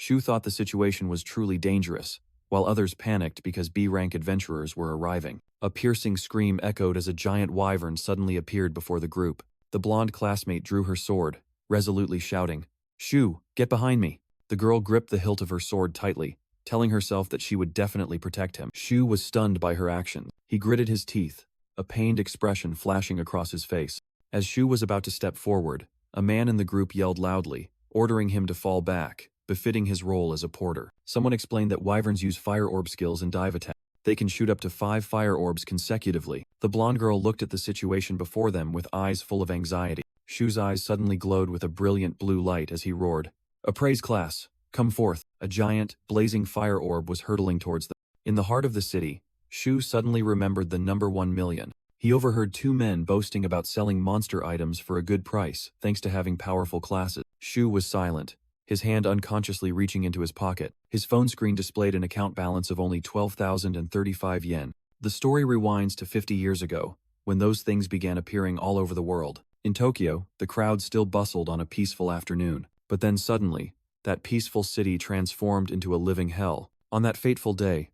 Shu thought the situation was truly dangerous, while others panicked because B-rank adventurers were arriving. A piercing scream echoed as a giant wyvern suddenly appeared before the group. The blonde classmate drew her sword, resolutely shouting, "Shu, get behind me!" The girl gripped the hilt of her sword tightly, telling herself that she would definitely protect him. Shu was stunned by her actions. He gritted his teeth, a pained expression flashing across his face. As Shu was about to step forward, a man in the group yelled loudly, ordering him to fall back, befitting his role as a porter. Someone explained that wyverns use fire orb skills in dive attack. They can shoot up to 5 fire orbs consecutively. The blonde girl looked at the situation before them with eyes full of anxiety. Shu's eyes suddenly glowed with a brilliant blue light as he roared, "Appraise class, come forth!" A giant, blazing fire orb was hurtling towards them. In the heart of the city, Shu suddenly remembered the number 1,000,000. He overheard 2 men boasting about selling monster items for a good price, thanks to having powerful classes. Shu was silent, his hand unconsciously reaching into his pocket. His phone screen displayed an account balance of only 12,035 yen. The story rewinds to 50 years ago, when those things began appearing all over the world. In Tokyo, the crowd still bustled on a peaceful afternoon. But then suddenly, that peaceful city transformed into a living hell. On that fateful day,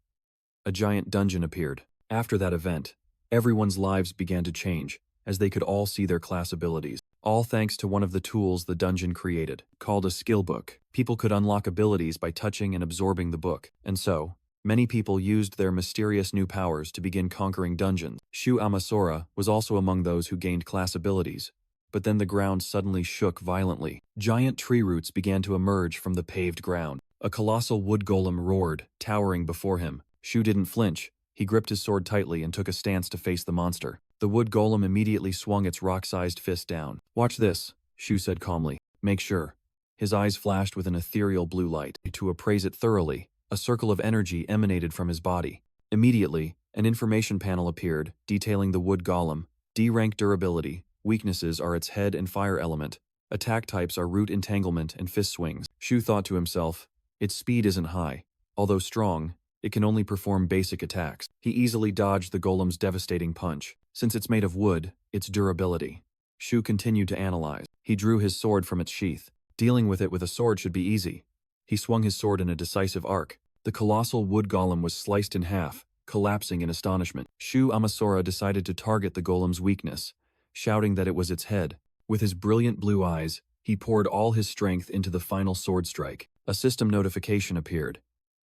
a giant dungeon appeared. After that event, everyone's lives began to change, as they could all see their class abilities. All thanks to one of the tools the dungeon created, called a skill book. People could unlock abilities by touching and absorbing the book, and so, many people used their mysterious new powers to begin conquering dungeons. Shu Amasora was also among those who gained class abilities. But then the ground suddenly shook violently. Giant tree roots began to emerge from the paved ground. A colossal wood golem roared, towering before him. Shu didn't flinch. He gripped his sword tightly and took a stance to face the monster. The wood golem immediately swung its rock-sized fist down. "Watch this," Shu said calmly. "Make sure." His eyes flashed with an ethereal blue light. To appraise it thoroughly, a circle of energy emanated from his body. Immediately, an information panel appeared, detailing the wood golem. D-rank durability. Weaknesses are its head and fire element. Attack types are root entanglement and fist swings. Shu thought to himself, its speed isn't high. Although strong, it can only perform basic attacks. He easily dodged the golem's devastating punch. Since it's made of wood, its durability. Shu continued to analyze. He drew his sword from its sheath. Dealing with it with a sword should be easy. He swung his sword in a decisive arc. The colossal wood golem was sliced in half, collapsing in astonishment. Shu Amasora decided to target the golem's weakness, shouting that it was its head. With his brilliant blue eyes, he poured all his strength into the final sword strike. A system notification appeared.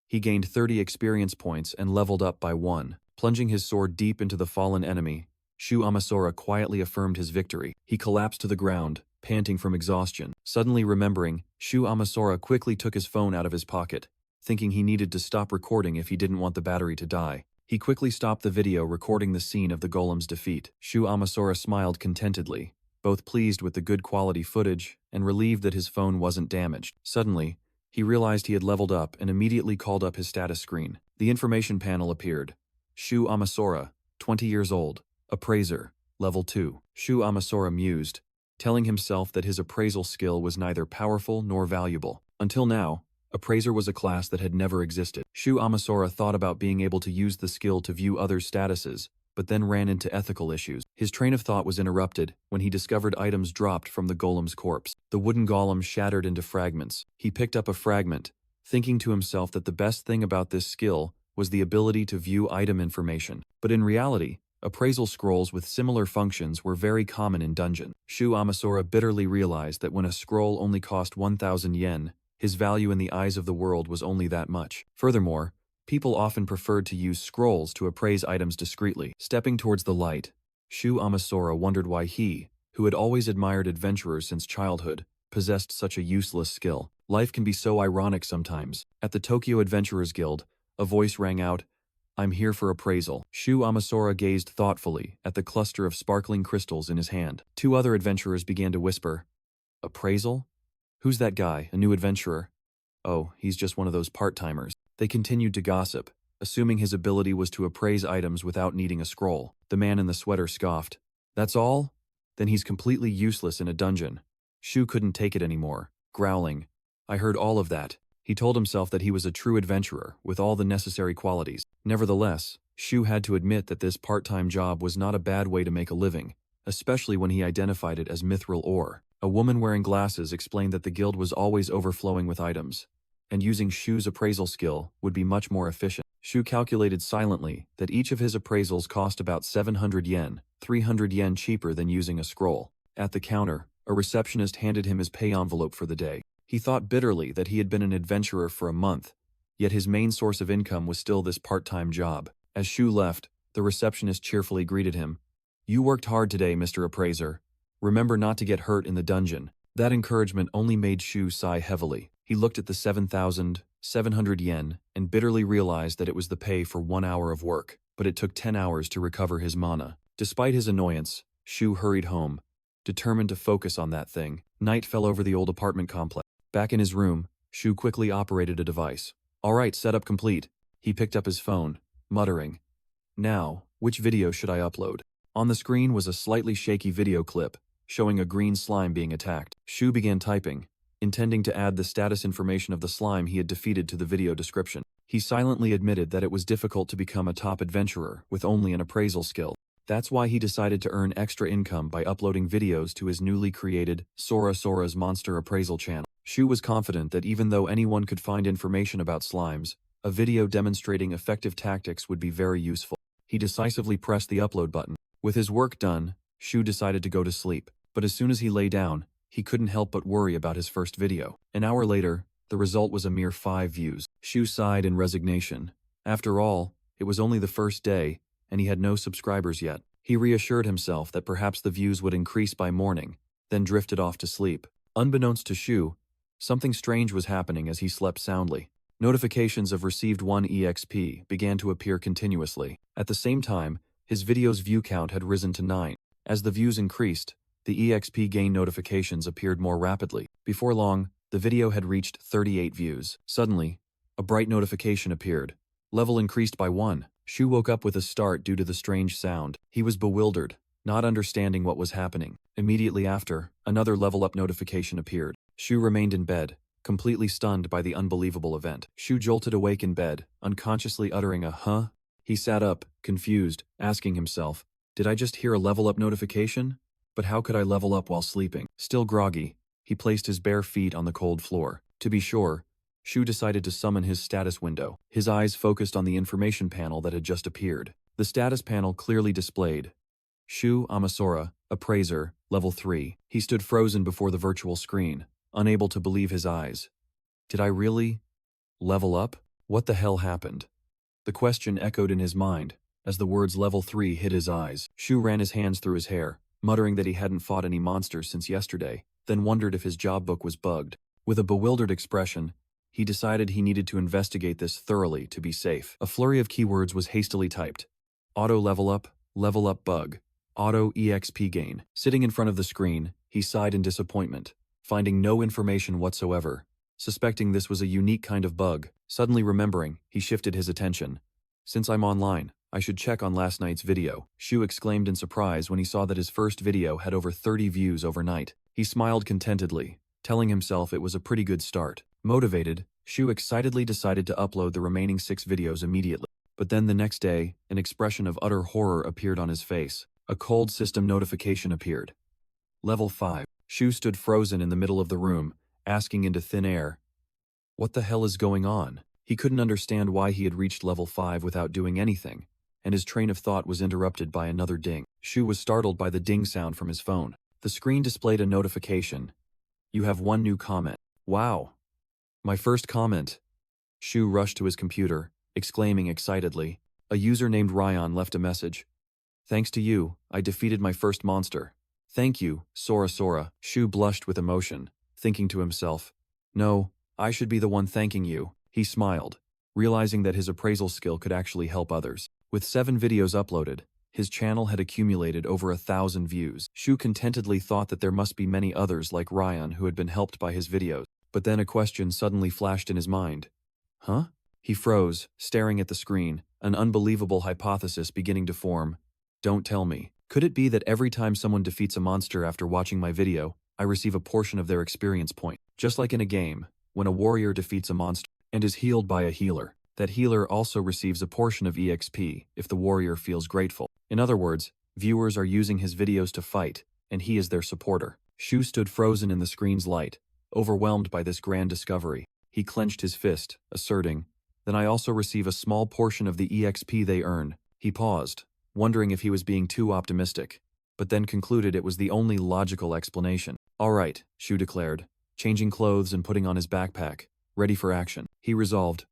He gained 30 experience points and leveled up by 1. Plunging his sword deep into the fallen enemy, Shu Amasora quietly affirmed his victory. He collapsed to the ground, panting from exhaustion. Suddenly remembering, Shu Amasora quickly took his phone out of his pocket, thinking he needed to stop recording if he didn't want the battery to die. He quickly stopped the video recording the scene of the golem's defeat. Shu Amasora smiled contentedly, both pleased with the good quality footage and relieved that his phone wasn't damaged. Suddenly, he realized he had leveled up and immediately called up his status screen. The information panel appeared. Shu Amasora, 20 years old, appraiser, level 2. Shu Amasora mused, telling himself that his appraisal skill was neither powerful nor valuable. Until now, appraiser was a class that had never existed. Shu Amasora thought about being able to use the skill to view others' statuses, but then ran into ethical issues. His train of thought was interrupted when he discovered items dropped from the golem's corpse. The wooden golem shattered into fragments. He picked up a fragment, thinking to himself that the best thing about this skill was the ability to view item information. But in reality, appraisal scrolls with similar functions were very common in dungeon. Shu Amasora bitterly realized that when a scroll only cost 1,000 yen, his value in the eyes of the world was only that much. Furthermore, people often preferred to use scrolls to appraise items discreetly. Stepping towards the light, Shu Amasora wondered why he, who had always admired adventurers since childhood, possessed such a useless skill. Life can be so ironic sometimes. At the Tokyo Adventurers Guild, a voice rang out, "I'm here for appraisal." Shu Amasora gazed thoughtfully at the cluster of sparkling crystals in his hand. 2 other adventurers began to whisper, "Appraisal? Who's that guy, a new adventurer? Oh, he's just one of those part-timers." They continued to gossip, assuming his ability was to appraise items without needing a scroll. The man in the sweater scoffed. "That's all? Then he's completely useless in a dungeon." Shu couldn't take it anymore, growling, "I heard all of that." He told himself that he was a true adventurer with all the necessary qualities. Nevertheless, Shu had to admit that this part-time job was not a bad way to make a living, especially when he identified it as mithril ore. A woman wearing glasses explained that the guild was always overflowing with items. and using Shu's appraisal skill would be much more efficient. Shu calculated silently that each of his appraisals cost about 700 yen, 300 yen cheaper than using a scroll. At the counter, a receptionist handed him his pay envelope for the day. He thought bitterly that he had been an adventurer for a month, yet his main source of income was still this part-time job. As Shu left, the receptionist cheerfully greeted him. "You worked hard today, Mr. Appraiser. Remember not to get hurt in the dungeon." That encouragement only made Shu sigh heavily. He looked at the 7,700 yen and bitterly realized that it was the pay for 1 hour of work, but it took 10 hours to recover his mana. Despite his annoyance, Shu hurried home, determined to focus on that thing. Night fell over the old apartment complex. Back in his room, Shu quickly operated a device. "All right, setup complete." He picked up his phone, muttering, "Now, which video should I upload?" On the screen was a slightly shaky video clip, showing a green slime being attacked. Shu began typing, intending to add the status information of the slime he had defeated to the video description. He silently admitted that it was difficult to become a top adventurer with only an appraisal skill. That's why he decided to earn extra income by uploading videos to his newly created Sora's Monster Appraisal channel. Shu was confident that even though anyone could find information about slimes, a video demonstrating effective tactics would be very useful. He decisively pressed the upload button. With his work done, Shu decided to go to sleep, but as soon as he lay down, he couldn't help but worry about his first video. An hour later, the result was a mere 5 views. Shu sighed in resignation. After all, it was only the first day, and he had no subscribers yet. He reassured himself that perhaps the views would increase by morning, then drifted off to sleep. Unbeknownst to Shu, something strange was happening as he slept soundly. Notifications of received 1 EXP began to appear continuously. At the same time, his video's view count had risen to 9. As the views increased, the EXP gain notifications appeared more rapidly. Before long, the video had reached 38 views. Suddenly, a bright notification appeared. Level increased by 1. Shu woke up with a start due to the strange sound. He was bewildered, not understanding what was happening. Immediately after, another level up notification appeared. Shu remained in bed, completely stunned by the unbelievable event. Shu jolted awake in bed, unconsciously uttering a "huh?" He sat up, confused, asking himself, "Did I just hear a level up notification? But how could I level up while sleeping?" Still groggy, he placed his bare feet on the cold floor. To be sure, Shu decided to summon his status window. His eyes focused on the information panel that had just appeared. The status panel clearly displayed Shu Amasora, Appraiser, Level 3. He stood frozen before the virtual screen, unable to believe his eyes. Did I really level up? What the hell happened? The question echoed in his mind as the words Level 3 hit his eyes. Shu ran his hands through his hair, muttering that he hadn't fought any monsters since yesterday, then wondered if his job book was bugged. With a bewildered expression, he decided he needed to investigate this thoroughly to be safe. A flurry of keywords was hastily typed. Auto level up bug, auto EXP gain. Sitting in front of the screen, he sighed in disappointment, finding no information whatsoever. Suspecting this was a unique kind of bug, suddenly remembering, he shifted his attention. Since I'm online, I should check on last night's video. Shu exclaimed in surprise when he saw that his first video had over 30 views overnight. He smiled contentedly, telling himself it was a pretty good start. Motivated, Shu excitedly decided to upload the remaining 6 videos immediately. But then the next day, an expression of utter horror appeared on his face. A cold system notification appeared. Level 5. Shu stood frozen in the middle of the room, asking into thin air, "What the hell is going on?" He couldn't understand why he had reached level 5 without doing anything, and his train of thought was interrupted by another ding. Shu was startled by the ding sound from his phone. The screen displayed a notification. "You have 1 new comment." Wow! My first comment. Shu rushed to his computer, exclaiming excitedly. A user named Ryan left a message. "Thanks to you, I defeated my first monster. Thank you, Sora. Shu blushed with emotion, thinking to himself, "No, I should be the one thanking you." He smiled, realizing that his appraisal skill could actually help others. With 7 videos uploaded, his channel had accumulated over 1,000 views. Shu contentedly thought that there must be many others like Ryan who had been helped by his videos. But then a question suddenly flashed in his mind. Huh? He froze, staring at the screen, an unbelievable hypothesis beginning to form. Don't tell me. Could it be that every time someone defeats a monster after watching my video, I receive a portion of their experience point? Just like in a game, when a warrior defeats a monster and is healed by a healer, that healer also receives a portion of EXP if the warrior feels grateful. In other words, viewers are using his videos to fight, and he is their supporter. Shu stood frozen in the screen's light, overwhelmed by this grand discovery. He clenched his fist, asserting, "Then I also receive a small portion of the EXP they earn." He paused, wondering if he was being too optimistic, but then concluded it was the only logical explanation. "All right," Shu declared, changing clothes and putting on his backpack, ready for action. He resolved,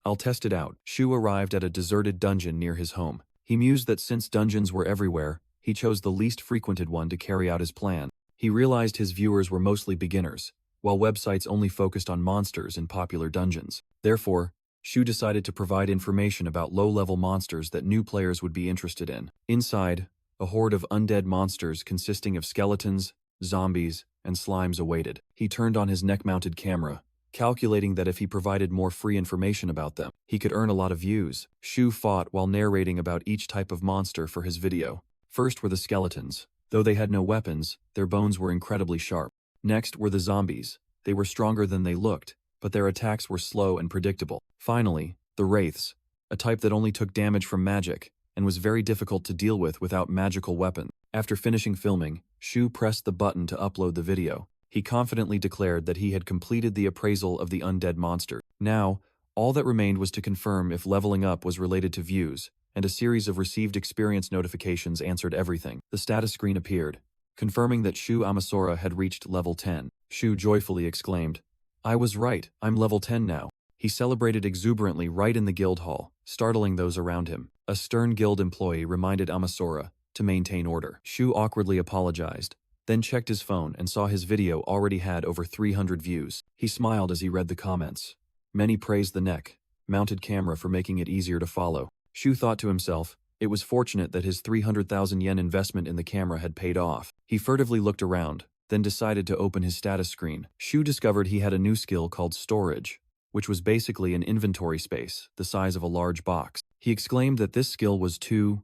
"I'll test it out." Shu arrived at a deserted dungeon near his home. He mused that since dungeons were everywhere, he chose the least frequented one to carry out his plan. He realized his viewers were mostly beginners, while websites only focused on monsters in popular dungeons. Therefore, Shu decided to provide information about low-level monsters that new players would be interested in. Inside, a horde of undead monsters consisting of skeletons, zombies, and slimes awaited. He turned on his neck-mounted camera, calculating that if he provided more free information about them, he could earn a lot of views. Shu fought while narrating about each type of monster for his video. First were the skeletons. Though they had no weapons, their bones were incredibly sharp. Next were the zombies. They were stronger than they looked, but their attacks were slow and predictable. Finally, the wraiths, a type that only took damage from magic, and was very difficult to deal with without magical weapons. After finishing filming, Shu pressed the button to upload the video. He confidently declared that he had completed the appraisal of the undead monster. Now, all that remained was to confirm if leveling up was related to views, and a series of received experience notifications answered everything. The status screen appeared, confirming that Shu Amasora had reached level 10. Shu joyfully exclaimed, "I was right, I'm level 10 now." He celebrated exuberantly right in the guild hall, startling those around him. A stern guild employee reminded Amasora to maintain order. Shu awkwardly apologized, then checked his phone and saw his video already had over 300 views. He smiled as he read the comments. Many praised the neck-mounted camera for making it easier to follow. Shu thought to himself, it was fortunate that his 300,000 yen investment in the camera had paid off. He furtively looked around, then decided to open his status screen. Shu discovered he had a new skill called storage, which was basically an inventory space the size of a large box. He exclaimed that this skill was too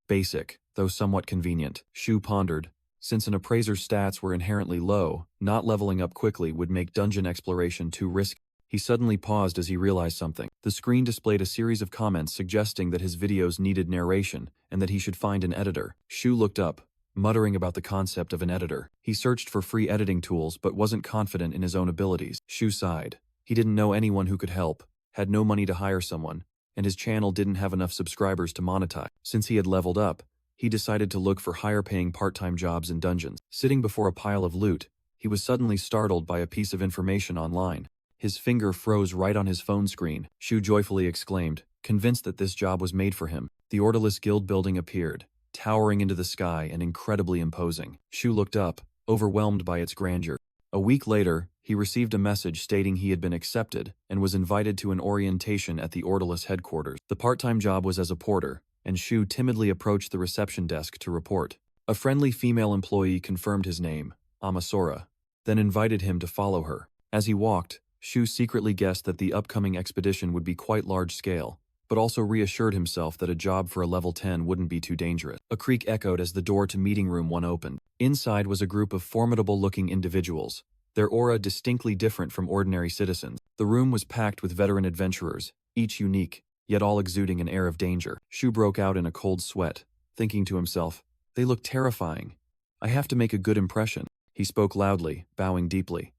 basic, though somewhat convenient. Shu pondered, since an appraiser's stats were inherently low, not leveling up quickly would make dungeon exploration too risky. He suddenly paused as he realized something. The screen displayed a series of comments suggesting that his videos needed narration and that he should find an editor. Shu looked up, muttering about the concept of an editor. He searched for free editing tools but wasn't confident in his own abilities. Shu sighed. He didn't know anyone who could help, had no money to hire someone, and his channel didn't have enough subscribers to monetize. Since he had leveled up, he decided to look for higher-paying part-time jobs in dungeons. Sitting before a pile of loot, he was suddenly startled by a piece of information online. His finger froze right on his phone screen. Shu joyfully exclaimed, convinced that this job was made for him. The Orderless Guild building appeared, towering into the sky and incredibly imposing. Shu looked up, overwhelmed by its grandeur. A week later, he received a message stating he had been accepted and was invited to an orientation at the Orderless headquarters. The part-time job was as a porter, and Shu timidly approached the reception desk to report. A friendly female employee confirmed his name, Amasora, then invited him to follow her. As he walked, Shu secretly guessed that the upcoming expedition would be quite large-scale, but also reassured himself that a job for a level 10 wouldn't be too dangerous. A creak echoed as the door to meeting room 1 opened. Inside was a group of formidable-looking individuals, their aura distinctly different from ordinary citizens. The room was packed with veteran adventurers, each unique, yet all exuding an air of danger. Shu broke out in a cold sweat, thinking to himself, they look terrifying. I have to make a good impression. He spoke loudly, bowing deeply.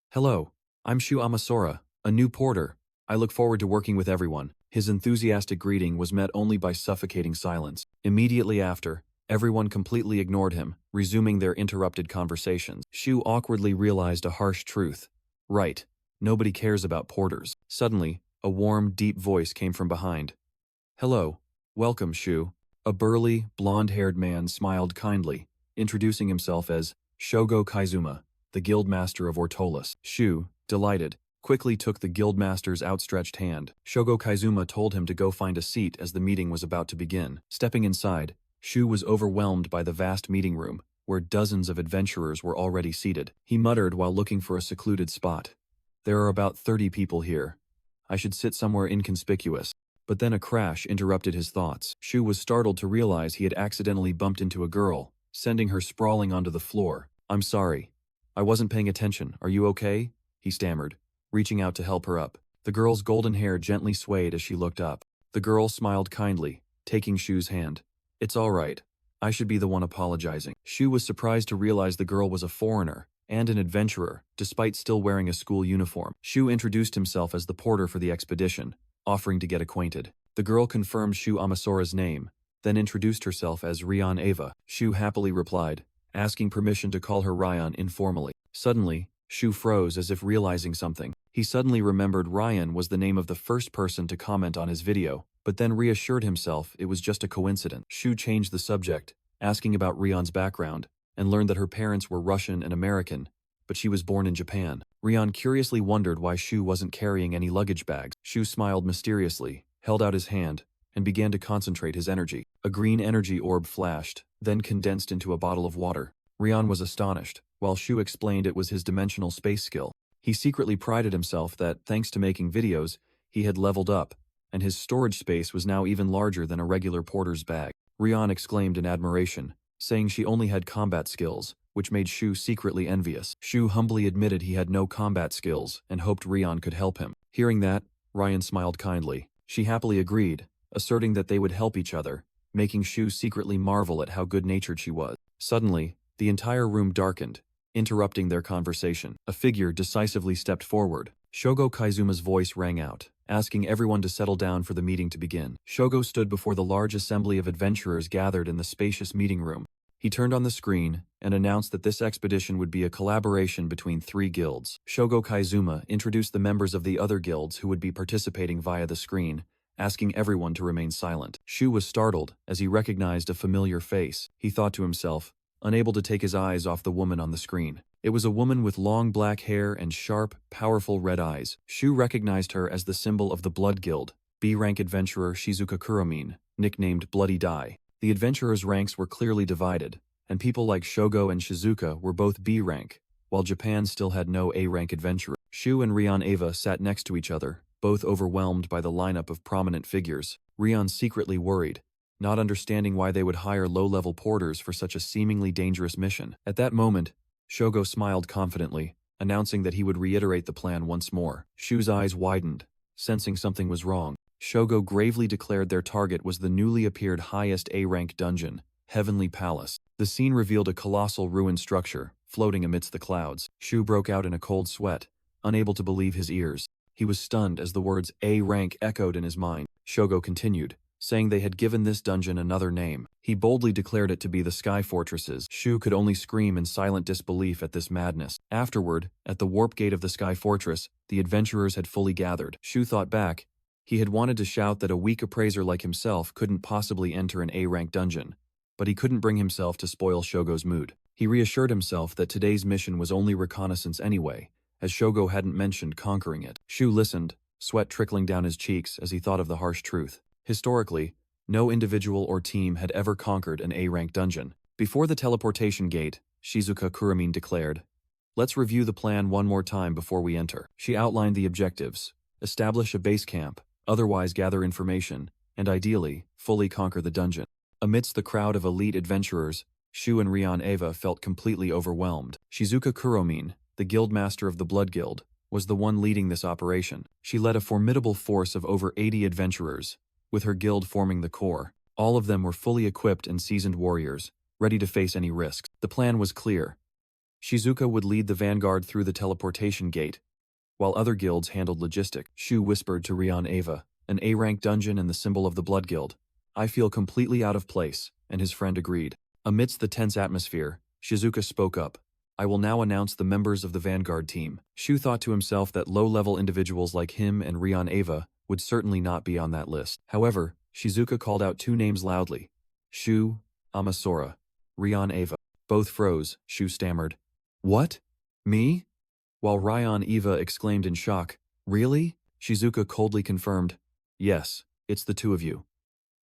Hello, I'm Shu Amasora, a new porter. I look forward to working with everyone. His enthusiastic greeting was met only by suffocating silence. Immediately after, everyone completely ignored him, resuming their interrupted conversations. Shu awkwardly realized a harsh truth. Right, nobody cares about porters. Suddenly, a warm, deep voice came from behind. Hello, welcome, Shu. A burly, blonde-haired man smiled kindly, introducing himself as Shogo Kaizuma, the guildmaster of Ortolis. Shu, delighted, quickly took the guildmaster's outstretched hand. Shogo Kaizuma told him to go find a seat as the meeting was about to begin. Stepping inside, Shu was overwhelmed by the vast meeting room, where dozens of adventurers were already seated. He muttered while looking for a secluded spot. There are about 30 people here. I should sit somewhere inconspicuous. But then a crash interrupted his thoughts. Shu was startled to realize he had accidentally bumped into a girl, sending her sprawling onto the floor. I'm sorry. I wasn't paying attention. Are you okay? He stammered, reaching out to help her up. The girl's golden hair gently swayed as she looked up. The girl smiled kindly, taking Shu's hand. It's all right. I should be the one apologizing. Shu was surprised to realize the girl was a foreigner, and an adventurer, despite still wearing a school uniform. Shu introduced himself as the porter for the expedition, offering to get acquainted. The girl confirmed Shu Amasura's name, then introduced herself as Ryan Ava. Shu happily replied, asking permission to call her Ryan informally. Suddenly, Shu froze as if realizing something. He suddenly remembered Ryan was the name of the first person to comment on his video, but then reassured himself it was just a coincidence. Shu changed the subject, asking about Ryan's background, and learned that her parents were Russian and American, but she was born in Japan. Ryan curiously wondered why Shu wasn't carrying any luggage bags. Shu smiled mysteriously, held out his hand, and began to concentrate his energy. A green energy orb flashed, then condensed into a bottle of water. Ryan was astonished, while Shu explained it was his dimensional space skill. He secretly prided himself that, thanks to making videos, he had leveled up, and his storage space was now even larger than a regular porter's bag. Ryan exclaimed in admiration, saying she only had combat skills, which made Shu secretly envious. Shu humbly admitted he had no combat skills and hoped Ryan could help him. Hearing that, Ryan smiled kindly. She happily agreed, asserting that they would help each other, making Shu secretly marvel at how good-natured she was. Suddenly, the entire room darkened, interrupting their conversation. A figure decisively stepped forward. Shogo Kaizuma's voice rang out, asking everyone to settle down for the meeting to begin. Shogo stood before the large assembly of adventurers gathered in the spacious meeting room. He turned on the screen and announced that this expedition would be a collaboration between 3 guilds. Shogo Kaizuma introduced the members of the other guilds who would be participating via the screen, asking everyone to remain silent. Shu was startled as he recognized a familiar face. He thought to himself, unable to take his eyes off the woman on the screen. It was a woman with long black hair and sharp, powerful red eyes. Shu recognized her as the symbol of the Blood Guild, B-rank adventurer Shizuka Kuromin, nicknamed Bloody Dai. The adventurers' ranks were clearly divided, and people like Shogo and Shizuka were both B-rank, while Japan still had no A-rank adventurer. Shu and Ryan Ava sat next to each other, both overwhelmed by the lineup of prominent figures. Ryan secretly worried, not understanding why they would hire low-level porters for such a seemingly dangerous mission. At that moment, Shogo smiled confidently, announcing that he would reiterate the plan once more. Shu's eyes widened, sensing something was wrong. Shogo gravely declared their target was the newly appeared highest A-rank dungeon, Heavenly Palace. The scene revealed a colossal ruined structure, floating amidst the clouds. Shu broke out in a cold sweat, unable to believe his ears. He was stunned as the words A-rank echoed in his mind. Shogo continued, saying they had given this dungeon another name. He boldly declared it to be the Sky Fortresses. Shu could only scream in silent disbelief at this madness. Afterward, at the warp gate of the Sky Fortress, the adventurers had fully gathered. Shu thought back. He had wanted to shout that a weak appraiser like himself couldn't possibly enter an A-rank dungeon, but he couldn't bring himself to spoil Shogo's mood. He reassured himself that today's mission was only reconnaissance anyway, as Shogo hadn't mentioned conquering it. Shu listened, sweat trickling down his cheeks as he thought of the harsh truth. Historically, no individual or team had ever conquered an A-rank dungeon. Before the teleportation gate, Shizuka Kuromin declared, "Let's review the plan one more time before we enter." She outlined the objectives: establish a base camp, otherwise gather information, and ideally, fully conquer the dungeon. Amidst the crowd of elite adventurers, Shu and Ryan Ava felt completely overwhelmed. Shizuka Kuromin, the guildmaster of the Blood Guild, was the one leading this operation. She led a formidable force of over 80 adventurers, with her guild forming the core. All of them were fully equipped and seasoned warriors, ready to face any risks. The plan was clear. Shizuka would lead the vanguard through the teleportation gate, while other guilds handled logistics. Shu whispered to Ryan Ava, "An A-rank dungeon and the symbol of the Blood Guild. I feel completely out of place," and his friend agreed. Amidst the tense atmosphere, Shizuka spoke up. "I will now announce the members of the vanguard team." Shu thought to himself that low-level individuals like him and Ryan Ava would certainly not be on that list. However, Shizuka called out 2 names loudly: Shu, Amasura, Ryan Ava. Both froze. Shu stammered, "What? Me?" While Ryan Ava exclaimed in shock, "Really?" Shizuka coldly confirmed, "Yes, it's the 2 of you.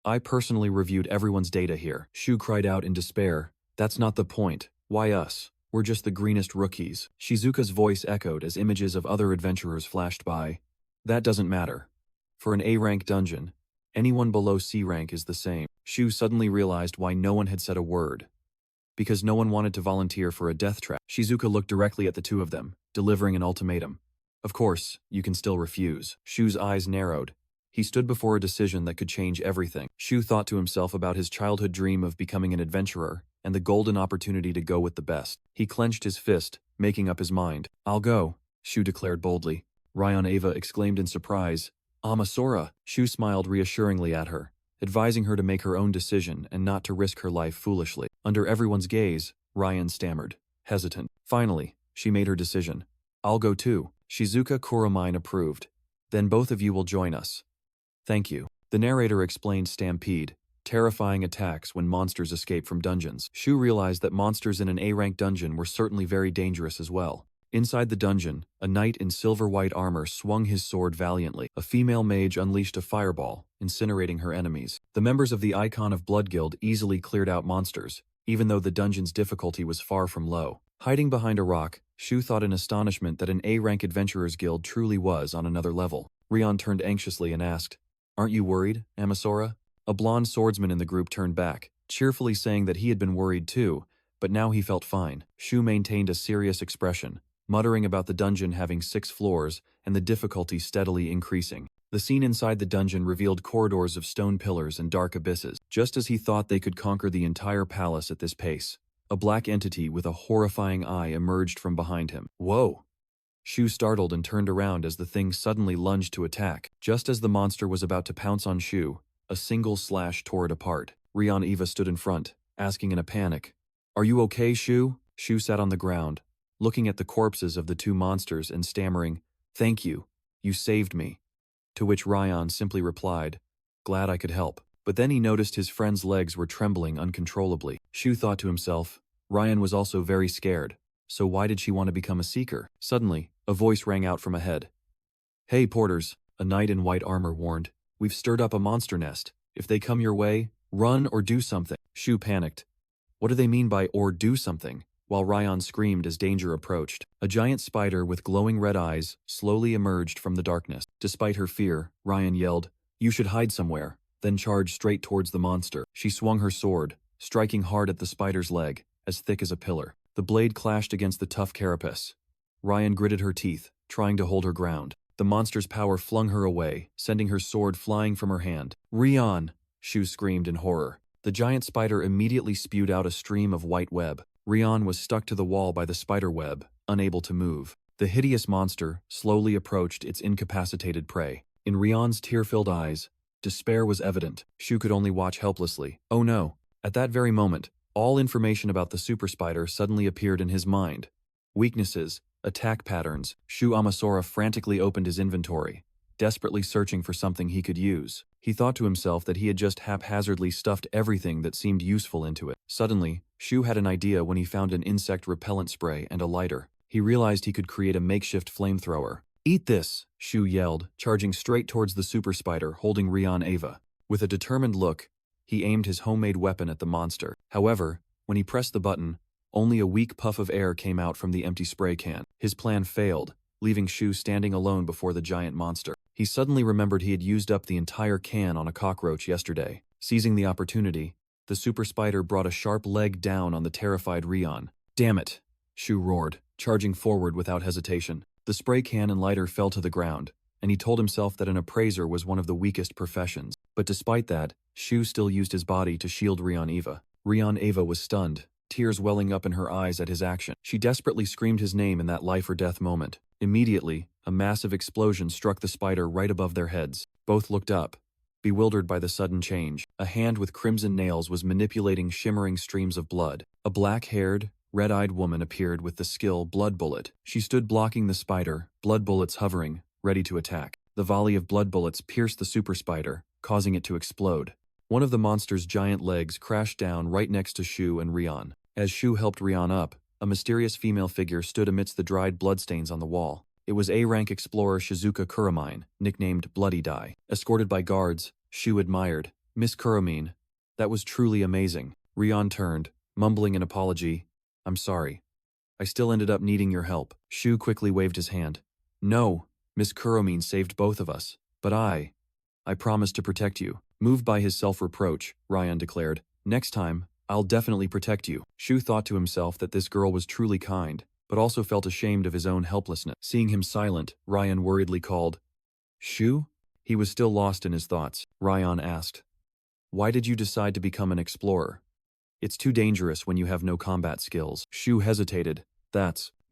I personally reviewed everyone's data here." Shu cried out in despair, "That's not the point. Why us? We're just the greenest rookies." Shizuka's voice echoed as images of other adventurers flashed by. "That doesn't matter. For an A-rank dungeon, anyone below C rank is the same." Shu suddenly realized why no one had said a word. Because no one wanted to volunteer for a death trap. Shizuka looked directly at the 2 of them, delivering an ultimatum. "Of course, you can still refuse." Shu's eyes narrowed, He stood before a decision that could change everything. Shu thought to himself about his childhood dream of becoming an adventurer and the golden opportunity to go with the best. He clenched his fist, making up his mind. "I'll go," Shu declared boldly. Ryan Ava exclaimed in surprise. "Asura." Shu smiled reassuringly at her, advising her to make her own decision and not to risk her life foolishly. Under everyone's gaze, Ryan stammered, hesitant. Finally, she made her decision. "I'll go too." Shizuka Kuramine approved. "Then both of you will join us." "Thank you." The narrator explained Stampede, terrifying attacks when monsters escape from dungeons. Shu realized that monsters in an A-rank dungeon were certainly very dangerous as well. Inside the dungeon, a knight in silver-white armor swung his sword valiantly. A female mage unleashed a fireball, incinerating her enemies. The members of the Icon of Blood Guild easily cleared out monsters, even though the dungeon's difficulty was far from low. Hiding behind a rock, Shu thought in astonishment that an A-rank adventurers guild truly was on another level. Rion turned anxiously and asked, "Aren't you worried, Amasora?" A blonde swordsman in the group turned back, cheerfully saying that he had been worried too, but now he felt fine. Shu maintained a serious expression, muttering about the dungeon having 6 floors and the difficulty steadily increasing. The scene inside the dungeon revealed corridors of stone pillars and dark abysses. Just as he thought they could conquer the entire palace at this pace, a black entity with a horrifying eye emerged from behind him. "Whoa!" Shu startled and turned around as the thing suddenly lunged to attack. Just as the monster was about to pounce on Shu, a single slash tore it apart. Rion Eva stood in front, asking in a panic, "Are you okay, Shu?" Shu sat on the ground, looking at the corpses of the 2 monsters and stammering, "Thank you, you saved me." To which Ryan simply replied, "Glad I could help." But then he noticed his friend's legs were trembling uncontrollably. Shu thought to himself, Ryan was also very scared, so why did she want to become a seeker? Suddenly, a voice rang out from ahead. "Hey porters," a knight in white armor warned, "we've stirred up a monster nest. If they come your way, run or do something." Shu panicked. What do they mean by "or do something"? While Ryan screamed as danger approached. A giant spider with glowing red eyes slowly emerged from the darkness. Despite her fear, Ryan yelled, "You should hide somewhere," then charged straight towards the monster. She swung her sword, striking hard at the spider's leg, as thick as a pillar. The blade clashed against the tough carapace. Ryan gritted her teeth, trying to hold her ground. The monster's power flung her away, sending her sword flying from her hand. "Rion!" Shu screamed in horror. The giant spider immediately spewed out a stream of white web. Rion was stuck to the wall by the spider web, unable to move. The hideous monster slowly approached its incapacitated prey. In Rion's tear-filled eyes, despair was evident. Shu could only watch helplessly. Oh no! At that very moment, all information about the super spider suddenly appeared in his mind. Weaknesses, attack patterns. Shu Amasora frantically opened his inventory, desperately searching for something he could use. He thought to himself that he had just haphazardly stuffed everything that seemed useful into it. Suddenly, Shu had an idea when he found an insect repellent spray and a lighter. He realized he could create a makeshift flamethrower. "Eat this!" Shu yelled, charging straight towards the super spider holding Rion Ava. With a determined look, he aimed his homemade weapon at the monster. However, when he pressed the button, only a weak puff of air came out from the empty spray can. His plan failed, leaving Shu standing alone before the giant monster. He suddenly remembered he had used up the entire can on a cockroach yesterday. Seizing the opportunity, the super spider brought a sharp leg down on the terrified Rion. "Damn it!" Shu roared, charging forward without hesitation. The spray can and lighter fell to the ground, and he told himself that an appraiser was one of the weakest professions. But despite that, Shu still used his body to shield Rion Eva. Rion Eva was stunned, tears welling up in her eyes at his action. She desperately screamed his name in that life-or-death moment. Immediately, a massive explosion struck the spider right above their heads. Both looked up, bewildered by the sudden change. A hand with crimson nails was manipulating shimmering streams of blood. A black-haired, red-eyed woman appeared with the skill Blood Bullet. She stood blocking the spider, blood bullets hovering, ready to attack. The volley of blood bullets pierced the super spider, causing it to explode. One of the monster's giant legs crashed down right next to Shu and Rion. As Shu helped Rion up, a mysterious female figure stood amidst the dried bloodstains on the wall. It was A-rank explorer Shizuka Kuramine, nicknamed Bloody Die. Escorted by guards, Shu admired, "Miss Kuramine, that was truly amazing." Rion turned, mumbling an apology, "I'm sorry. I still ended up needing your help." Shu quickly waved his hand. "No, Miss Kuramine saved both of us, but I promised to protect you." Moved by his self-reproach, Rion declared, "Next time, I'll definitely protect you." Shu thought to himself that this girl was truly kind, but also felt ashamed of his own helplessness. Seeing him silent, Rion worriedly called, "Shu?" He was still lost in his thoughts. Ryan asked, "Why did you decide to become an explorer? It's too dangerous when you have no combat skills." Shu hesitated.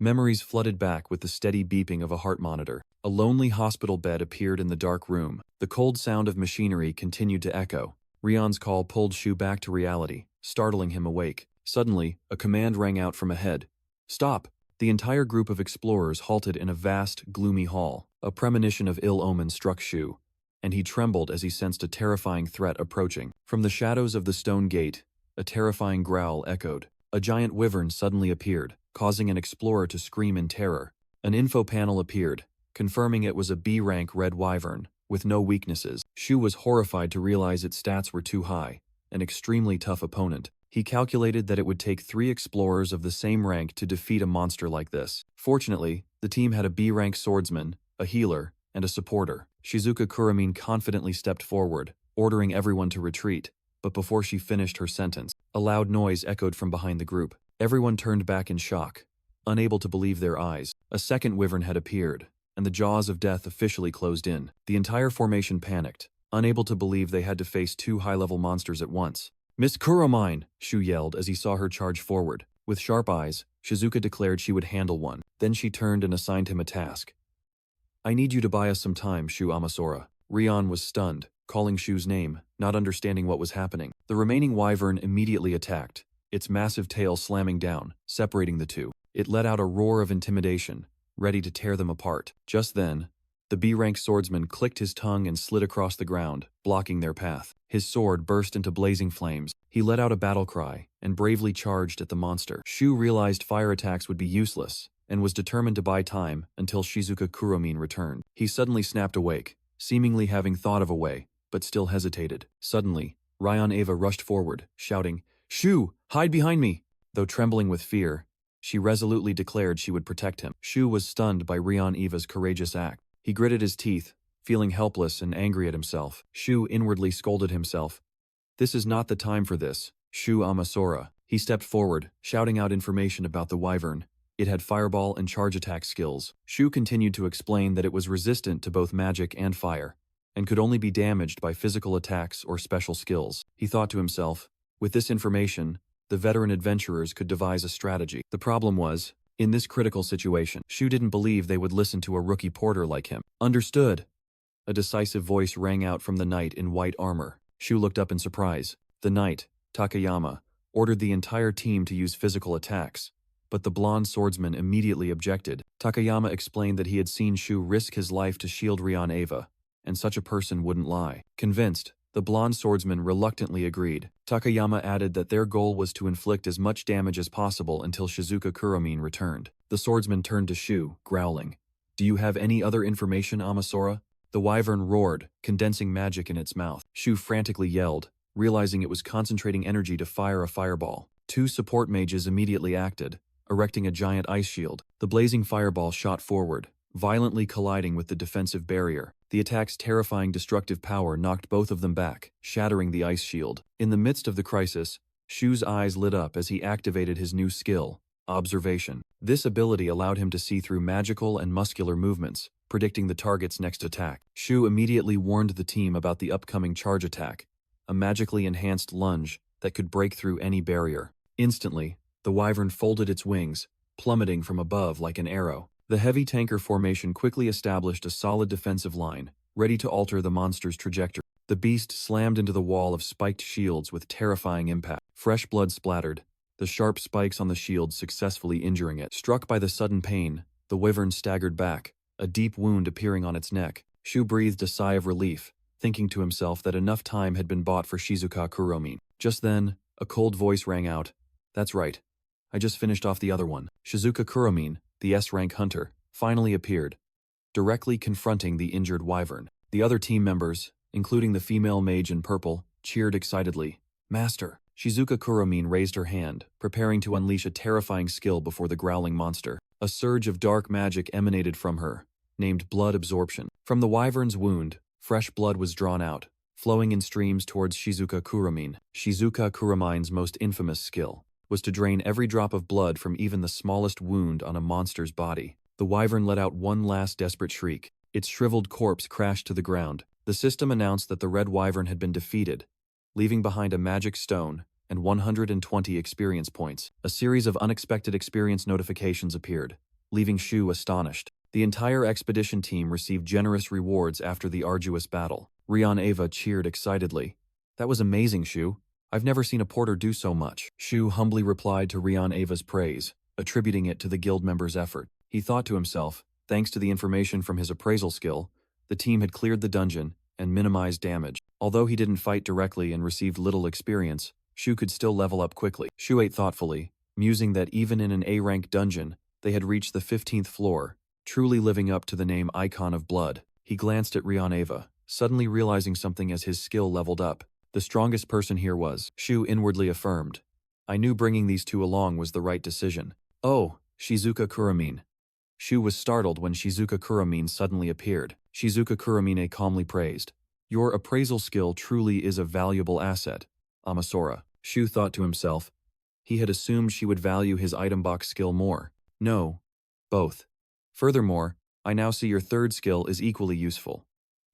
Memories flooded back with the steady beeping of a heart monitor. A lonely hospital bed appeared in the dark room. The cold sound of machinery continued to echo. Rion's call pulled Shu back to reality, startling him awake. Suddenly, a command rang out from ahead. "Stop!" The entire group of explorers halted in a vast, gloomy hall. A premonition of ill omen struck Shu, and he trembled as he sensed a terrifying threat approaching. From the shadows of the stone gate, a terrifying growl echoed. A giant wyvern suddenly appeared, causing an explorer to scream in terror. An info panel appeared, confirming it was a B-rank red wyvern, with no weaknesses. Shu was horrified to realize its stats were too high, an extremely tough opponent. He calculated that it would take 3 explorers of the same rank to defeat a monster like this. Fortunately, the team had a B-rank swordsman, a healer, and a supporter. Shizuka Kuramine confidently stepped forward, ordering everyone to retreat, but before she finished her sentence, a loud noise echoed from behind the group. Everyone turned back in shock, unable to believe their eyes. A second wyvern had appeared, and the jaws of death officially closed in. The entire formation panicked, unable to believe they had to face 2 high-level monsters at once. "Miss Kuramine!" Shu yelled as he saw her charge forward. With sharp eyes, Shizuka declared she would handle one. Then she turned and assigned him a task. "I need you to buy us some time, Shu Amasora." Rion was stunned, calling Shu's name, not understanding what was happening. The remaining wyvern immediately attacked, its massive tail slamming down, separating the two. It let out a roar of intimidation, ready to tear them apart. Just then, the B-rank swordsman clicked his tongue and slid across the ground, blocking their path. His sword burst into blazing flames. He let out a battle cry and bravely charged at the monster. Shu realized fire attacks would be useless and was determined to buy time until Shizuka Kuramine returned. He suddenly snapped awake, seemingly having thought of a way, but still hesitated. Suddenly, Ryan Eva rushed forward, shouting, "Shu, hide behind me!" Though trembling with fear, she resolutely declared she would protect him. Shu was stunned by Ryan Eva's courageous act. He gritted his teeth, feeling helpless and angry at himself. Shu inwardly scolded himself. "This is not the time for this, Shu Amasora." He stepped forward, shouting out information about the wyvern. It had fireball and charge attack skills. Shu continued to explain that it was resistant to both magic and fire, and could only be damaged by physical attacks or special skills. He thought to himself, with this information, the veteran adventurers could devise a strategy. The problem was, in this critical situation, Shu didn't believe they would listen to a rookie porter like him. "Understood." A decisive voice rang out from the knight in white armor. Shu looked up in surprise. The knight, Takayama, ordered the entire team to use physical attacks, but the blonde swordsman immediately objected. Takayama explained that he had seen Shu risk his life to shield Rion Eva, and such a person wouldn't lie. Convinced, the blonde swordsman reluctantly agreed. Takayama added that their goal was to inflict as much damage as possible until Shizuka Kuramine returned. The swordsman turned to Shu, growling, "Do you have any other information, Amasora?" The wyvern roared, condensing magic in its mouth. Shu frantically yelled, realizing it was concentrating energy to fire a fireball. 2 support mages immediately acted, erecting a giant ice shield. The blazing fireball shot forward, violently colliding with the defensive barrier. The attack's terrifying destructive power knocked both of them back, shattering the ice shield. In the midst of the crisis, Shu's eyes lit up as he activated his new skill, observation. This ability allowed him to see through magical and muscular movements, predicting the target's next attack. Shu immediately warned the team about the upcoming charge attack, a magically enhanced lunge that could break through any barrier. Instantly, the wyvern folded its wings, plummeting from above like an arrow. The heavy tanker formation quickly established a solid defensive line, ready to alter the monster's trajectory. The beast slammed into the wall of spiked shields with terrifying impact. Fresh blood splattered, the sharp spikes on the shield successfully injuring it. Struck by the sudden pain, the wyvern staggered back, a deep wound appearing on its neck. Shu breathed a sigh of relief, thinking to himself that enough time had been bought for Shizuka Kuramine. Just then, a cold voice rang out. "That's right. I just finished off the other one." Shizuka Kuramine, the S-rank hunter, finally appeared, directly confronting the injured wyvern. The other team members, including the female mage in purple, cheered excitedly. "Master!" Shizuka Kuramine raised her hand, preparing to unleash a terrifying skill before the growling monster. A surge of dark magic emanated from her, named Blood Absorption. From the wyvern's wound, fresh blood was drawn out, flowing in streams towards Shizuka Kuramine. Shizuka Kuramine's most infamous skill was to drain every drop of blood from even the smallest wound on a monster's body. The wyvern let out one last desperate shriek. Its shriveled corpse crashed to the ground, The system announced that the Red Wyvern had been defeated, leaving behind a magic stone and 120 experience points. A series of unexpected experience notifications appeared, leaving Shu astonished. The entire expedition team received generous rewards after the arduous battle. Rion Ava cheered excitedly. That was amazing, Shu. I've never seen a porter do so much. Shu humbly replied to Rion Ava's praise, attributing it to the guild member's effort. He thought to himself, thanks to the information from his appraisal skill, the team had cleared the dungeon and minimized damage. Although he didn't fight directly and received little experience, Shu could still level up quickly. Shu ate thoughtfully, musing that even in an A-rank dungeon, they had reached the 15th floor, truly living up to the name Icon of Blood. He glanced at Rion Ava, suddenly realizing something as his skill leveled up. The strongest person here was, Shu inwardly affirmed. I knew bringing these two along was the right decision. Oh, Shizuka Kuramine. Shu was startled when Shizuka Kuramine suddenly appeared. Shizuka Kuramine calmly praised. Your appraisal skill truly is a valuable asset, Amasora. Shu thought to himself. He had assumed she would value his item box skill more. No, both. Furthermore, I now see your third skill is equally useful.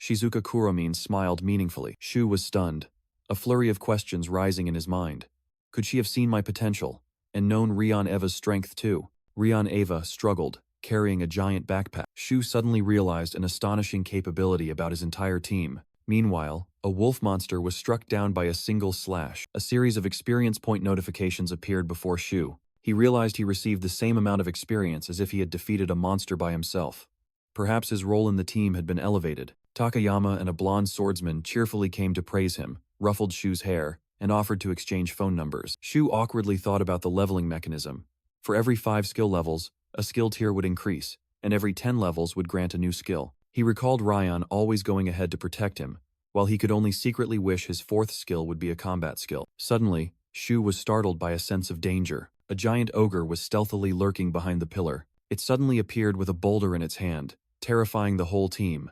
Shizuka Kuramine smiled meaningfully. Shu was stunned, a flurry of questions rising in his mind. Could she have seen my potential, and known Rion Ava's strength too? Rion Ava struggled, carrying a giant backpack. Shu suddenly realized an astonishing capability about his entire team. Meanwhile, a wolf monster was struck down by a single slash. A series of experience point notifications appeared before Shu. He realized he received the same amount of experience as if he had defeated a monster by himself. Perhaps his role in the team had been elevated. Takayama and a blonde swordsman cheerfully came to praise him, ruffled Shu's hair, and offered to exchange phone numbers. Shu awkwardly thought about the leveling mechanism. For every 5 skill levels, a skill tier would increase, and every 10 levels would grant a new skill. He recalled Rion always going ahead to protect him, while he could only secretly wish his 4th skill would be a combat skill. Suddenly, Shu was startled by a sense of danger. A giant ogre was stealthily lurking behind the pillar. It suddenly appeared with a boulder in its hand, terrifying the whole team.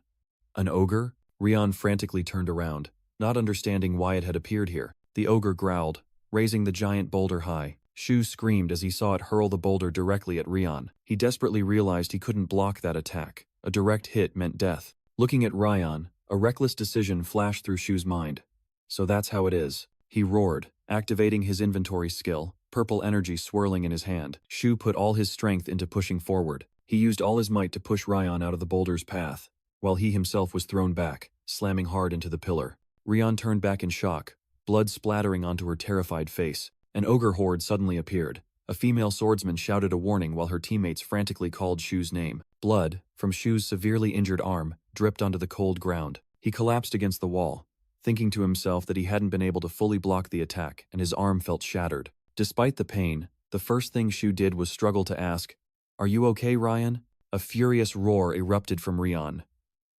An ogre? Rion frantically turned around, not understanding why it had appeared here. The ogre growled, raising the giant boulder high. Shu screamed as he saw it hurl the boulder directly at Rion. He desperately realized he couldn't block that attack. A direct hit meant death. Looking at Rion, a reckless decision flashed through Shu's mind. So that's how it is. He roared, activating his inventory skill, purple energy swirling in his hand. Shu put all his strength into pushing forward. He used all his might to push Rion out of the boulder's path, while he himself was thrown back, slamming hard into the pillar. Rion turned back in shock, blood splattering onto her terrified face. An ogre horde suddenly appeared. A female swordsman shouted a warning while her teammates frantically called Shu's name. Blood, from Shu's severely injured arm, dripped onto the cold ground. He collapsed against the wall, thinking to himself that he hadn't been able to fully block the attack, and his arm felt shattered. Despite the pain, the first thing Shu did was struggle to ask, "Are you okay, Rion?" A furious roar erupted from Rion.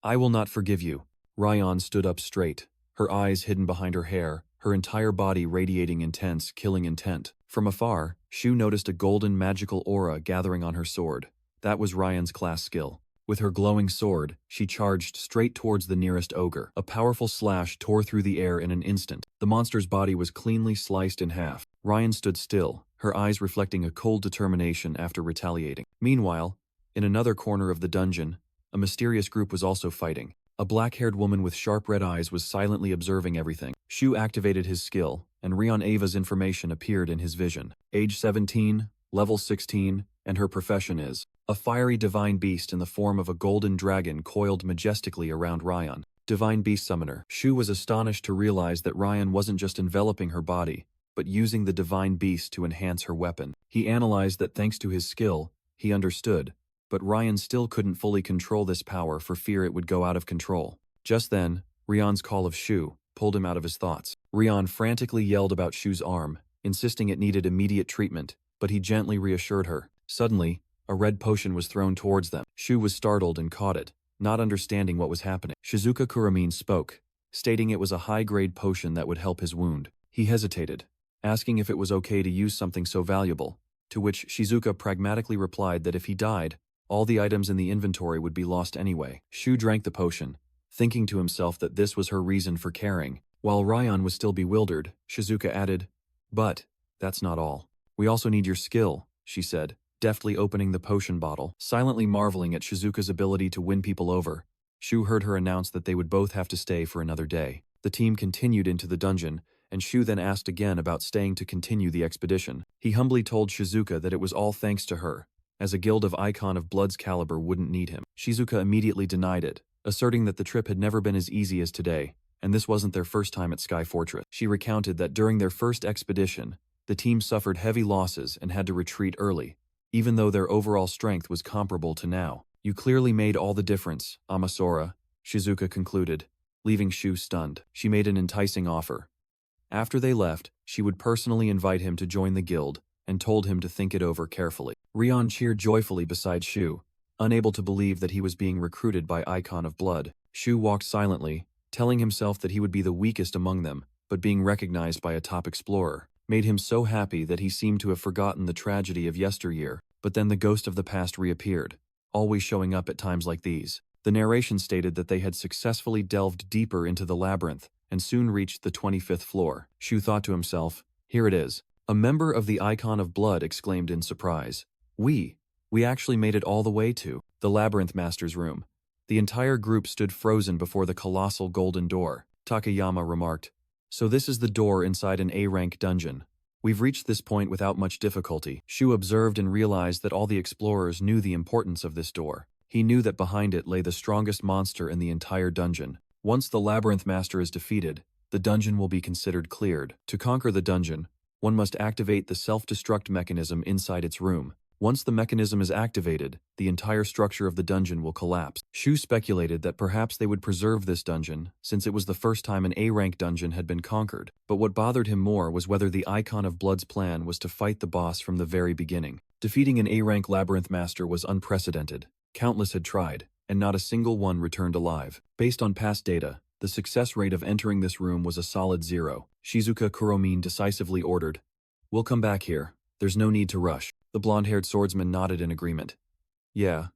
"I will not forgive you." Rion stood up straight, her eyes hidden behind her hair, her entire body radiating intense, killing intent. From afar, Shu noticed a golden magical aura gathering on her sword. That was Ryan's class skill. With her glowing sword, she charged straight towards the nearest ogre. A powerful slash tore through the air in an instant. The monster's body was cleanly sliced in half. Rion stood still, her eyes reflecting a cold determination after retaliating. Meanwhile, in another corner of the dungeon, a mysterious group was also fighting. A black-haired woman with sharp red eyes was silently observing everything. Shu activated his skill, and Rion Ava's information appeared in his vision. Age 17, level 16, and her profession is a fiery divine beast in the form of a golden dragon coiled majestically around Rion. Divine beast summoner. Shu was astonished to realize that Rion wasn't just enveloping her body, but using the divine beast to enhance her weapon. He analyzed that thanks to his skill, he understood, but Rion still couldn't fully control this power for fear it would go out of control. Just then, Rion's call of Shu pulled him out of his thoughts. Rion frantically yelled about Shu's arm, insisting it needed immediate treatment, but he gently reassured her. Suddenly, a red potion was thrown towards them. Shu was startled and caught it, not understanding what was happening. Shizuka Kuramine spoke, stating it was a high-grade potion that would help his wound. He hesitated, asking if it was okay to use something so valuable, to which Shizuka pragmatically replied that if he died, all the items in the inventory would be lost anyway. Shu drank the potion, thinking to himself that this was her reason for caring. While Rion was still bewildered, Shizuka added, "But, that's not all. We also need your skill," she said, deftly opening the potion bottle. Silently marveling at Shizuka's ability to win people over, Shu heard her announce that they would both have to stay for another day. The team continued into the dungeon, and Shu then asked again about staying to continue the expedition. He humbly told Shizuka that it was all thanks to her, as a guild of Icon of Blood's caliber wouldn't need him. Shizuka immediately denied it, asserting that the trip had never been as easy as today, and this wasn't their first time at Sky Fortress. She recounted that during their first expedition, the team suffered heavy losses and had to retreat early, even though their overall strength was comparable to now. You clearly made all the difference, Amasora, Shizuka concluded, leaving Shu stunned. She made an enticing offer. After they left, she would personally invite him to join the guild and told him to think it over carefully. Rion cheered joyfully beside Shu, unable to believe that he was being recruited by Icon of Blood. Shu walked silently, telling himself that he would be the weakest among them, but being recognized by a top explorer made him so happy that he seemed to have forgotten the tragedy of yesteryear. But then the ghost of the past reappeared, always showing up at times like these. The narration stated that they had successfully delved deeper into the labyrinth and soon reached the 25th floor. Shu thought to himself, here it is. A member of the Icon of Blood exclaimed in surprise. We actually made it all the way to the Labyrinth Master's room. The entire group stood frozen before the colossal golden door. Takayama remarked, so this is the door inside an A-rank dungeon. We've reached this point without much difficulty. Shu observed and realized that all the explorers knew the importance of this door. He knew that behind it lay the strongest monster in the entire dungeon. Once the Labyrinth Master is defeated, the dungeon will be considered cleared. To conquer the dungeon, one must activate the self-destruct mechanism inside its room. Once the mechanism is activated, the entire structure of the dungeon will collapse. Shu speculated that perhaps they would preserve this dungeon, since it was the first time an A-rank dungeon had been conquered. But what bothered him more was whether the Icon of Blood's plan was to fight the boss from the very beginning. Defeating an A-rank Labyrinth Master was unprecedented. Countless had tried, and not a single one returned alive. Based on past data, the success rate of entering this room was a solid 0. Shizuka Kuromin decisively ordered, "We'll come back here. There's no need to rush." The blonde-haired swordsman nodded in agreement. "Yeah,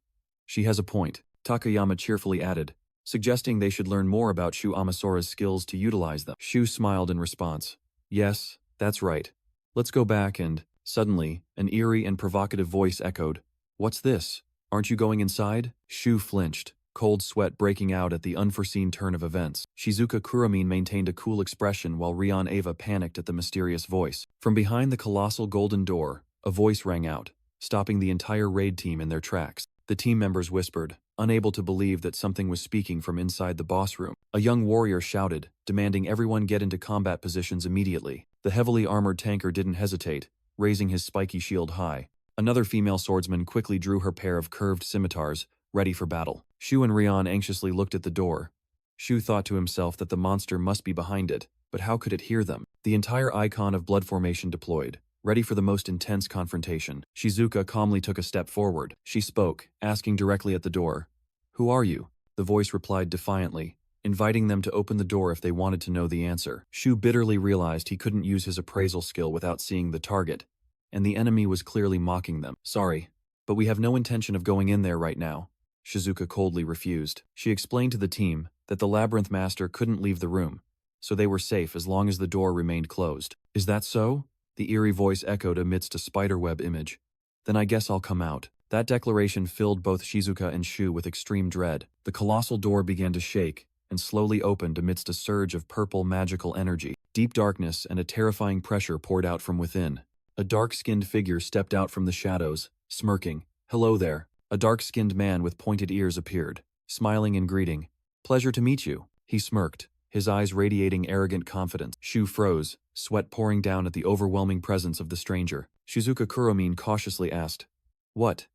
she has a point," Takayama cheerfully added, suggesting they should learn more about Shu Amasora's skills to utilize them. Shu smiled in response. "Yes, that's right. Let's go back and..." Suddenly, an eerie and provocative voice echoed, "What's this? Aren't you going inside?" Shu flinched, cold sweat breaking out at the unforeseen turn of events. Shizuka Kuromin maintained a cool expression while Rion Eva panicked at the mysterious voice. From behind the colossal golden door, a voice rang out, stopping the entire raid team in their tracks. The team members whispered, unable to believe that something was speaking from inside the boss room. A young warrior shouted, demanding everyone get into combat positions immediately. The heavily armored tanker didn't hesitate, raising his spiky shield high. Another female swordsman quickly drew her pair of curved scimitars, ready for battle. Shu and Rion anxiously looked at the door. Shu thought to himself that the monster must be behind it, but how could it hear them? The entire Icon of Blood formation deployed, ready for the most intense confrontation. Shizuka calmly took a step forward. She spoke, asking directly at the door, "Who are you?" The voice replied defiantly, inviting them to open the door if they wanted to know the answer. Shu bitterly realized he couldn't use his appraisal skill without seeing the target, and the enemy was clearly mocking them. "Sorry, but we have no intention of going in there right now," Shizuka coldly refused. She explained to the team that the Labyrinth Master couldn't leave the room, so they were safe as long as the door remained closed. "Is that so?" The eerie voice echoed amidst a spiderweb image. "Then I guess I'll come out." That declaration filled both Shizuka and Shu with extreme dread. The colossal door began to shake, and slowly opened amidst a surge of purple magical energy. Deep darkness and a terrifying pressure poured out from within. A dark-skinned figure stepped out from the shadows, smirking. "Hello there." A dark-skinned man with pointed ears appeared, smiling in greeting. "Pleasure to meet you." He smirked, his eyes radiating arrogant confidence. Shu froze, sweat pouring down at the overwhelming presence of the stranger. Shizuka Kuromin cautiously asked, "What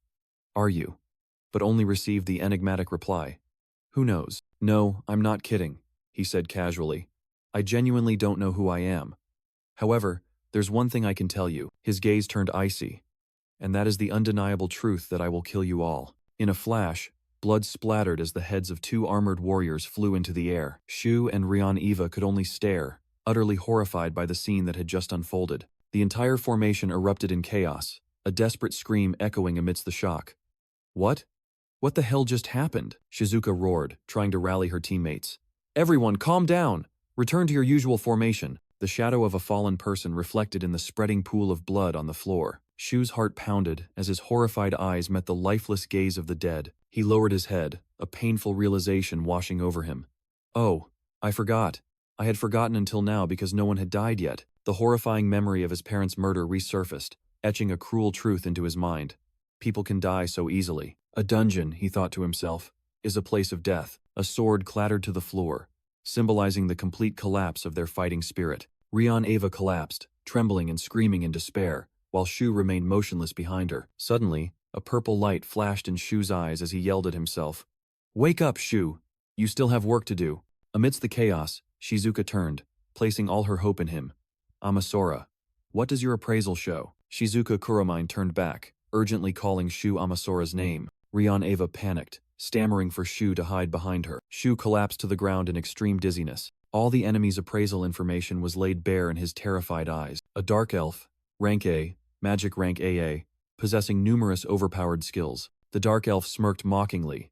are you?" but only received the enigmatic reply, "Who knows?" "No, I'm not kidding," he said casually. "I genuinely don't know who I am. However, there's one thing I can tell you." His gaze turned icy. "And that is the undeniable truth that I will kill you all." In a flash, blood splattered as the heads of 2 armored warriors flew into the air. Shu and Rion Eva could only stare, utterly horrified by the scene that had just unfolded. The entire formation erupted in chaos, a desperate scream echoing amidst the shock. "What? What the hell just happened?" Shizuka roared, trying to rally her teammates. "Everyone, calm down! Return to your usual formation." The shadow of a fallen person reflected in the spreading pool of blood on the floor. Shu's heart pounded as his horrified eyes met the lifeless gaze of the dead. He lowered his head, a painful realization washing over him. Oh, I forgot. I had forgotten until now because no one had died yet. The horrifying memory of his parents' murder resurfaced, etching a cruel truth into his mind. People can die so easily. A dungeon, he thought to himself, is a place of death. A sword clattered to the floor, symbolizing the complete collapse of their fighting spirit. Rion Ava collapsed, trembling and screaming in despair, while Shu remained motionless behind her. Suddenly, a purple light flashed in Shu's eyes as he yelled at himself. "Wake up, Shu! You still have work to do." Amidst the chaos, Shizuka turned, placing all her hope in him. "Amasora, what does your appraisal show?" Shizuka Kuramine turned back, urgently calling Shu Amasora's name. Rion Ava panicked, stammering for Shu to hide behind her. Shu collapsed to the ground in extreme dizziness. All the enemy's appraisal information was laid bare in his terrified eyes. A dark elf, rank A, magic rank AA, possessing numerous overpowered skills. The dark elf smirked mockingly.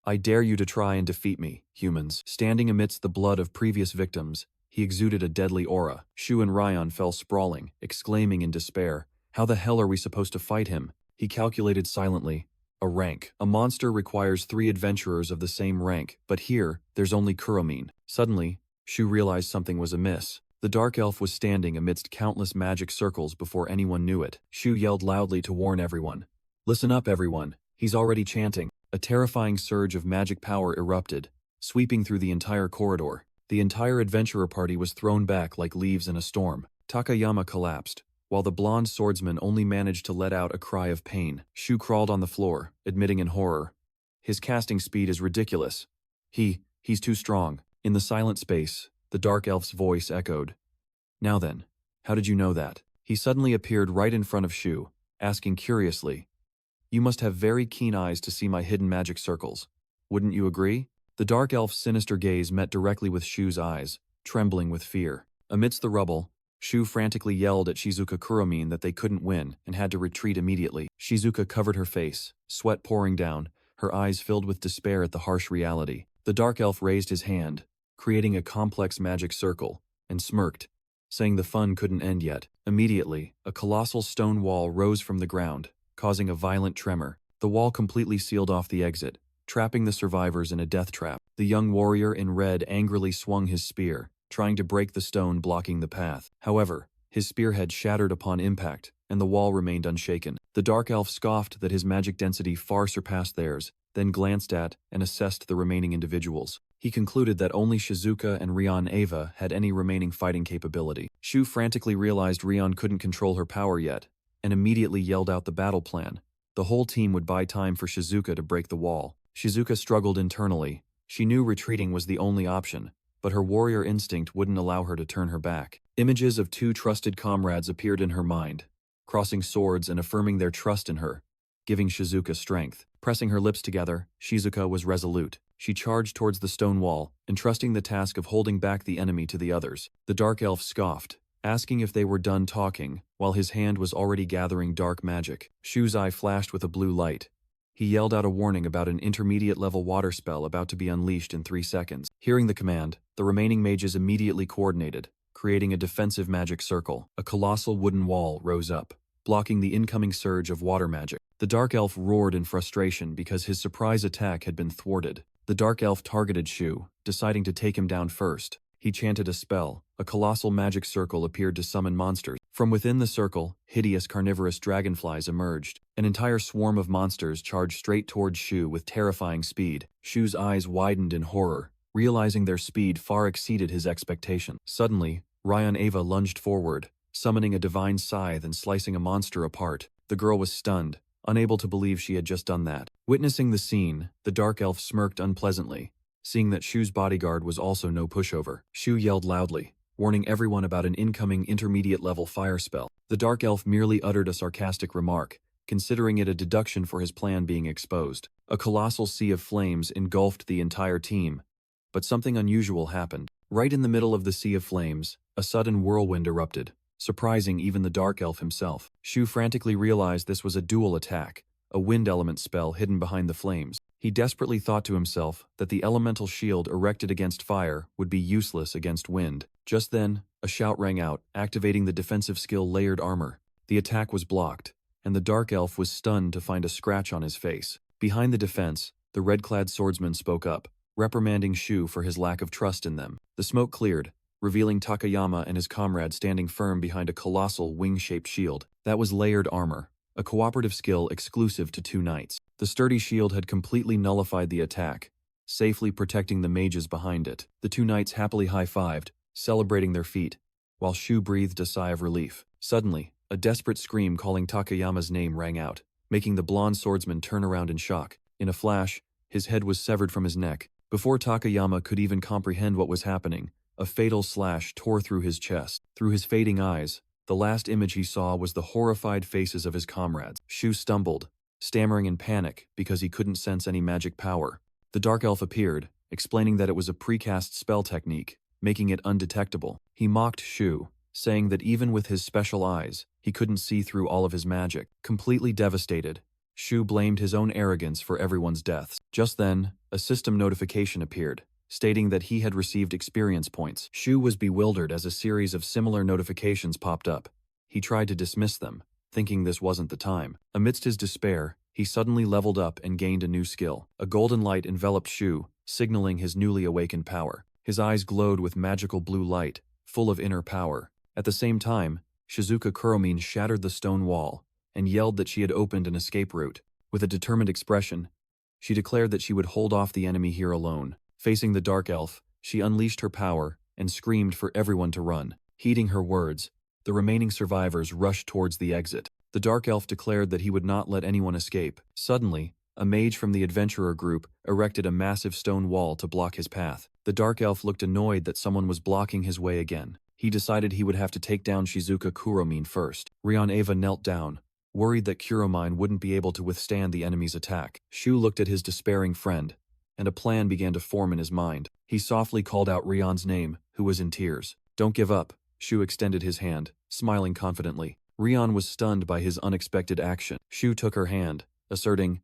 "I dare you to try and defeat me, humans." Standing amidst the blood of previous victims, he exuded a deadly aura. Shu and Rion fell sprawling, exclaiming in despair, "How the hell are we supposed to fight him?" He calculated silently. A rank. A monster requires 3 adventurers of the same rank, but here, there's only Kuramine. Suddenly, Shu realized something was amiss. The dark elf was standing amidst countless magic circles before anyone knew it. Shu yelled loudly to warn everyone. "Listen up, everyone. He's already chanting." A terrifying surge of magic power erupted, sweeping through the entire corridor. The entire adventurer party was thrown back like leaves in a storm. Takayama collapsed, while the blonde swordsman only managed to let out a cry of pain. Shu crawled on the floor, admitting in horror. "His casting speed is ridiculous. He's too strong." In the silent space, the dark elf's voice echoed. "Now then, how did you know that?" He suddenly appeared right in front of Shu, asking curiously, "You must have very keen eyes to see my hidden magic circles. Wouldn't you agree?" The dark elf's sinister gaze met directly with Shu's eyes, trembling with fear. Amidst the rubble, Shu frantically yelled at Shizuka Kuramine that they couldn't win and had to retreat immediately. Shizuka covered her face, sweat pouring down, her eyes filled with despair at the harsh reality. The dark elf raised his hand, creating a complex magic circle, and smirked, saying the fun couldn't end yet. Immediately, a colossal stone wall rose from the ground, causing a violent tremor. The wall completely sealed off the exit, trapping the survivors in a death trap. The young warrior in red angrily swung his spear, trying to break the stone blocking the path. However, his spearhead shattered upon impact, and the wall remained unshaken. The dark elf scoffed that his magic density far surpassed theirs, then glanced at and assessed the remaining individuals. He concluded that only Shizuka and Rion Ava had any remaining fighting capability. Shu frantically realized Rion couldn't control her power yet, and immediately yelled out the battle plan. The whole team would buy time for Shizuka to break the wall. Shizuka struggled internally. She knew retreating was the only option, but her warrior instinct wouldn't allow her to turn her back. Images of 2 trusted comrades appeared in her mind, crossing swords and affirming their trust in her, giving Shizuka strength. Pressing her lips together, Shizuka was resolute. She charged towards the stone wall, entrusting the task of holding back the enemy to the others. The dark elf scoffed, asking if they were done talking, while his hand was already gathering dark magic. Shu's eye flashed with a blue light. He yelled out a warning about an intermediate-level water spell about to be unleashed in 3 seconds. Hearing the command, the remaining mages immediately coordinated, creating a defensive magic circle. A colossal wooden wall rose up, blocking the incoming surge of water magic. The dark elf roared in frustration because his surprise attack had been thwarted. The dark elf targeted Shu, deciding to take him down first. He chanted a spell. A colossal magic circle appeared to summon monsters. From within the circle, hideous carnivorous dragonflies emerged. An entire swarm of monsters charged straight towards Shu with terrifying speed. Shu's eyes widened in horror, realizing their speed far exceeded his expectation. Suddenly, Rion Ava lunged forward, summoning a divine scythe and slicing a monster apart. The girl was stunned, unable to believe she had just done that. Witnessing the scene, the dark elf smirked unpleasantly, seeing that Shu's bodyguard was also no pushover. Shu yelled loudly, warning everyone about an incoming intermediate-level fire spell. The dark elf merely uttered a sarcastic remark, considering it a deduction for his plan being exposed. A colossal sea of flames engulfed the entire team, but something unusual happened. Right in the middle of the sea of flames, a sudden whirlwind erupted, surprising even the dark elf himself. Shu frantically realized this was a dual attack, a wind element spell hidden behind the flames. He desperately thought to himself that the elemental shield erected against fire would be useless against wind. Just then, a shout rang out, activating the defensive skill Layered Armor. The attack was blocked, and the dark elf was stunned to find a scratch on his face. Behind the defense, the red-clad swordsman spoke up, reprimanding Shu for his lack of trust in them. The smoke cleared, revealing Takayama and his comrade standing firm behind a colossal wing-shaped shield. That was layered armor, a cooperative skill exclusive to 2 knights. The sturdy shield had completely nullified the attack, safely protecting the mages behind it. The 2 knights happily high-fived, celebrating their feat, while Shu breathed a sigh of relief. Suddenly, a desperate scream calling Takayama's name rang out, making the blonde swordsman turn around in shock. In a flash, his head was severed from his neck. Before Takayama could even comprehend what was happening, a fatal slash tore through his chest. Through his fading eyes, the last image he saw was the horrified faces of his comrades. Shu stumbled, stammering in panic because he couldn't sense any magic power. The dark elf appeared, explaining that it was a precast spell technique, making it undetectable. He mocked Shu, saying that even with his special eyes, he couldn't see through all of his magic. Completely devastated, Shu blamed his own arrogance for everyone's deaths. Just then, a system notification appeared, stating that he had received experience points. Shu was bewildered as a series of similar notifications popped up. He tried to dismiss them, thinking this wasn't the time. Amidst his despair, he suddenly leveled up and gained a new skill. A golden light enveloped Shu, signaling his newly awakened power. His eyes glowed with magical blue light, full of inner power. At the same time, Shizuka Kuromin shattered the stone wall and yelled that she had opened an escape route. With a determined expression, she declared that she would hold off the enemy here alone. Facing the dark elf, she unleashed her power and screamed for everyone to run. Heeding her words, the remaining survivors rushed towards the exit. The dark elf declared that he would not let anyone escape. Suddenly, a mage from the adventurer group erected a massive stone wall to block his path. The dark elf looked annoyed that someone was blocking his way again. He decided he would have to take down Shizuka Kuromin first. Rion Eva knelt down, worried that Kuromin wouldn't be able to withstand the enemy's attack. Shu looked at his despairing friend, and a plan began to form in his mind. He softly called out Rion's name, who was in tears. "Don't give up." Shu extended his hand, smiling confidently. Rion was stunned by his unexpected action. Shu took her hand, asserting,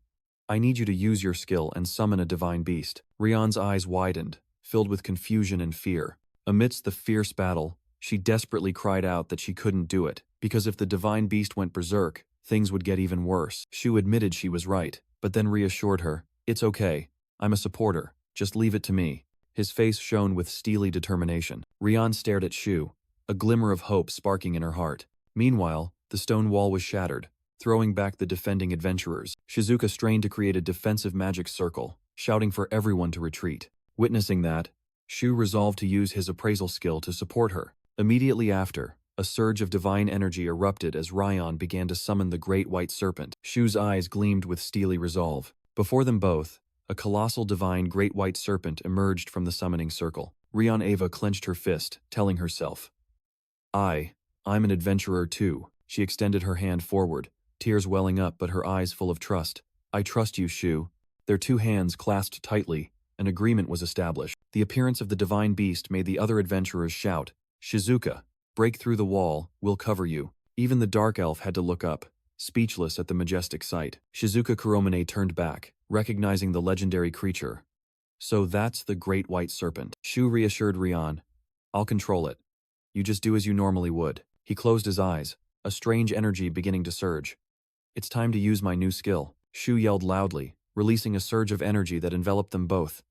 "I need you to use your skill and summon a divine beast." Rion's eyes widened, filled with confusion and fear. Amidst the fierce battle, she desperately cried out that she couldn't do it, because if the divine beast went berserk, things would get even worse. Shu admitted she was right, but then reassured her, "It's okay. I'm a supporter. Just leave it to me." His face shone with steely determination. Rion stared at Shu, a glimmer of hope sparking in her heart. Meanwhile, the stone wall was shattered, throwing back the defending adventurers. Shizuka strained to create a defensive magic circle, shouting for everyone to retreat. Witnessing that, Shu resolved to use his appraisal skill to support her. Immediately after, a surge of divine energy erupted as Rion began to summon the great white serpent. Shu's eyes gleamed with steely resolve. Before them both, a colossal divine great white serpent emerged from the summoning circle. Rion Eva clenched her fist, telling herself, I'm an adventurer too." She extended her hand forward, tears welling up but her eyes full of trust. "I trust you, Shu." Their 2 hands clasped tightly, an agreement was established. The appearance of the divine beast made the other adventurers shout, "Shizuka, break through the wall, we'll cover you." Even the dark elf had to look up, speechless at the majestic sight. Shizuka Kuromine turned back, recognizing the legendary creature. "So that's the great white serpent." Shu reassured Rion, "I'll control it. You just do as you normally would." He closed his eyes, a strange energy beginning to surge. "It's time to use my new skill." Shu yelled loudly, releasing a surge of energy that enveloped them both.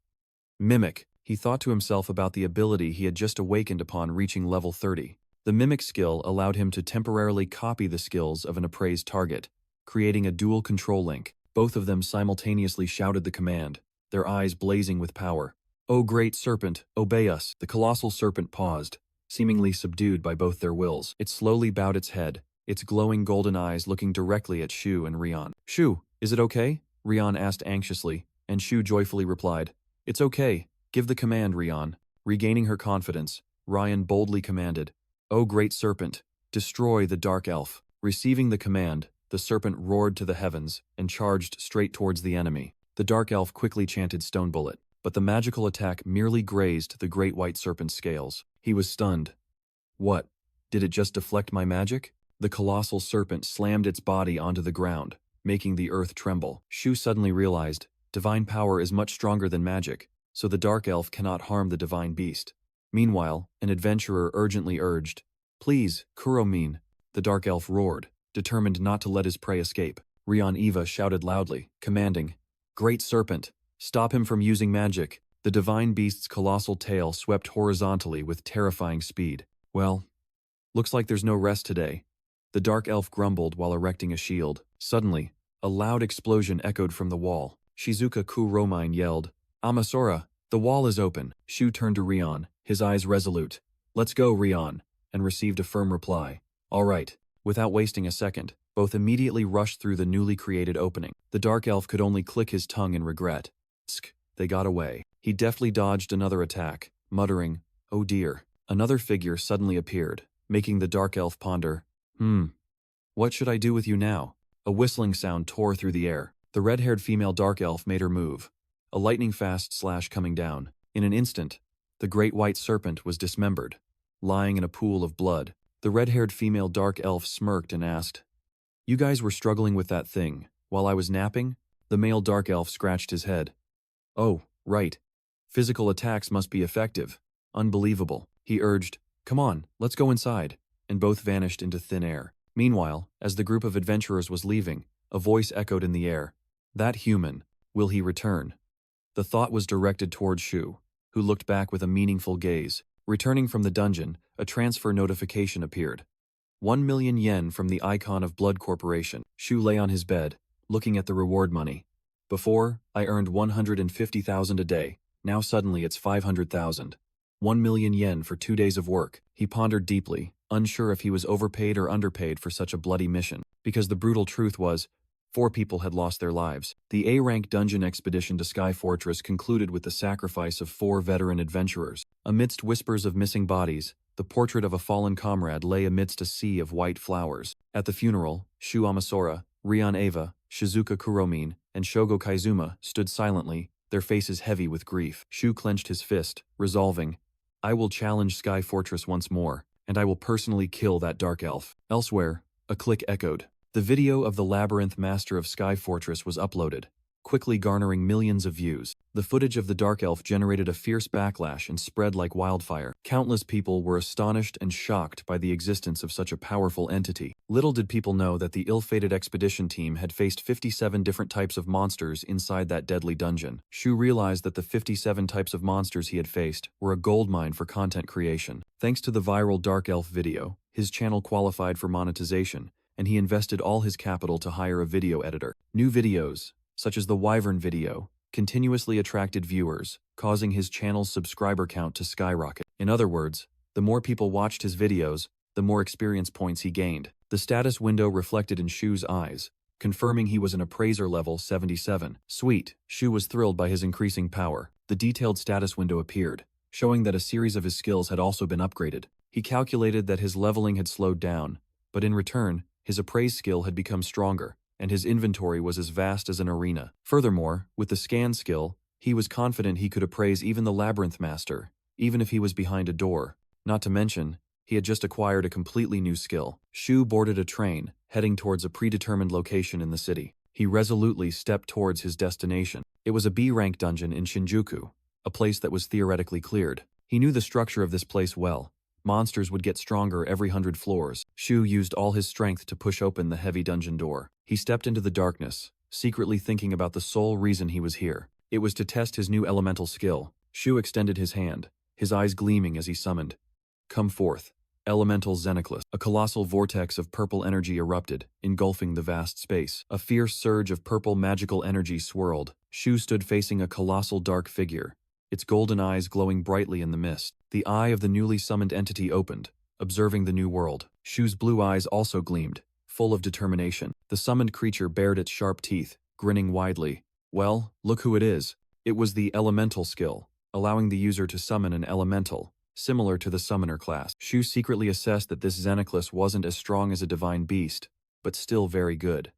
Mimic. He thought to himself about the ability he had just awakened upon reaching level 30. The Mimic skill allowed him to temporarily copy the skills of an appraised target, creating a dual control link. Both of them simultaneously shouted the command, their eyes blazing with power. "O great serpent, obey us." The colossal serpent paused, seemingly subdued by both their wills. It slowly bowed its head, its glowing golden eyes looking directly at Shu and Rion. "Shu, is it okay?" Rion asked anxiously, and Shu joyfully replied, "It's okay. Give the command, Rion." Regaining her confidence, Rion boldly commanded, "O great serpent, destroy the dark elf." Receiving the command, the serpent roared to the heavens and charged straight towards the enemy. The dark elf quickly chanted Stone Bullet, but the magical attack merely grazed the great white serpent's scales. He was stunned. "What? Did it just deflect my magic?" The colossal serpent slammed its body onto the ground, making the earth tremble. Shu suddenly realized, divine power is much stronger than magic, so the dark elf cannot harm the divine beast. Meanwhile, an adventurer urgently urged, "Please, Kuromin." The dark elf roared, determined not to let his prey escape. Rion Eva shouted loudly, commanding, "Great serpent, Stop him from using magic. The divine beast's colossal tail swept horizontally with terrifying speed. Well, looks like there's no rest today. The dark elf grumbled while erecting a shield. Suddenly, a loud explosion echoed from the wall. Shizuka Kuromine yelled, Amasora, the wall is open. Shu turned to Rion, his eyes resolute. Let's go, Rion, and received a firm reply. All right. Without wasting a second, both immediately rushed through the newly created opening. The dark elf could only click his tongue in regret. They got away. He deftly dodged another attack, muttering, oh dear. Another figure suddenly appeared, making the dark elf ponder, what should I do with you now? A whistling sound tore through the air. The red-haired female dark elf made her move, a lightning-fast slash coming down. In an instant, the great white serpent was dismembered, lying in a pool of blood. The red-haired female dark elf smirked and asked, you guys were struggling with that thing while I was napping? The male dark elf scratched his head. Oh, right. Physical attacks must be effective. Unbelievable. He urged, come on, let's go inside, and both vanished into thin air. Meanwhile, as the group of adventurers was leaving, a voice echoed in the air. That human, will he return? The thought was directed toward Shu, who looked back with a meaningful gaze. Returning from the dungeon, a transfer notification appeared. 1 million yen from the Icon of Blood Corporation. Shu lay on his bed, looking at the reward money. Before, I earned 150,000 a day. Now suddenly it's 500,000. 1 million yen for 2 days of work. He pondered deeply, unsure if he was overpaid or underpaid for such a bloody mission. Because the brutal truth was, 4 people had lost their lives. The A-rank dungeon expedition to Sky Fortress concluded with the sacrifice of 4 veteran adventurers. Amidst whispers of missing bodies, the portrait of a fallen comrade lay amidst a sea of white flowers. At the funeral, Shu Amasora, Rion Eva, Shizuka Kuromine, and Shogo Kaizuma stood silently, their faces heavy with grief. Shu clenched his fist, resolving, I will challenge Sky Fortress once more, and I will personally kill that dark elf. Elsewhere, a click echoed. The video of the Labyrinth Master of Sky Fortress was uploaded, quickly garnering millions of views. The footage of the dark elf generated a fierce backlash and spread like wildfire. Countless people were astonished and shocked by the existence of such a powerful entity. Little did people know that the ill-fated expedition team had faced 57 different types of monsters inside that deadly dungeon. Shu realized that the 57 types of monsters he had faced were a goldmine for content creation. Thanks to the viral dark elf video, his channel qualified for monetization, and he invested all his capital to hire a video editor. New videos, such as the Wyvern video, continuously attracted viewers, causing his channel's subscriber count to skyrocket. In other words, the more people watched his videos, the more experience points he gained. The status window reflected in Shu's eyes, confirming he was an appraiser level 77. Sweet, Shu was thrilled by his increasing power. The detailed status window appeared, showing that a series of his skills had also been upgraded. He calculated that his leveling had slowed down, but in return, his appraise skill had become stronger, and his inventory was as vast as an arena. Furthermore, with the scan skill, he was confident he could appraise even the Labyrinth Master, even if he was behind a door. Not to mention, he had just acquired a completely new skill. Shu boarded a train, heading towards a predetermined location in the city. He resolutely stepped towards his destination. It was a B-rank dungeon in Shinjuku, a place that was theoretically cleared. He knew the structure of this place well. Monsters would get stronger every 100 floors. Shu used all his strength to push open the heavy dungeon door. He stepped into the darkness, secretly thinking about the sole reason he was here. It was to test his new elemental skill. Shu extended his hand, his eyes gleaming as he summoned. Come forth, elemental Xenoclus. A colossal vortex of purple energy erupted, engulfing the vast space. A fierce surge of purple magical energy swirled. Shu stood facing a colossal dark figure, its golden eyes glowing brightly in the mist. The eye of the newly summoned entity opened, observing the new world. Shu's blue eyes also gleamed, full of determination. The summoned creature bared its sharp teeth, grinning widely. Well, look who it is. It was the elemental skill, allowing the user to summon an elemental, similar to the summoner class. Shu secretly assessed that this Xenoclus wasn't as strong as a divine beast, but still very good.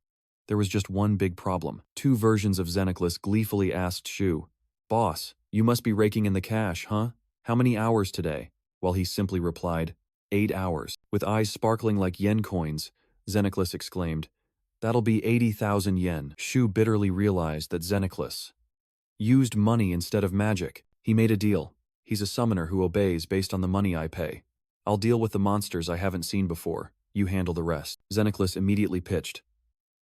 There was just one big problem. 2 versions of Xenoclus gleefully asked Shu, Boss, you must be raking in the cash, huh? How many hours today? While he simply replied, 8 hours. With eyes sparkling like yen coins, Xenoclus exclaimed, That'll be 80,000 yen. Shu bitterly realized that Xenoclus used money instead of magic. He made a deal. He's a summoner who obeys based on the money I pay. I'll deal with the monsters I haven't seen before. You handle the rest. Xenoclus immediately pitched.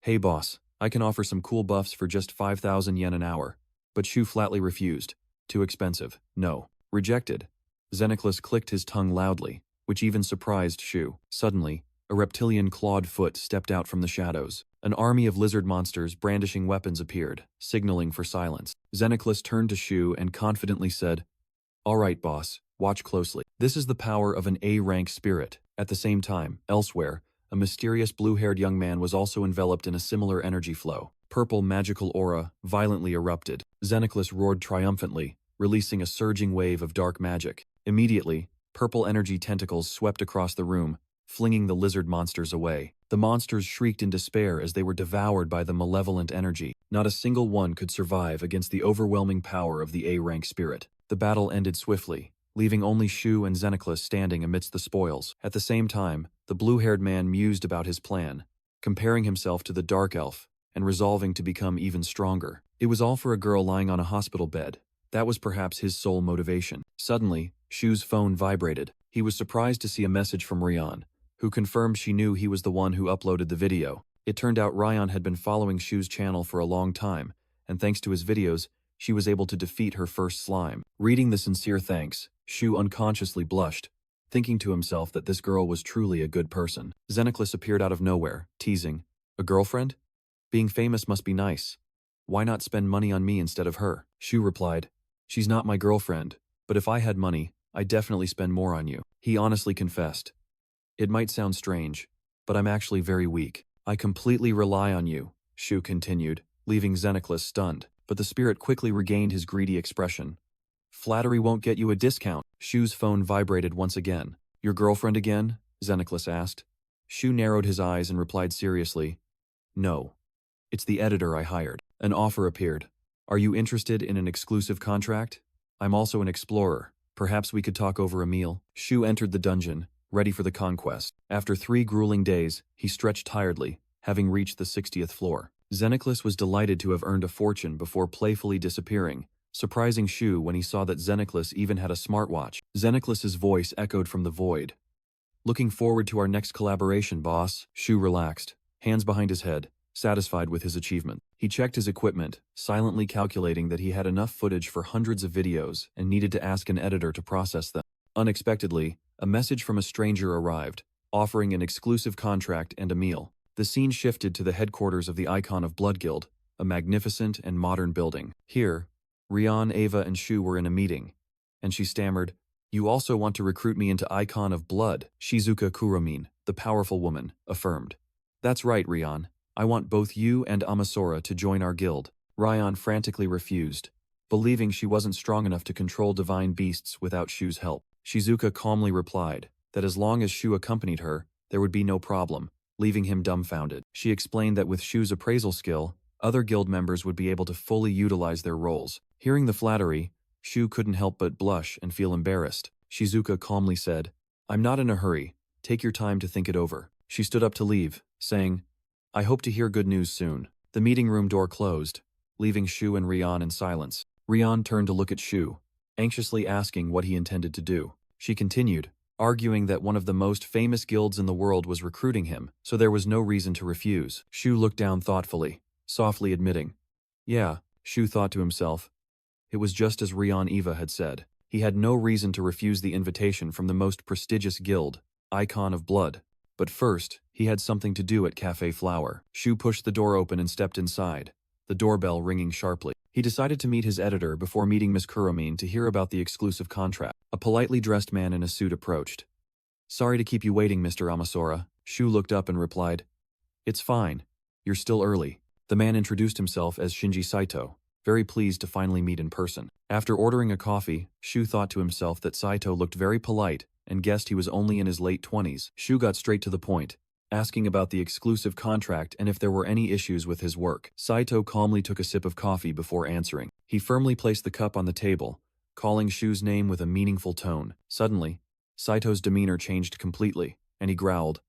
Hey boss, I can offer some cool buffs for just 5,000 yen an hour. But Shu flatly refused. Too expensive. No. Rejected. Xenoclus clicked his tongue loudly, which even surprised Shu. Suddenly, a reptilian clawed foot stepped out from the shadows. An army of lizard monsters brandishing weapons appeared, signaling for silence. Xenoclus turned to Shu and confidently said, "All right, boss, watch closely. This is the power of an A-rank spirit." At the same time, elsewhere, a mysterious blue-haired young man was also enveloped in a similar energy flow. Purple magical aura violently erupted. Xenoclus roared triumphantly, releasing a surging wave of dark magic. Immediately, purple energy tentacles swept across the room, flinging the lizard monsters away. The monsters shrieked in despair as they were devoured by the malevolent energy. Not a single one could survive against the overwhelming power of the A-rank spirit. The battle ended swiftly, leaving only Shu and Xenoclus standing amidst the spoils. At the same time, the blue-haired man mused about his plan, comparing himself to the dark elf, and resolving to become even stronger. It was all for a girl lying on a hospital bed. That was perhaps his sole motivation. Suddenly, Shu's phone vibrated. He was surprised to see a message from Ryan, who confirmed she knew he was the one who uploaded the video. It turned out Ryan had been following Shu's channel for a long time, and thanks to his videos, she was able to defeat her first slime. Reading the sincere thanks, Shu unconsciously blushed, thinking to himself that this girl was truly a good person. Xenoclus appeared out of nowhere, teasing, "A girlfriend? Being famous must be nice. Why not spend money on me instead of her?" Shu replied, "She's not my girlfriend, but if I had money, I'd definitely spend more on you." He honestly confessed, "It might sound strange, but I'm actually very weak. I completely rely on you," Shu continued, leaving Xenoclus stunned. But the spirit quickly regained his greedy expression. "Flattery won't get you a discount." Shu's phone vibrated once again. "Your girlfriend again?" Xenoclus asked. Shu narrowed his eyes and replied seriously, "No. It's the editor I hired." An offer appeared. "Are you interested in an exclusive contract? I'm also an explorer. Perhaps we could talk over a meal." Shu entered the dungeon, ready for the conquest. After 3 grueling days, he stretched tiredly, having reached the 60th floor. Xenoclus was delighted to have earned a fortune before playfully disappearing, surprising Shu when he saw that Xenoclus even had a smartwatch. Xenoclus's voice echoed from the void. "Looking forward to our next collaboration, boss." Shu relaxed, hands behind his head, satisfied with his achievement. He checked his equipment, silently calculating that he had enough footage for hundreds of videos and needed to ask an editor to process them. Unexpectedly, a message from a stranger arrived, offering an exclusive contract and a meal. The scene shifted to the headquarters of the Icon of Blood Guild, a magnificent and modern building. Here, Rian, Ava, and Shu were in a meeting, and she stammered, "You also want to recruit me into Icon of Blood?" Shizuka Kuromin, the powerful woman, affirmed. "That's right, Rian. I want both you and Amasura to join our guild." Rian frantically refused, believing she wasn't strong enough to control divine beasts without Shu's help. Shizuka calmly replied that as long as Shu accompanied her, there would be no problem, leaving him dumbfounded. She explained that with Shu's appraisal skill, other guild members would be able to fully utilize their roles. Hearing the flattery, Shu couldn't help but blush and feel embarrassed. Shizuka calmly said, "I'm not in a hurry. Take your time to think it over." She stood up to leave, saying, "I hope to hear good news soon." The meeting room door closed, leaving Shu and Rian in silence. Rian turned to look at Shu, anxiously asking what he intended to do. She continued, arguing that one of the most famous guilds in the world was recruiting him, so there was no reason to refuse. Shu looked down thoughtfully, softly admitting, "Yeah." Shu thought to himself. It was just as Rian Eva had said. He had no reason to refuse the invitation from the most prestigious guild, Icon of Blood. But first, he had something to do at Café Flower. Shu pushed the door open and stepped inside, the doorbell ringing sharply. He decided to meet his editor before meeting Miss Kuromin to hear about the exclusive contract. A politely dressed man in a suit approached. "Sorry to keep you waiting, Mr. Amasura." Shu looked up and replied, "It's fine. You're still early." The man introduced himself as Shinji Saito, very pleased to finally meet in person. After ordering a coffee, Shu thought to himself that Saito looked very polite and guessed he was only in his late 20s. Shu got straight to the point, asking about the exclusive contract and if there were any issues with his work. Saito calmly took a sip of coffee before answering. He firmly placed the cup on the table, calling Shu's name with a meaningful tone. Suddenly, Saito's demeanor changed completely, and he growled,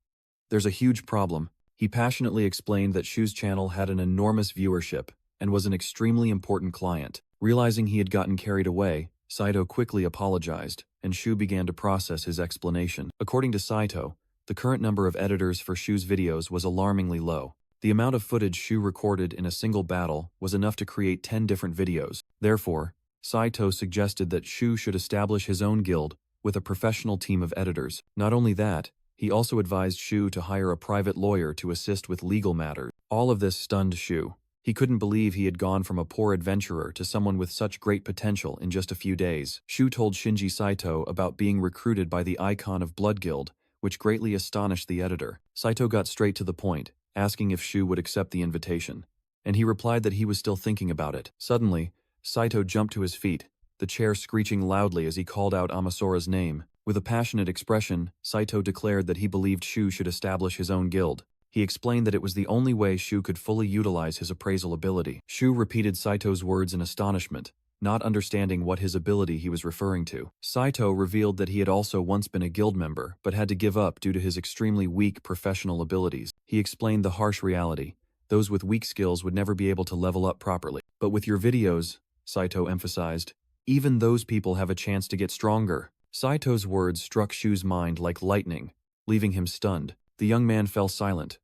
"There's a huge problem." He passionately explained that Shu's channel had an enormous viewership and was an extremely important client. Realizing he had gotten carried away, Saito quickly apologized, and Shu began to process his explanation. According to Saito, the current number of editors for Shu's videos was alarmingly low. The amount of footage Shu recorded in a single battle was enough to create 10 different videos. Therefore, Saito suggested that Shu should establish his own guild with a professional team of editors. Not only that, he also advised Shu to hire a private lawyer to assist with legal matters. All of this stunned Shu. He couldn't believe he had gone from a poor adventurer to someone with such great potential in just a few days. Shu told Shinji Saito about being recruited by the icon of Blood Guild, which greatly astonished the editor. Saito got straight to the point, asking if Shu would accept the invitation, and he replied that he was still thinking about it. Suddenly, Saito jumped to his feet, the chair screeching loudly as he called out Amasura's name. With a passionate expression, Saito declared that he believed Shu should establish his own guild. He explained that it was the only way Shu could fully utilize his appraisal ability. Shu repeated Saito's words in astonishment, not understanding what his ability he was referring to. Saito revealed that he had also once been a guild member, but had to give up due to his extremely weak professional abilities. He explained the harsh reality. Those with weak skills would never be able to level up properly. But with your videos, Saito emphasized, even those people have a chance to get stronger. Saito's words struck Shu's mind like lightning, leaving him stunned. The young man fell silent,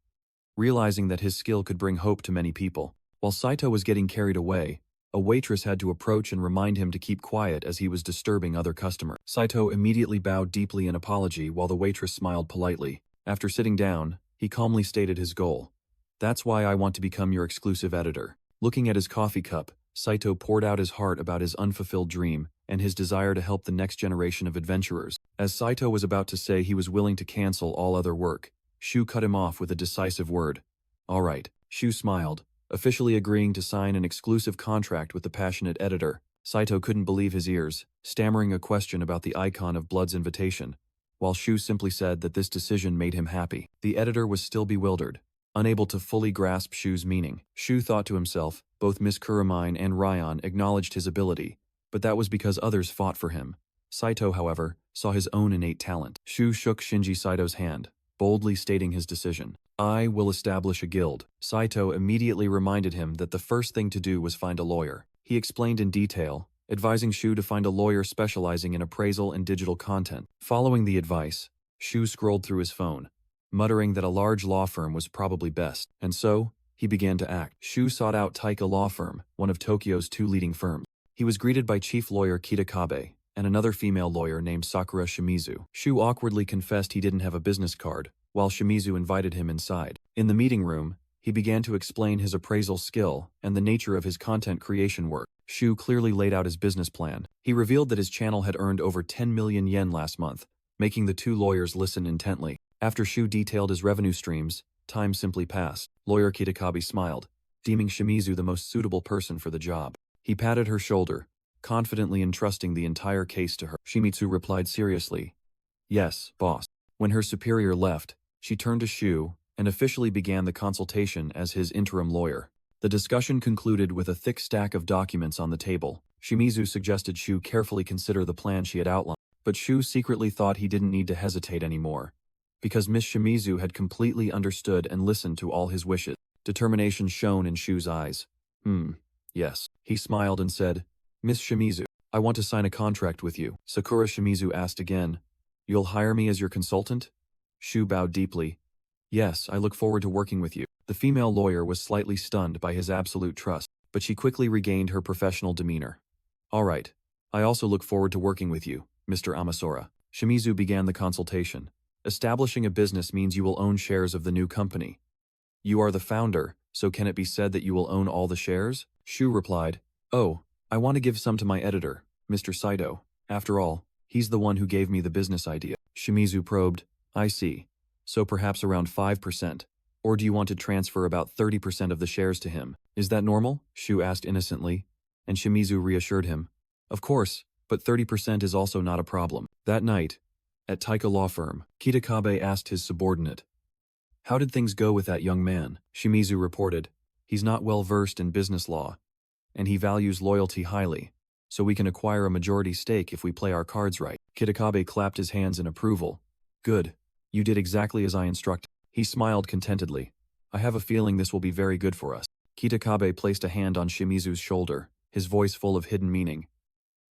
realizing that his skill could bring hope to many people. While Saito was getting carried away, a waitress had to approach and remind him to keep quiet as he was disturbing other customers. Saito immediately bowed deeply in apology while the waitress smiled politely. After sitting down, he calmly stated his goal. That's why I want to become your exclusive editor. Looking at his coffee cup, Saito poured out his heart about his unfulfilled dream and his desire to help the next generation of adventurers. As Saito was about to say he was willing to cancel all other work, Shu cut him off with a decisive word. All right. Shu smiled, officially agreeing to sign an exclusive contract with the passionate editor. Saito couldn't believe his ears, stammering a question about the icon of Blood's invitation, while Shu simply said that this decision made him happy. The editor was still bewildered, unable to fully grasp Shu's meaning. Shu thought to himself, both Miss Kuramine and Ryan acknowledged his ability, but that was because others fought for him. Saito, however, saw his own innate talent. Shu shook Shinji Saito's hand, boldly stating his decision. I will establish a guild. Saito immediately reminded him that the first thing to do was find a lawyer. He explained in detail, advising Shu to find a lawyer specializing in appraisal and digital content. Following the advice, Shu scrolled through his phone, muttering that a large law firm was probably best, and so, he began to act. Shu sought out Taika Law Firm, one of Tokyo's 2 leading firms. He was greeted by Chief Lawyer Kitakabe and another female lawyer named Sakura Shimizu. Shu awkwardly confessed he didn't have a business card, while Shimizu invited him inside. In the meeting room, he began to explain his appraisal skill and the nature of his content creation work. Shu clearly laid out his business plan. He revealed that his channel had earned over 10 million yen last month, making the 2 lawyers listen intently. After Shu detailed his revenue streams, time simply passed. Lawyer Kitakabe smiled, deeming Shimizu the most suitable person for the job. He patted her shoulder, confidently entrusting the entire case to her. Shimizu replied seriously, Yes, boss. When her superior left, she turned to Shu and officially began the consultation as his interim lawyer. The discussion concluded with a thick stack of documents on the table. Shimizu suggested Shu carefully consider the plan she had outlined, but Shu secretly thought he didn't need to hesitate anymore, because Miss Shimizu had completely understood and listened to all his wishes. Determination shone in Shu's eyes. Yes. He smiled and said, Miss Shimizu, I want to sign a contract with you. Sakura Shimizu asked again, You'll hire me as your consultant? Shu bowed deeply. Yes, I look forward to working with you. The female lawyer was slightly stunned by his absolute trust, but she quickly regained her professional demeanor. All right. I also look forward to working with you, Mr. Amasura. Shimizu began the consultation. Establishing a business means you will own shares of the new company. You are the founder, so can it be said that you will own all the shares? Shu replied, Oh, I want to give some to my editor, Mr. Saito. After all, he's the one who gave me the business idea. Shimizu probed, I see. So perhaps around 5%. Or do you want to transfer about 30% of the shares to him? Is that normal? Shu asked innocently, and Shimizu reassured him. Of course, but 30% is also not a problem. That night, at Taika Law Firm, Kitakabe asked his subordinate, How did things go with that young man? Shimizu reported, He's not well versed in business law, and he values loyalty highly, so we can acquire a majority stake if we play our cards right. Kitakabe clapped his hands in approval. Good. You did exactly as I instructed. He smiled contentedly. I have a feeling this will be very good for us. Kitakabe placed a hand on Shimizu's shoulder, his voice full of hidden meaning.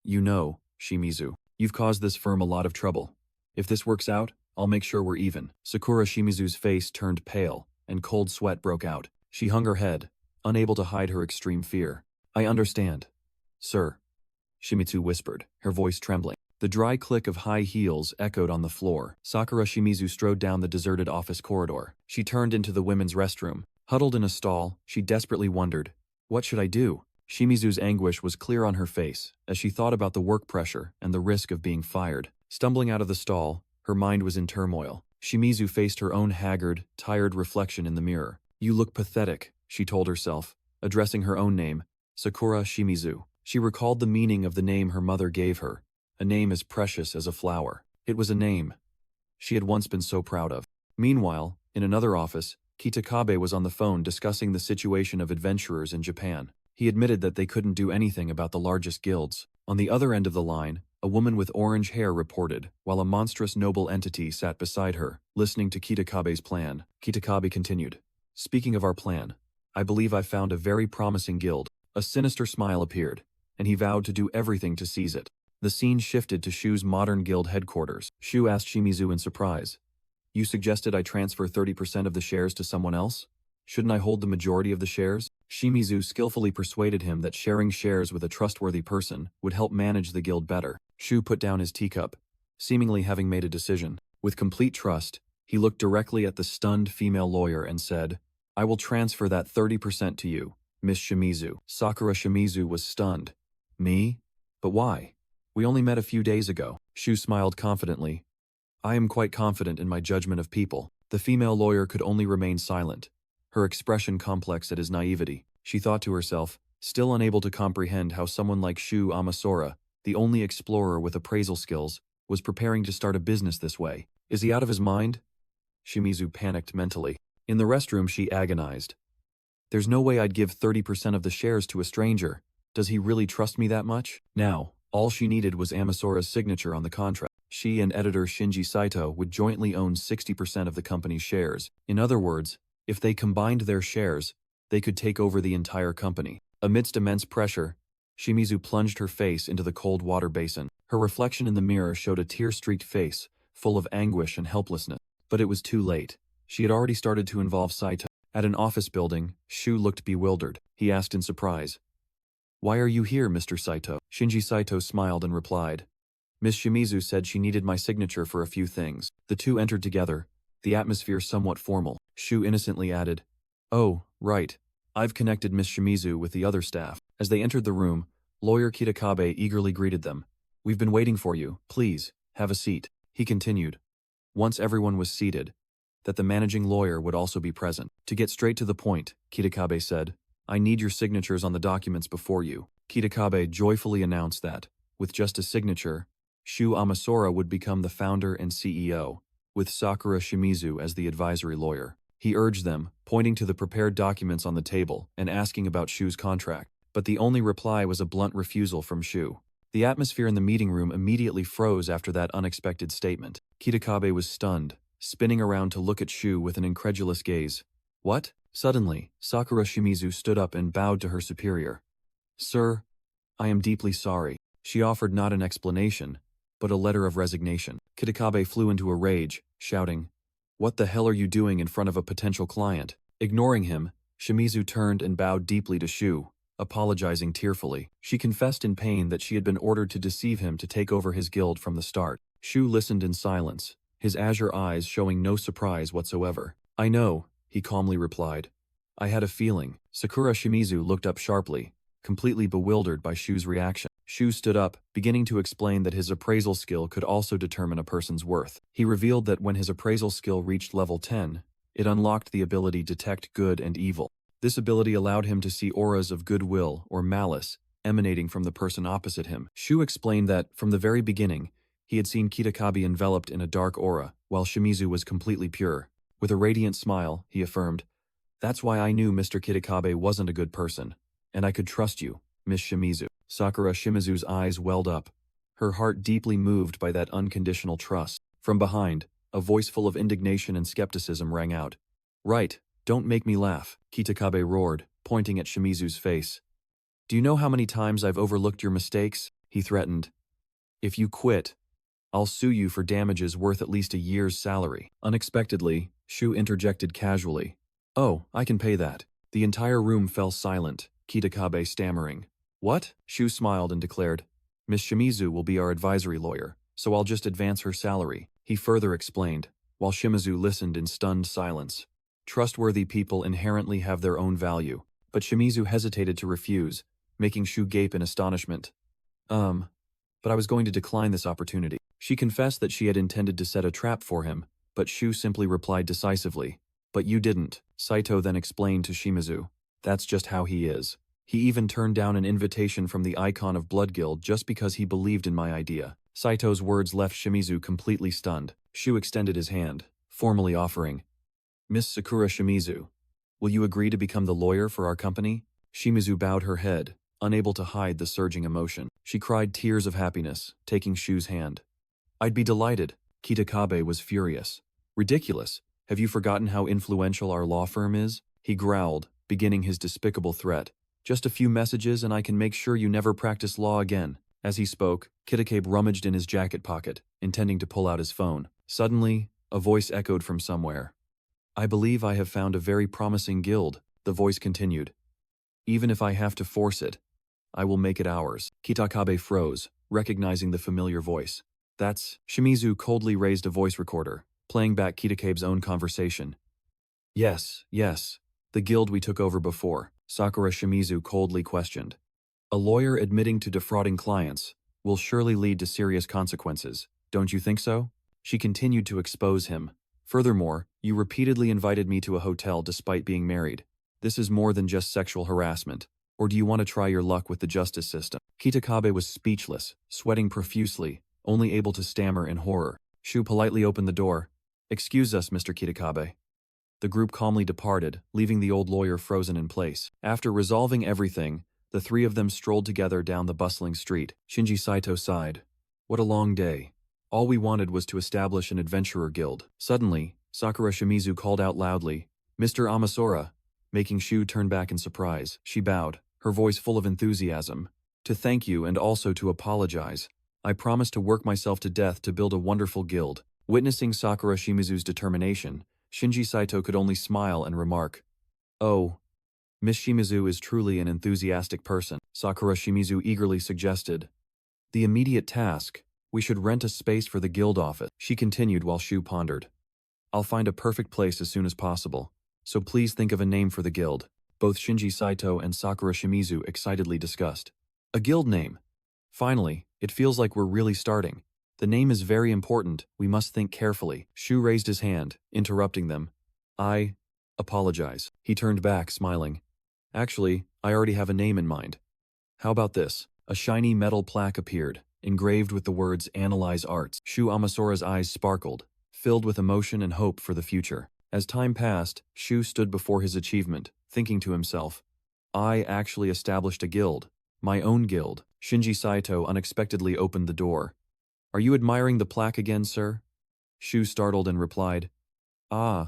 You know, Shimizu, you've caused this firm a lot of trouble. If this works out, I'll make sure we're even. Sakura Shimizu's face turned pale, and cold sweat broke out. She hung her head, unable to hide her extreme fear. I understand. Sir, Shimizu whispered, her voice trembling. The dry click of high heels echoed on the floor. Sakura Shimizu strode down the deserted office corridor. She turned into the women's restroom. Huddled in a stall, she desperately wondered, what should I do? Shimizu's anguish was clear on her face as she thought about the work pressure and the risk of being fired. Stumbling out of the stall, her mind was in turmoil. Shimizu faced her own haggard, tired reflection in the mirror. You look pathetic, she told herself, addressing her own name, Sakura Shimizu. She recalled the meaning of the name her mother gave her, a name as precious as a flower. It was a name she had once been so proud of. Meanwhile, in another office, Kitakabe was on the phone discussing the situation of adventurers in Japan. He admitted that they couldn't do anything about the largest guilds. On the other end of the line, a woman with orange hair reported, while a monstrous noble entity sat beside her, listening to Kitakabe's plan. Kitakabe continued, speaking of our plan, I believe I found a very promising guild. A sinister smile appeared, and he vowed to do everything to seize it. The scene shifted to Shu's modern guild headquarters. Shu asked Shimizu in surprise, you suggested I transfer 30% of the shares to someone else? Shouldn't I hold the majority of the shares? Shimizu skillfully persuaded him that sharing shares with a trustworthy person would help manage the guild better. Shu put down his teacup, seemingly having made a decision. With complete trust, he looked directly at the stunned female lawyer and said, I will transfer that 30% to you, Miss Shimizu. Sakura Shimizu was stunned. Me? But why? We only met a few days ago. Shu smiled confidently. I am quite confident in my judgment of people. The female lawyer could only remain silent, her expression complex at his naivety. She thought to herself, still unable to comprehend how someone like Shu Amasora, the only explorer with appraisal skills, was preparing to start a business this way. Is he out of his mind? Shimizu panicked mentally. In the restroom, she agonized. There's no way I'd give 30% of the shares to a stranger. Does he really trust me that much? Now, all she needed was Amasora's signature on the contract. She and editor Shinji Saito would jointly own 60% of the company's shares. In other words, if they combined their shares, they could take over the entire company. Amidst immense pressure, Shimizu plunged her face into the cold water basin. Her reflection in the mirror showed a tear-streaked face, full of anguish and helplessness. But it was too late. She had already started to involve Saito. At an office building, Shu looked bewildered. He asked in surprise, Why are you here, Mr. Saito? Shinji Saito smiled and replied, Miss Shimizu said she needed my signature for a few things. The two entered together, the atmosphere somewhat formal. Shu innocently added, Oh, right. I've connected Miss Shimizu with the other staff. As they entered the room, lawyer Kitakabe eagerly greeted them. We've been waiting for you. Please, have a seat. He continued, once everyone was seated, that the managing lawyer would also be present. To get straight to the point, Kitakabe said, I need your signatures on the documents before you. Kitakabe joyfully announced that, with just a signature, Shu Amasora would become the founder and CEO, with Sakura Shimizu as the advisory lawyer. He urged them, pointing to the prepared documents on the table and asking about Shu's contract. But the only reply was a blunt refusal from Shu. The atmosphere in the meeting room immediately froze after that unexpected statement. Kitakabe was stunned, spinning around to look at Shu with an incredulous gaze. What? Suddenly, Sakura Shimizu stood up and bowed to her superior. Sir, I am deeply sorry. She offered not an explanation, but a letter of resignation. Kitakabe flew into a rage, shouting, What the hell are you doing in front of a potential client? Ignoring him, Shimizu turned and bowed deeply to Shu, apologizing tearfully. She confessed in pain that she had been ordered to deceive him to take over his guild from the start. Shu listened in silence, his azure eyes showing no surprise whatsoever. I know, he calmly replied. I had a feeling. Sakura Shimizu looked up sharply, completely bewildered by Shu's reaction. Shu stood up, beginning to explain that his appraisal skill could also determine a person's worth. He revealed that when his appraisal skill reached level 10, it unlocked the ability to detect good and evil. This ability allowed him to see auras of goodwill or malice emanating from the person opposite him. Shu explained that, from the very beginning, he had seen Kitakabe enveloped in a dark aura, while Shimizu was completely pure. With a radiant smile, he affirmed, That's why I knew Mr. Kitakabe wasn't a good person, and I could trust you, Miss Shimizu. Sakura Shimizu's eyes welled up, her heart deeply moved by that unconditional trust. From behind, a voice full of indignation and skepticism rang out. Right, don't make me laugh, Kitakabe roared, pointing at Shimizu's face. Do you know how many times I've overlooked your mistakes? He threatened. If you quit, I'll sue you for damages worth at least a year's salary. Unexpectedly, Shu interjected casually. Oh, I can pay that. The entire room fell silent, Kitakabe stammering. What? Shu smiled and declared, Miss Shimizu will be our advisory lawyer, so I'll just advance her salary, he further explained, while Shimizu listened in stunned silence. Trustworthy people inherently have their own value, but Shimizu hesitated to refuse, making Shu gape in astonishment. But I was going to decline this opportunity. She confessed that she had intended to set a trap for him, but Shu simply replied decisively. But you didn't, Saito then explained to Shimizu. That's just how he is. He even turned down an invitation from the icon of Blood Guild just because he believed in my idea. Saito's words left Shimizu completely stunned. Shu extended his hand, formally offering, Miss Sakura Shimizu, will you agree to become the lawyer for our company? Shimizu bowed her head, unable to hide the surging emotion. She cried tears of happiness, taking Shu's hand. I'd be delighted. Kitakabe was furious. Ridiculous. Have you forgotten how influential our law firm is? He growled, beginning his despicable threat. Just a few messages and I can make sure you never practice law again. As he spoke, Kitakabe rummaged in his jacket pocket, intending to pull out his phone. Suddenly, a voice echoed from somewhere. I believe I have found a very promising guild, the voice continued. Even if I have to force it, I will make it ours. Kitakabe froze, recognizing the familiar voice. That's… Shimizu coldly raised a voice recorder, playing back Kitakabe's own conversation. Yes, the guild we took over before, Sakura Shimizu coldly questioned. A lawyer admitting to defrauding clients will surely lead to serious consequences, don't you think so? She continued to expose him. Furthermore, you repeatedly invited me to a hotel despite being married. This is more than just sexual harassment. Or do you want to try your luck with the justice system? Kitakabe was speechless, sweating profusely, only able to stammer in horror. Shu politely opened the door. Excuse us, Mr. Kitakabe. The group calmly departed, leaving the old lawyer frozen in place. After resolving everything, the three of them strolled together down the bustling street. Shinji Saito sighed. What a long day. All we wanted was to establish an adventurer guild. Suddenly, Sakura Shimizu called out loudly, Mr. Amasura, making Shu turn back in surprise. She bowed, her voice full of enthusiasm. To thank you and also to apologize. I promise to work myself to death to build a wonderful guild. Witnessing Sakura Shimizu's determination, Shinji Saito could only smile and remark, Oh, Miss Shimizu is truly an enthusiastic person. Sakura Shimizu eagerly suggested. The immediate task, we should rent a space for the guild office, she continued while Shu pondered. I'll find a perfect place as soon as possible, so please think of a name for the guild. Both Shinji Saito and Sakura Shimizu excitedly discussed. A guild name. Finally, it feels like we're really starting. The name is very important, we must think carefully. Shu raised his hand, interrupting them. I apologize. He turned back, smiling. Actually, I already have a name in mind. How about this? A shiny metal plaque appeared, engraved with the words Analyze Arts. Shu Amasura's eyes sparkled, filled with emotion and hope for the future. As time passed, Shu stood before his achievement, thinking to himself, I actually established a guild. My own guild. Shinji Saito unexpectedly opened the door. Are you admiring the plaque again, sir? Shu startled and replied, I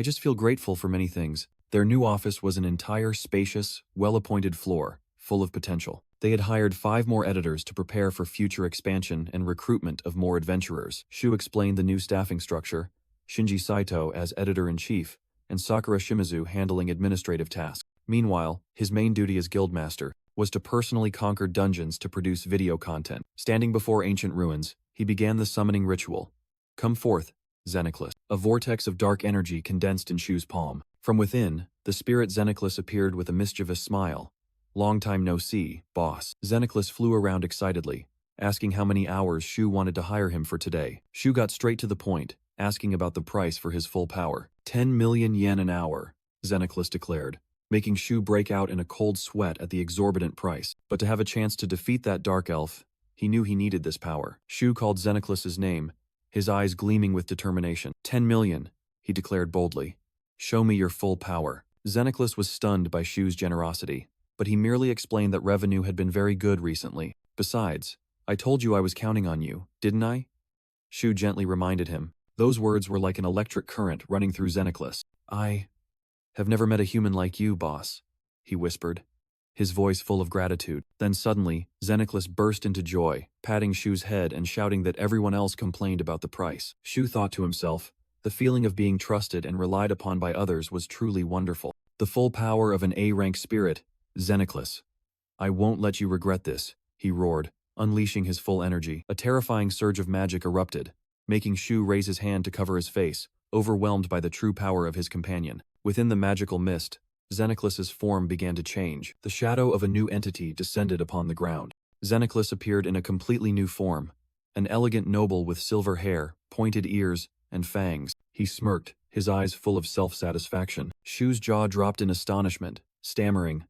just feel grateful for many things. Their new office was an entire spacious, well-appointed floor, full of potential. They had hired 5 more editors to prepare for future expansion and recruitment of more adventurers. Shu explained the new staffing structure, Shinji Saito as editor-in-chief, and Sakura Shimizu handling administrative tasks. Meanwhile, his main duty as guildmaster was to personally conquer dungeons to produce video content. Standing before ancient ruins, he began the summoning ritual. Come forth, Xenoclus. A vortex of dark energy condensed in Shu's palm. From within, the spirit Xenoclus appeared with a mischievous smile. Long time no see, boss. Xenoclus flew around excitedly, asking how many hours Shu wanted to hire him for today. Shu got straight to the point, asking about the price for his full power. 10 million yen an hour, Xenoclus declared, making Shu break out in a cold sweat at the exorbitant price. But to have a chance to defeat that dark elf, he knew he needed this power. Shu called Xenoclus's name, his eyes gleaming with determination. 10 million, he declared boldly. Show me your full power. Xenoclus was stunned by Shu's generosity, but he merely explained that revenue had been very good recently. Besides, I told you I was counting on you, didn't I? Shu gently reminded him. Those words were like an electric current running through Xenoclus. I have never met a human like you, boss, he whispered, his voice full of gratitude. Then suddenly, Xenoclus burst into joy, patting Shu's head and shouting that everyone else complained about the price. Shu thought to himself, The feeling of being trusted and relied upon by others was truly wonderful. The full power of an A-rank spirit, Xenoclis. I won't let you regret this, he roared, unleashing his full energy. A terrifying surge of magic erupted, making Shu raise his hand to cover his face, overwhelmed by the true power of his companion. Within the magical mist, Xenoclis's form began to change. The shadow of a new entity descended upon the ground. Xenoclis appeared in a completely new form, an elegant noble with silver hair, pointed ears, and fangs. He smirked, his eyes full of self-satisfaction. Shu's jaw dropped in astonishment, stammering,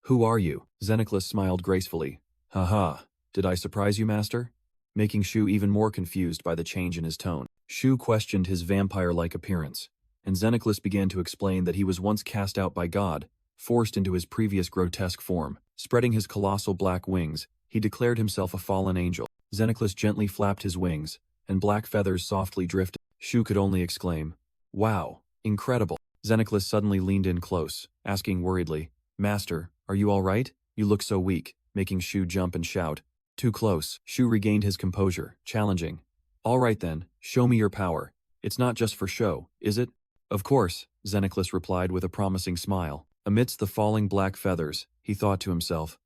"Who are you?" Xenoclis smiled gracefully. "Haha, did I surprise you, master?" Making Shu even more confused by the change in his tone. Shu questioned his vampire-like appearance, and Xenoclis began to explain that he was once cast out by God, forced into his previous grotesque form. Spreading his colossal black wings, he declared himself a fallen angel. Xenoclis gently flapped his wings, and black feathers softly drifted. Shu could only exclaim, "Wow, incredible." Xenoclis suddenly leaned in close, asking worriedly, "Master, are you all right? You look so weak," making Shu jump and shout. Too close. Shu regained his composure, challenging, "All right then, show me your power. It's not just for show, is it?" "Of course," Xenoclis replied with a promising smile. Amidst the falling black feathers, he thought to himself,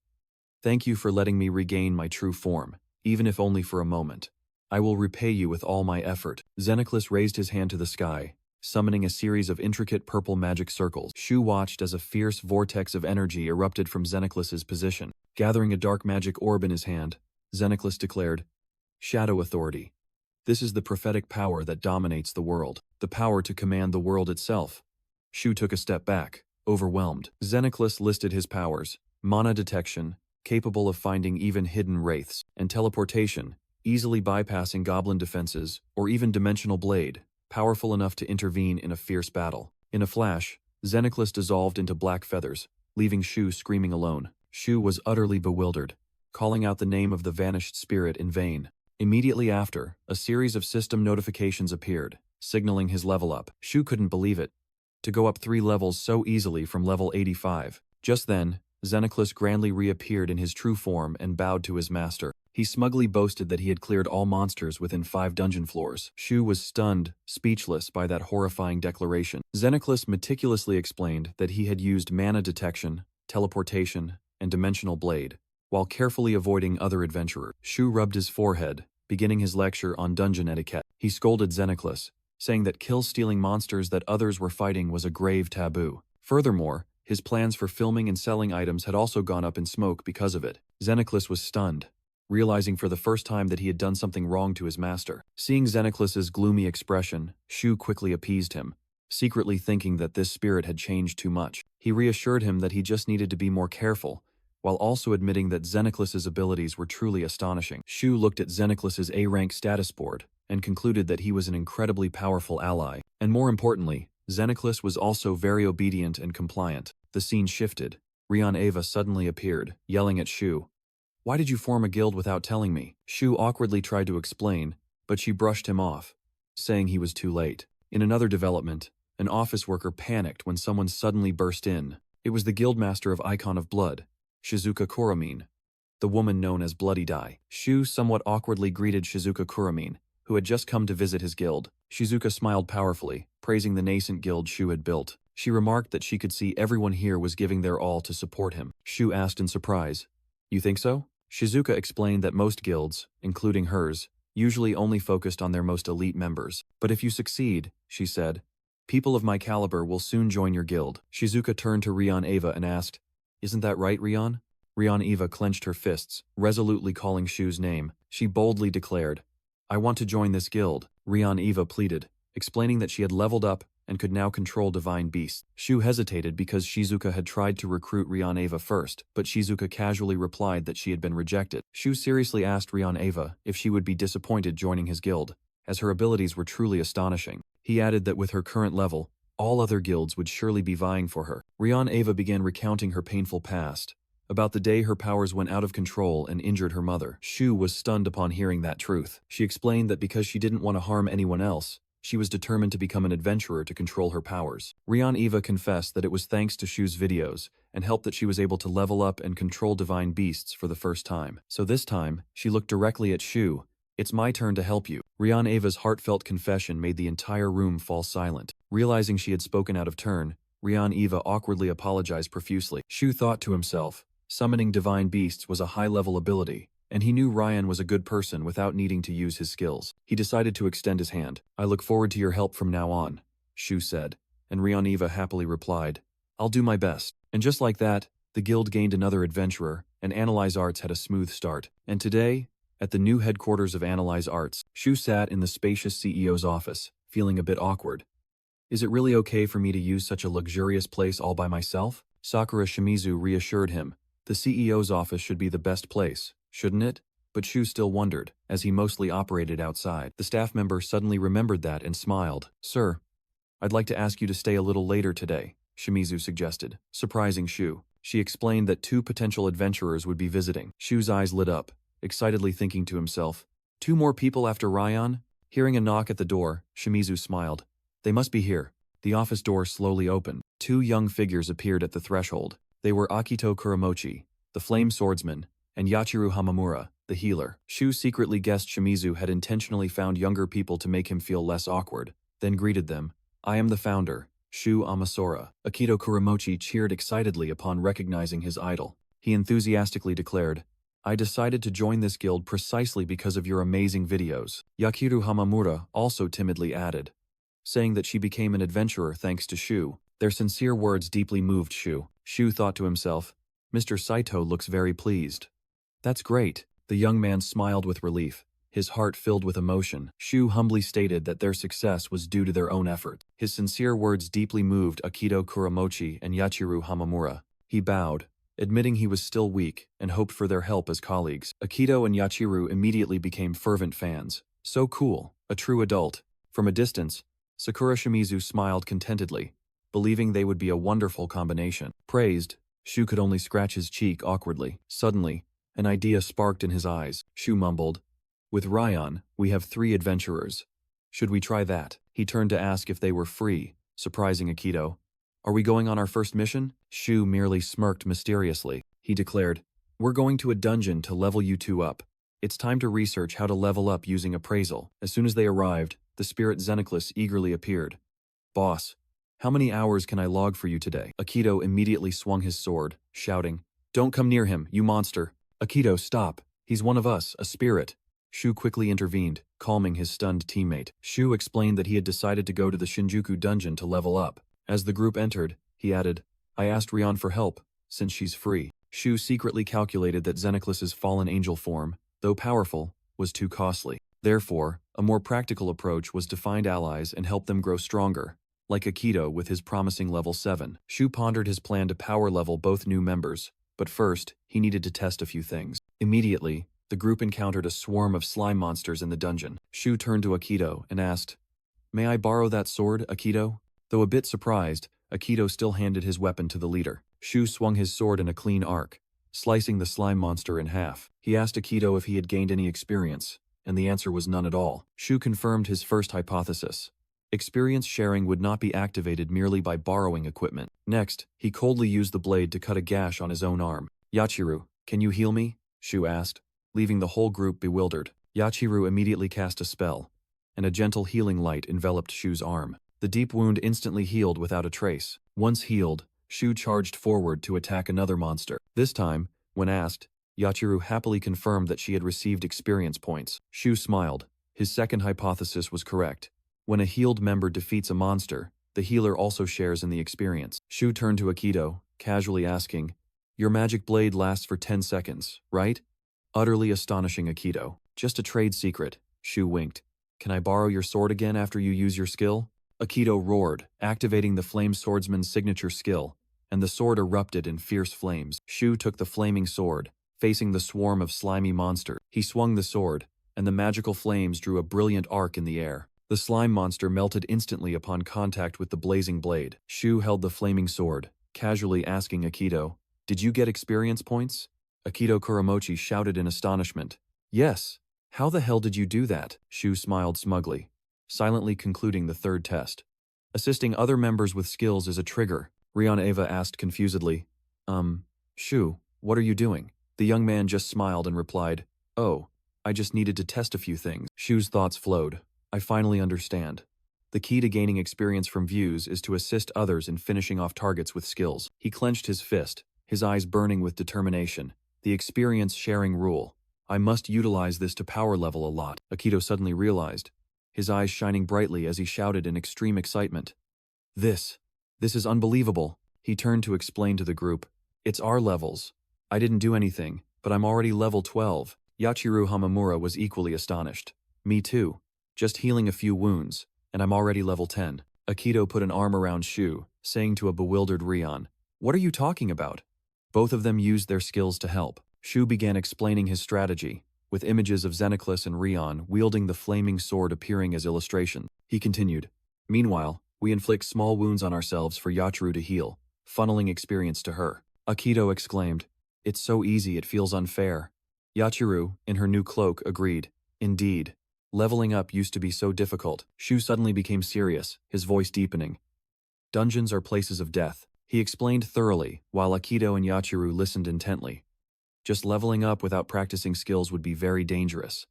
"Thank you for letting me regain my true form, even if only for a moment. I will repay you with all my effort." Xenoclis raised his hand to the sky, summoning a series of intricate purple magic circles. Shu watched as a fierce vortex of energy erupted from Xenoclis's position. Gathering a dark magic orb in his hand, Xenoclis declared, "Shadow Authority. This is the prophetic power that dominates the world, the power to command the world itself." Shu took a step back, overwhelmed. Xenoclis listed his powers: mana detection, capable of finding even hidden wraiths, and teleportation, easily bypassing goblin defenses, or even dimensional blade, powerful enough to intervene in a fierce battle. In a flash, Xenoclis dissolved into black feathers, leaving Shu screaming alone. Shu was utterly bewildered, calling out the name of the vanished spirit in vain. Immediately after, a series of system notifications appeared, signaling his level up. Shu couldn't believe it. To go up 3 levels so easily from level 85. Just then, Xenoclis grandly reappeared in his true form and bowed to his master. He smugly boasted that he had cleared all monsters within 5 dungeon floors. Shu was stunned, speechless by that horrifying declaration. Xenoclis meticulously explained that he had used mana detection, teleportation, and dimensional blade, while carefully avoiding other adventurers. Shu rubbed his forehead, beginning his lecture on dungeon etiquette. He scolded Xenoclis, saying that kill-stealing monsters that others were fighting was a grave taboo. Furthermore, his plans for filming and selling items had also gone up in smoke because of it. Xenoclis was stunned, realizing for the first time that he had done something wrong to his master. Seeing Xenoclis's gloomy expression, Shu quickly appeased him, secretly thinking that this spirit had changed too much. He reassured him that he just needed to be more careful, while also admitting that Xenoclis's abilities were truly astonishing. Shu looked at Xenoclis's A-rank status board and concluded that he was an incredibly powerful ally. And more importantly, Xenoclis was also very obedient and compliant. The scene shifted. Rion Ava suddenly appeared, yelling at Shu, "Why did you form a guild without telling me?" Shu awkwardly tried to explain, but she brushed him off, saying he was too late. In another development, an office worker panicked when someone suddenly burst in. It was the guildmaster of Icon of Blood, Shizuka Kuramine, the woman known as Bloody Dye. Shu somewhat awkwardly greeted Shizuka Kuramine, who had just come to visit his guild. Shizuka smiled powerfully, praising the nascent guild Shu had built. She remarked that she could see everyone here was giving their all to support him. Shu asked in surprise, "You think so?" Shizuka explained that most guilds, including hers, usually only focused on their most elite members. "But if you succeed," she said, "people of my caliber will soon join your guild." Shizuka turned to Rion Ava and asked, "Isn't that right, Rion?" Rion Ava clenched her fists, resolutely calling Shu's name. She boldly declared, "I want to join this guild." Rion Ava pleaded, explaining that she had leveled up and could now control divine beasts. Shu hesitated because Shizuka had tried to recruit Rion Ava first, but Shizuka casually replied that she had been rejected. Shu seriously asked Rion Ava if she would be disappointed joining his guild, as her abilities were truly astonishing. He added that with her current level, all other guilds would surely be vying for her. Rion Ava began recounting her painful past, about the day her powers went out of control and injured her mother. Shu was stunned upon hearing that truth. She explained that because she didn't want to harm anyone else, she was determined to become an adventurer to control her powers. Rion Eva confessed that it was thanks to Shu's videos and helped that she was able to level up and control divine beasts for the first time. So this time, she looked directly at Shu. "It's my turn to help you." Rian Ava's heartfelt confession made the entire room fall silent. Realizing she had spoken out of turn, Rian Eva awkwardly apologized profusely. Shu thought to himself, summoning divine beasts was a high-level ability, and he knew Ryan was a good person without needing to use his skills. He decided to extend his hand. "I look forward to your help from now on," Shu said, and Rian Eva happily replied, "I'll do my best." And just like that, the guild gained another adventurer, and Analyze Arts had a smooth start. And today, at the new headquarters of Analyze Arts, Shu sat in the spacious CEO's office, feeling a bit awkward. "Is it really okay for me to use such a luxurious place all by myself?" Sakura Shimizu reassured him. The CEO's office should be the best place, shouldn't it? But Shu still wondered, as he mostly operated outside. The staff member suddenly remembered that and smiled. "Sir, I'd like to ask you to stay a little later today," Shimizu suggested, surprising Shu. She explained that 2 potential adventurers would be visiting. Shu's eyes lit up, excitedly thinking to himself, 2 more people after Ryan? Hearing a knock at the door, Shimizu smiled. "They must be here." The office door slowly opened. 2 young figures appeared at the threshold. They were Akito Kuramochi, the flame swordsman, and Yachiru Hamamura, the healer. Shu secretly guessed Shimizu had intentionally found younger people to make him feel less awkward, then greeted them. "I am the founder, Shu Amasora." Akito Kuramochi cheered excitedly upon recognizing his idol. He enthusiastically declared, "I decided to join this guild precisely because of your amazing videos." Yachiru Hamamura also timidly added, saying that she became an adventurer thanks to Shu. Their sincere words deeply moved Shu. Shu thought to himself, "Mr. Saito looks very pleased." "That's great." The young man smiled with relief, his heart filled with emotion. Shu humbly stated that their success was due to their own effort. His sincere words deeply moved Akito Kuramochi and Yachiru Hamamura. He bowed, admitting he was still weak, and hoped for their help as colleagues. Akito and Yachiru immediately became fervent fans. "So cool, a true adult." From a distance, Sakura Shimizu smiled contentedly, believing they would be a wonderful combination. Praised, Shu could only scratch his cheek awkwardly. Suddenly, an idea sparked in his eyes. Shu mumbled, "With Ryan, we have 3 adventurers. Should we try that?" He turned to ask if they were free, surprising Akito. "Are we going on our first mission?" Shu merely smirked mysteriously. He declared, "We're going to a dungeon to level you 2 up. It's time to research how to level up using Appraisal." As soon as they arrived, the spirit Xenoclus eagerly appeared. "Boss, how many hours can I log for you today?" Akito immediately swung his sword, shouting, "Don't come near him, you monster." "Akito, stop. He's one of us, a spirit." Shu quickly intervened, calming his stunned teammate. Shu explained that he had decided to go to the Shinjuku dungeon to level up. As the group entered, he added, "I asked Rian for help, since she's free." Shu secretly calculated that Xenoclus's fallen angel form, though powerful, was too costly. Therefore, a more practical approach was to find allies and help them grow stronger, like Akito with his promising level 7. Shu pondered his plan to power level both new members, but first, he needed to test a few things. Immediately, the group encountered a swarm of slime monsters in the dungeon. Shu turned to Akito and asked, "May I borrow that sword, Akito?" Though a bit surprised, Akito still handed his weapon to the leader. Shu swung his sword in a clean arc, slicing the slime monster in half. He asked Akito if he had gained any experience, and the answer was none at all. Shu confirmed his first hypothesis. Experience sharing would not be activated merely by borrowing equipment. Next, he coldly used the blade to cut a gash on his own arm. "Yachiru, can you heal me?" Shu asked, leaving the whole group bewildered. Yachiru immediately cast a spell, and a gentle healing light enveloped Shu's arm. The deep wound instantly healed without a trace. Once healed, Shu charged forward to attack another monster. This time, when asked, Yachiru happily confirmed that she had received experience points. Shu smiled. His second hypothesis was correct. When a healed member defeats a monster, the healer also shares in the experience. Shu turned to Akito, casually asking, "Your magic blade lasts for 10 seconds, right?" Utterly astonishing Akito. "Just a trade secret," Shu winked. "Can I borrow your sword again after you use your skill?" Akito roared, activating the flame swordsman's signature skill, and the sword erupted in fierce flames. Shu took the flaming sword, facing the swarm of slimy monsters. He swung the sword, and the magical flames drew a brilliant arc in the air. The slime monster melted instantly upon contact with the blazing blade. Shu held the flaming sword, casually asking Akito, "Did you get experience points?" Akito Kuramochi shouted in astonishment, "Yes. How the hell did you do that?" Shu smiled smugly, silently concluding the third test. "Assisting other members with skills is a trigger," Rian Eva asked confusedly. Shu, what are you doing?" The young man just smiled and replied, "Oh, I just needed to test a few things. Shu's thoughts flowed. I finally understand. The key to gaining experience from views is to assist others in finishing off targets with skills. He clenched his fist, his eyes burning with determination. The experience sharing rule. I must utilize this to power level a lot. Akito suddenly realized, his eyes shining brightly as he shouted in extreme excitement. This is unbelievable. He turned to explain to the group. It's our levels. I didn't do anything, but I'm already level 12. Yachiru Hamamura was equally astonished. Me too. Just healing a few wounds, and I'm already level 10. Akito put an arm around Shu, saying to a bewildered Rion, "What are you talking about?" Both of them used their skills to help. Shu began explaining his strategy, with images of Xenoclus and Rion wielding the flaming sword appearing as illustration. He continued, "Meanwhile, we inflict small wounds on ourselves for Yachiru to heal, funneling experience to her." Akito exclaimed, "It's so easy it feels unfair." Yachiru, in her new cloak, agreed, "Indeed. Leveling up used to be so difficult." Shu suddenly became serious, his voice deepening. "Dungeons are places of death," he explained thoroughly, while Akito and Yachiru listened intently. Just leveling up without practicing skills would be very dangerous.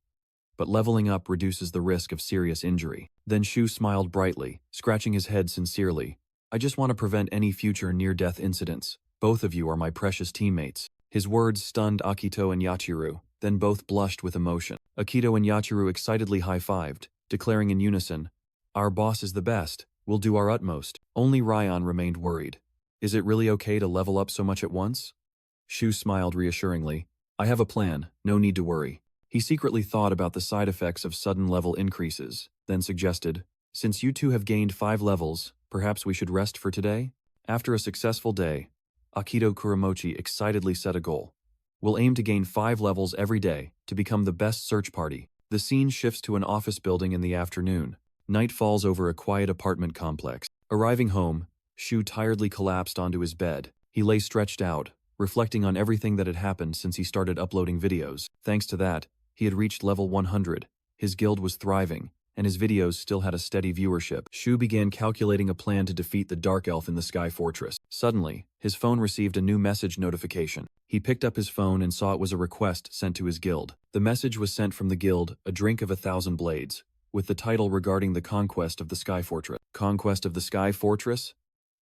But leveling up reduces the risk of serious injury. Then Shu smiled brightly, scratching his head sincerely. "I just want to prevent any future near-death incidents. Both of you are my precious teammates." His words stunned Akito and Yachiru, then both blushed with emotion. Akito and Yachiru excitedly high-fived, declaring in unison, "Our boss is the best. We'll do our utmost." Only Ryan remained worried. "Is it really okay to level up so much at once?" Shu smiled reassuringly. "I have a plan, no need to worry." He secretly thought about the side effects of sudden level increases, then suggested, "Since you two have gained 5 levels, perhaps we should rest for today?" After a successful day, Akito Kuramochi excitedly set a goal. "We'll aim to gain 5 levels every day to become the best search party." The scene shifts to an office building in the afternoon. Night falls over a quiet apartment complex. Arriving home, Shu tiredly collapsed onto his bed. He lay stretched out, reflecting on everything that had happened since he started uploading videos. Thanks to that, he had reached level 100. His guild was thriving, and his videos still had a steady viewership. Shu began calculating a plan to defeat the Dark Elf in the Sky Fortress. Suddenly, his phone received a new message notification. He picked up his phone and saw it was a request sent to his guild. The message was sent from the guild, A Drink of 1,000 Blades, with the title regarding the conquest of the Sky Fortress. Conquest of the Sky Fortress?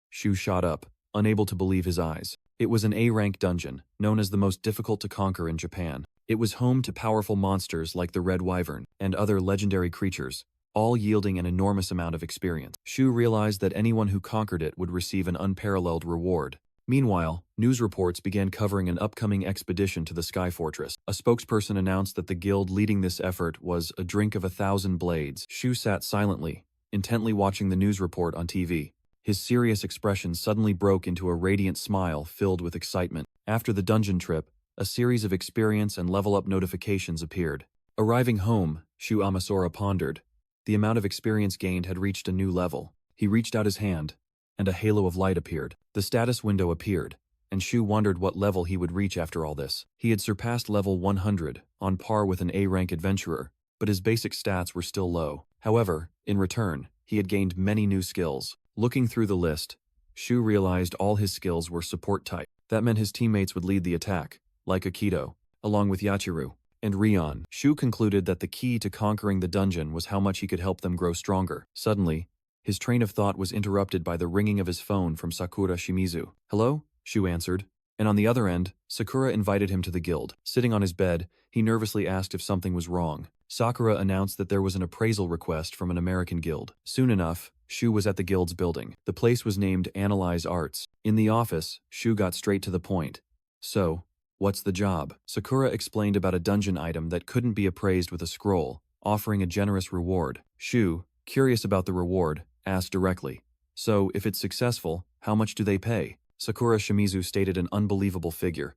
Shu shot up, unable to believe his eyes. It was an A-rank dungeon, known as the most difficult to conquer in Japan. It was home to powerful monsters like the Red Wyvern and other legendary creatures, all yielding an enormous amount of experience. Shu realized that anyone who conquered it would receive an unparalleled reward. Meanwhile, news reports began covering an upcoming expedition to the Sky Fortress. A spokesperson announced that the guild leading this effort was A Drink of 1,000 Blades. Shu sat silently, intently watching the news report on TV. His serious expression suddenly broke into a radiant smile filled with excitement. After the dungeon trip, a series of experience and level-up notifications appeared. Arriving home, Shu Amasora pondered. The amount of experience gained had reached a new level. He reached out his hand, and a halo of light appeared. The status window appeared, and Shu wondered what level he would reach after all this. He had surpassed level 100, on par with an A-rank adventurer, but his basic stats were still low. However, in return, he had gained many new skills. Looking through the list, Shu realized all his skills were support type. That meant his teammates would lead the attack, like Akito, along with Yachiru and Rion. Shu concluded that the key to conquering the dungeon was how much he could help them grow stronger. Suddenly, his train of thought was interrupted by the ringing of his phone from Sakura Shimizu. "Hello?" Shu answered, and on the other end, Sakura invited him to the guild. Sitting on his bed, he nervously asked if something was wrong. Sakura announced that there was an appraisal request from an American guild. Soon enough, Shu was at the guild's building. The place was named Analyze Arts. In the office, Shu got straight to the point. "So, what's the job?" Sakura explained about a dungeon item that couldn't be appraised with a scroll, offering a generous reward. Shu, curious about the reward, asked directly, "So, if it's successful, how much do they pay?" Sakura Shimizu stated an unbelievable figure.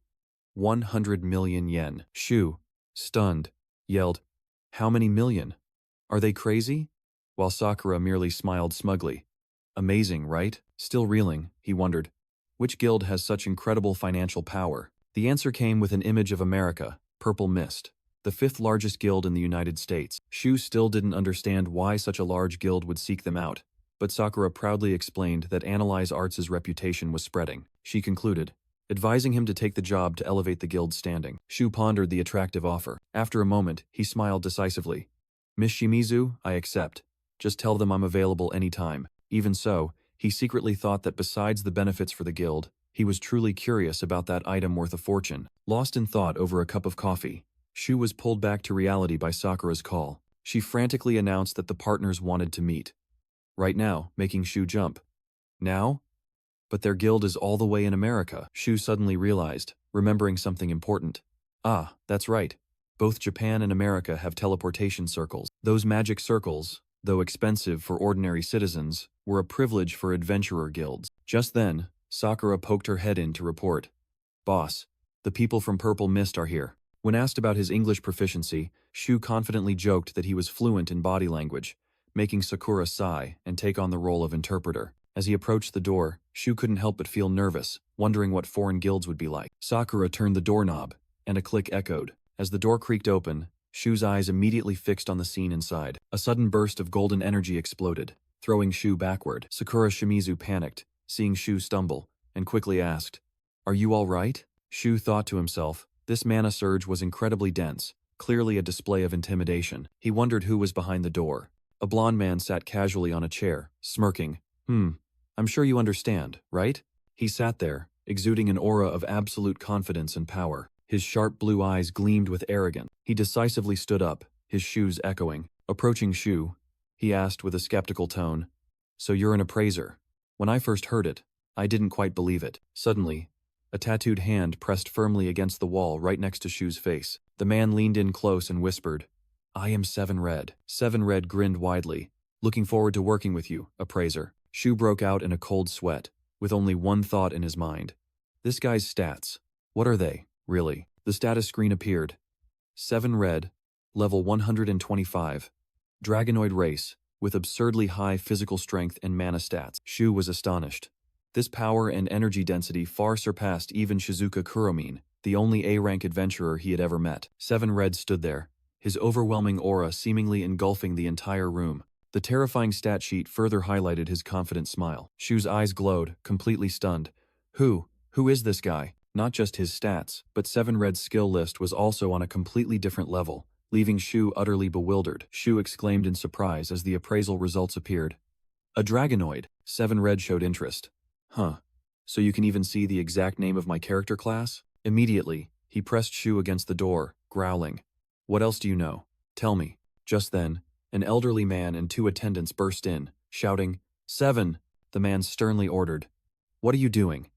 100 million yen. Shu, stunned, yelled, "How many million? Are they crazy?" While Sakura merely smiled smugly. Amazing, right? Still reeling, he wondered, which guild has such incredible financial power? The answer came with an image of America, Purple Mist, the 5th largest guild in the United States. Shu still didn't understand why such a large guild would seek them out, but Sakura proudly explained that Analyze Arts' reputation was spreading. She concluded, advising him to take the job to elevate the guild's standing. Shu pondered the attractive offer. After a moment, he smiled decisively. Miss Shimizu, I accept. Just tell them I'm available anytime. Even so, he secretly thought that besides the benefits for the guild, he was truly curious about that item worth a fortune. Lost in thought over a cup of coffee, Shu was pulled back to reality by Sakura's call. She frantically announced that the partners wanted to meet. Right now, making Shu jump. Now? But their guild is all the way in America, Shu suddenly realized, remembering something important. Ah, that's right. Both Japan and America have teleportation circles. Those magic circles, though expensive for ordinary citizens, were a privilege for adventurer guilds. Just then, Sakura poked her head in to report. Boss, the people from Purple Mist are here. When asked about his English proficiency, Shu confidently joked that he was fluent in body language, making Sakura sigh and take on the role of interpreter. As he approached the door, Shu couldn't help but feel nervous, wondering what foreign guilds would be like. Sakura turned the doorknob, and a click echoed. As the door creaked open, Shu's eyes immediately fixed on the scene inside. A sudden burst of golden energy exploded, throwing Shu backward. Sakura Shimizu panicked, seeing Shu stumble, and quickly asked, Are you all right? Shu thought to himself, this mana surge was incredibly dense, clearly a display of intimidation. He wondered who was behind the door. A blond man sat casually on a chair, smirking. I'm sure you understand, right? He sat there, exuding an aura of absolute confidence and power. His sharp blue eyes gleamed with arrogance. He decisively stood up, his shoes echoing. Approaching Shu, he asked with a skeptical tone, So you're an appraiser? When I first heard it, I didn't quite believe it. Suddenly, a tattooed hand pressed firmly against the wall right next to Shu's face. The man leaned in close and whispered, I am Seven Red. Seven Red grinned widely. Looking forward to working with you, appraiser. Shu broke out in a cold sweat, with only one thought in his mind. This guy's stats. What are they, really? The status screen appeared. 7 Red, level 125. Dragonoid race, with absurdly high physical strength and mana stats. Shu was astonished. This power and energy density far surpassed even Shizuka Kuromine, the only A-rank adventurer he had ever met. 7 Red stood there, his overwhelming aura seemingly engulfing the entire room. The terrifying stat sheet further highlighted his confident smile. Shu's eyes glowed, completely stunned. Who is this guy? Not just his stats, but 7 Red's skill list was also on a completely different level, leaving Shu utterly bewildered. Shu exclaimed in surprise as the appraisal results appeared. A Dragonoid. 7 Red showed interest. Huh. So you can even see the exact name of my character class? Immediately, he pressed Shu against the door, growling. What else do you know? Tell me. Just then, an elderly man and 2 attendants burst in, shouting, 7, the man sternly ordered. What are you doing?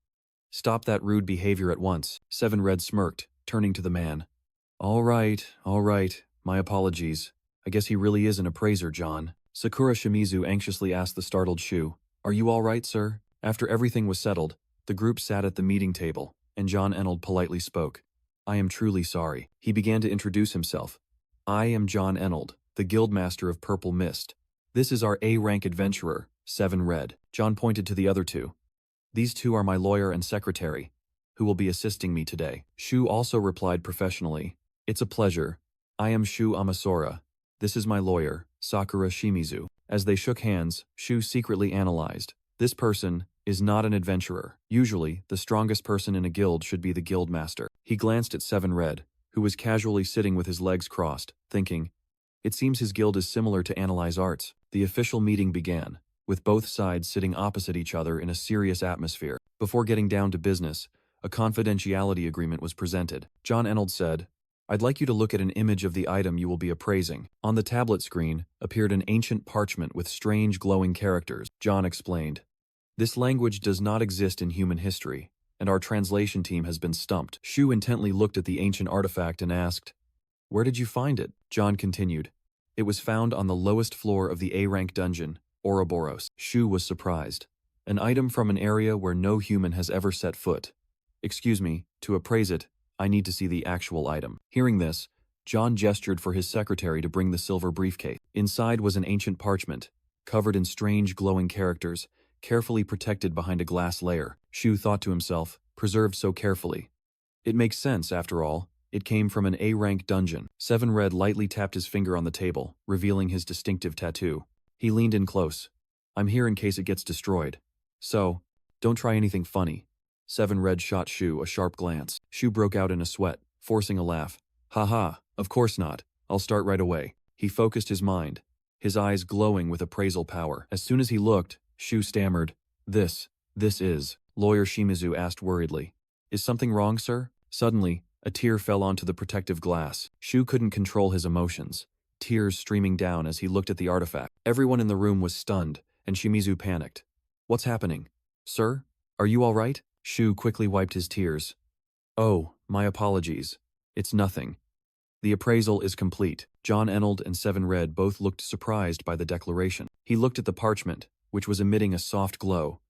Stop that rude behavior at once. 7 Red smirked, turning to the man. All right, my apologies. I guess he really is an appraiser, John. Sakura Shimizu anxiously asked the startled Shu. Are you all right, sir? After everything was settled, the group sat at the meeting table, and John Enold politely spoke. I am truly sorry. He began to introduce himself. I am John Enold, the Guildmaster of Purple Mist. This is our A-rank adventurer, 7 Red. John pointed to the other 2. These 2 are my lawyer and secretary, who will be assisting me today. Shu also replied professionally. It's a pleasure. I am Shu Amasora. This is my lawyer, Sakura Shimizu. As they shook hands, Shu secretly analyzed. This person is not an adventurer. Usually, the strongest person in a guild should be the guildmaster. He glanced at 7 Red, who was casually sitting with his legs crossed, thinking, it seems his guild is similar to Analyze Arts. The official meeting began, with both sides sitting opposite each other in a serious atmosphere. Before getting down to business, a confidentiality agreement was presented. John Enold said, I'd like you to look at an image of the item you will be appraising. On the tablet screen appeared an ancient parchment with strange glowing characters. John explained, this language does not exist in human history, and our translation team has been stumped. Shu intently looked at the ancient artifact and asked, Where did you find it? John continued, It was found on the lowest floor of the A-rank dungeon, Ouroboros. Shu was surprised. An item from an area where no human has ever set foot. Excuse me, to appraise it, I need to see the actual item. Hearing this, John gestured for his secretary to bring the silver briefcase. Inside was an ancient parchment, covered in strange glowing characters, carefully protected behind a glass layer. Shu thought to himself, preserved so carefully. It makes sense, after all. It came from an A-rank dungeon. 7 Red lightly tapped his finger on the table, revealing his distinctive tattoo. He leaned in close. I'm here in case it gets destroyed. So, don't try anything funny. Seven Red shot Shu a sharp glance. Shu broke out in a sweat, forcing a laugh. Haha, of course not. I'll start right away. He focused his mind, his eyes glowing with appraisal power. As soon as he looked, Shu stammered. This is. Lawyer Shimizu asked worriedly. Is something wrong, sir? Suddenly, a tear fell onto the protective glass. Shu couldn't control his emotions, tears streaming down as he looked at the artifact. Everyone in the room was stunned, and Shimizu panicked. What's happening? Sir? Are you all right? Shu quickly wiped his tears. Oh, my apologies. It's nothing. The appraisal is complete. John Enold and Seven Red both looked surprised by the declaration. He looked at the parchment, which was emitting a soft glow.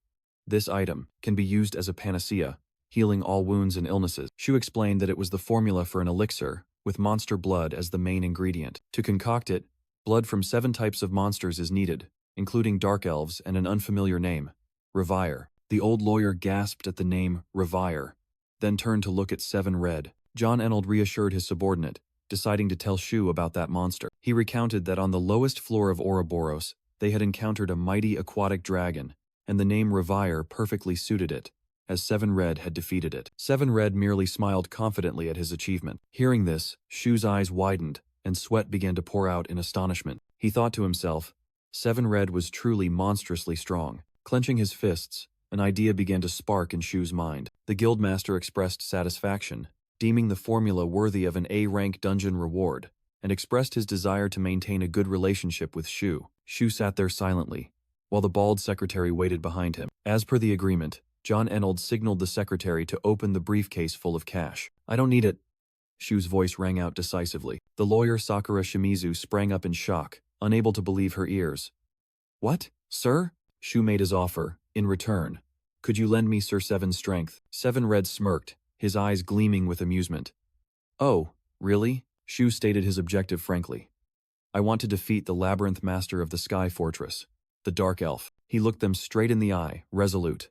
This item can be used as a panacea, healing all wounds and illnesses. Shu explained that it was the formula for an elixir, with monster blood as the main ingredient. To concoct it, blood from 7 types of monsters is needed, including dark elves and an unfamiliar name, Revire. The old lawyer gasped at the name Revire, then turned to look at Seven Red. John Enold reassured his subordinate, deciding to tell Shu about that monster. He recounted that on the lowest floor of Ouroboros, they had encountered a mighty aquatic dragon, and the name Revire perfectly suited it, as Seven Red had defeated it. Seven Red merely smiled confidently at his achievement. Hearing this, Shu's eyes widened, and sweat began to pour out in astonishment. He thought to himself, Seven Red was truly monstrously strong. Clenching his fists, an idea began to spark in Shu's mind. The guildmaster expressed satisfaction, deeming the formula worthy of an A-rank dungeon reward, and expressed his desire to maintain a good relationship with Shu. Shu sat there silently, while the bald secretary waited behind him. As per the agreement, John Enold signaled the secretary to open the briefcase full of cash. I don't need it. Shu's voice rang out decisively. The lawyer Sakura Shimizu sprang up in shock, unable to believe her ears. What, sir? Shu made his offer. In return, could you lend me Sir Seven's strength? Seven Red smirked, his eyes gleaming with amusement. Oh, really? Shu stated his objective frankly. I want to defeat the labyrinth master of the Sky Fortress, the Dark Elf. He looked them straight in the eye, resolute.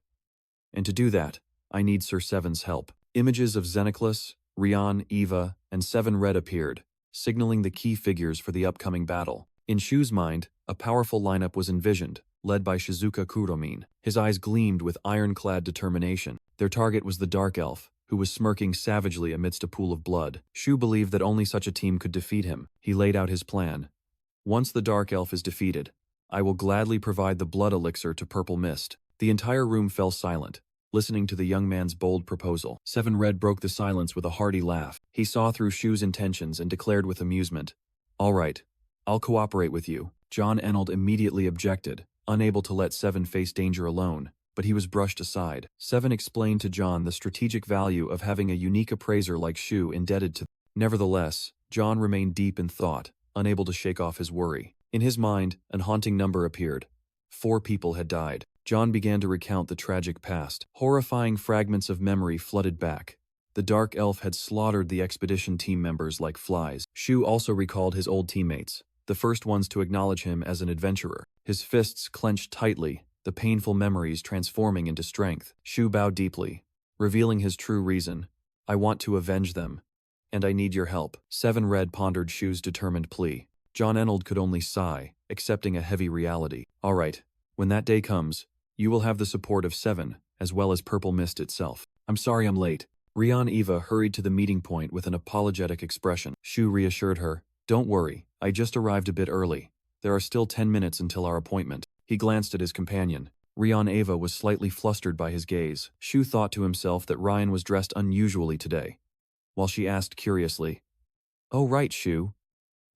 And to do that, I need Sir Seven's help. Images of Xenoclus, Rion, Eva, and Seven Red appeared, signaling the key figures for the upcoming battle. In Shu's mind, a powerful lineup was envisioned, led by Shizuka Kuromin. His eyes gleamed with ironclad determination. Their target was the Dark Elf, who was smirking savagely amidst a pool of blood. Shu believed that only such a team could defeat him. He laid out his plan. Once the Dark Elf is defeated, I will gladly provide the blood elixir to Purple Mist. The entire room fell silent, listening to the young man's bold proposal. Seven Red broke the silence with a hearty laugh. He saw through Shu's intentions and declared with amusement, All right, I'll cooperate with you. John Enold immediately objected, unable to let Seven face danger alone, but he was brushed aside. Seven explained to John the strategic value of having a unique appraiser like Shu indebted to. Nevertheless, John remained deep in thought, unable to shake off his worry. In his mind, an haunting number appeared. 4 people had died. John began to recount the tragic past. Horrifying fragments of memory flooded back. The Dark Elf had slaughtered the expedition team members like flies. Shu also recalled his old teammates, the first ones to acknowledge him as an adventurer. His fists clenched tightly, the painful memories transforming into strength. Shu bowed deeply, revealing his true reason. I want to avenge them, and I need your help. Seven Red pondered Shu's determined plea. John Enold could only sigh, accepting a heavy reality. All right, when that day comes, you will have the support of Seven, as well as Purple Mist itself. I'm sorry I'm late. Rion Eva hurried to the meeting point with an apologetic expression. Shu reassured her, Don't worry, I just arrived a bit early. There are still 10 minutes until our appointment. He glanced at his companion. Rion Eva was slightly flustered by his gaze. Shu thought to himself that Ryan was dressed unusually today, while she asked curiously, Oh right, Shu.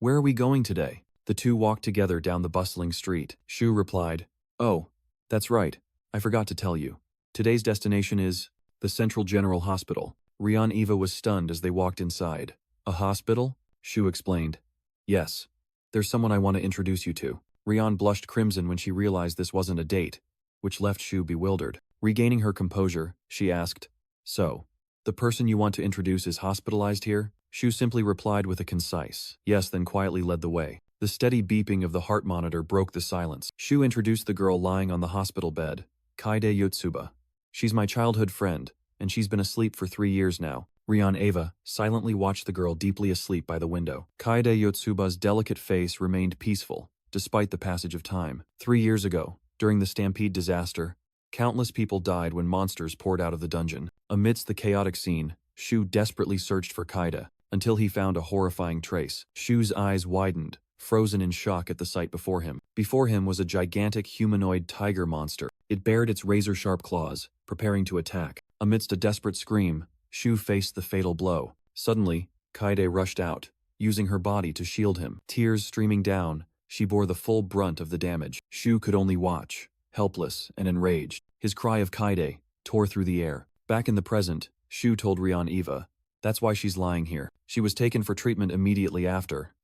Where are we going today? The two walked together down the bustling street. Shu replied, Oh, that's right. I forgot to tell you. Today's destination is the Central General Hospital. Rion Eva was stunned as they walked inside. A hospital? Shu explained. Yes. There's someone I want to introduce you to. Rion blushed crimson when she realized this wasn't a date, which left Shu bewildered. Regaining her composure, she asked, So, the person you want to introduce is hospitalized here? Shu simply replied with a concise yes, then quietly led the way. The steady beeping of the heart monitor broke the silence. Shu introduced the girl lying on the hospital bed, Kaide Yotsuba. She's my childhood friend, and she's been asleep for 3 years now. Rion Eva silently watched the girl deeply asleep by the window. Kaide Yotsuba's delicate face remained peaceful, despite the passage of time. 3 years ago, during the Stampede disaster, Countless people died when monsters poured out of the dungeon. Amidst the chaotic scene, Shu desperately searched for Kaida, until he found a horrifying trace. Shu's eyes widened, frozen in shock at the sight before him. Before him was a gigantic humanoid tiger monster. It bared its razor-sharp claws, preparing to attack. Amidst a desperate scream, Shu faced the fatal blow. Suddenly, Kaide rushed out, using her body to shield him. Tears streaming down, she bore the full brunt of the damage. Shu could only watch, helpless and enraged. His cry of Kaide tore through the air. Back in the present, Shu told Rian Eva, "That's why she's lying here." She was taken for treatment immediately after,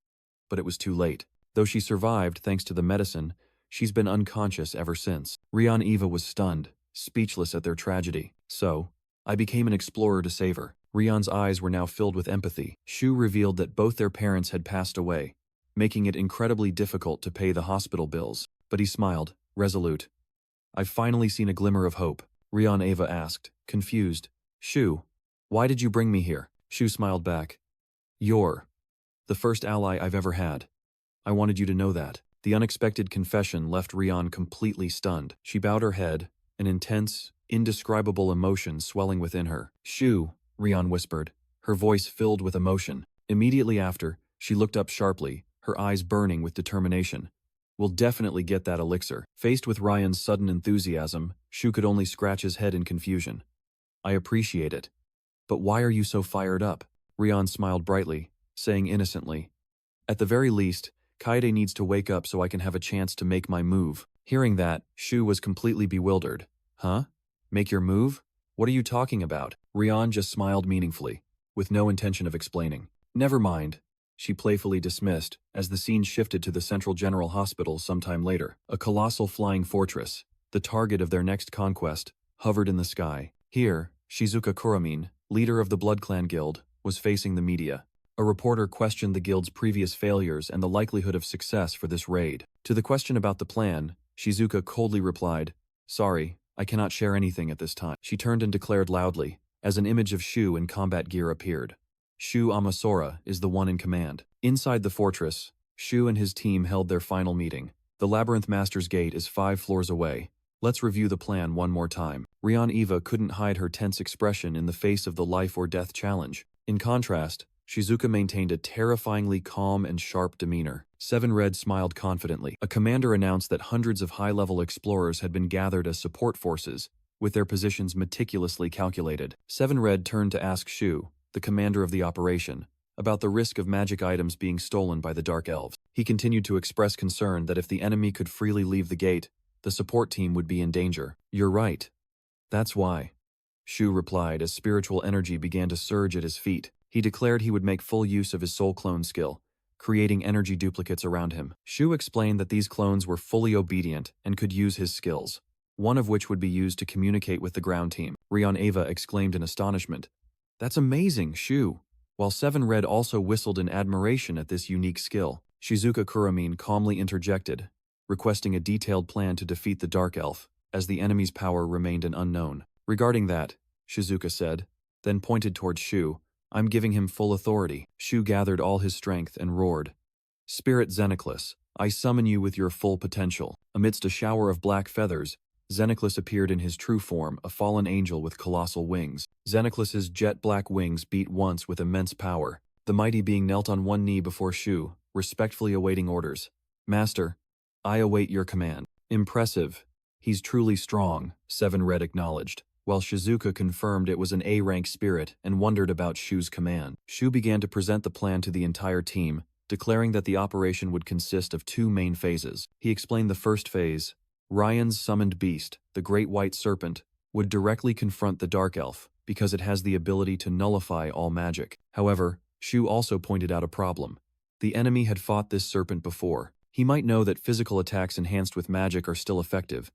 but it was too late. Though she survived thanks to the medicine, she's been unconscious ever since. Rian Eva was stunned, speechless at their tragedy. "So, I became an explorer to save her." Rian's eyes were now filled with empathy. Shu revealed that both their parents had passed away, making it incredibly difficult to pay the hospital bills. But he smiled, resolute. "I've finally seen a glimmer of hope," Rian Eva asked, confused. "Shu, why did you bring me here?" Shu smiled back. "You're the first ally I've ever had. I wanted you to know that." The unexpected confession left Rian completely stunned. She bowed her head, an intense, indescribable emotion swelling within her. "Shu," Rian whispered, her voice filled with emotion. Immediately after, she looked up sharply, her eyes burning with determination. "We'll definitely get that elixir." Faced with Ryan's sudden enthusiasm, Shu could only scratch his head in confusion. "I appreciate it. But why are you so fired up?" Rian smiled brightly, saying innocently, "At the very least, Kaide needs to wake up so I can have a chance to make my move." Hearing that, Shu was completely bewildered. "Huh? Make your move? What are you talking about?" Rian just smiled meaningfully, with no intention of explaining. "Never mind," she playfully dismissed, as the scene shifted to the Central General Hospital sometime later. A colossal flying fortress, the target of their next conquest, hovered in the sky. Here, Shizuka Kuramine, leader of the Blood Clan Guild, was facing the media. A reporter questioned the guild's previous failures and the likelihood of success for this raid. To the question about the plan, Shizuka coldly replied, "Sorry, I cannot share anything at this time." She turned and declared loudly, as an image of Shu in combat gear appeared. "Shu Amasora is the one in command." Inside the fortress, Shu and his team held their final meeting. "The Labyrinth Master's Gate is 5 floors away. Let's review the plan one more time." Rian Eva couldn't hide her tense expression in the face of the life-or-death challenge. In contrast, Shizuka maintained a terrifyingly calm and sharp demeanor. Seven Red smiled confidently. A commander announced that hundreds of high-level explorers had been gathered as support forces, with their positions meticulously calculated. Seven Red turned to ask Shu, the commander of the operation, about the risk of magic items being stolen by the Dark Elves. He continued to express concern that if the enemy could freely leave the gate, the support team would be in danger. "You're right. That's why," Shu replied as spiritual energy began to surge at his feet. He declared he would make full use of his soul clone skill, creating energy duplicates around him. Shu explained that these clones were fully obedient and could use his skills, one of which would be used to communicate with the ground team. Rian Eva exclaimed in astonishment, "That's amazing, Shu!" While Seven Red also whistled in admiration at this unique skill. Shizuka Kuramine calmly interjected, requesting a detailed plan to defeat the Dark Elf, as the enemy's power remained an unknown. "Regarding that," Shizuka said, then pointed towards Shu, "I'm giving him full authority." Shu gathered all his strength and roared, "Spirit Xenoclus, I summon you with your full potential." Amidst a shower of black feathers, Xenoclus appeared in his true form, a fallen angel with colossal wings. Xenoclus's jet-black wings beat once with immense power. The mighty being knelt on one knee before Shu, respectfully awaiting orders. "Master, I await your command." "Impressive. He's truly strong," Seven Red acknowledged, while Shizuka confirmed it was an A-rank spirit and wondered about Shu's command. Shu began to present the plan to the entire team, declaring that the operation would consist of 2 main phases. He explained the first phase. Ryan's summoned beast, the Great White Serpent, would directly confront the Dark Elf because it has the ability to nullify all magic. However, Shu also pointed out a problem. The enemy had fought this serpent before. He might know that physical attacks enhanced with magic are still effective.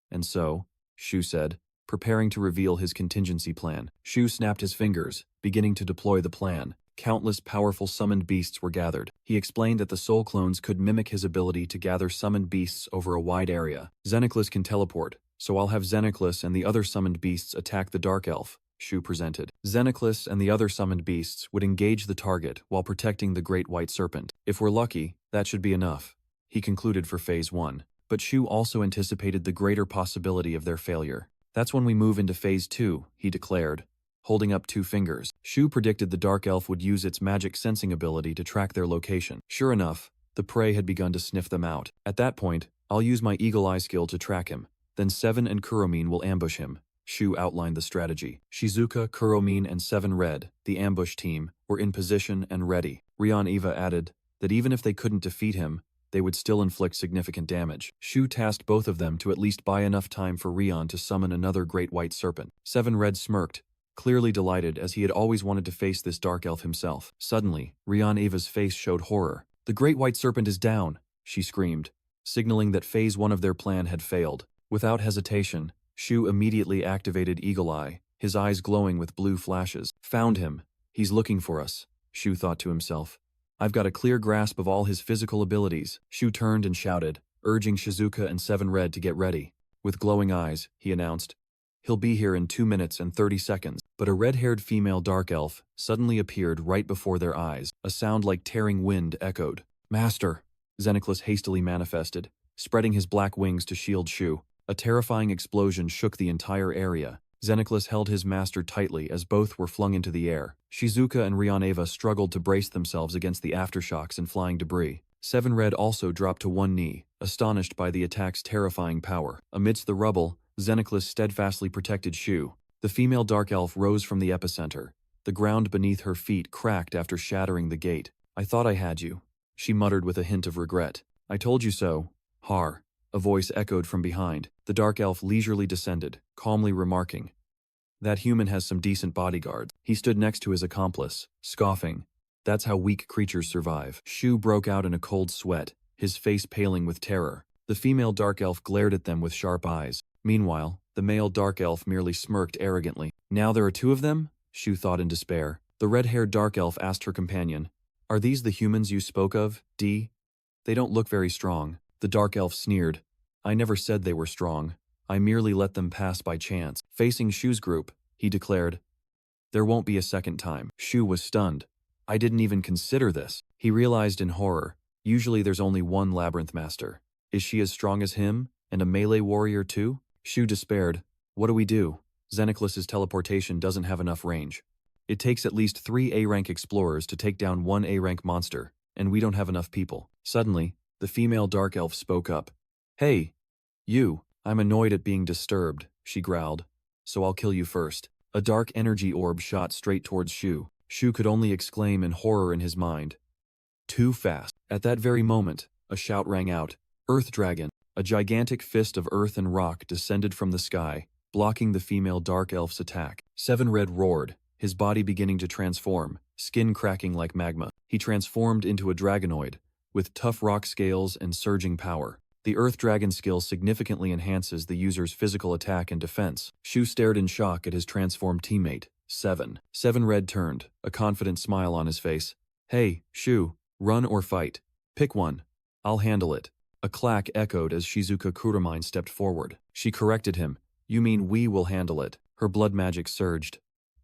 And so, Shu said, preparing to reveal his contingency plan. Shu snapped his fingers, beginning to deploy the plan. Countless powerful summoned beasts were gathered. He explained that the soul clones could mimic his ability to gather summoned beasts over a wide area. "Xenoclus can teleport, so I'll have Xenoclus and the other summoned beasts attack the Dark Elf," Shu presented. Xenoclus and the other summoned beasts would engage the target while protecting the Great White Serpent. "If we're lucky, that should be enough," he concluded for Phase 1. But Shu also anticipated the greater possibility of their failure. "That's when we move into Phase 2, he declared, holding up 2 fingers. Shu predicted the Dark Elf would use its magic sensing ability to track their location. Sure enough, the prey had begun to sniff them out. "At that point, I'll use my Eagle Eye skill to track him. Then 7 and Kuromine will ambush him." Shu outlined the strategy. Shizuka, Kuromine, and 7 Red, the ambush team, were in position and ready. Rion Eva added that even if they couldn't defeat him, they would still inflict significant damage. Shu tasked both of them to at least buy enough time for Rion to summon another great white serpent. 7 Red smirked, clearly delighted as he had always wanted to face this dark elf himself. Suddenly, Rion Eva's face showed horror. "The great white serpent is down," she screamed, signaling that Phase 1 of their plan had failed. Without hesitation, Shu immediately activated Eagle Eye, his eyes glowing with blue flashes. "Found him. He's looking for us," Shu thought to himself. "I've got a clear grasp of all his physical abilities." Shu turned and shouted, urging Shizuka and 7 Red to get ready. With glowing eyes, he announced, "He'll be here in 2 minutes and 30 seconds. But a red-haired female dark elf suddenly appeared right before their eyes. A sound like tearing wind echoed. "Master!" Xenoclus hastily manifested, spreading his black wings to shield Shu. A terrifying explosion shook the entire area. Xenoclus held his master tightly as both were flung into the air. Shizuka and Rion Eva struggled to brace themselves against the aftershocks and flying debris. 7 Red also dropped to one knee, astonished by the attack's terrifying power. Amidst the rubble, Xenoclus steadfastly protected Shu. The female dark elf rose from the epicenter. The ground beneath her feet cracked after shattering the gate. "I thought I had you," she muttered with a hint of regret. "I told you so, Har." A voice echoed from behind. The dark elf leisurely descended, calmly remarking, "That human has some decent bodyguards." He stood next to his accomplice, scoffing. "That's how weak creatures survive." Shu broke out in a cold sweat, his face paling with terror. The female dark elf glared at them with sharp eyes. Meanwhile, the male dark elf merely smirked arrogantly. "Now there are 2 of them?" Shu thought in despair. The red-haired dark elf asked her companion, "Are these the humans you spoke of, D? They don't look very strong." The dark elf sneered. "I never said they were strong. I merely let them pass by chance." Facing Shu's group, he declared, "There won't be a second time." Shu was stunned. "I didn't even consider this." He realized in horror, usually there's only one labyrinth master. Is she as strong as him, and a melee warrior too? Shu despaired. "What do we do? Xenoclus's teleportation doesn't have enough range. It takes at least 3 A-rank explorers to take down 1 A-rank monster, and we don't have enough people." Suddenly, the female dark elf spoke up. "Hey, you, I'm annoyed at being disturbed," she growled, "so I'll kill you first." A dark energy orb shot straight towards Shu. Shu could only exclaim in horror in his mind. Too fast. At that very moment, a shout rang out. "Earth Dragon!" A gigantic fist of earth and rock descended from the sky, blocking the female dark elf's attack. 7 Red roared, his body beginning to transform, skin cracking like magma. He transformed into a dragonoid, with tough rock scales and surging power. The Earth Dragon skill significantly enhances the user's physical attack and defense. Shu stared in shock at his transformed teammate, 7. 7 Red turned, a confident smile on his face. "Hey, Shu, run or fight. Pick one. I'll handle it." A clack echoed as Shizuka Kuromine stepped forward. She corrected him. "You mean we will handle it." Her blood magic surged.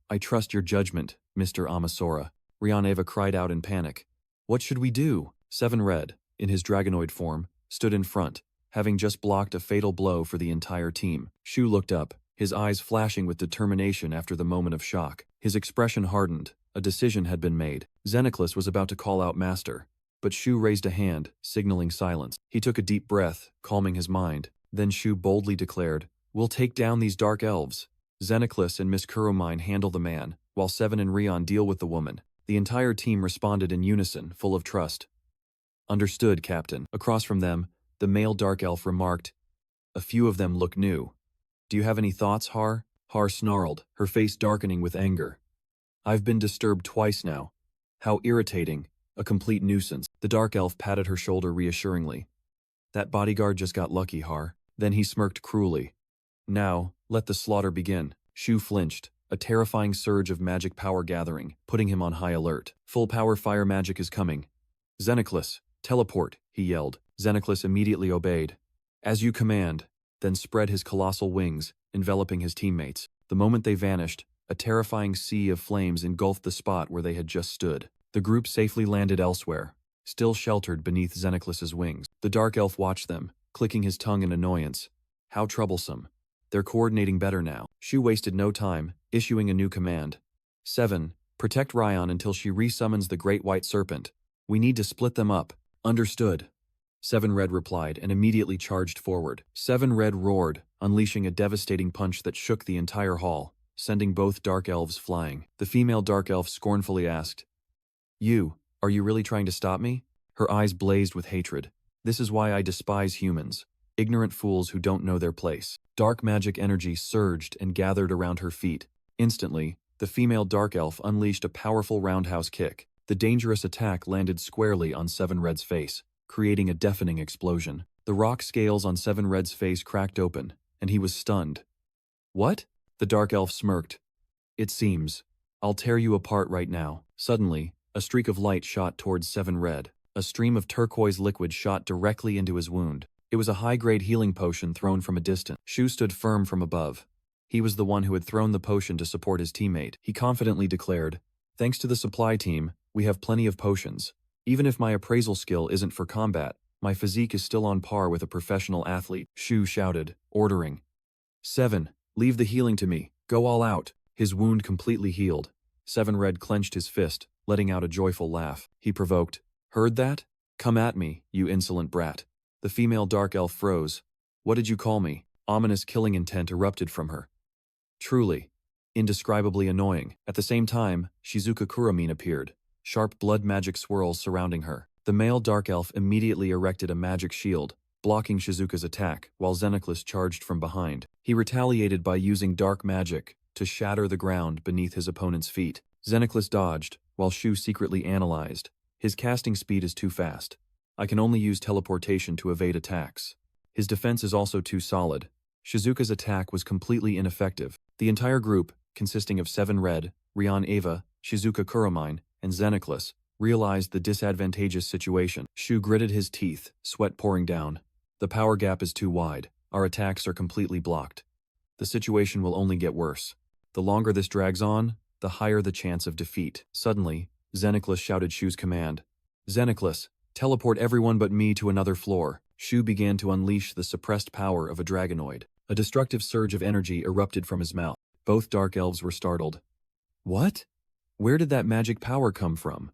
"I trust your judgment, Mr. Amasora." Rion Eva cried out in panic. "What should we do?" 7 Red, in his dragonoid form, stood in front, having just blocked a fatal blow for the entire team. Shu looked up, his eyes flashing with determination after the moment of shock. His expression hardened. A decision had been made. Xenoclus was about to call out Master, but Shu raised a hand, signaling silence. He took a deep breath, calming his mind. Then Shu boldly declared, "We'll take down these dark elves. Xenoclus and Miss Kuromine handle the man, while 7 and Rion deal with the woman." The entire team responded in unison, full of trust. "Understood, Captain." Across from them, the male dark elf remarked, "A few of them look new. Do you have any thoughts, Har?" Har snarled, her face darkening with anger. "I've been disturbed twice now. How irritating. A complete nuisance." The dark elf patted her shoulder reassuringly. "That bodyguard just got lucky, Har." Then he smirked cruelly. "Now, let the slaughter begin." Shu flinched, a terrifying surge of magic power gathering, putting him on high alert. Full power fire magic is coming. "Xenoclus, teleport," he yelled. Xenoclus immediately obeyed. "As you command," then spread his colossal wings, enveloping his teammates. The moment they vanished, a terrifying sea of flames engulfed the spot where they had just stood. The group safely landed elsewhere, still sheltered beneath Xenoclus's wings. The dark elf watched them, clicking his tongue in annoyance. How troublesome. They're coordinating better now. Shu wasted no time, issuing a new command. 7. Protect Ryan until she resummons the Great White Serpent. We need to split them up. Understood. 7 Red replied and immediately charged forward. 7 Red roared, unleashing a devastating punch that shook the entire hall, sending both dark elves flying. The female dark elf scornfully asked, Are you really trying to stop me? Her eyes blazed with hatred. This is why I despise humans. Ignorant fools who don't know their place. Dark magic energy surged and gathered around her feet. Instantly, the female dark elf unleashed a powerful roundhouse kick. The dangerous attack landed squarely on 7 Red's face, creating a deafening explosion. The rock scales on 7 Red's face cracked open, and he was stunned. What? The dark elf smirked. It seems. I'll tear you apart right now. Suddenly, a streak of light shot towards 7 Red. A stream of turquoise liquid shot directly into his wound. It was a high-grade healing potion thrown from a distance. Shu stood firm from above. He was the one who had thrown the potion to support his teammate. He confidently declared, Thanks to the supply team, we have plenty of potions. Even if my appraisal skill isn't for combat, my physique is still on par with a professional athlete. Shu shouted, ordering. 7. Leave the healing to me. Go all out. His wound completely healed. 7 Red clenched his fist, letting out a joyful laugh. He provoked, Heard that? Come at me, you insolent brat. The female dark elf froze. What did you call me? Ominous killing intent erupted from her. Truly. Indescribably annoying. At the same time, Shizuka Kuramine appeared, sharp blood magic swirls surrounding her. The male dark elf immediately erected a magic shield, blocking Shizuka's attack, while Xenoclus charged from behind. He retaliated by using dark magic to shatter the ground beneath his opponent's feet. Xenoclus dodged, while Shu secretly analyzed. His casting speed is too fast. I can only use teleportation to evade attacks. His defense is also too solid. Shizuka's attack was completely ineffective. The entire group, consisting of 7 Red, Rian Eva, Shizuka Kuramine, and Xenoclus, realized the disadvantageous situation. Shu gritted his teeth, sweat pouring down. The power gap is too wide. Our attacks are completely blocked. The situation will only get worse. The longer this drags on, the higher the chance of defeat. Suddenly, Xenoclus shouted Shu's command. Xenoclus, teleport everyone but me to another floor. Shu began to unleash the suppressed power of a dragonoid. A destructive surge of energy erupted from his mouth. Both dark elves were startled. What? Where did that magic power come from?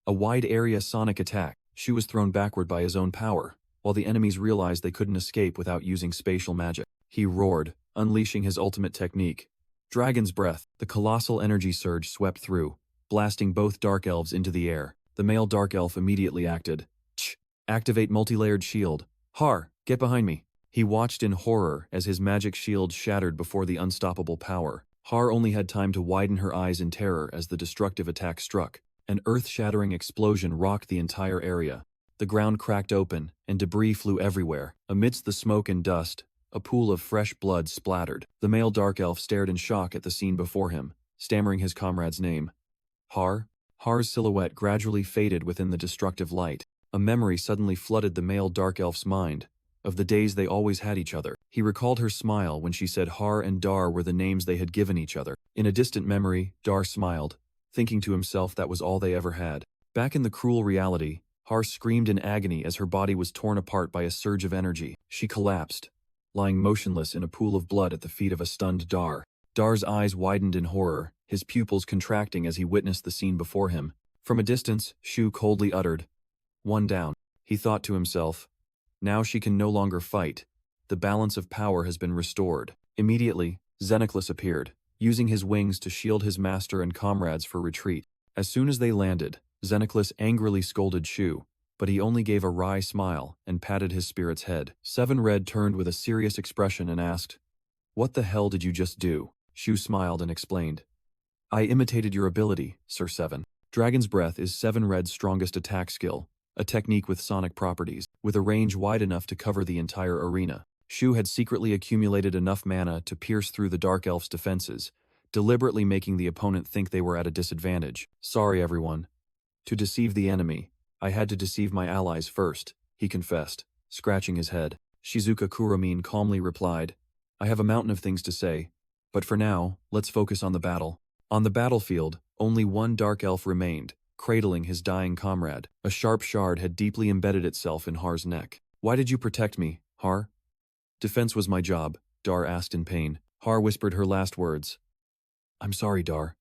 A wide-area sonic attack. Shu was thrown backward by his own power, while the enemies realized they couldn't escape without using spatial magic. He roared, unleashing his ultimate technique. Dragon's Breath. The colossal energy surge swept through, blasting both dark elves into the air. The male dark elf immediately acted. Activate multi-layered shield. Har, get behind me. He watched in horror as his magic shield shattered before the unstoppable power. Har only had time to widen her eyes in terror as the destructive attack struck. An earth-shattering explosion rocked the entire area. The ground cracked open, and debris flew everywhere. Amidst the smoke and dust, a pool of fresh blood splattered. The male dark elf stared in shock at the scene before him, stammering his comrade's name. Har? Har's silhouette gradually faded within the destructive light. A memory suddenly flooded the male dark elf's mind, of the days they always had each other. He recalled her smile when she said Har and Dar were the names they had given each other. In a distant memory, Dar smiled, thinking to himself that was all they ever had. Back in the cruel reality, Har screamed in agony as her body was torn apart by a surge of energy. She collapsed, lying motionless in a pool of blood at the feet of a stunned Dar. Dar's eyes widened in horror, his pupils contracting as he witnessed the scene before him. From a distance, Shu coldly uttered, "One down." He thought to himself, now she can no longer fight. The balance of power has been restored. Immediately, Xenoclus appeared, using his wings to shield his master and comrades for retreat. As soon as they landed, Xenoclus angrily scolded Shu, but he only gave a wry smile and patted his spirit's head. 7 Red turned with a serious expression and asked, "What the hell did you just do?" Shu smiled and explained, "I imitated your ability, Sir 7. Dragon's Breath is 7 Red's strongest attack skill, a technique with sonic properties, with a range wide enough to cover the entire arena." Shu had secretly accumulated enough mana to pierce through the Dark Elf's defenses, deliberately making the opponent think they were at a disadvantage. "Sorry, everyone. To deceive the enemy, I had to deceive my allies first," he confessed, scratching his head. Shizuka Kuramine calmly replied, "I have a mountain of things to say, but for now, let's focus on the battle." On the battlefield, only one Dark Elf remained, cradling his dying comrade. A sharp shard had deeply embedded itself in Har's neck. "Why did you protect me, Har? Defense was my job, Dar asked in pain. Har whispered her last words. I'm sorry, Dar.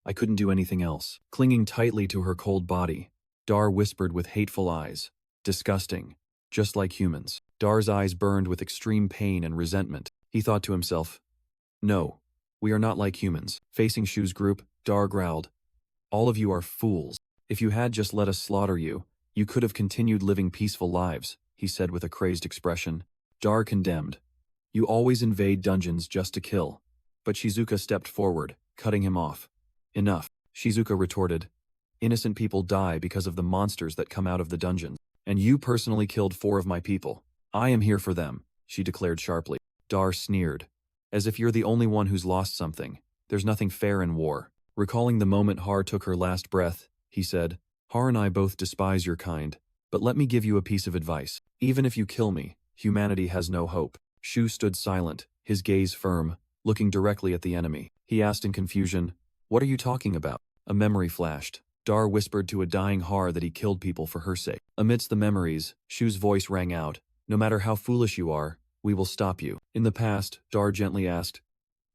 I couldn't do anything else. Clinging tightly to her cold body, Dar whispered with hateful eyes. Disgusting. Just like humans. Dar's eyes burned with extreme pain and resentment. He thought to himself, no, we are not like humans. Facing Shu's group, Dar growled, all of you are fools. If you had just let us slaughter you, you could have continued living peaceful lives, he said with a crazed expression. Dar condemned. You always invade dungeons just to kill. But Shizuka stepped forward, cutting him off. Enough, Shizuka retorted. Innocent people die because of the monsters that come out of the dungeons. And you personally killed 4 of my people. I am here for them, she declared sharply. Dar sneered. As if you're the only one who's lost something. There's nothing fair in war. Recalling the moment Har took her last breath, he said, Har and I both despise your kind, but let me give you a piece of advice. Even if you kill me, humanity has no hope. Shu stood silent, his gaze firm, looking directly at the enemy. He asked in confusion, what are you talking about? A memory flashed. Dar whispered to a dying Har that he killed people for her sake. Amidst the memories, Shu's voice rang out, no matter how foolish you are, we will stop you. In the past, Dar gently asked,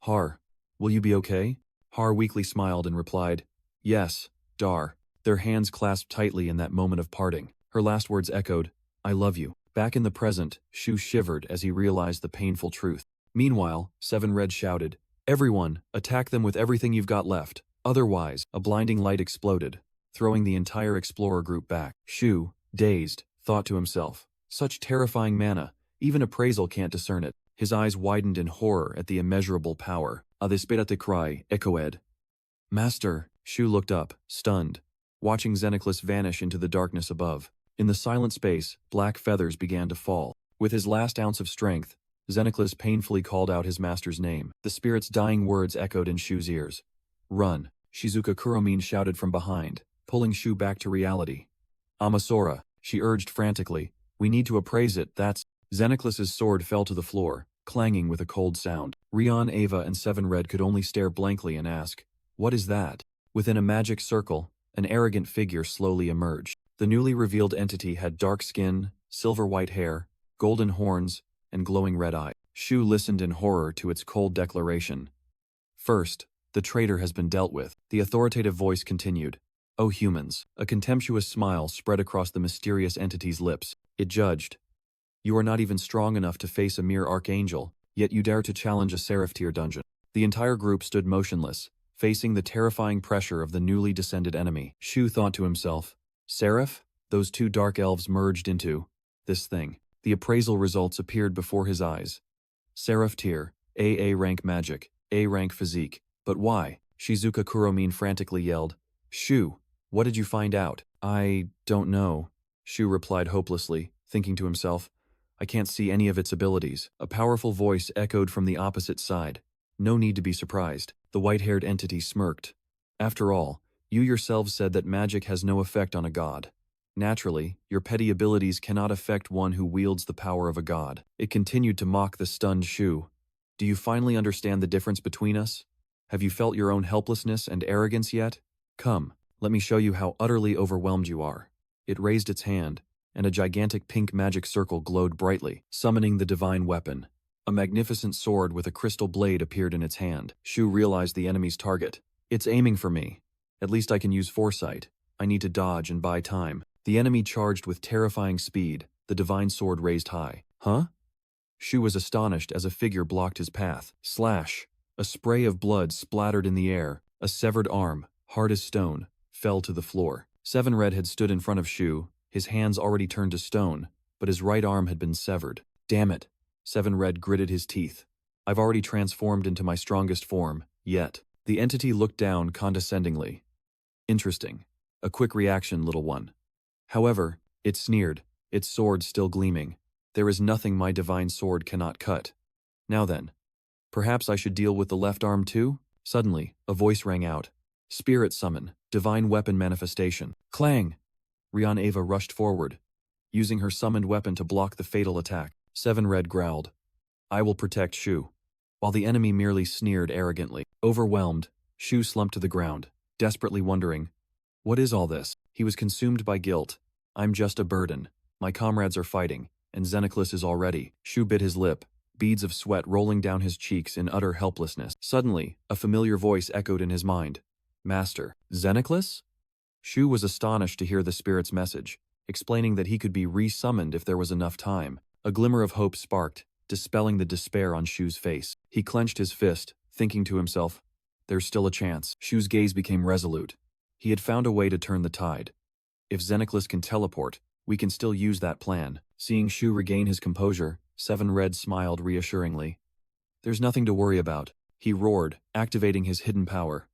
Har, will you be okay? Har weakly smiled and replied, yes, Dar. Their hands clasped tightly in that moment of parting. Her last words echoed, I love you. Back in the present, Shu shivered as he realized the painful truth. Meanwhile, Seven Red shouted, everyone, attack them with everything you've got left. Otherwise, a blinding light exploded, throwing the entire explorer group back. Shu, dazed, thought to himself, such terrifying mana, even Appraisal can't discern it. His eyes widened in horror at the immeasurable power. A desperate cry echoed. Master, Shu looked up, stunned, watching Xenoclus vanish into the darkness above. In the silent space, black feathers began to fall. With his last ounce of strength, Xenoclus painfully called out his master's name. The spirit's dying words echoed in Shu's ears. Run, Shizuka Kuromin shouted from behind, pulling Shu back to reality. Amasora, she urged frantically, we need to appraise it, that's… Xenoclus's sword fell to the floor, clanging with a cold sound. Rion, Ava and Seven Red could only stare blankly and ask, what is that? Within a magic circle, an arrogant figure slowly emerged. The newly revealed entity had dark skin, silver-white hair, golden horns, and glowing red eyes. Shu listened in horror to its cold declaration. First, the traitor has been dealt with. The authoritative voice continued. O humans, a contemptuous smile spread across the mysterious entity's lips. It judged. You are not even strong enough to face a mere archangel, yet you dare to challenge a seraph-tier dungeon. The entire group stood motionless, facing the terrifying pressure of the newly descended enemy. Shu thought to himself, Seraph? Those 2 dark elves merged into this thing. The appraisal results appeared before his eyes. Seraph tier, AA rank magic, A rank physique. But why? Shizuka Kuromin frantically yelled. Shu, what did you find out? I don't know, Shu replied hopelessly, thinking to himself, I can't see any of its abilities. A powerful voice echoed from the opposite side. No need to be surprised. The white-haired entity smirked. After all, you yourselves said that magic has no effect on a god. Naturally, your petty abilities cannot affect one who wields the power of a god. It continued to mock the stunned Shu. Do you finally understand the difference between us? Have you felt your own helplessness and arrogance yet? Come, let me show you how utterly overwhelmed you are. It raised its hand, and a gigantic pink magic circle glowed brightly, summoning the divine weapon. A magnificent sword with a crystal blade appeared in its hand. Shu realized the enemy's target. It's aiming for me. At least I can use foresight. I need to dodge and buy time. The enemy charged with terrifying speed, the divine sword raised high. Huh? Shu was astonished as a figure blocked his path. Slash! A spray of blood splattered in the air. A severed arm, hard as stone, fell to the floor. Seven Red had stood in front of Shu, his hands already turned to stone, but his right arm had been severed. Damn it! Seven Red gritted his teeth. I've already transformed into my strongest form, yet. The entity looked down condescendingly. Interesting. A quick reaction, little one. However, it sneered, its sword still gleaming. There is nothing my divine sword cannot cut. Now then, perhaps I should deal with the left arm too? Suddenly, a voice rang out. Spirit summon, divine weapon manifestation. Clang! Rion Ava rushed forward, using her summoned weapon to block the fatal attack. Seven Red growled. I will protect Shu. While the enemy merely sneered arrogantly. Overwhelmed, Shu slumped to the ground, desperately wondering, what is all this? He was consumed by guilt. I'm just a burden. My comrades are fighting, and Xenoclus is all ready. Shu bit his lip, beads of sweat rolling down his cheeks in utter helplessness. Suddenly, a familiar voice echoed in his mind. Master. Xenoclus? Shu was astonished to hear the spirit's message, explaining that he could be re-summoned if there was enough time. A glimmer of hope sparked, dispelling the despair on Shu's face. He clenched his fist, thinking to himself, there's still a chance. Shu's gaze became resolute. He had found a way to turn the tide. If Xenoclus can teleport, we can still use that plan. Seeing Shu regain his composure, Seven Red smiled reassuringly. There's nothing to worry about, he roared, activating his hidden power.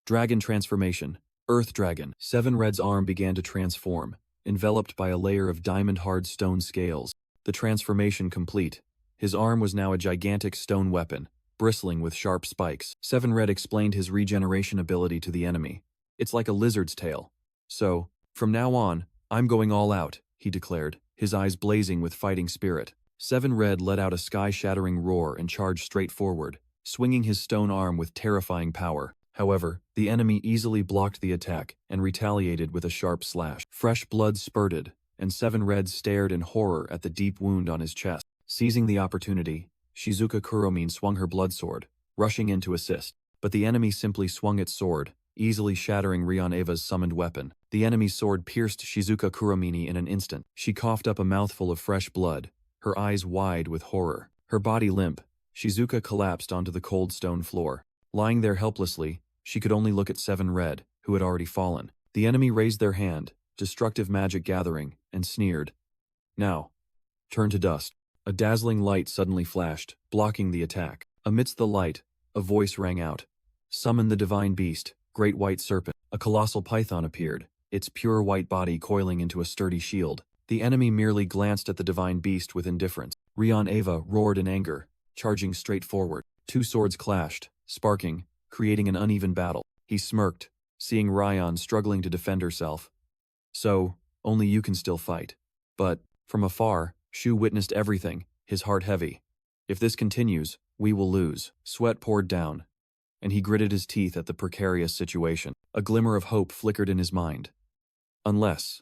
Dragon transformation. Earth Dragon. Seven Red's arm began to transform, enveloped by a layer of diamond-hard stone scales. The transformation complete. His arm was now a gigantic stone weapon, bristling with sharp spikes. Seven Red explained his regeneration ability to the enemy. It's like a lizard's tail. So, from now on, I'm going all out, he declared, his eyes blazing with fighting spirit. Seven Red let out a sky-shattering roar and charged straight forward, swinging his stone arm with terrifying power. However, the enemy easily blocked the attack and retaliated with a sharp slash. Fresh blood spurted, and Seven Red stared in horror at the deep wound on his chest. Seizing the opportunity, Shizuka Kuromine swung her blood sword, rushing in to assist. But the enemy simply swung its sword, easily shattering Rion Eva's summoned weapon. The enemy's sword pierced Shizuka Kuromine in an instant. She coughed up a mouthful of fresh blood, her eyes wide with horror. Her body limp, Shizuka collapsed onto the cold stone floor. Lying there helplessly, she could only look at Seven Red, who had already fallen. The enemy raised their hand, destructive magic gathering, and sneered. Now, turn to dust. A dazzling light suddenly flashed, blocking the attack. Amidst the light, a voice rang out. Summon the divine beast, great white serpent. A colossal python appeared, its pure white body coiling into a sturdy shield. The enemy merely glanced at the divine beast with indifference. Rion Eva roared in anger, charging straight forward. Two swords clashed, sparking, creating an uneven battle. He smirked, seeing Rion struggling to defend herself. So, only you can still fight. But, from afar, Shu witnessed everything, his heart heavy. If this continues, we will lose. Sweat poured down, and he gritted his teeth at the precarious situation. A glimmer of hope flickered in his mind. Unless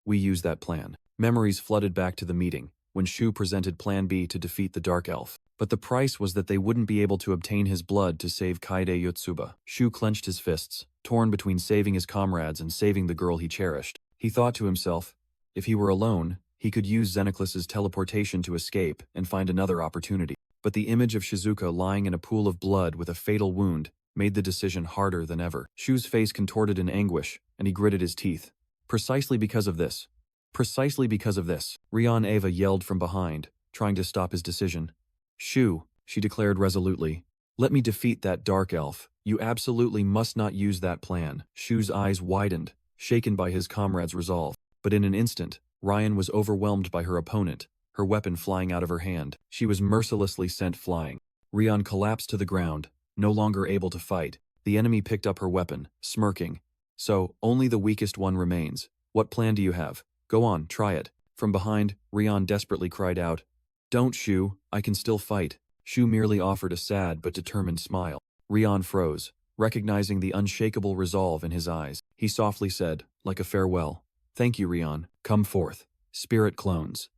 we use that plan. Memories flooded back to the meeting, when Shu presented Plan B to defeat the Dark Elf. But the price was that they wouldn't be able to obtain his blood to save Kaide Yotsuba. Shu clenched his fists, torn between saving his comrades and saving the girl he cherished. He thought to himself, if he were alone, he could use Xenoclus's teleportation to escape and find another opportunity. But the image of Shizuka lying in a pool of blood with a fatal wound made the decision harder than ever. Shu's face contorted in anguish, and he gritted his teeth. Precisely because of this. Precisely because of this. Rion Eva yelled from behind, trying to stop his decision. Shu, she declared resolutely, let me defeat that dark elf. You absolutely must not use that plan. Shu's eyes widened, shaken by his comrade's resolve. But in an instant, Rion was overwhelmed by her opponent, her weapon flying out of her hand. She was mercilessly sent flying. Rion collapsed to the ground, no longer able to fight. The enemy picked up her weapon, smirking. So, only the weakest one remains. What plan do you have? Go on, try it. From behind, Rion desperately cried out. Don't, Shu, I can still fight. Shu merely offered a sad but determined smile. Rion froze, recognizing the unshakable resolve in his eyes. He softly said, like a farewell, thank you, Rion. Come forth. Spirit clones.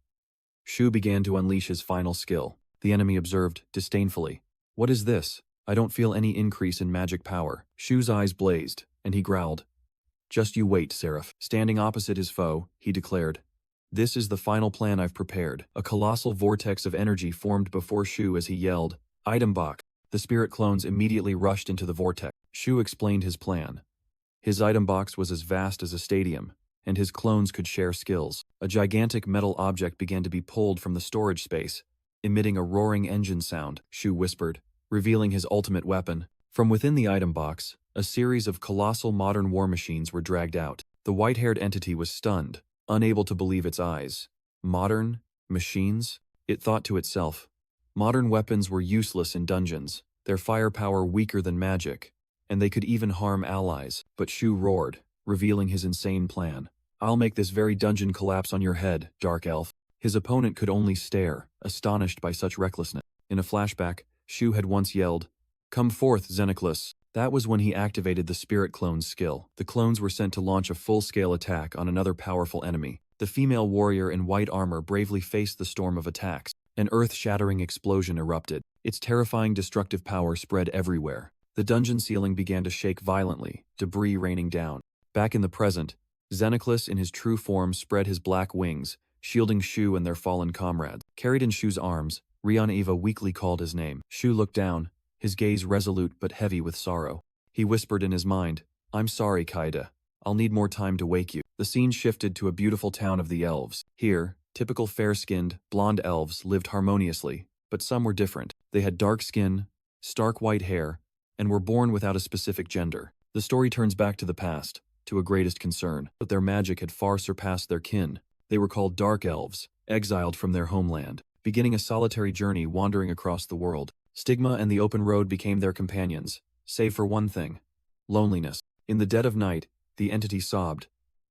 Shu began to unleash his final skill. The enemy observed, disdainfully. What is this? I don't feel any increase in magic power. Shu's eyes blazed, and he growled. Just you wait, Seraph. Standing opposite his foe, he declared. This is the final plan I've prepared. A colossal vortex of energy formed before Shu as he yelled, Item box. The spirit clones immediately rushed into the vortex. Shu explained his plan. His item box was as vast as a stadium, and his clones could share skills. A gigantic metal object began to be pulled from the storage space, emitting a roaring engine sound, Shu whispered, revealing his ultimate weapon. From within the item box, a series of colossal modern war machines were dragged out. The white-haired entity was stunned, unable to believe its eyes. Modern? Machines? It thought to itself. Modern weapons were useless in dungeons, their firepower weaker than magic, and they could even harm allies. But Shu roared, revealing his insane plan. I'll make this very dungeon collapse on your head, Dark Elf. His opponent could only stare, astonished by such recklessness. In a flashback, Shu had once yelled, Come forth, Xenoclus. That was when he activated the Spirit Clone's skill. The clones were sent to launch a full-scale attack on another powerful enemy. The female warrior in white armor bravely faced the storm of attacks. An earth-shattering explosion erupted. Its terrifying destructive power spread everywhere. The dungeon ceiling began to shake violently, debris raining down. Back in the present, Xenoclus in his true form spread his black wings, shielding Shu and their fallen comrades. Carried in Shu's arms, Rion Eva weakly called his name. Shu looked down, his gaze resolute but heavy with sorrow. He whispered in his mind, "I'm sorry, Kaida. I'll need more time to wake you." The scene shifted to a beautiful town of the elves. Here, typical fair-skinned, blonde elves lived harmoniously, but some were different. They had dark skin, stark white hair, and were born without a specific gender. The story turns back to the past, to a greatest concern, but their magic had far surpassed their kin. They were called Dark Elves, exiled from their homeland, beginning a solitary journey wandering across the world. Stigma and the open road became their companions, save for one thing: loneliness. In the dead of night, the entity sobbed.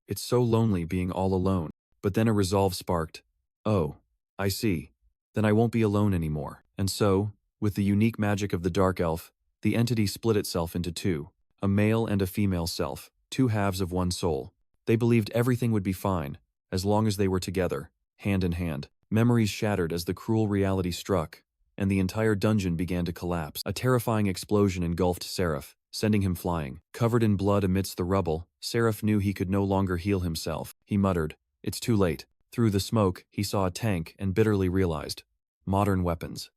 "It's so lonely being all alone." But then a resolve sparked. "Oh, I see. Then I won't be alone anymore." And so, with the unique magic of the Dark Elf, the entity split itself into two, a male and a female self, two halves of one soul. They believed everything would be fine, as long as they were together, hand in hand. Memories shattered as the cruel reality struck, and the entire dungeon began to collapse. A terrifying explosion engulfed Seraph, sending him flying. Covered in blood amidst the rubble, Seraph knew he could no longer heal himself. He muttered, "It's too late." Through the smoke, he saw a tank and bitterly realized, modern weapons.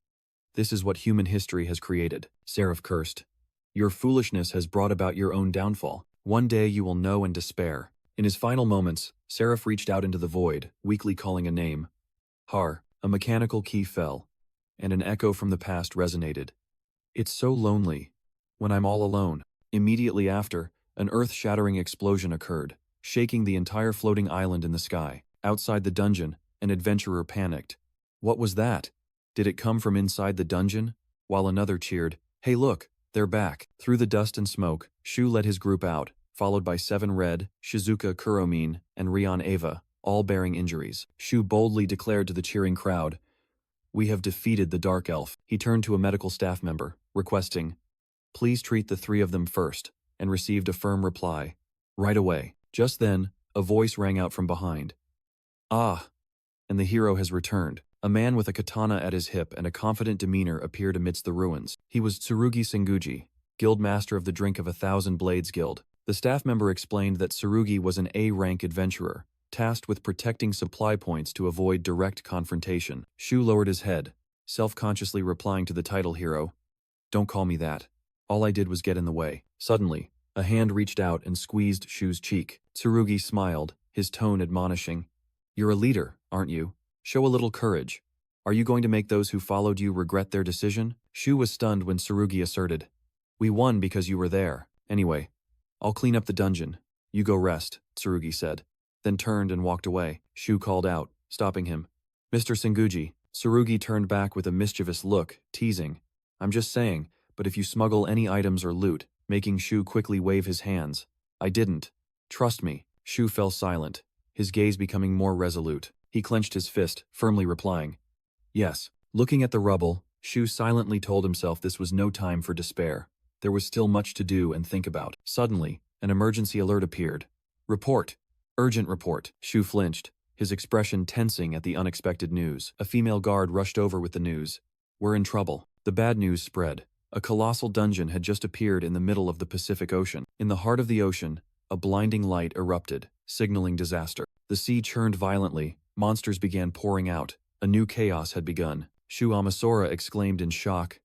This is what human history has created. Seraph cursed. "Your foolishness has brought about your own downfall. One day you will know and despair." In his final moments, Seraph reached out into the void, weakly calling a name. Har. A mechanical key fell, and an echo from the past resonated. "It's so lonely, when I'm all alone." Immediately after, an earth-shattering explosion occurred, shaking the entire floating island in the sky. Outside the dungeon, an adventurer panicked. What was that? Did it come from inside the dungeon? While another cheered, "Hey look, they're back." Through the dust and smoke, Shu led his group out, followed by Seven Red, Shizuka Kuromine, and Rion Eva, all bearing injuries. Shu boldly declared to the cheering crowd, "We have defeated the Dark Elf." He turned to a medical staff member, requesting, "Please treat the three of them first," and received a firm reply, "Right away." Just then, a voice rang out from behind. "Ah, and the hero has returned." A man with a katana at his hip and a confident demeanor appeared amidst the ruins. He was Tsurugi Senguji, guild master of the Drink of 1,000 Blades Guild. The staff member explained that Tsurugi was an A-rank adventurer, tasked with protecting supply points to avoid direct confrontation. Shu lowered his head, self-consciously replying to the title hero, "Don't call me that. All I did was get in the way." Suddenly, a hand reached out and squeezed Shu's cheek. Tsurugi smiled, his tone admonishing, "You're a leader, aren't you? Show a little courage. Are you going to make those who followed you regret their decision?" Shu was stunned when Tsurugi asserted, "We won because you were there. Anyway, I'll clean up the dungeon. You go rest," Tsurugi said, then turned and walked away. Shu called out, stopping him, "Mr. Senguji." Tsurugi turned back with a mischievous look, teasing, "I'm just saying, but if you smuggle any items or loot," making Shu quickly wave his hands. "I didn't. Trust me." Shu fell silent, his gaze becoming more resolute. He clenched his fist, firmly replying, "Yes." Looking at the rubble, Shu silently told himself this was no time for despair. There was still much to do and think about. Suddenly, an emergency alert appeared. "Report. Urgent report." Shu flinched, his expression tensing at the unexpected news. A female guard rushed over with the news. "We're in trouble." The bad news spread. A colossal dungeon had just appeared in the middle of the Pacific Ocean. In the heart of the ocean, a blinding light erupted, signaling disaster. The sea churned violently, monsters began pouring out. A new chaos had begun. Shu Amasora exclaimed in shock,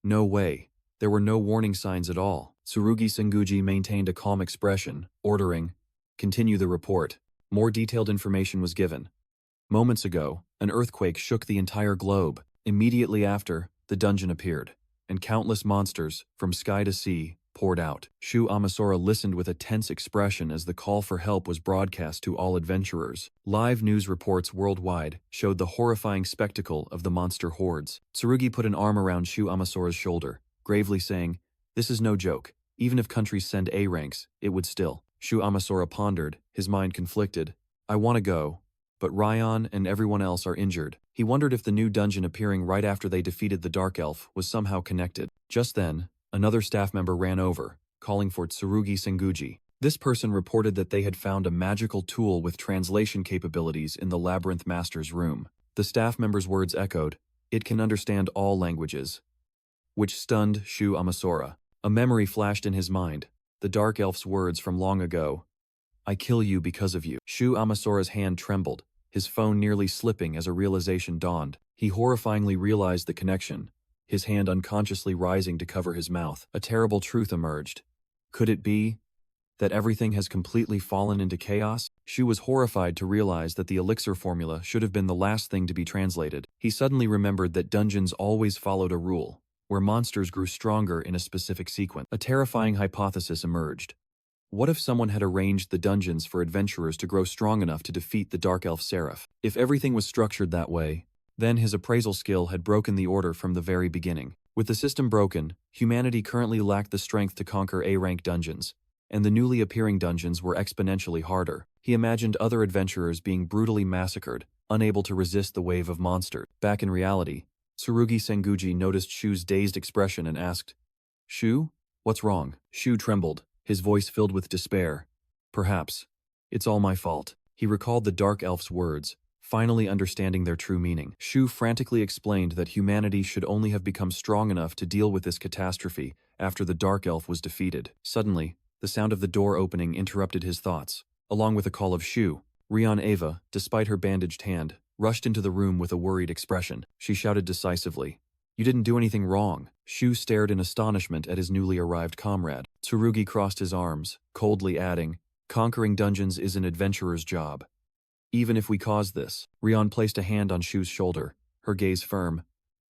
"No way. There were no warning signs at all." Tsurugi Senguji maintained a calm expression, ordering, "Continue the report." More detailed information was given. Moments ago, an earthquake shook the entire globe. Immediately after, the dungeon appeared, and countless monsters, from sky to sea, poured out. Shu Amasora listened with a tense expression as the call for help was broadcast to all adventurers. Live news reports worldwide showed the horrifying spectacle of the monster hordes. Tsurugi put an arm around Shu Amasora's shoulder, gravely saying, "This is no joke. Even if countries send A ranks, it would still." Shu Amasora pondered, his mind conflicted. "I want to go, but Ryan and everyone else are injured." He wondered if the new dungeon appearing right after they defeated the Dark Elf was somehow connected. Just then, another staff member ran over, calling for Tsurugi Senguji. This person reported that they had found a magical tool with translation capabilities in the Labyrinth Master's room. The staff member's words echoed, "It can understand all languages," which stunned Shu Amasora. A memory flashed in his mind, the Dark Elf's words from long ago. "I kill you because of you." Shu Amasora's hand trembled, his phone nearly slipping as a realization dawned. He horrifyingly realized the connection, his hand unconsciously rising to cover his mouth. A terrible truth emerged. Could it be that everything has completely fallen into chaos? Shu was horrified to realize that the elixir formula should have been the last thing to be translated. He suddenly remembered that dungeons always followed a rule, where monsters grew stronger in a specific sequence. A terrifying hypothesis emerged. What if someone had arranged the dungeons for adventurers to grow strong enough to defeat the Dark Elf Seraph? If everything was structured that way, then his appraisal skill had broken the order from the very beginning. With the system broken, humanity currently lacked the strength to conquer A-rank dungeons, and the newly appearing dungeons were exponentially harder. He imagined other adventurers being brutally massacred, unable to resist the wave of monsters. Back in reality, Tsurugi Senguji noticed Shu's dazed expression and asked, "Shu, what's wrong?" Shu trembled, his voice filled with despair. "Perhaps. It's all my fault." He recalled the Dark Elf's words, finally understanding their true meaning. Shu frantically explained that humanity should only have become strong enough to deal with this catastrophe after the Dark Elf was defeated. Suddenly, the sound of the door opening interrupted his thoughts, along with a call of Shu. Rion Ava, despite her bandaged hand, rushed into the room with a worried expression. She shouted decisively, "You didn't do anything wrong." Shu stared in astonishment at his newly arrived comrade. Tsurugi crossed his arms, coldly adding, "Conquering dungeons is an adventurer's job. Even if we cause this." Rion placed a hand on Shu's shoulder, her gaze firm.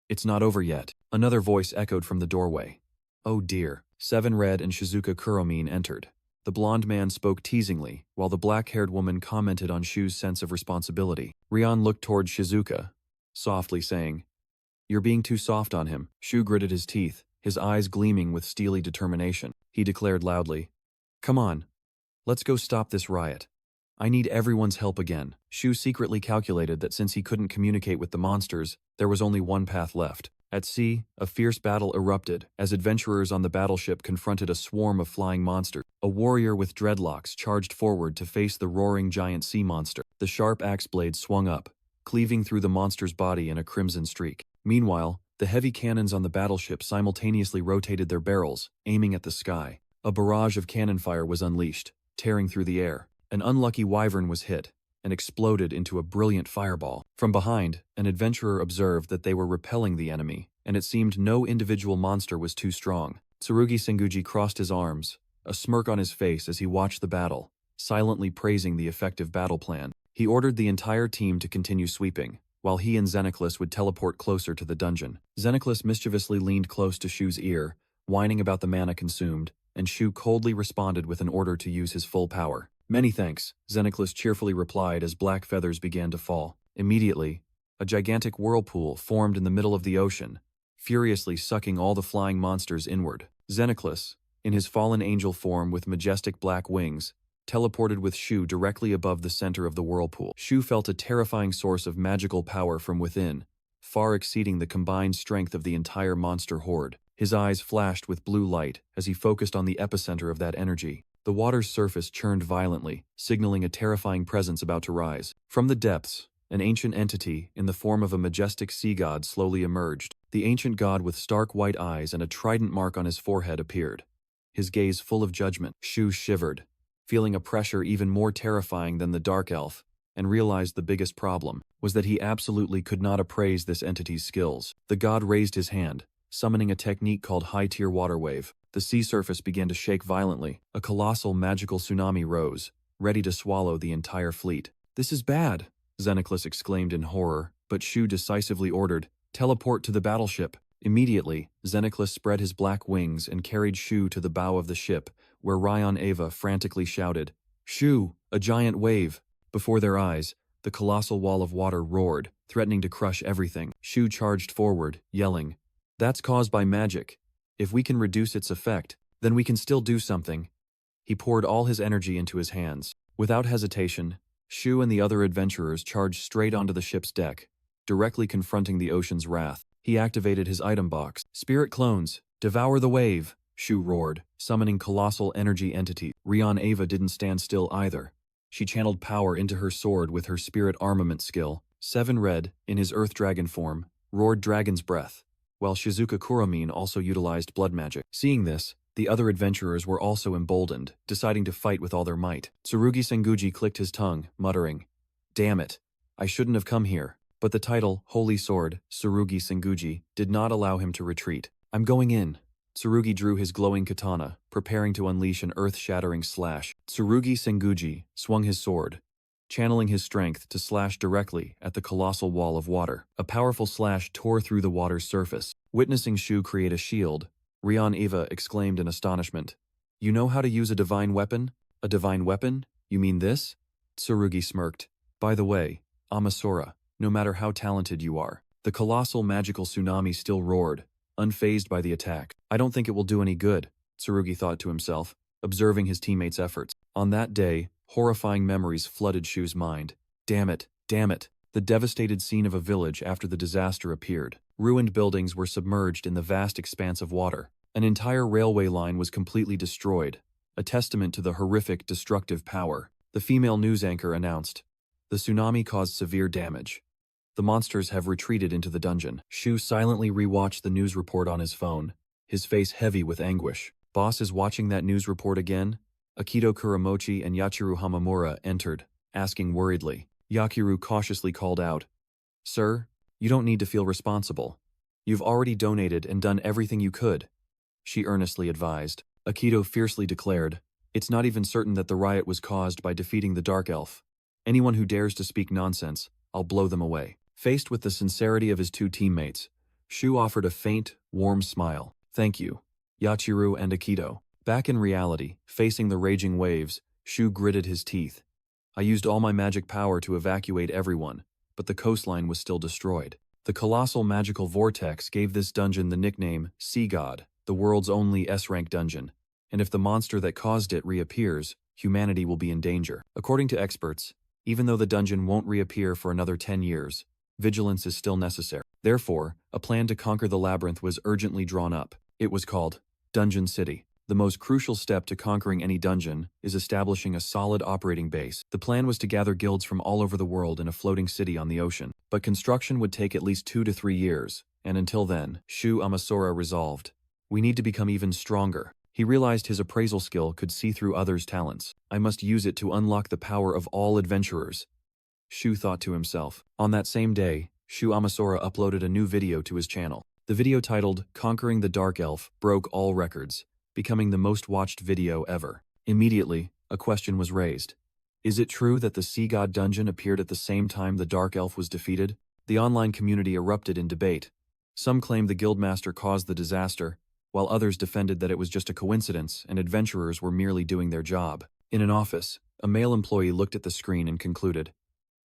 "It's not over yet." Another voice echoed from the doorway. "Oh dear." Seven Red and Shizuka Kuromine entered. The blonde man spoke teasingly, while the black-haired woman commented on Shu's sense of responsibility. Rion looked toward Shizuka, softly saying, "You're being too soft on him." Shu gritted his teeth, his eyes gleaming with steely determination. He declared loudly, "Come on, let's go stop this riot. I need everyone's help again." Shu secretly calculated that since he couldn't communicate with the monsters, there was only one path left. At sea, a fierce battle erupted as adventurers on the battleship confronted a swarm of flying monsters. A warrior with dreadlocks charged forward to face the roaring giant sea monster. The sharp axe blade swung up, cleaving through the monster's body in a crimson streak. Meanwhile, the heavy cannons on the battleship simultaneously rotated their barrels, aiming at the sky. A barrage of cannon fire was unleashed, tearing through the air. An unlucky wyvern was hit and exploded into a brilliant fireball. From behind, an adventurer observed that they were repelling the enemy, and it seemed no individual monster was too strong. Tsurugi Senguji crossed his arms, a smirk on his face as he watched the battle, silently praising the effective battle plan. He ordered the entire team to continue sweeping, while he and Xenoclus would teleport closer to the dungeon. Xenoclus mischievously leaned close to Shu's ear, whining about the mana consumed, and Shu coldly responded with an order to use his full power. "Many thanks," Xenoclus cheerfully replied as black feathers began to fall. Immediately, a gigantic whirlpool formed in the middle of the ocean, furiously sucking all the flying monsters inward. Xenoclus, in his fallen angel form with majestic black wings, teleported with Shu directly above the center of the whirlpool. Shu felt a terrifying source of magical power from within, far exceeding the combined strength of the entire monster horde. His eyes flashed with blue light as he focused on the epicenter of that energy. The water's surface churned violently, signaling a terrifying presence about to rise. From the depths, an ancient entity in the form of a majestic sea god slowly emerged. The ancient god with stark white eyes and a trident mark on his forehead appeared, his gaze full of judgment. Shu shivered, feeling a pressure even more terrifying than the Dark Elf, and realized the biggest problem was that he absolutely could not appraise this entity's skills. The god raised his hand, summoning a technique called high-tier water wave. The sea surface began to shake violently. A colossal magical tsunami rose, ready to swallow the entire fleet. "This is bad," Xenoclus exclaimed in horror, but Shu decisively ordered, "Teleport to the battleship." Immediately, Xenoclus spread his black wings and carried Shu to the bow of the ship, where Rion Ava frantically shouted, "Shu, a giant wave!" Before their eyes, the colossal wall of water roared, threatening to crush everything. Shu charged forward, yelling, "That's caused by magic. If we can reduce its effect, then we can still do something." He poured all his energy into his hands. Without hesitation, Shu and the other adventurers charged straight onto the ship's deck, directly confronting the ocean's wrath. He activated his item box. "Spirit clones, devour the wave!" Shu roared, summoning colossal energy entity. Rion Ava didn't stand still either. She channeled power into her sword with her spirit armament skill. Seven Red, in his Earth Dragon form, roared Dragon's Breath, while Shizuka Kuramine also utilized blood magic. Seeing this, the other adventurers were also emboldened, deciding to fight with all their might. Tsurugi Senguji clicked his tongue, muttering, "Damn it, I shouldn't have come here." But the title, Holy Sword, Tsurugi Senguji, did not allow him to retreat. "I'm going in." Tsurugi drew his glowing katana, preparing to unleash an earth-shattering slash. Tsurugi Senguji swung his sword, channeling his strength to slash directly at the colossal wall of water. A powerful slash tore through the water's surface. Witnessing Shu create a shield, Rion Eva exclaimed in astonishment. "You know how to use a divine weapon? A divine weapon? You mean this?" Tsurugi smirked. "By the way, Asura, no matter how talented you are." The colossal magical tsunami still roared, unfazed by the attack. "I don't think it will do any good," Tsurugi thought to himself, observing his teammates' efforts. On that day, horrifying memories flooded Shu's mind. Damn it, damn it. The devastated scene of a village after the disaster appeared. Ruined buildings were submerged in the vast expanse of water. An entire railway line was completely destroyed, a testament to the horrific, destructive power. The female news anchor announced, "The tsunami caused severe damage. The monsters have retreated into the dungeon." Shu silently rewatched the news report on his phone, his face heavy with anguish. "Boss is watching that news report again?" Akito Kuramochi and Yachiru Hamamura entered, asking worriedly. Yachiru cautiously called out, "Sir, you don't need to feel responsible. You've already donated and done everything you could," she earnestly advised. Akito fiercely declared, "It's not even certain that the riot was caused by defeating the Dark Elf. Anyone who dares to speak nonsense, I'll blow them away." Faced with the sincerity of his two teammates, Shu offered a faint, warm smile. "Thank you, Yachiru and Akito." Back in reality, facing the raging waves, Shu gritted his teeth. "I used all my magic power to evacuate everyone, but the coastline was still destroyed. The colossal magical vortex gave this dungeon the nickname Sea God, the world's only S-rank dungeon, and if the monster that caused it reappears, humanity will be in danger. According to experts, even though the dungeon won't reappear for another 10 years, vigilance is still necessary. Therefore, a plan to conquer the labyrinth was urgently drawn up. It was called Dungeon City. The most crucial step to conquering any dungeon is establishing a solid operating base. The plan was to gather guilds from all over the world in a floating city on the ocean. But construction would take at least 2 to 3 years, and until then, Shu Amasura resolved, "We need to become even stronger." He realized his appraisal skill could see through others' talents. "I must use it to unlock the power of all adventurers," Shu thought to himself. On that same day, Shu Amasura uploaded a new video to his channel. The video titled "Conquering the Dark Elf" broke all records, becoming the most watched video ever. Immediately, a question was raised. Is it true that the Sea God dungeon appeared at the same time the Dark Elf was defeated? The online community erupted in debate. Some claimed the guildmaster caused the disaster, while others defended that it was just a coincidence and adventurers were merely doing their job. In an office, a male employee looked at the screen and concluded,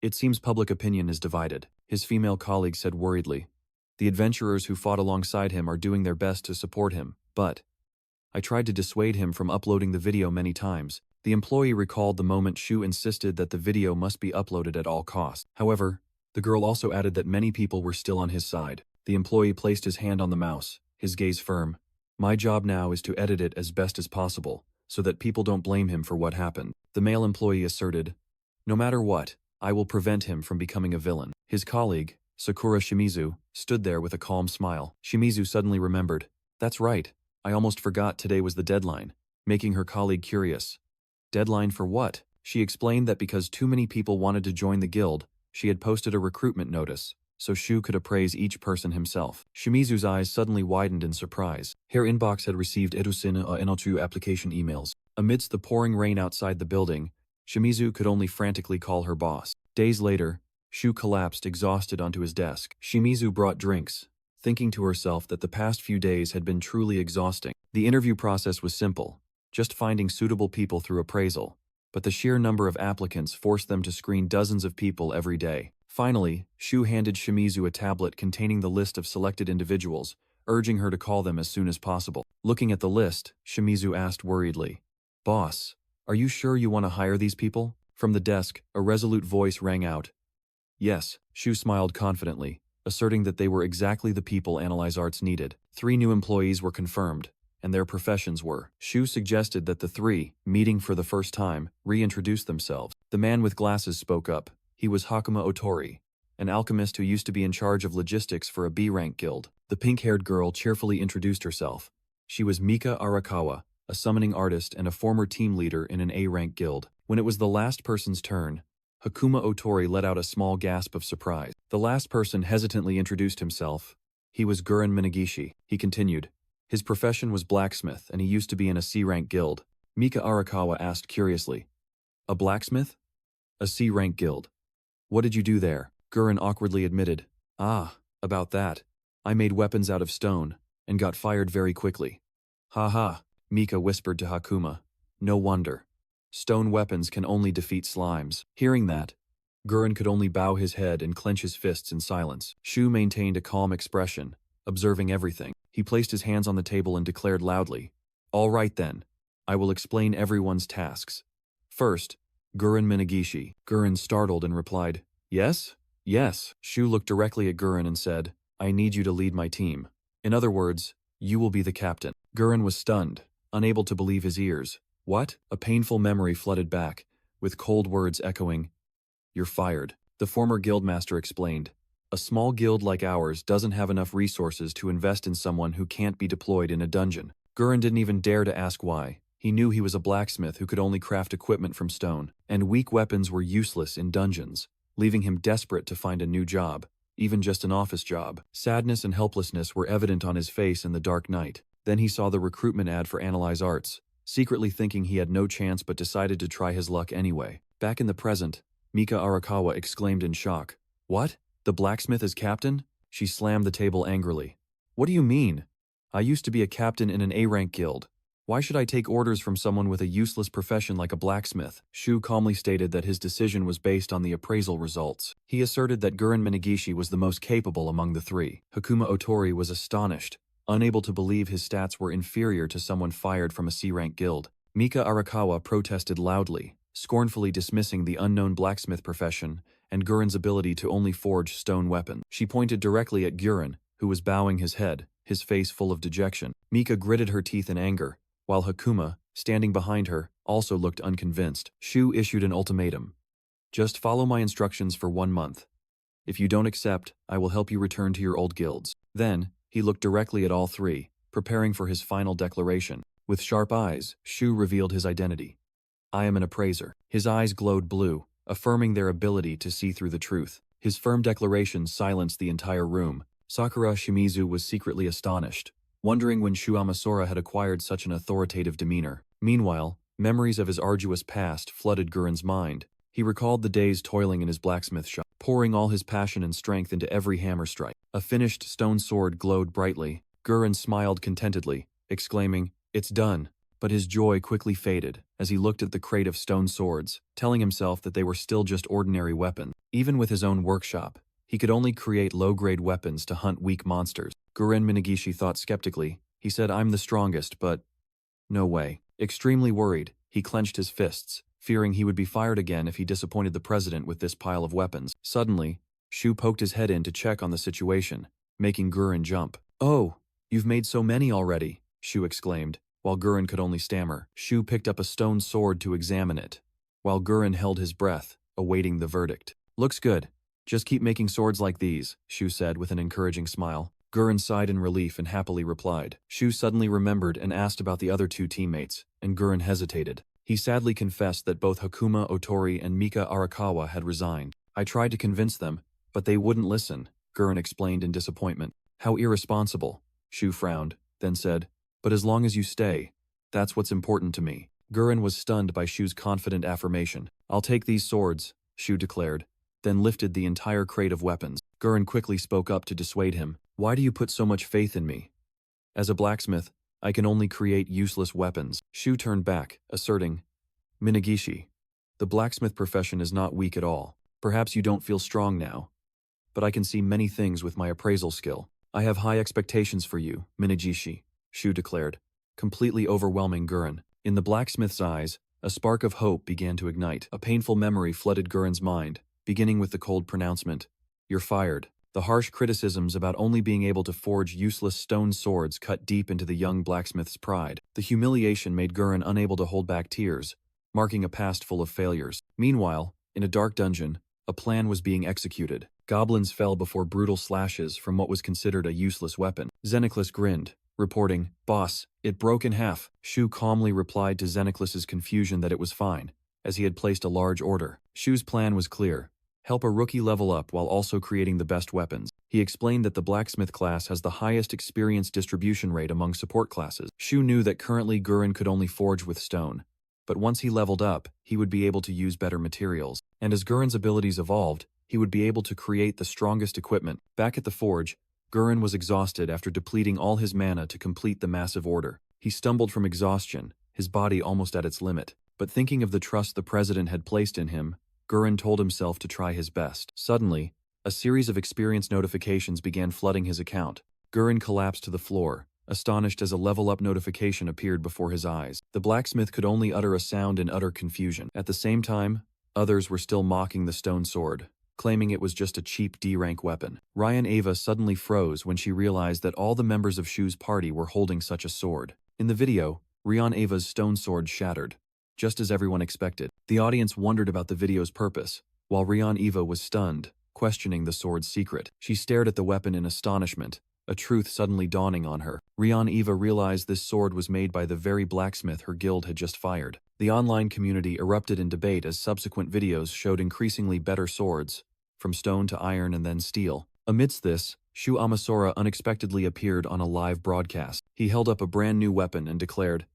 "It seems public opinion is divided." His female colleague said worriedly, "The adventurers who fought alongside him are doing their best to support him, but I tried to dissuade him from uploading the video many times." The employee recalled the moment Shu insisted that the video must be uploaded at all costs. However, the girl also added that many people were still on his side. The employee placed his hand on the mouse, his gaze firm. "My job now is to edit it as best as possible, so that people don't blame him for what happened." The male employee asserted, "No matter what, I will prevent him from becoming a villain." His colleague, Sakura Shimizu, stood there with a calm smile. Shimizu suddenly remembered, "That's right. I almost forgot today was the deadline," making her colleague curious. Deadline for what? She explained that because too many people wanted to join the guild, she had posted a recruitment notice, so Shu could appraise each person himself. Shimizu's eyes suddenly widened in surprise. Her inbox had received Edusina Enotu application emails. Amidst the pouring rain outside the building, Shimizu could only frantically call her boss. Days later, Shu collapsed exhausted onto his desk. Shimizu brought drinks, thinking to herself that the past few days had been truly exhausting. The interview process was simple, just finding suitable people through appraisal, but the sheer number of applicants forced them to screen dozens of people every day. Finally, Shu handed Shimizu a tablet containing the list of selected individuals, urging her to call them as soon as possible. Looking at the list, Shimizu asked worriedly, "Boss, are you sure you want to hire these people?" From the desk, a resolute voice rang out. "Yes," Shu smiled confidently, asserting that they were exactly the people Analyze Arts needed. 3 new employees were confirmed, and their professions were. Shu suggested that the three, meeting for the first time, reintroduce themselves. The man with glasses spoke up. He was Hakuma Otori, an alchemist who used to be in charge of logistics for a B-rank guild. The pink-haired girl cheerfully introduced herself. She was Mika Arakawa, a summoning artist and a former team leader in an A-rank guild. When it was the last person's turn, Hakuma Otori let out a small gasp of surprise. The last person hesitantly introduced himself. He was Guren Minagishi. He continued. His profession was blacksmith, and he used to be in a C-rank guild. Mika Arakawa asked curiously, "A blacksmith? A C-rank guild. What did you do there?" Guren awkwardly admitted, "Ah, about that. I made weapons out of stone, and got fired very quickly." "Ha ha," Mika whispered to Hakuma. "No wonder. Stone weapons can only defeat slimes." Hearing that, Guren could only bow his head and clench his fists in silence. Shu maintained a calm expression, observing everything. He placed his hands on the table and declared loudly, "All right then. I will explain everyone's tasks. First, Guren Minagishi." Guren startled and replied, "Yes? Yes." Shu looked directly at Guren and said, "I need you to lead my team. In other words, you will be the captain." Guren was stunned, unable to believe his ears. "What?" A painful memory flooded back, with cold words echoing, "You're fired." The former guildmaster explained, "A small guild like ours doesn't have enough resources to invest in someone who can't be deployed in a dungeon." Guren didn't even dare to ask why. He knew he was a blacksmith who could only craft equipment from stone, and weak weapons were useless in dungeons, leaving him desperate to find a new job, even just an office job. Sadness and helplessness were evident on his face in the dark night. Then he saw the recruitment ad for Analyze Arts, secretly thinking he had no chance but decided to try his luck anyway. Back in the present, Mika Arakawa exclaimed in shock, "What? The blacksmith is captain?" She slammed the table angrily. "What do you mean? I used to be a captain in an A-rank guild. Why should I take orders from someone with a useless profession like a blacksmith?" Shu calmly stated that his decision was based on the appraisal results. He asserted that Guren Minagishi was the most capable among the three. Hakuma Otori was astonished, unable to believe his stats were inferior to someone fired from a C-rank guild. Mika Arakawa protested loudly, scornfully dismissing the unknown blacksmith profession and Guren's ability to only forge stone weapons. She pointed directly at Guren, who was bowing his head, his face full of dejection. Mika gritted her teeth in anger, while Hakuma, standing behind her, also looked unconvinced. Shu issued an ultimatum. "Just follow my instructions for 1 month. If you don't accept, I will help you return to your old guilds." Then, he looked directly at all three, preparing for his final declaration. With sharp eyes, Shu revealed his identity. "I am an appraiser." His eyes glowed blue, affirming their ability to see through the truth. His firm declaration silenced the entire room. Sakura Shimizu was secretly astonished, wondering when Shu Amasura had acquired such an authoritative demeanor. Meanwhile, memories of his arduous past flooded Guren's mind. He recalled the days toiling in his blacksmith shop, pouring all his passion and strength into every hammer strike. A finished stone sword glowed brightly. Guren smiled contentedly, exclaiming, "It's done." But his joy quickly faded as he looked at the crate of stone swords, telling himself that they were still just ordinary weapons. Even with his own workshop, he could only create low-grade weapons to hunt weak monsters. Guren Minagishi thought skeptically. He said, "I'm the strongest, but no way." Extremely worried, he clenched his fists, fearing he would be fired again if he disappointed the president with this pile of weapons. Suddenly, Shu poked his head in to check on the situation, making Guren jump. "Oh, you've made so many already," Shu exclaimed, while Guren could only stammer. Shu picked up a stone sword to examine it, while Guren held his breath, awaiting the verdict. "Looks good. Just keep making swords like these," Shu said with an encouraging smile. Guren sighed in relief and happily replied. Shu suddenly remembered and asked about the other two teammates, and Guren hesitated. He sadly confessed that both Hakuma Otori and Mika Arakawa had resigned. "I tried to convince them, but they wouldn't listen," Guren explained in disappointment. "How irresponsible," Shu frowned, then said, "But as long as you stay, that's what's important to me." Guren was stunned by Shu's confident affirmation. "I'll take these swords," Shu declared, then lifted the entire crate of weapons. Guren quickly spoke up to dissuade him. "Why do you put so much faith in me? As a blacksmith, I can only create useless weapons." Shu turned back, asserting, "Minagishi, the blacksmith profession is not weak at all. Perhaps you don't feel strong now, but I can see many things with my appraisal skill. I have high expectations for you, Minagishi," Shu declared, completely overwhelming Guren. In the blacksmith's eyes, a spark of hope began to ignite. A painful memory flooded Guren's mind, beginning with the cold pronouncement, "You're fired." The harsh criticisms about only being able to forge useless stone swords cut deep into the young blacksmith's pride. The humiliation made Gurren unable to hold back tears, marking a past full of failures. Meanwhile, in a dark dungeon, a plan was being executed. Goblins fell before brutal slashes from what was considered a useless weapon. Xenoclis grinned, reporting, "Boss, it broke in half." Shu calmly replied to Xenoclis's confusion that it was fine, as he had placed a large order. Shu's plan was clear: help a rookie level up while also creating the best weapons. He explained that the blacksmith class has the highest experience distribution rate among support classes. Shu knew that currently Gurren could only forge with stone, but once he leveled up, he would be able to use better materials. And as Gurren's abilities evolved, he would be able to create the strongest equipment. Back at the forge, Gurren was exhausted after depleting all his mana to complete the massive order. He stumbled from exhaustion, his body almost at its limit. But thinking of the trust the president had placed in him, Gurren told himself to try his best. Suddenly, a series of experience notifications began flooding his account. Gurren collapsed to the floor, astonished as a level-up notification appeared before his eyes. The blacksmith could only utter a sound in utter confusion. At the same time, others were still mocking the stone sword, claiming it was just a cheap D-rank weapon. Ryan Ava suddenly froze when she realized that all the members of Shu's party were holding such a sword. In the video, Ryan Ava's stone sword shattered, just as everyone expected. The audience wondered about the video's purpose, while Ryan Eva was stunned, questioning the sword's secret. She stared at the weapon in astonishment, a truth suddenly dawning on her. Ryan Eva realized this sword was made by the very blacksmith her guild had just fired. The online community erupted in debate as subsequent videos showed increasingly better swords, from stone to iron and then steel. Amidst this, Shu Amasora unexpectedly appeared on a live broadcast. He held up a brand new weapon and declared,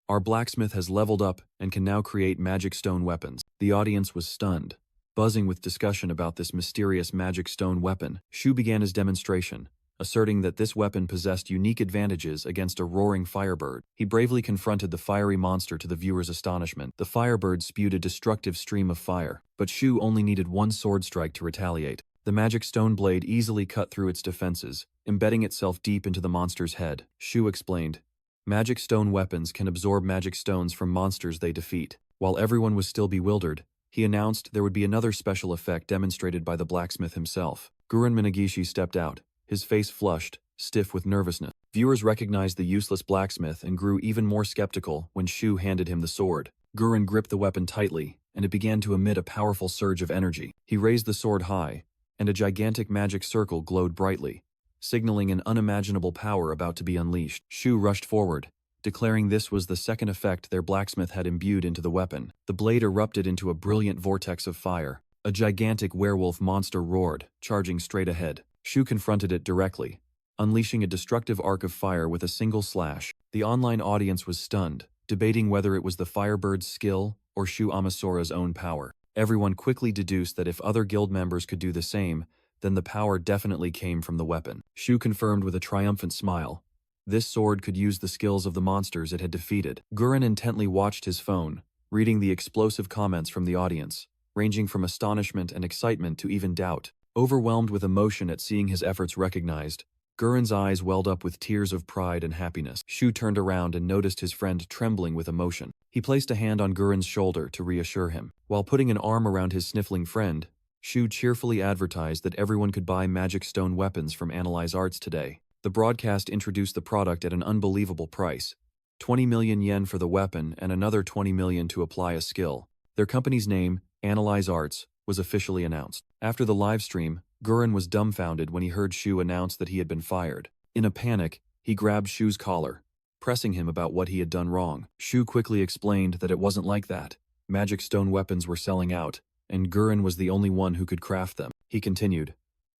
"Our blacksmith has leveled up and can now create magic stone weapons." The audience was stunned, buzzing with discussion about this mysterious magic stone weapon. Shu began his demonstration, asserting that this weapon possessed unique advantages against a roaring firebird. He bravely confronted the fiery monster to the viewer's astonishment. The firebird spewed a destructive stream of fire, but Shu only needed one sword strike to retaliate. The magic stone blade easily cut through its defenses, embedding itself deep into the monster's head. Shu explained, "Magic stone weapons can absorb magic stones from monsters they defeat." While everyone was still bewildered, he announced there would be another special effect demonstrated by the blacksmith himself. Gurren Minagishi stepped out, his face flushed, stiff with nervousness. Viewers recognized the useless blacksmith and grew even more skeptical when Shu handed him the sword. Gurren gripped the weapon tightly, and it began to emit a powerful surge of energy. He raised the sword high, and a gigantic magic circle glowed brightly, signaling an unimaginable power about to be unleashed. Shu rushed forward, declaring this was the second effect their blacksmith had imbued into the weapon. The blade erupted into a brilliant vortex of fire. A gigantic werewolf monster roared, charging straight ahead. Shu confronted it directly, unleashing a destructive arc of fire with a single slash. The online audience was stunned, debating whether it was the firebird's skill or Shu Amasora's own power. Everyone quickly deduced that if other guild members could do the same, then the power definitely came from the weapon. Shu confirmed with a triumphant smile. This sword could use the skills of the monsters it had defeated. Gurren intently watched his phone, reading the explosive comments from the audience, ranging from astonishment and excitement to even doubt. Overwhelmed with emotion at seeing his efforts recognized, Gurren's eyes welled up with tears of pride and happiness. Shu turned around and noticed his friend trembling with emotion. He placed a hand on Gurren's shoulder to reassure him. While putting an arm around his sniffling friend, Shu cheerfully advertised that everyone could buy magic stone weapons from Analyze Arts today. The broadcast introduced the product at an unbelievable price: 20 million yen for the weapon and another 20 million to apply a skill. Their company's name, Analyze Arts, was officially announced. After the live stream, Gurren was dumbfounded when he heard Shu announce that he had been fired. In a panic, he grabbed Shu's collar, pressing him about what he had done wrong. Shu quickly explained that it wasn't like that. Magic stone weapons were selling out, and Gurren was the only one who could craft them. He continued,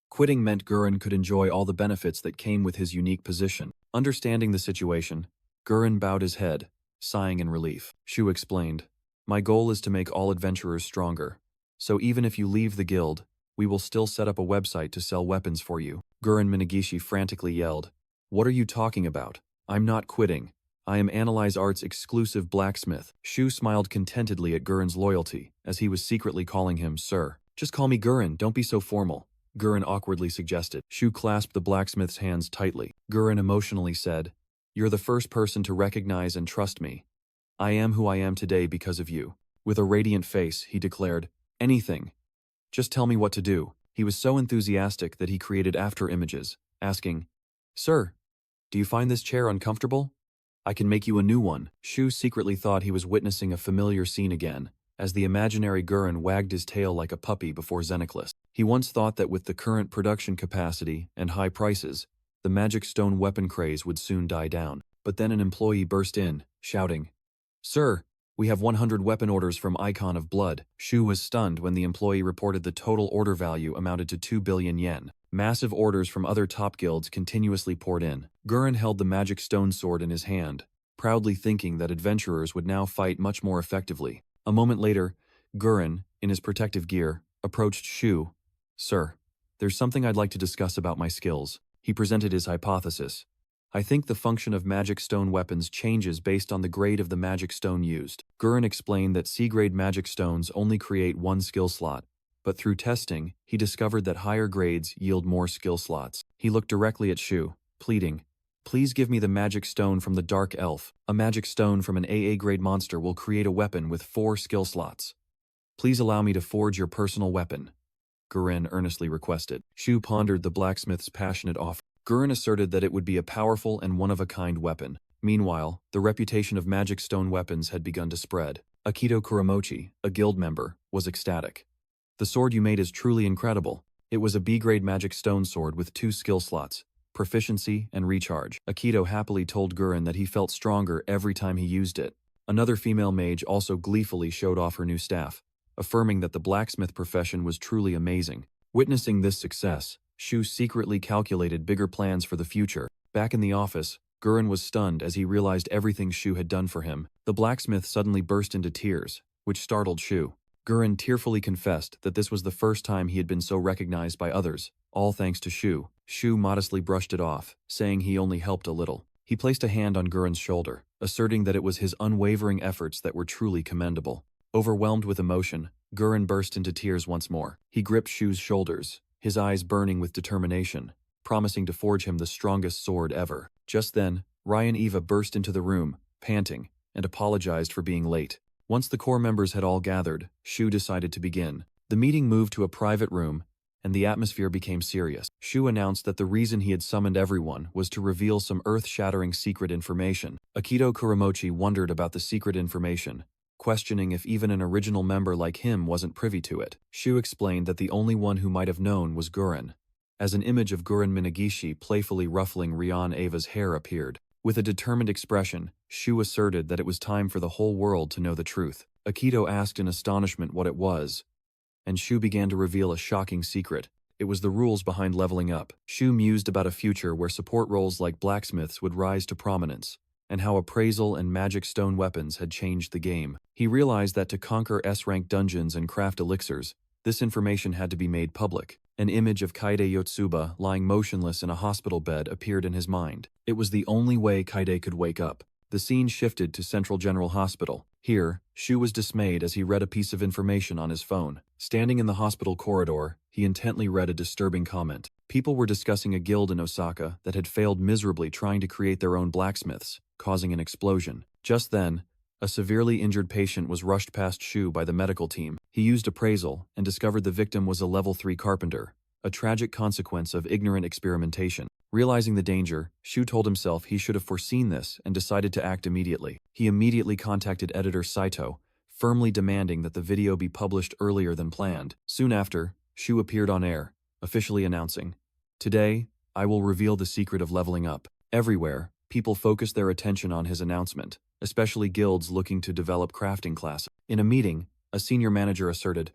quitting meant Gurren could enjoy all the benefits that came with his unique position. Understanding the situation, Gurren bowed his head, sighing in relief. Shu explained, "My goal is to make all adventurers stronger. So even if you leave the guild, we will still set up a website to sell weapons for you." Gurren Minagishi frantically yelled, "What are you talking about? I'm not quitting. I am Analyze Arts' exclusive blacksmith." Shu smiled contentedly at Gurren's loyalty, as he was secretly calling him sir. "Just call me Gurren, don't be so formal," Gurren awkwardly suggested. Shu clasped the blacksmith's hands tightly. Gurren emotionally said, "You're the first person to recognize and trust me. I am who I am today because of you." With a radiant face, he declared, "Anything. Just tell me what to do." He was so enthusiastic that he created after images, asking, "Sir, do you find this chair uncomfortable? I can make you a new one." Shu secretly thought he was witnessing a familiar scene again, as the imaginary Gurren wagged his tail like a puppy before Xenoclus. He once thought that with the current production capacity and high prices, the magic stone weapon craze would soon die down. But then an employee burst in, shouting, "Sir, we have 100 weapon orders from Icon of Blood." Shu was stunned when the employee reported the total order value amounted to 2 billion yen. Massive orders from other top guilds continuously poured in. Gurren held the magic stone sword in his hand, proudly thinking that adventurers would now fight much more effectively. A moment later, Gurren, in his protective gear, approached Shu. "Sir, there's something I'd like to discuss about my skills." He presented his hypothesis. "I think the function of magic stone weapons changes based on the grade of the magic stone used." Gurren explained that C-grade magic stones only create one skill slot, but through testing, he discovered that higher grades yield more skill slots. He looked directly at Shu, pleading, "Please give me the magic stone from the Dark Elf. A magic stone from an AA grade monster will create a weapon with 4 skill slots. Please allow me to forge your personal weapon," Gurren earnestly requested. Shu pondered the blacksmith's passionate offer. Gurren asserted that it would be a powerful and one-of-a-kind weapon. Meanwhile, the reputation of magic stone weapons had begun to spread. Akito Kuramochi, a guild member, was ecstatic. "The sword you made is truly incredible." It was a B-grade magic stone sword with 2 skill slots, proficiency and recharge. Akito happily told Gurren that he felt stronger every time he used it. Another female mage also gleefully showed off her new staff, affirming that the blacksmith profession was truly amazing. Witnessing this success, Shu secretly calculated bigger plans for the future. Back in the office, Gurren was stunned as he realized everything Shu had done for him. The blacksmith suddenly burst into tears, which startled Shu. Gurren tearfully confessed that this was the first time he had been so recognized by others, all thanks to Shu. Shu modestly brushed it off, saying he only helped a little. He placed a hand on Gurren's shoulder, asserting that it was his unwavering efforts that were truly commendable. Overwhelmed with emotion, Gurren burst into tears once more. He gripped Shu's shoulders, his eyes burning with determination, promising to forge him the strongest sword ever. Just then, Ryan Eva burst into the room, panting, and apologized for being late. Once the core members had all gathered, Shu decided to begin. The meeting moved to a private room, and the atmosphere became serious. Shu announced that the reason he had summoned everyone was to reveal some earth-shattering secret information. Akito Kuramochi wondered about the secret information, questioning if even an original member like him wasn't privy to it. Shu explained that the only one who might have known was Gurren, as an image of Gurren Minagishi playfully ruffling Ryan Ava's hair appeared. With a determined expression, Shu asserted that it was time for the whole world to know the truth. Akito asked in astonishment what it was, and Shu began to reveal a shocking secret. It was the rules behind leveling up. Shu mused about a future where support roles like blacksmiths would rise to prominence, and how appraisal and magic stone weapons had changed the game. He realized that to conquer S-rank dungeons and craft elixirs, this information had to be made public. An image of Kaide Yotsuba lying motionless in a hospital bed appeared in his mind. It was the only way Kaide could wake up. The scene shifted to Central General Hospital. Here, Shu was dismayed as he read a piece of information on his phone. Standing in the hospital corridor, he intently read a disturbing comment. People were discussing a guild in Osaka that had failed miserably trying to create their own blacksmiths, causing an explosion. Just then, a severely injured patient was rushed past Shu by the medical team. He used appraisal and discovered the victim was a level 3 carpenter, a tragic consequence of ignorant experimentation. Realizing the danger, Shu told himself he should have foreseen this and decided to act immediately. He immediately contacted editor Saito, firmly demanding that the video be published earlier than planned. Soon after, Shu appeared on air, officially announcing, "Today, I will reveal the secret of leveling up." Everywhere, people focused their attention on his announcement, especially guilds looking to develop crafting classes. In a meeting, a senior manager asserted,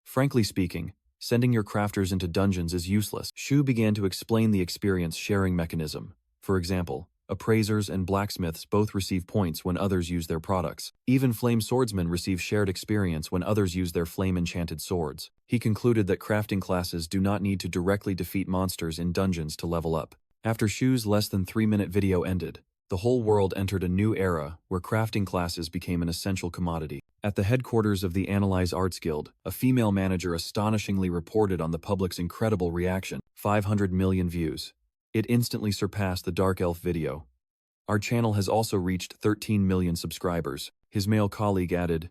"Frankly speaking, sending your crafters into dungeons is useless." Shu began to explain the experience sharing mechanism. For example, appraisers and blacksmiths both receive points when others use their products. Even flame swordsmen receive shared experience when others use their flame-enchanted swords. He concluded that crafting classes do not need to directly defeat monsters in dungeons to level up. After Shu's less than 3-minute video ended, the whole world entered a new era where crafting classes became an essential commodity. At the headquarters of the Analyze Arts Guild, a female manager astonishingly reported on the public's incredible reaction. 500 million views. It instantly surpassed the Dark Elf video. "Our channel has also reached 13 million subscribers." His male colleague added,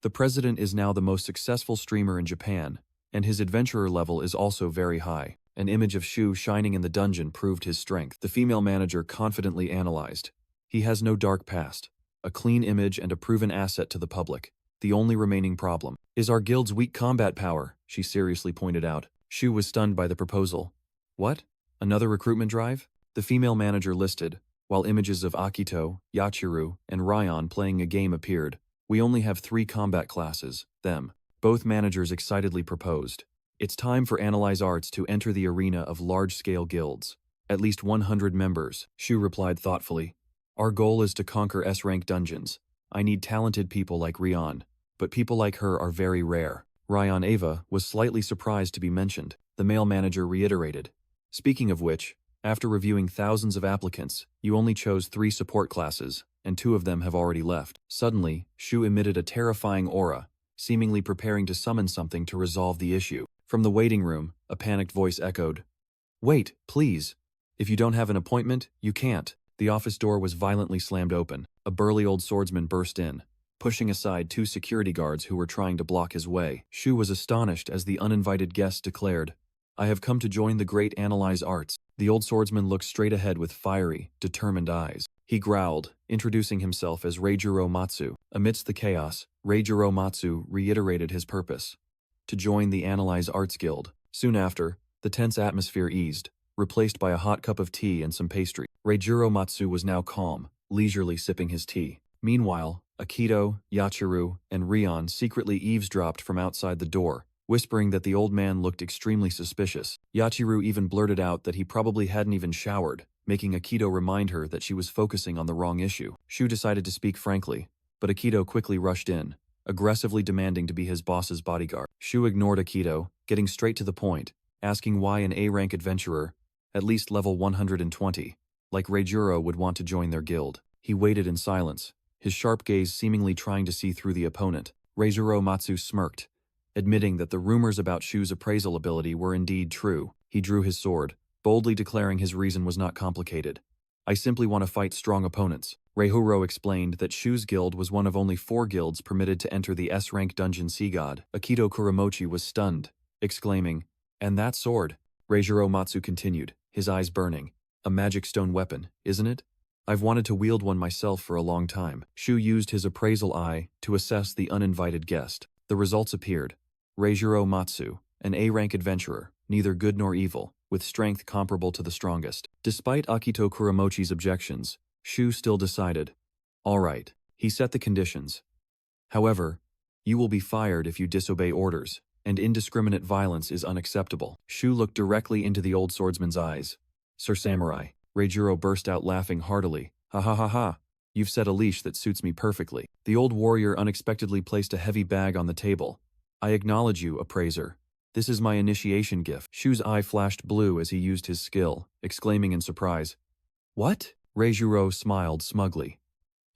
"The president is now the most successful streamer in Japan, And his adventurer level is also very high. An image of Shu shining in the dungeon proved his strength. The female manager confidently analyzed. He has no dark past. A clean image and a proven asset to the public. The only remaining problem is our guild's weak combat power, she seriously pointed out. Shu was stunned by the proposal. What? Another recruitment drive? The female manager listed, while images of Akito, Yachiru, and Ryan playing a game appeared. We only have 3 combat classes, them. Both managers excitedly proposed. It's time for Analyze Arts to enter the arena of large-scale guilds. At least 100 members, Shu replied thoughtfully. Our goal is to conquer S-rank dungeons. I need talented people like Ryan, but people like her are very rare. Ryan Ava was slightly surprised to be mentioned. The male manager reiterated. Speaking of which, after reviewing thousands of applicants, you only chose 3 support classes, and 2 of them have already left. Suddenly, Shu emitted a terrifying aura, seemingly preparing to summon something to resolve the issue. From the waiting room, a panicked voice echoed. Wait, please. If you don't have an appointment, you can't. The office door was violently slammed open. A burly old swordsman burst in, pushing aside 2 security guards who were trying to block his way. Shu was astonished as the uninvited guest declared, I have come to join the great Analyze Arts. The old swordsman looked straight ahead with fiery, determined eyes. He growled, introducing himself as Reijiro Matsu. Amidst the chaos, Reijiro Matsu reiterated his purpose. To join the Analyze Arts Guild. Soon after, the tense atmosphere eased, replaced by a hot cup of tea and some pastry. Reijiro Matsu was now calm, leisurely sipping his tea. Meanwhile, Akito, Yachiru, and Ryan secretly eavesdropped from outside the door, whispering that the old man looked extremely suspicious. Yachiru even blurted out that he probably hadn't even showered, making Akito remind her that she was focusing on the wrong issue. Shu decided to speak frankly, but Akito quickly rushed in, aggressively demanding to be his boss's bodyguard. Shu ignored Akito, getting straight to the point, asking why an A-rank adventurer, at least level 120, like Reijiro would want to join their guild. He waited in silence, his sharp gaze seemingly trying to see through the opponent. Reijiro Matsu smirked, admitting that the rumors about Shu's appraisal ability were indeed true. He drew his sword, boldly declaring his reason was not complicated. I simply want to fight strong opponents. Reijiro explained that Shu's guild was one of only 4 guilds permitted to enter the S-rank dungeon sea god. Akito Kuramochi was stunned, exclaiming, and that sword? Reijiro Matsu continued, his eyes burning. A magic stone weapon, isn't it? I've wanted to wield one myself for a long time. Shu used his appraisal eye to assess the uninvited guest. The results appeared. Reijiro Matsu, an A-rank adventurer, neither good nor evil, with strength comparable to the strongest. Despite Akito Kuramochi's objections, Shu still decided. All right, he set the conditions. However, you will be fired if you disobey orders, and indiscriminate violence is unacceptable. Shu looked directly into the old swordsman's eyes. Sir Samurai, Reijiro burst out laughing heartily. Ha ha ha ha, you've set a leash that suits me perfectly. The old warrior unexpectedly placed a heavy bag on the table. I acknowledge you, appraiser. This is my initiation gift. Shu's eye flashed blue as he used his skill, exclaiming in surprise. What? Reijiro smiled smugly.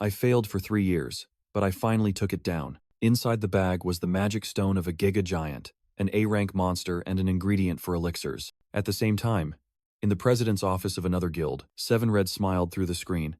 I failed for 3 years, but I finally took it down. Inside the bag was the magic stone of a Giga Giant, an A-rank monster and an ingredient for elixirs. At the same time, in the president's office of another guild, Seven Red smiled through the screen.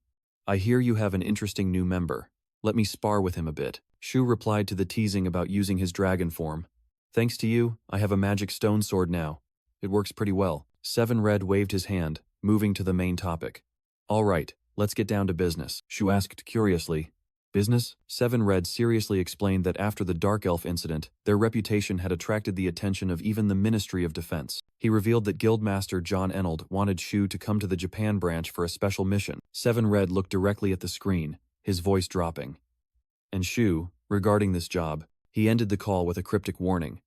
I hear you have an interesting new member. Let me spar with him a bit. Shu replied to the teasing about using his dragon form. Thanks to you, I have a magic stone sword now. It works pretty well. Seven Red waved his hand, moving to the main topic. All right, let's get down to business. Shu asked curiously. Business? Seven Red seriously explained that after the Dark Elf incident, their reputation had attracted the attention of even the Ministry of Defense. He revealed that Guildmaster John Enold wanted Shu to come to the Japan branch for a special mission. Seven Red looked directly at the screen, his voice dropping. And Shu, regarding this job, he ended the call with a cryptic warning.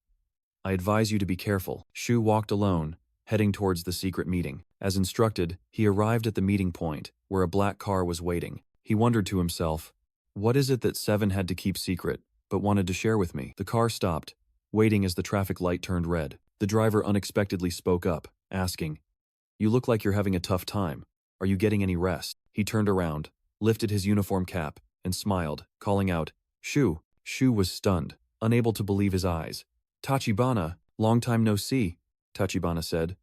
I advise you to be careful. Shu walked alone, heading towards the secret meeting. As instructed, he arrived at the meeting point, where a black car was waiting. He wondered to himself, what is it that Seven had to keep secret, but wanted to share with me? The car stopped, waiting as the traffic light turned red. The driver unexpectedly spoke up, asking, You look like you're having a tough time. Are you getting any rest? He turned around, lifted his uniform cap, and smiled, calling out, Shu. Shu was stunned, unable to believe his eyes. Tachibana, long time no see, Tachibana said.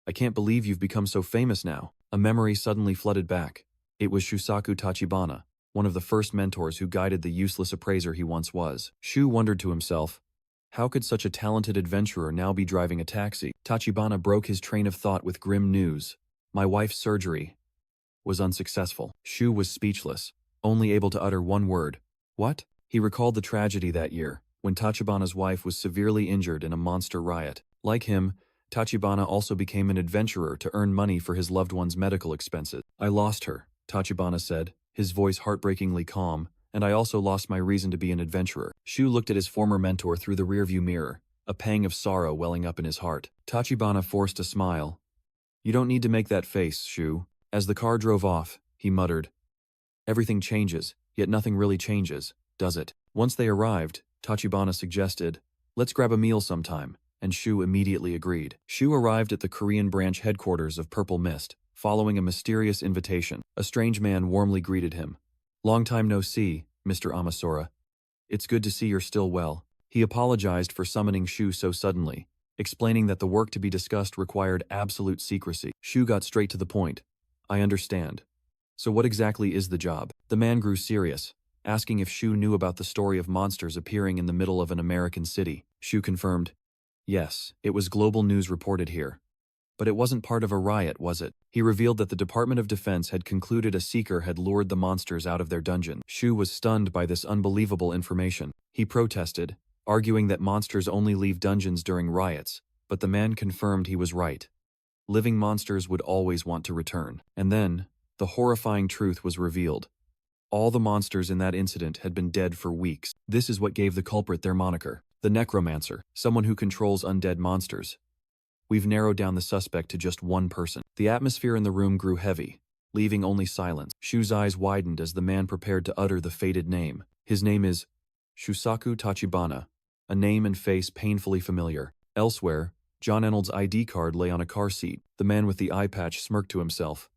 I can't believe you've become so famous now. A memory suddenly flooded back. It was Shusaku Tachibana, one of the first mentors who guided the useless appraiser he once was. Shu wondered to himself, How could such a talented adventurer now be driving a taxi? Tachibana broke his train of thought with grim news. My wife's surgery was unsuccessful. Shu was speechless, only able to utter one word. What? He recalled the tragedy that year, when Tachibana's wife was severely injured in a monster riot. Like him, Tachibana also became an adventurer to earn money for his loved one's medical expenses. I lost her, Tachibana said, his voice heartbreakingly calm, and I also lost my reason to be an adventurer. Shu looked at his former mentor through the rearview mirror, a pang of sorrow welling up in his heart. Tachibana forced a smile. You don't need to make that face, Shu. As the car drove off, he muttered. Everything changes, yet nothing really changes, does it? Once they arrived, Tachibana suggested, let's grab a meal sometime, and Shu immediately agreed. Shu arrived at the Korean branch headquarters of Purple Mist, following a mysterious invitation. A strange man warmly greeted him. Long time no see, Mr. Amasura. It's good to see you're still well. He apologized for summoning Shu so suddenly, explaining that the work to be discussed required absolute secrecy. Shu got straight to the point. I understand. So what exactly is the job? The man grew serious, asking if Shu knew about the story of monsters appearing in the middle of an American city. Shu confirmed. Yes, it was global news reported here. But it wasn't part of a riot, was it? He revealed that the Department of Defense had concluded a seeker had lured the monsters out of their dungeon. Shu was stunned by this unbelievable information. He protested, arguing that monsters only leave dungeons during riots, but the man confirmed he was right. Living monsters would always want to return. And then, the horrifying truth was revealed. All the monsters in that incident had been dead for weeks. This is what gave the culprit their moniker. The necromancer, someone who controls undead monsters. We've narrowed down the suspect to just one person. The atmosphere in the room grew heavy, leaving only silence. Shu's eyes widened as the man prepared to utter the fated name. His name is Shusaku Tachibana, a name and face painfully familiar. Elsewhere, John Enold's ID card lay on a car seat. The man with the eye patch smirked to himself.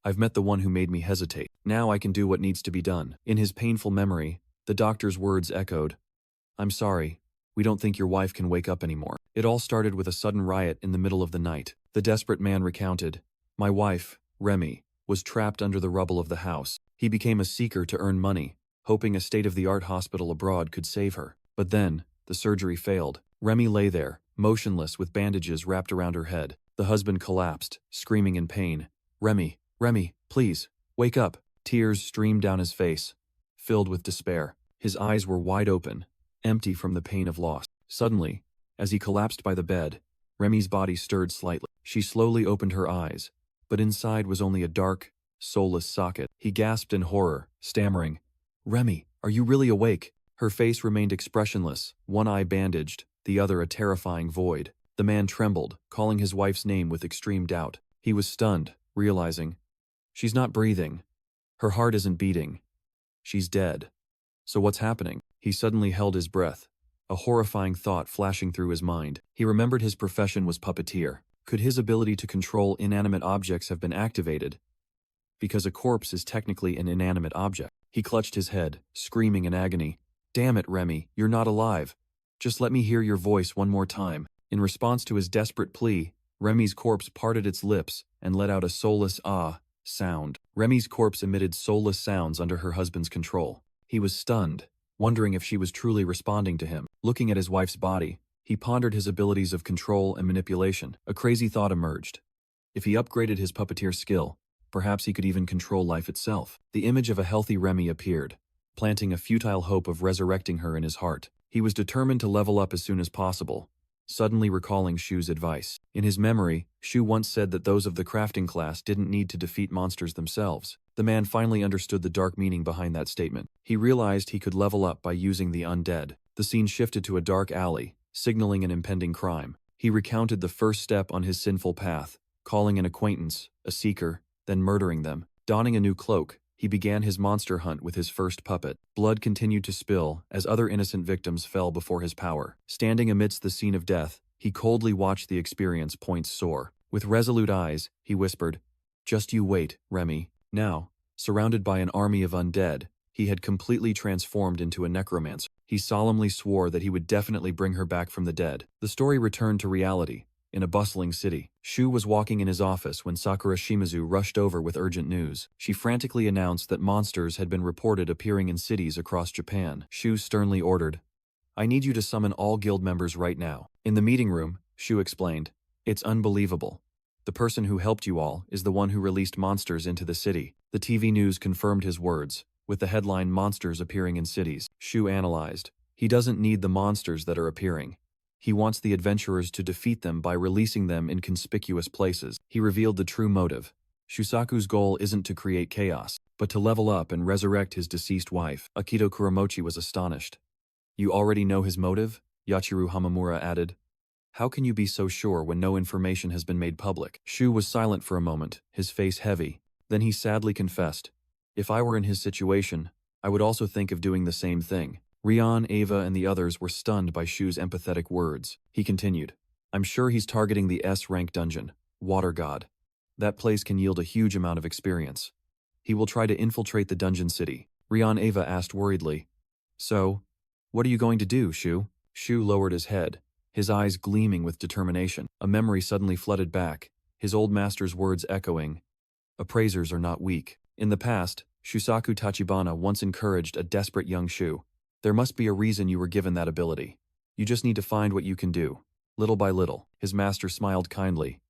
I've met the one who made me hesitate. Now I can do what needs to be done. In his painful memory, the doctor's words echoed. I'm sorry. We don't think your wife can wake up anymore. It all started with a sudden riot in the middle of the night. The desperate man recounted. My wife, Remy, was trapped under the rubble of the house. He became a seeker to earn money, hoping a state-of-the-art hospital abroad could save her. But then, the surgery failed. Remy lay there, motionless with bandages wrapped around her head. The husband collapsed, screaming in pain. Remy, please, wake up. Tears streamed down his face, filled with despair. His eyes were wide open, empty from the pain of loss. Suddenly, as he collapsed by the bed, Remy's body stirred slightly. She slowly opened her eyes, but inside was only a dark, soulless socket. He gasped in horror, stammering, Remy, are you really awake? Her face remained expressionless, one eye bandaged, the other a terrifying void. The man trembled, calling his wife's name with extreme doubt. He was stunned, realizing, she's not breathing. Her heart isn't beating. She's dead. So what's happening? He suddenly held his breath, a horrifying thought flashing through his mind. He remembered his profession was puppeteer. Could his ability to control inanimate objects have been activated? Because a corpse is technically an inanimate object. He clutched his head, screaming in agony. Damn it, Remy, you're not alive. Just let me hear your voice one more time. In response to his desperate plea, Remy's corpse parted its lips and let out a soulless ah sound. Remy's corpse emitted soulless sounds under her husband's control. He was stunned, wondering if she was truly responding to him. Looking at his wife's body, he pondered his abilities of control and manipulation. A crazy thought emerged. If he upgraded his puppeteer skill, perhaps he could even control life itself. The image of a healthy Remy appeared, planting a futile hope of resurrecting her in his heart. He was determined to level up as soon as possible, suddenly recalling Shu's advice. In his memory, Shu once said that those of the crafting class didn't need to defeat monsters themselves. The man finally understood the dark meaning behind that statement. He realized he could level up by using the undead. The scene shifted to a dark alley, signaling an impending crime. He recounted the first step on his sinful path, calling an acquaintance, a seeker, then murdering them. Donning a new cloak, he began his monster hunt with his first puppet. Blood continued to spill as other innocent victims fell before his power. Standing amidst the scene of death, he coldly watched the experience points soar. With resolute eyes, he whispered, Just you wait, Remy. Now, surrounded by an army of undead, he had completely transformed into a necromancer. He solemnly swore that he would definitely bring her back from the dead. The story returned to reality. In a bustling city, Shu was walking in his office when Sakura Shimizu rushed over with urgent news. She frantically announced that monsters had been reported appearing in cities across Japan. Shu sternly ordered, I need you to summon all guild members right now. In the meeting room, Shu explained. It's unbelievable. The person who helped you all is the one who released monsters into the city. The TV news confirmed his words, with the headline Monsters Appearing in Cities. Shu analyzed. He doesn't need the monsters that are appearing. He wants the adventurers to defeat them by releasing them in conspicuous places. He revealed the true motive. Shusaku's goal isn't to create chaos, but to level up and resurrect his deceased wife. Akito Kuramochi was astonished. You already know his motive? Yachiru Hamamura added. How can you be so sure when no information has been made public? Shu was silent for a moment, his face heavy. Then he sadly confessed. If I were in his situation, I would also think of doing the same thing. Rian, Ava, and the others were stunned by Shu's empathetic words. He continued. I'm sure he's targeting the S-rank dungeon, Water God. That place can yield a huge amount of experience. He will try to infiltrate the dungeon city. Rian Ava asked worriedly. So, what are you going to do, Shu? Shu lowered his head, his eyes gleaming with determination. A memory suddenly flooded back, his old master's words echoing. Appraisers are not weak. In the past, Shusaku Tachibana once encouraged a desperate young Shu. There must be a reason you were given that ability. You just need to find what you can do. Little by little, his master smiled kindly.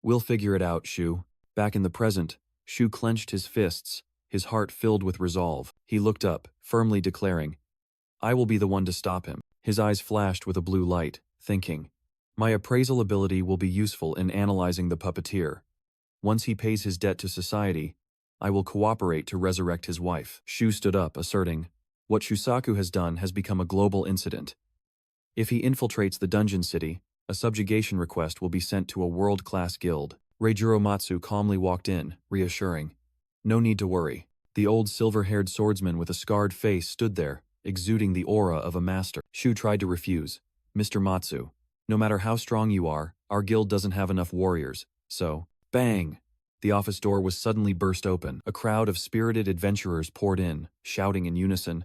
We'll figure it out, Shu. Back in the present, Shu clenched his fists, his heart filled with resolve. He looked up, firmly declaring, I will be the one to stop him. His eyes flashed with a blue light, thinking, my appraisal ability will be useful in analyzing the puppeteer. Once he pays his debt to society, I will cooperate to resurrect his wife. Shu stood up, asserting, what Shusaku has done has become a global incident. If he infiltrates the dungeon city, a subjugation request will be sent to a world-class guild. Reijiro Matsu calmly walked in, reassuring. No need to worry. The old silver-haired swordsman with a scarred face stood there, exuding the aura of a master. Shu tried to refuse. Mr. Matsu, no matter how strong you are, our guild doesn't have enough warriors, so, bang! The office door was suddenly burst open. A crowd of spirited adventurers poured in, shouting in unison,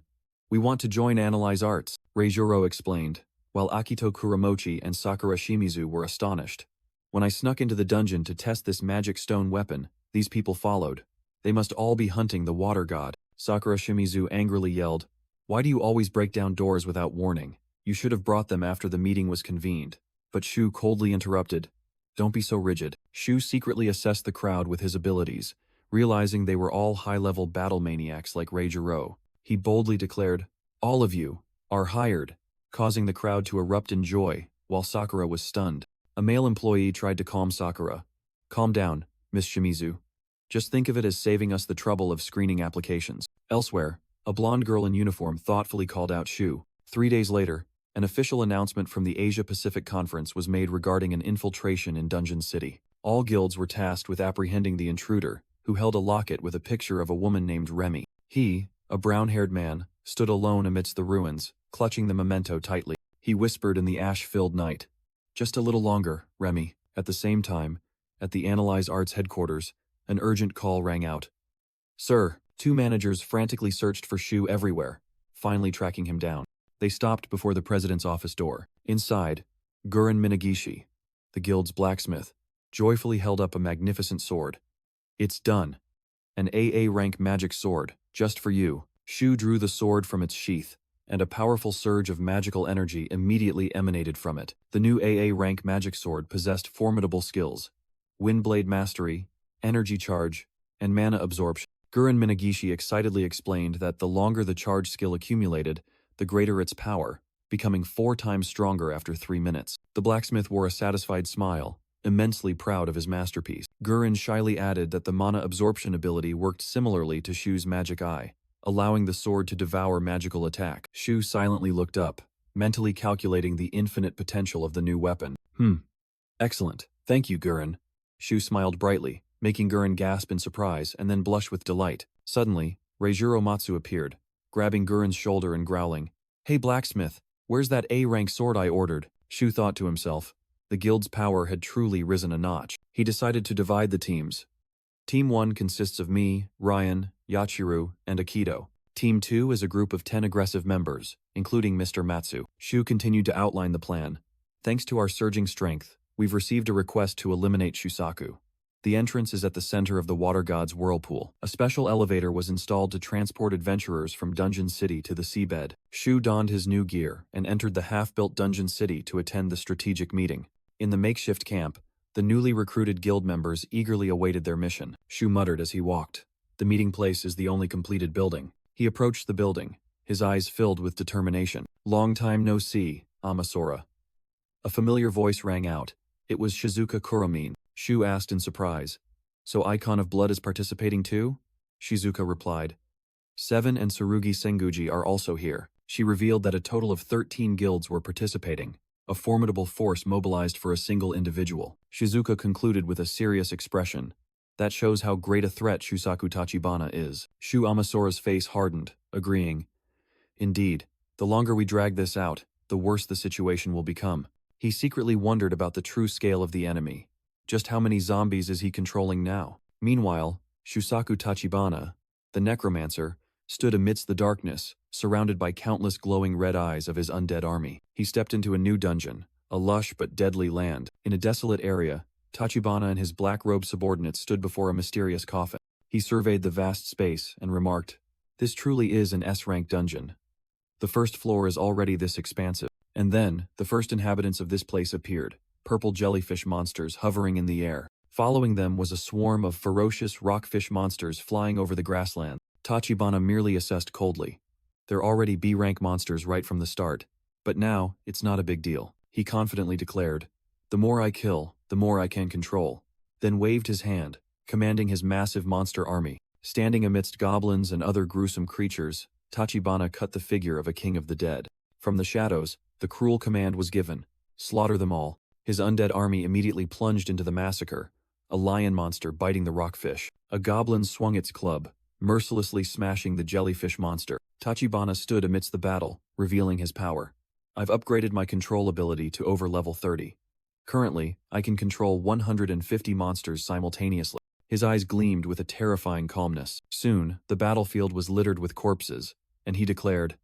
we want to join Analyze Arts, Reijiro explained, while Akito Kuramochi and Sakura Shimizu were astonished. When I snuck into the dungeon to test this magic stone weapon, these people followed. They must all be hunting the water god. Sakura Shimizu angrily yelled, why do you always break down doors without warning? You should have brought them after the meeting was convened. But Shu coldly interrupted. Don't be so rigid. Shu secretly assessed the crowd with his abilities, realizing they were all high-level battle maniacs like Reijiro. He boldly declared, all of you are hired, causing the crowd to erupt in joy, while Sakura was stunned. A male employee tried to calm Sakura. Calm down, Miss Shimizu. Just think of it as saving us the trouble of screening applications. Elsewhere, a blonde girl in uniform thoughtfully called out Shu. 3 days later, an official announcement from the Asia-Pacific Conference was made regarding an infiltration in Dungeon City. All guilds were tasked with apprehending the intruder, who held a locket with a picture of a woman named Remy. He, a brown-haired man, stood alone amidst the ruins, clutching the memento tightly. He whispered in the ash-filled night, just a little longer, Remy. At the same time, at the Analyze Arts headquarters, an urgent call rang out. Sir, 2 managers frantically searched for Shu everywhere, finally tracking him down. They stopped before the president's office door. Inside, Guren Minagishi, the guild's blacksmith, joyfully held up a magnificent sword. It's done. An AA rank magic sword, just for you. Shu drew the sword from its sheath, and a powerful surge of magical energy immediately emanated from it. The new AA rank magic sword possessed formidable skills: Windblade Mastery, Energy Charge, and Mana Absorption. Guren Minagishi excitedly explained that the longer the charge skill accumulated, the greater its power, becoming 4 times stronger after 3 minutes. The blacksmith wore a satisfied smile, immensely proud of his masterpiece. Guren shyly added that the Mana Absorption ability worked similarly to Shu's magic eye, allowing the sword to devour magical attack. Shu silently looked up, mentally calculating the infinite potential of the new weapon. Excellent. Thank you, Guren. Shu smiled brightly, making Guren gasp in surprise and then blush with delight. Suddenly, Reijiro Matsu appeared, grabbing Guren's shoulder and growling, Hey blacksmith, where's that A-rank sword I ordered? Shu thought to himself. The guild's power had truly risen a notch. He decided to divide the teams. Team 1 consists of me, Ryan, Yachiru, and Akito. Team 2 is a group of 10 aggressive members, including Mr. Matsu. Shu continued to outline the plan. Thanks to our surging strength, we've received a request to eliminate Shusaku. The entrance is at the center of the water god's whirlpool. A special elevator was installed to transport adventurers from Dungeon City to the seabed. Shu donned his new gear and entered the half-built Dungeon City to attend the strategic meeting. In the makeshift camp, the newly recruited guild members eagerly awaited their mission. Shu muttered as he walked. The meeting place is the only completed building. He approached the building, his eyes filled with determination. Long time no see, Asura. A familiar voice rang out. It was Shizuka Kuromin. Shu asked in surprise. So Icon of Blood is participating too? Shizuka replied. 7 and Tsurugi Senguji are also here. She revealed that a total of 13 guilds were participating, a formidable force mobilized for a single individual. Shizuka concluded with a serious expression. That shows how great a threat Shusaku Tachibana is. Shu Amasura's face hardened, agreeing. Indeed, the longer we drag this out, the worse the situation will become. He secretly wondered about the true scale of the enemy. Just how many zombies is he controlling now? Meanwhile, Shusaku Tachibana, the necromancer, stood amidst the darkness, surrounded by countless glowing red eyes of his undead army. He stepped into a new dungeon, a lush but deadly land. In a desolate area, Tachibana and his black-robed subordinates stood before a mysterious coffin. He surveyed the vast space and remarked, "This truly is an S-rank dungeon. The first floor is already this expansive." And then, the first inhabitants of this place appeared, purple jellyfish monsters hovering in the air. Following them was a swarm of ferocious rockfish monsters flying over the grassland. Tachibana merely assessed coldly. They're already B-rank monsters right from the start, but now, it's not a big deal. He confidently declared, "The more I kill, the more I can control," then waved his hand, commanding his massive monster army. Standing amidst goblins and other gruesome creatures, Tachibana cut the figure of a king of the dead. From the shadows, the cruel command was given, "Slaughter them all." His undead army immediately plunged into the massacre, a lion monster biting the rockfish. A goblin swung its club, mercilessly smashing the jellyfish monster. Tachibana stood amidst the battle, revealing his power. "I've upgraded my control ability to over level 30. Currently, I can control 150 monsters simultaneously." His eyes gleamed with a terrifying calmness. Soon, the battlefield was littered with corpses, and he declared,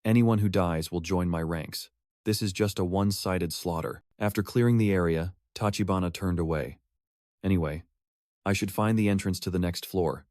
"Anyone who dies will join my ranks. This is just a one-sided slaughter." After clearing the area, Tachibana turned away. "Anyway, I should find the entrance to the next floor.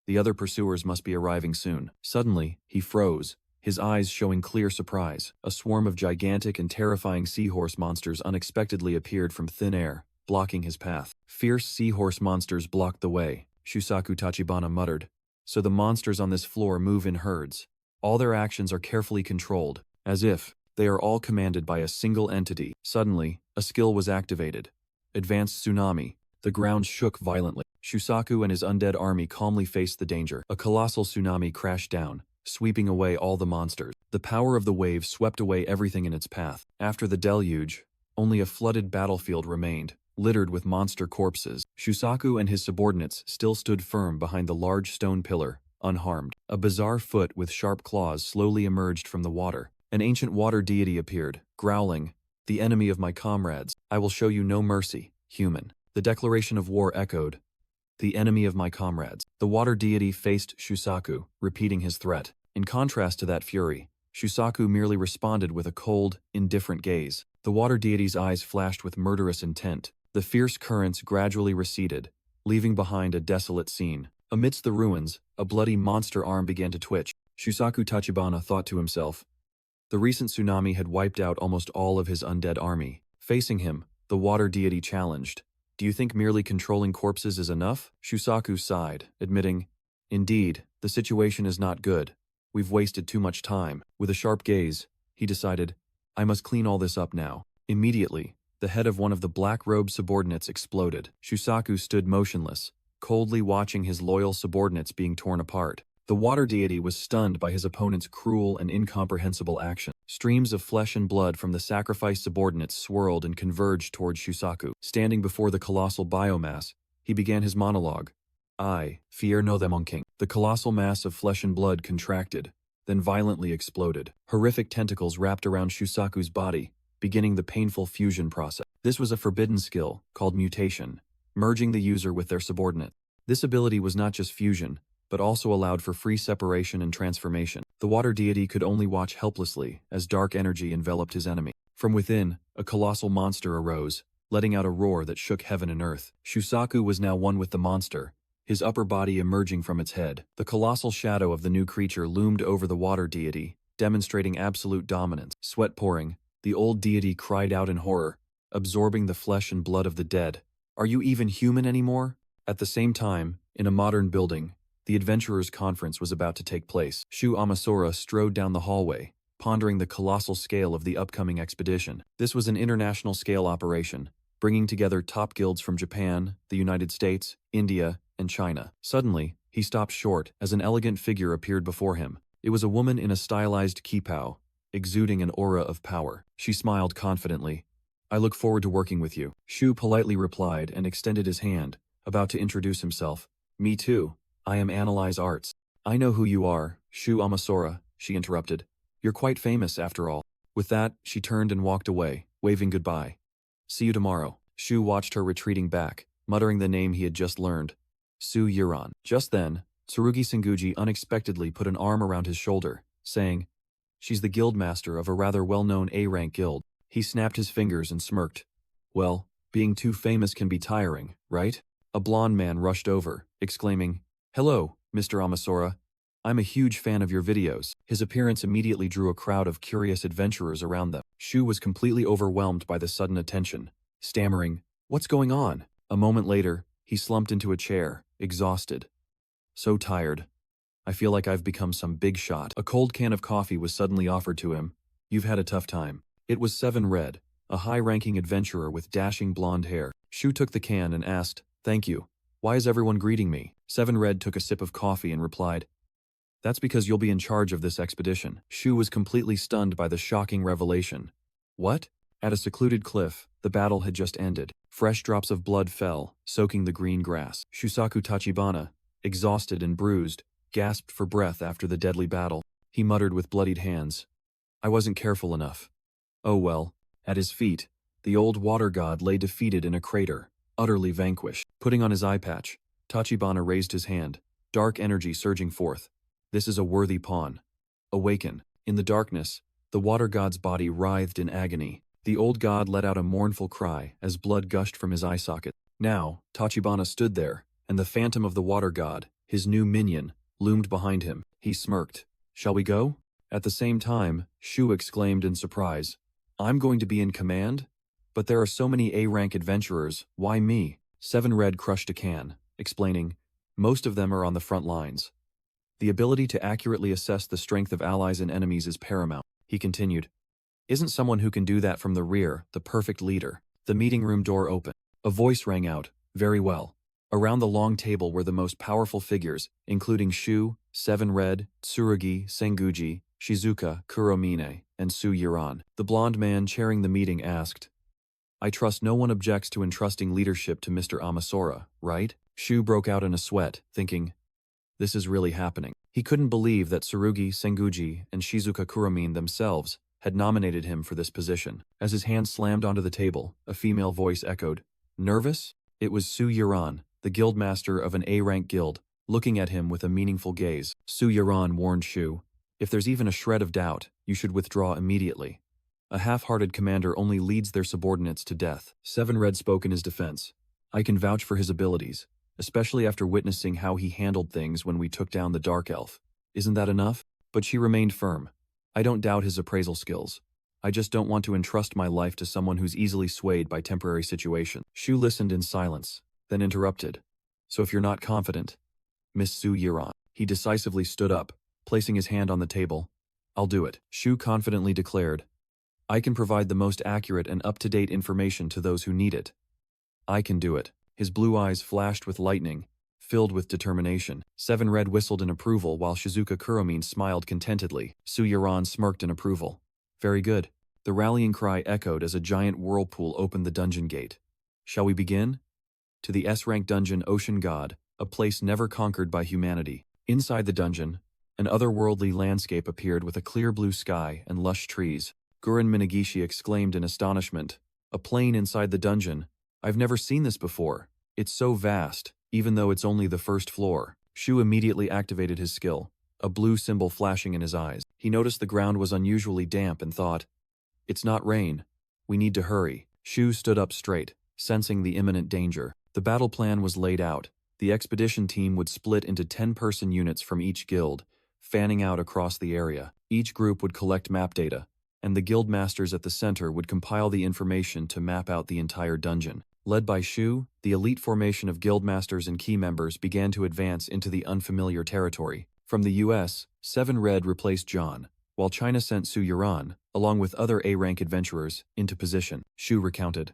The other pursuers must be arriving soon." Suddenly, he froze, his eyes showing clear surprise. A swarm of gigantic and terrifying seahorse monsters unexpectedly appeared from thin air, blocking his path. Fierce seahorse monsters blocked the way, Shusaku Tachibana muttered. So the monsters on this floor move in herds. All their actions are carefully controlled, as if they are all commanded by a single entity. Suddenly, a skill was activated. Advanced Tsunami. The ground shook violently. Shusaku and his undead army calmly faced the danger. A colossal tsunami crashed down, sweeping away all the monsters. The power of the wave swept away everything in its path. After the deluge, only a flooded battlefield remained, littered with monster corpses. Shusaku and his subordinates still stood firm behind the large stone pillar, unharmed. A bizarre foot with sharp claws slowly emerged from the water. An ancient water deity appeared, growling, "The enemy of my comrades. I will show you no mercy, human." The declaration of war echoed, "The enemy of my comrades." The water deity faced Shusaku, repeating his threat. In contrast to that fury, Shusaku merely responded with a cold, indifferent gaze. The water deity's eyes flashed with murderous intent. The fierce currents gradually receded, leaving behind a desolate scene. Amidst the ruins, a bloody monster arm began to twitch. Shusaku Tachibana thought to himself. The recent tsunami had wiped out almost all of his undead army. Facing him, the water deity challenged, "Do you think merely controlling corpses is enough?" Shusaku sighed, admitting, "Indeed, the situation is not good. We've wasted too much time." With a sharp gaze, he decided, "I must clean all this up now." Immediately, the head of one of the black-robed subordinates exploded. Shusaku stood motionless, coldly watching his loyal subordinates being torn apart. The water deity was stunned by his opponent's cruel and incomprehensible action. Streams of flesh and blood from the sacrificed subordinates swirled and converged towards Shusaku. Standing before the colossal biomass, he began his monologue. "I fear no them, king." The colossal mass of flesh and blood contracted, then violently exploded. Horrific tentacles wrapped around Shusaku's body, beginning the painful fusion process. This was a forbidden skill, called mutation, merging the user with their subordinate. This ability was not just fusion, but also allowed for free separation and transformation. The water deity could only watch helplessly as dark energy enveloped his enemy. From within, a colossal monster arose, letting out a roar that shook heaven and earth. Shusaku was now one with the monster, his upper body emerging from its head. The colossal shadow of the new creature loomed over the water deity, demonstrating absolute dominance. Sweat pouring, the old deity cried out in horror, absorbing the flesh and blood of the dead. "Are you even human anymore?" At the same time, in a modern building, the adventurers' conference was about to take place. Shu Amasura strode down the hallway, pondering the colossal scale of the upcoming expedition. This was an international-scale operation, bringing together top guilds from Japan, the United States, India, and China. Suddenly, he stopped short as an elegant figure appeared before him. It was a woman in a stylized kippao, exuding an aura of power. She smiled confidently. "I look forward to working with you." Shu politely replied and extended his hand, about to introduce himself. "Me too. I am Analyze Arts." "I know who you are, Shu Amasura," she interrupted. "You're quite famous, after all." With that, she turned and walked away, waving goodbye. "See you tomorrow." Shu watched her retreating back, muttering the name he had just learned. Su Yuran. Just then, Tsurugi Senguji unexpectedly put an arm around his shoulder, saying, "She's the guildmaster of a rather well-known A-rank guild." He snapped his fingers and smirked. "Well, being too famous can be tiring, right?" A blonde man rushed over, exclaiming, "Hello, Mr. Amasura. I'm a huge fan of your videos." His appearance immediately drew a crowd of curious adventurers around them. Shu was completely overwhelmed by the sudden attention, stammering, "What's going on?" A moment later, he slumped into a chair, exhausted. "So tired. I feel like I've become some big shot." A cold can of coffee was suddenly offered to him. "You've had a tough time." It was Seven Red, a high-ranking adventurer with dashing blonde hair. Shu took the can and asked, "Thank you. Why is everyone greeting me?" Seven Red took a sip of coffee and replied, "That's because you'll be in charge of this expedition." Shu was completely stunned by the shocking revelation. What? At a secluded cliff, the battle had just ended. Fresh drops of blood fell, soaking the green grass. Shusaku Tachibana, exhausted and bruised, gasped for breath after the deadly battle. He muttered with bloodied hands, "I wasn't careful enough." Oh well. At his feet, the old water god lay defeated in a crater, utterly vanquished. Putting on his eye patch, Tachibana raised his hand, dark energy surging forth. "This is a worthy pawn. Awaken." In the darkness, the water god's body writhed in agony. The old god let out a mournful cry as blood gushed from his eye socket. Now, Tachibana stood there, and the phantom of the water god, his new minion, loomed behind him. He smirked. "Shall we go?" At the same time, Shu exclaimed in surprise, "I'm going to be in command? But there are so many A-rank adventurers, why me?" Seven Red crushed a can, explaining, "Most of them are on the front lines. The ability to accurately assess the strength of allies and enemies is paramount." He continued, "Isn't someone who can do that from the rear the perfect leader?" The meeting room door opened. A voice rang out, "Very well." Around the long table were the most powerful figures, including Shu, Seven Red, Tsurugi, Senguji, Shizuka, Kuromine, and Su Yuran. The blonde man chairing the meeting asked, "I trust no one objects to entrusting leadership to Mr. Amasura, right?" Shu broke out in a sweat, thinking, this is really happening. He couldn't believe that Tsurugi, Senguji, and Shizuka Kuromine themselves had nominated him for this position. As his hand slammed onto the table, a female voice echoed, "Nervous?" It was Su Yuran, the guildmaster of an A-rank guild, looking at him with a meaningful gaze. Su Yuran warned Shu, "If there's even a shred of doubt, you should withdraw immediately. A half-hearted commander only leads their subordinates to death." Seven Red spoke in his defense. "I can vouch for his abilities, especially after witnessing how he handled things when we took down the Dark Elf. Isn't that enough?" But she remained firm. "I don't doubt his appraisal skills. I just don't want to entrust my life to someone who's easily swayed by temporary situations." Shu listened in silence, then interrupted. "So if you're not confident, Miss Su Yuran." He decisively stood up, placing his hand on the table. "I'll do it." Shu confidently declared, "I can provide the most accurate and up-to-date information to those who need it. I can do it." His blue eyes flashed with lightning, filled with determination. Seven Red whistled in approval while Shizuka Kuromine smiled contentedly. Su Yuran smirked in approval. "Very good." The rallying cry echoed as a giant whirlpool opened the dungeon gate. "Shall we begin?" To the S-rank dungeon Ocean God, a place never conquered by humanity. Inside the dungeon, an otherworldly landscape appeared with a clear blue sky and lush trees. Guren Minagishi exclaimed in astonishment, "A plane inside the dungeon? I've never seen this before. It's so vast, even though it's only the first floor." Shu immediately activated his skill, a blue symbol flashing in his eyes. He noticed the ground was unusually damp and thought, "It's not rain. We need to hurry." Shu stood up straight, sensing the imminent danger. The battle plan was laid out. The expedition team would split into 10-person units from each guild, fanning out across the area. Each group would collect map data, and the guild masters at the center would compile the information to map out the entire dungeon. Led by Shu, the elite formation of guild masters and key members began to advance into the unfamiliar territory. From the US, 7 Red replaced John, while China sent Su Yuran, along with other A-rank adventurers, into position. Shu recounted.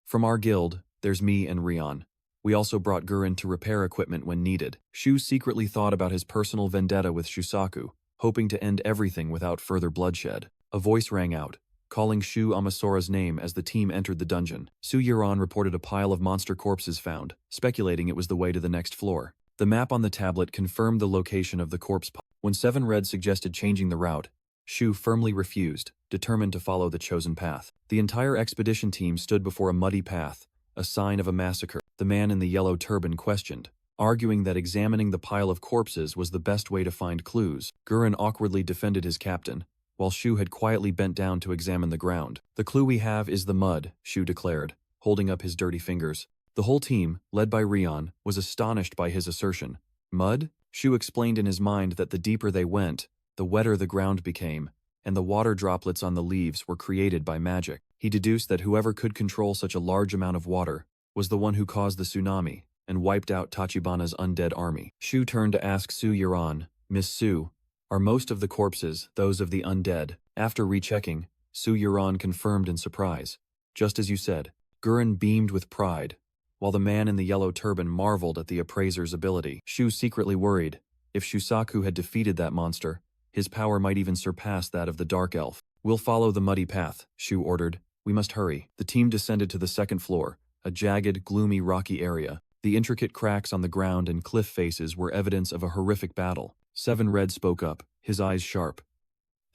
From our guild, there's me and Rion. We also brought Guren to repair equipment when needed. Shu secretly thought about his personal vendetta with Shusaku, hoping to end everything without further bloodshed. A voice rang out, calling Shu Amasora's name as the team entered the dungeon. Su Yuran reported a pile of monster corpses found, speculating it was the way to the next floor. The map on the tablet confirmed the location of the corpse pile. When 7 Red suggested changing the route, Shu firmly refused, determined to follow the chosen path. The entire expedition team stood before a muddy path, a sign of a massacre. The man in the yellow turban questioned, arguing that examining the pile of corpses was the best way to find clues. Guren awkwardly defended his captain, while Shu had quietly bent down to examine the ground. The clue we have is the mud, Shu declared, holding up his dirty fingers. The whole team, led by Rion, was astonished by his assertion. Mud? Shu explained in his mind that the deeper they went, the wetter the ground became, and the water droplets on the leaves were created by magic. He deduced that whoever could control such a large amount of water was the one who caused the tsunami and wiped out Tachibana's undead army. Shu turned to ask Su Yuran, Miss Su, are most of the corpses those of the undead? After rechecking, Su Yuran confirmed in surprise. Just as you said. Guren beamed with pride, while the man in the yellow turban marveled at the appraiser's ability. Shu secretly worried. If Shusaku had defeated that monster, his power might even surpass that of the Dark Elf. We'll follow the muddy path, Shu ordered. We must hurry. The team descended to the second floor, a jagged, gloomy, rocky area. The intricate cracks on the ground and cliff faces were evidence of a horrific battle. 7 Red spoke up, his eyes sharp.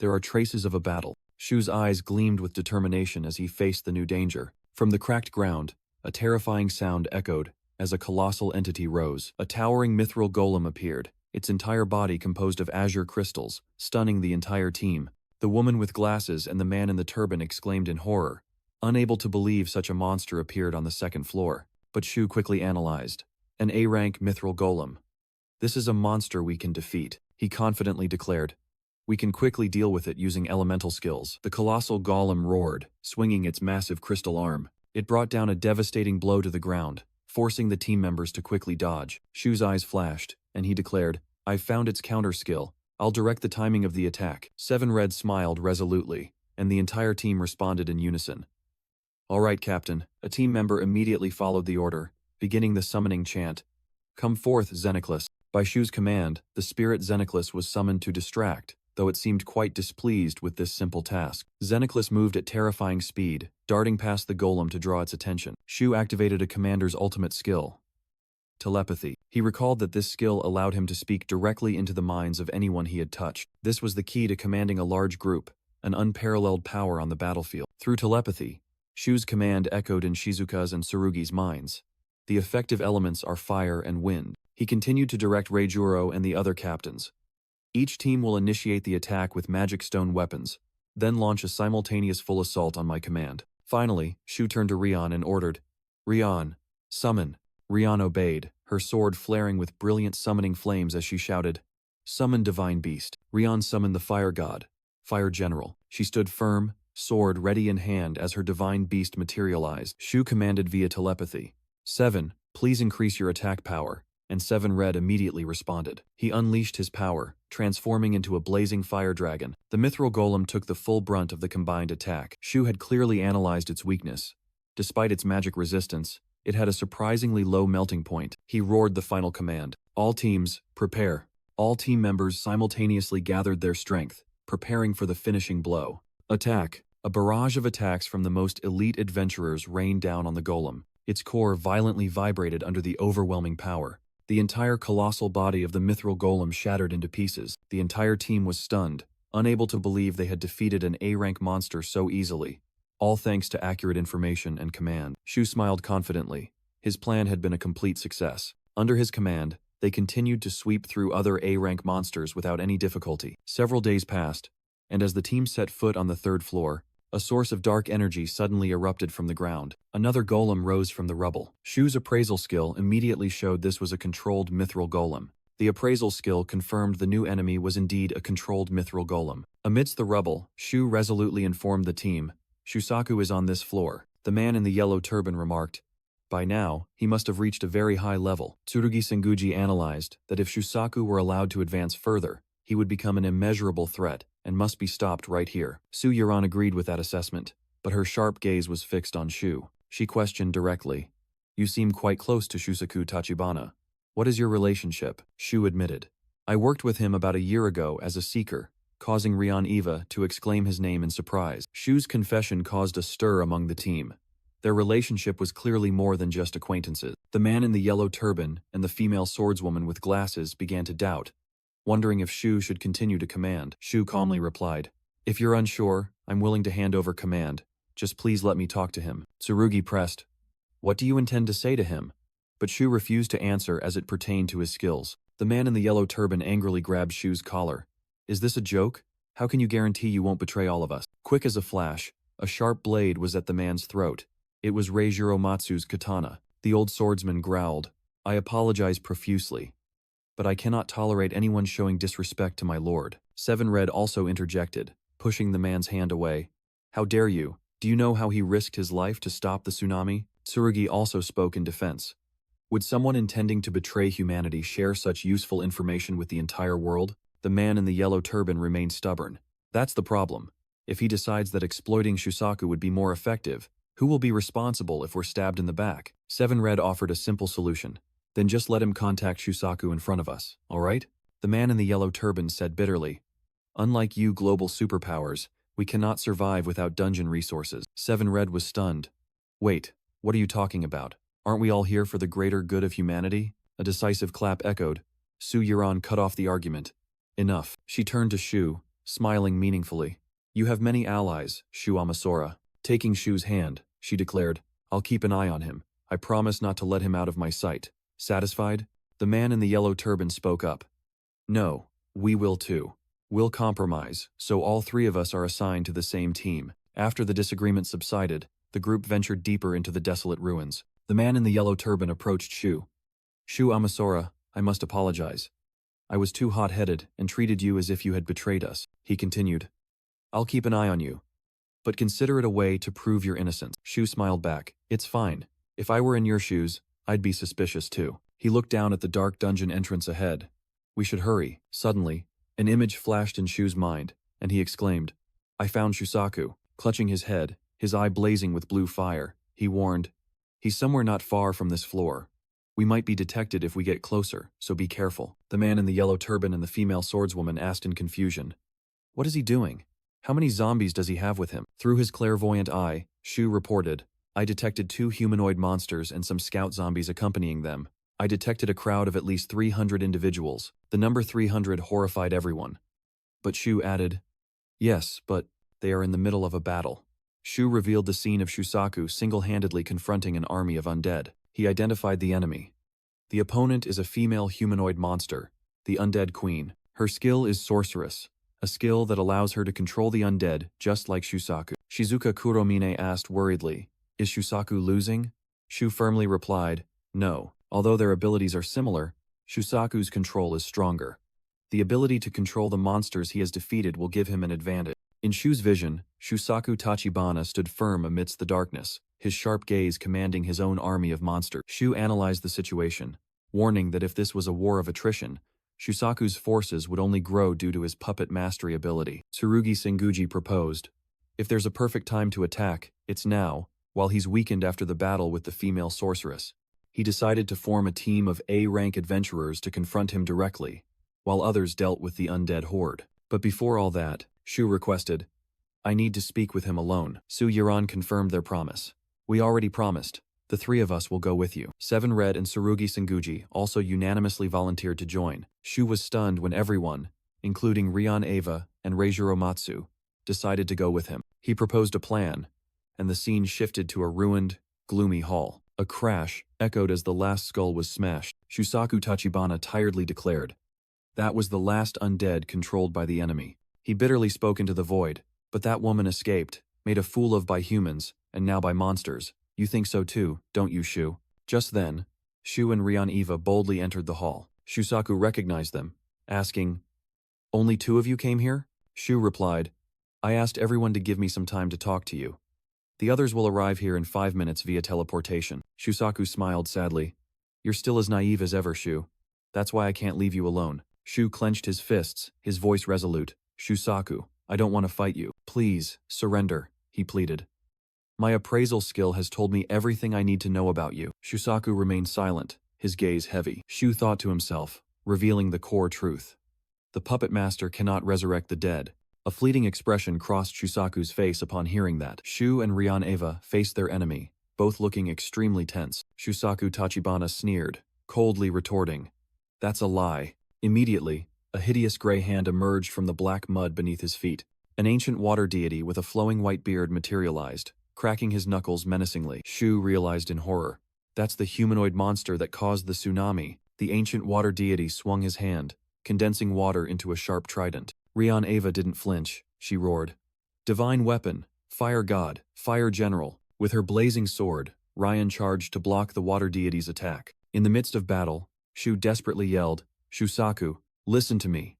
There are traces of a battle. Shu's eyes gleamed with determination as he faced the new danger. From the cracked ground, a terrifying sound echoed as a colossal entity rose. A towering mithril golem appeared, its entire body composed of azure crystals, stunning the entire team. The woman with glasses and the man in the turban exclaimed in horror, unable to believe such a monster appeared on the second floor. But Shu quickly analyzed. An A-rank mithril golem. This is a monster we can defeat, he confidently declared. We can quickly deal with it using elemental skills. The colossal golem roared, swinging its massive crystal arm. It brought down a devastating blow to the ground, forcing the team members to quickly dodge. Shu's eyes flashed, and he declared, I've found its counter skill. I'll direct the timing of the attack. 7 Red smiled resolutely, and the entire team responded in unison. All right, Captain. A team member immediately followed the order, beginning the summoning chant. Come forth, Xenoclus. By Shu's command, the spirit Xenoclus was summoned to distract, though it seemed quite displeased with this simple task. Xenoclus moved at terrifying speed, darting past the golem to draw its attention. Shu activated a commander's ultimate skill, telepathy. He recalled that this skill allowed him to speak directly into the minds of anyone he had touched. This was the key to commanding a large group, an unparalleled power on the battlefield. Through telepathy, Shu's command echoed in Shizuka's and Tsurugi's minds. The effective elements are fire and wind. He continued to direct Reijuro and the other captains. Each team will initiate the attack with magic stone weapons, then launch a simultaneous full assault on my command. Finally, Shu turned to Rion and ordered, Rion, summon. Rion obeyed, her sword flaring with brilliant summoning flames as she shouted, Summon divine beast. Rion summoned the fire god, fire general. She stood firm, sword ready in hand as her divine beast materialized. Shu commanded via telepathy, 7, please increase your attack power, and 7 Red immediately responded. He unleashed his power, transforming into a blazing fire dragon. The mithril golem took the full brunt of the combined attack. Shu had clearly analyzed its weakness. Despite its magic resistance, it had a surprisingly low melting point. He roared the final command. All teams, prepare. All team members simultaneously gathered their strength, preparing for the finishing blow. Attack. A barrage of attacks from the most elite adventurers rained down on the golem. Its core violently vibrated under the overwhelming power. The entire colossal body of the mithril golem shattered into pieces. The entire team was stunned, unable to believe they had defeated an A-rank monster so easily. All thanks to accurate information and command. Shu smiled confidently. His plan had been a complete success. Under his command, they continued to sweep through other A-rank monsters without any difficulty. Several days passed, and as the team set foot on the third floor, A source of dark energy suddenly erupted from the ground. Another golem rose from the rubble. Shu's appraisal skill immediately showed this was a controlled mithril golem. The appraisal skill confirmed the new enemy was indeed a controlled mithril golem. Amidst the rubble, Shu resolutely informed the team, "Shusaku is on this floor." The man in the yellow turban remarked, "By now, he must have reached a very high level." Tsurugi Senguji analyzed that if Shusaku were allowed to advance further, he would become an immeasurable threat and must be stopped right here. Su Yuran agreed with that assessment, but her sharp gaze was fixed on Shu. She questioned directly, "You seem quite close to Shusaku Tachibana. What is your relationship?" Shu admitted, "I worked with him about a year ago as a seeker," causing Rion Eva to exclaim his name in surprise. Shu's confession caused a stir among the team. Their relationship was clearly more than just acquaintances. The man in the yellow turban and the female swordswoman with glasses began to doubt, wondering if Shu should continue to command. Shu calmly replied, "If you're unsure, I'm willing to hand over command. Just please let me talk to him." Tsurugi pressed, "What do you intend to say to him?" But Shu refused to answer as it pertained to his skills. The man in the yellow turban angrily grabbed Shu's collar. "Is this a joke? How can you guarantee you won't betray all of us?" Quick as a flash, a sharp blade was at the man's throat. It was Reijiro Matsu's katana. The old swordsman growled, "I apologize profusely, but I cannot tolerate anyone showing disrespect to my lord." Seven Red also interjected, pushing the man's hand away. "How dare you? Do you know how he risked his life to stop the tsunami?" Tsurugi also spoke in defense. "Would someone intending to betray humanity share such useful information with the entire world?" The man in the yellow turban remained stubborn. "That's the problem. If he decides that exploiting Shusaku would be more effective, who will be responsible if we're stabbed in the back?" Seven Red offered a simple solution. "Then just let him contact Shusaku in front of us, all right?" The man in the yellow turban said bitterly, "Unlike you global superpowers, we cannot survive without dungeon resources." Seven Red was stunned. "Wait, what are you talking about? Aren't we all here for the greater good of humanity?" A decisive clap echoed. Su Yuran cut off the argument. "Enough." She turned to Shu, smiling meaningfully. "You have many allies, Shu Amasora." Taking Shu's hand, she declared, "I'll keep an eye on him. I promise not to let him out of my sight." Satisfied? The man in the yellow turban spoke up. "No, we will too. We'll compromise, so all three of us are assigned to the same team." After the disagreement subsided, the group ventured deeper into the desolate ruins. The man in the yellow turban approached Shu. "Shu Amasora, I must apologize. I was too hot-headed and treated you as if you had betrayed us." He continued, "I'll keep an eye on you, but consider it a way to prove your innocence." Shu smiled back. "It's fine. If I were in your shoes, I'd be suspicious too." He looked down at the dark dungeon entrance ahead. "We should hurry." Suddenly, an image flashed in Shu's mind, and he exclaimed, "I found Shusaku." Clutching his head, his eye blazing with blue fire, he warned, "He's somewhere not far from this floor. We might be detected if we get closer, so be careful." The man in the yellow turban and the female swordswoman asked in confusion, "What is he doing? How many zombies does he have with him?" Through his clairvoyant eye, Shu reported, "I detected 2 humanoid monsters and some scout zombies accompanying them. I detected a crowd of at least 300 individuals." The number 300 horrified everyone. But Shu added, "Yes, but they are in the middle of a battle." Shu revealed the scene of Shusaku single-handedly confronting an army of undead. He identified the enemy. The opponent is a female humanoid monster, the Undead Queen. Her skill is Sorceress, a skill that allows her to control the undead just like Shusaku. Shizuka Kuromine asked worriedly, "Is Shusaku losing?" Shu firmly replied, "No. Although their abilities are similar, Shusaku's control is stronger. The ability to control the monsters he has defeated will give him an advantage." In Shu's vision, Shusaku Tachibana stood firm amidst the darkness, his sharp gaze commanding his own army of monsters. Shu analyzed the situation, warning that if this was a war of attrition, Shusaku's forces would only grow due to his puppet mastery ability. Tsurugi Senguji proposed, "If there's a perfect time to attack, it's now, while he's weakened after the battle with the female sorceress." He decided to form a team of A-rank adventurers to confront him directly, while others dealt with the undead horde. But before all that, Shu requested, "I need to speak with him alone." Su Yuran confirmed their promise. "We already promised. The 3 of us will go with you." Seven Red and Tsurugi Senguji also unanimously volunteered to join. Shu was stunned when everyone, including Rion Eva and Reijiro Matsu, decided to go with him. He proposed a plan, and the scene shifted to a ruined, gloomy hall. A crash echoed as the last skull was smashed. Shusaku Tachibana tiredly declared, "That was the last undead controlled by the enemy." He bitterly spoke into the void, "But that woman escaped. made a fool of by humans, and now by monsters. You think so too, don't you, Shu? Just then, Shu and Rion Eva boldly entered the hall. Shusaku recognized them, asking, "Only two of you came here?" Shu replied, "I asked everyone to give me some time to talk to you. The others will arrive here in 5 minutes via teleportation." Shusaku smiled sadly. "You're still as naive as ever, Shu. That's why I can't leave you alone." Shu clenched his fists, his voice resolute. "Shusaku, I don't want to fight you. Please, surrender," he pleaded. "My appraisal skill has told me everything I need to know about you." Shusaku remained silent, his gaze heavy. Shu thought to himself, revealing the core truth. The puppet master cannot resurrect the dead. A fleeting expression crossed Shusaku's face upon hearing that. Shu and Rion Eva faced their enemy, both looking extremely tense. Shusaku Tachibana sneered, coldly retorting, "That's a lie." Immediately, a hideous gray hand emerged from the black mud beneath his feet. An ancient water deity with a flowing white beard materialized, cracking his knuckles menacingly. Shu realized in horror. That's the humanoid monster that caused the tsunami. The ancient water deity swung his hand, condensing water into a sharp trident. Rion Eva didn't flinch. She roared, "Divine weapon, fire god, fire general." With her blazing sword, Ryan charged to block the water deity's attack. In the midst of battle, Shu desperately yelled, "Shusaku, listen to me."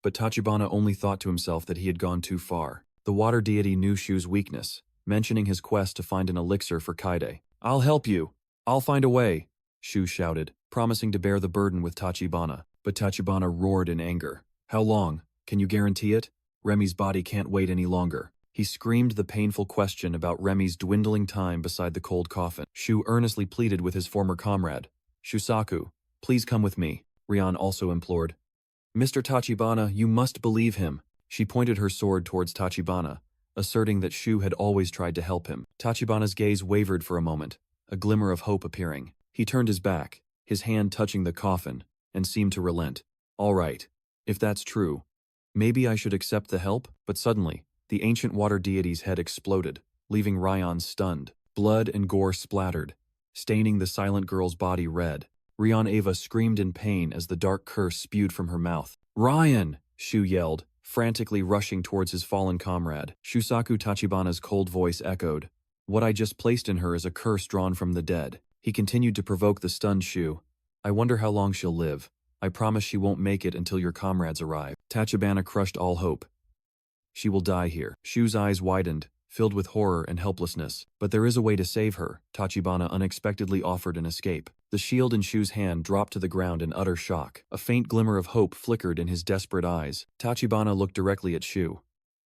But Tachibana only thought to himself that he had gone too far. The water deity knew Shu's weakness, mentioning his quest to find an elixir for Kaide. "I'll help you. I'll find a way," Shu shouted, promising to bear the burden with Tachibana. But Tachibana roared in anger. "How long? Can you guarantee it? Remy's body can't wait any longer." He screamed the painful question about Remy's dwindling time beside the cold coffin. Shu earnestly pleaded with his former comrade. "Shusaku, please come with me," Rion also implored. "Mr. Tachibana, you must believe him." She pointed her sword towards Tachibana, asserting that Shu had always tried to help him. Tachibana's gaze wavered for a moment, a glimmer of hope appearing. He turned his back, his hand touching the coffin, and seemed to relent. "All right, if that's true, maybe I should accept the help." But suddenly, the ancient water deity's head exploded, leaving Rion stunned. Blood and gore splattered, staining the silent girl's body red. Rion Eva screamed in pain as the dark curse spewed from her mouth. "Ryan!" Shu yelled, frantically rushing towards his fallen comrade. Shusaku Tachibana's cold voice echoed, "What I just placed in her is a curse drawn from the dead." He continued to provoke the stunned Shu. "I wonder how long she'll live. I promise she won't make it until your comrades arrive." Tachibana crushed all hope. "She will die here." Shu's eyes widened, filled with horror and helplessness. "But there is a way to save her." Tachibana unexpectedly offered an escape. The shield in Shu's hand dropped to the ground in utter shock. A faint glimmer of hope flickered in his desperate eyes. Tachibana looked directly at Shu.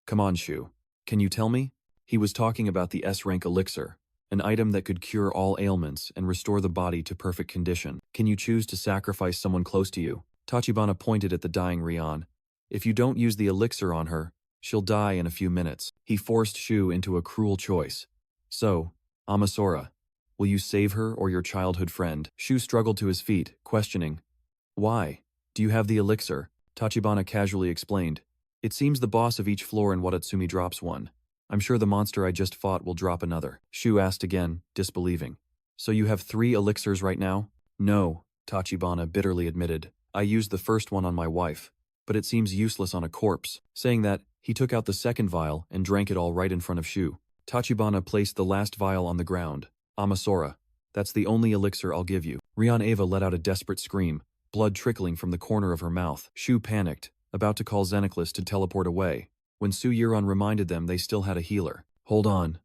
"Come on, Shu. Can you tell me?" He was talking about the S-rank elixir, an item that could cure all ailments and restore the body to perfect condition. "Can you choose to sacrifice someone close to you?" Tachibana pointed at the dying Rion. "If you don't use the elixir on her, she'll die in a few minutes." He forced Shu into a cruel choice. "So, Asura, will you save her or your childhood friend?" Shu struggled to his feet, questioning. "Why? Do you have the elixir?" Tachibana casually explained. "It seems the boss of each floor in Watatsumi drops one. I'm sure the monster I just fought will drop another." Shu asked again, disbelieving. "So you have 3 elixirs right now?" "No," Tachibana bitterly admitted. "I used the first one on my wife, but it seems useless on a corpse." Saying that, he took out the second vial and drank it all right in front of Shu. Tachibana placed the last vial on the ground. "Asura, that's the only elixir I'll give you." Rion Eva let out a desperate scream, blood trickling from the corner of her mouth. Shu panicked, about to call Xenoclis to teleport away, when Su Yiron reminded them they still had a healer. "Hold on,"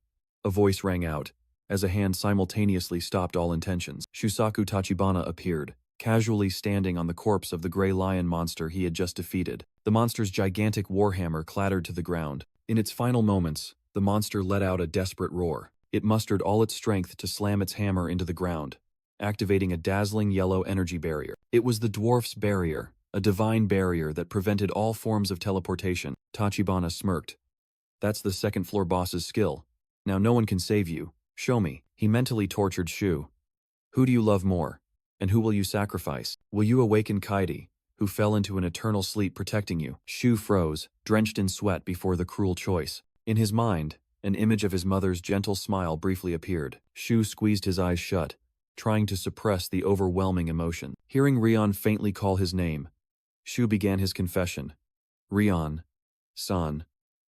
a voice rang out, as a hand simultaneously stopped all intentions. Shusaku Tachibana appeared, casually standing on the corpse of the gray lion monster he had just defeated. The monster's gigantic warhammer clattered to the ground. In its final moments, the monster let out a desperate roar. It mustered all its strength to slam its hammer into the ground, activating a dazzling yellow energy barrier. It was the dwarf's barrier, a divine barrier that prevented all forms of teleportation. Tachibana smirked. "That's the second-floor boss's skill. Now no one can save you. Show me." He mentally tortured Shu. "Who do you love more? And who will you sacrifice? Will you awaken Kaide, who fell into an eternal sleep protecting you?" Shu froze, drenched in sweat before the cruel choice. In his mind, an image of his mother's gentle smile briefly appeared. Shu squeezed his eyes shut, trying to suppress the overwhelming emotion. Hearing Rion faintly call his name, Shu began his confession. "Rion, son,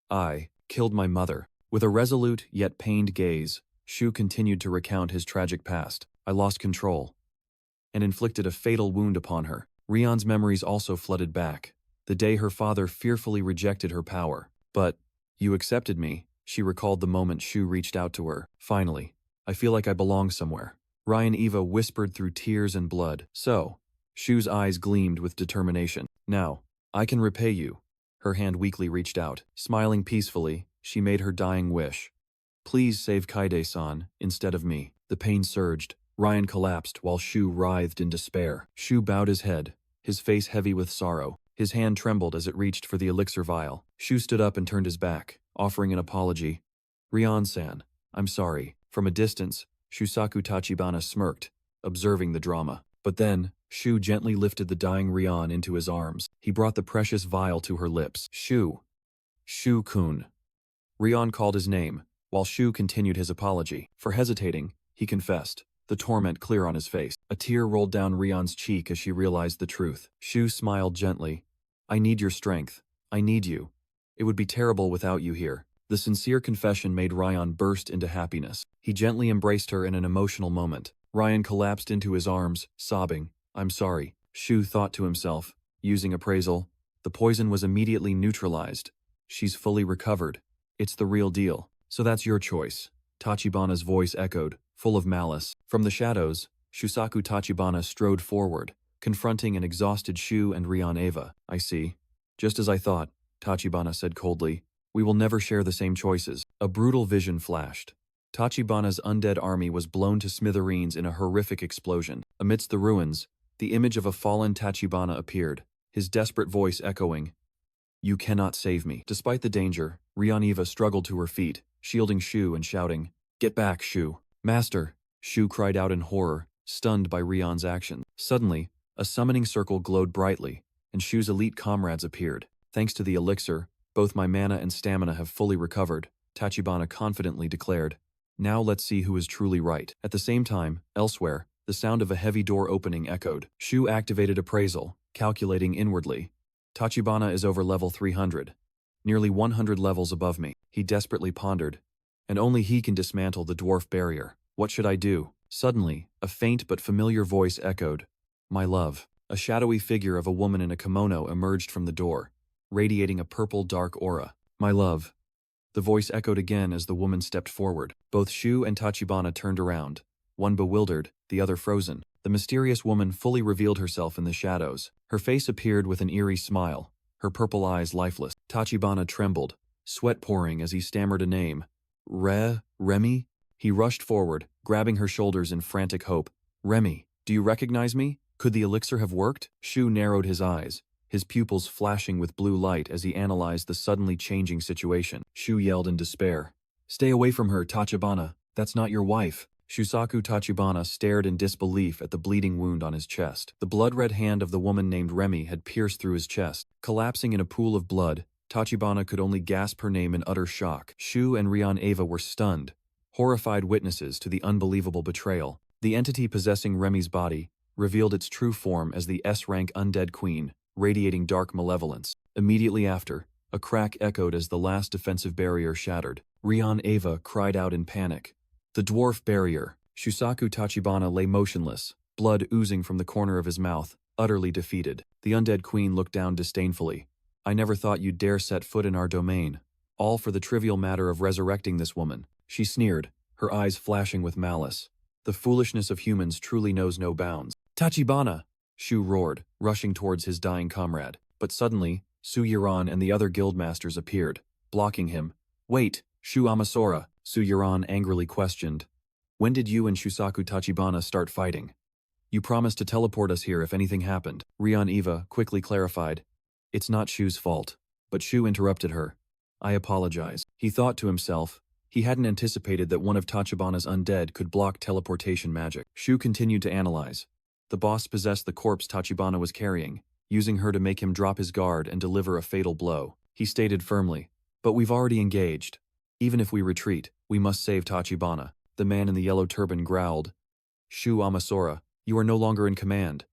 I killed my mother." With a resolute yet pained gaze, Shu continued to recount his tragic past. I lost control and inflicted a fatal wound upon her. Rion's memories also flooded back. The day her father fearfully rejected her power. But, you accepted me. She recalled the moment Shu reached out to her. Finally, I feel like I belong somewhere. Ryan Eva whispered through tears and blood. So, Shu's eyes gleamed with determination. Now, I can repay you. Her hand weakly reached out. Smiling peacefully, she made her dying wish. Please save Kaide-san instead of me. The pain surged. Ryan collapsed while Shu writhed in despair. Shu bowed his head, his face heavy with sorrow. His hand trembled as it reached for the elixir vial. Shu stood up and turned his back, offering an apology. Rion-san, I'm sorry. From a distance, Shusaku Tachibana smirked, observing the drama. But then, Shu gently lifted the dying Rion into his arms. He brought the precious vial to her lips. Shu-kun. Rion called his name, while Shu continued his apology. For hesitating, he confessed, the torment clear on his face. A tear rolled down Rion's cheek as she realized the truth. Shu smiled gently. I need your strength. I need you. It would be terrible without you here. The sincere confession made Ryan burst into happiness. He gently embraced her in an emotional moment. Ryan collapsed into his arms, sobbing. I'm sorry. Shu thought to himself, using appraisal. The poison was immediately neutralized. She's fully recovered. It's the real deal. So that's your choice. Tachibana's voice echoed, full of malice. From the shadows, Shusaku Tachibana strode forward, confronting an exhausted Shu and Rion Eva. I see. Just as I thought, Tachibana said coldly. We will never share the same choices. A brutal vision flashed. Tachibana's undead army was blown to smithereens in a horrific explosion. Amidst the ruins, the image of a fallen Tachibana appeared, his desperate voice echoing, You cannot save me. Despite the danger, Rion Eva struggled to her feet, shielding Shu and shouting, Get back, Shu. Master, Shu cried out in horror, stunned by Rion's action. Suddenly, a summoning circle glowed brightly, and Shu's elite comrades appeared. Thanks to the elixir, both my mana and stamina have fully recovered, Tachibana confidently declared. Now let's see who is truly right. At the same time, elsewhere, the sound of a heavy door opening echoed. Shu activated appraisal, calculating inwardly. Tachibana is over level 300. Nearly 100 levels above me. He desperately pondered. And only he can dismantle the dwarf barrier. What should I do? Suddenly, a faint but familiar voice echoed. My love. A shadowy figure of a woman in a kimono emerged from the door, radiating a purple dark aura. My love. The voice echoed again as the woman stepped forward. Both Shu and Tachibana turned around, one bewildered, the other frozen. The mysterious woman fully revealed herself in the shadows. Her face appeared with an eerie smile, her purple eyes lifeless. Tachibana trembled, sweat pouring as he stammered a name. Remy? He rushed forward, grabbing her shoulders in frantic hope. Remy, do you recognize me? Could the elixir have worked? Shu narrowed his eyes, his pupils flashing with blue light as he analyzed the suddenly changing situation. Shu yelled in despair. Stay away from her, Tachibana. That's not your wife. Shusaku Tachibana stared in disbelief at the bleeding wound on his chest. The blood-red hand of the woman named Remy had pierced through his chest. Collapsing in a pool of blood, Tachibana could only gasp her name in utter shock. Shu and Rion Eva were stunned, horrified witnesses to the unbelievable betrayal. The entity possessing Remy's body revealed its true form as the S-rank undead queen, radiating dark malevolence. Immediately after, a crack echoed as the last defensive barrier shattered. Rion Eva cried out in panic. The dwarf barrier. Shusaku Tachibana lay motionless, blood oozing from the corner of his mouth, utterly defeated. The undead queen looked down disdainfully. I never thought you'd dare set foot in our domain. All for the trivial matter of resurrecting this woman. She sneered, her eyes flashing with malice. The foolishness of humans truly knows no bounds. Tachibana! Shu roared, rushing towards his dying comrade. But suddenly, Su-Yuran and the other guildmasters appeared, blocking him. Wait, Shu Amasora, Su-Yuran angrily questioned. When did you and Shusaku Tachibana start fighting? You promised to teleport us here if anything happened. Rion Eva quickly clarified. It's not Shu's fault. But Shu interrupted her. I apologize. He thought to himself. He hadn't anticipated that one of Tachibana's undead could block teleportation magic. Shu continued to analyze. The boss possessed the corpse Tachibana was carrying, using her to make him drop his guard and deliver a fatal blow. He stated firmly, but we've already engaged. Even if we retreat, we must save Tachibana. The man in the yellow turban growled. Shu Amasora, you are no longer in command.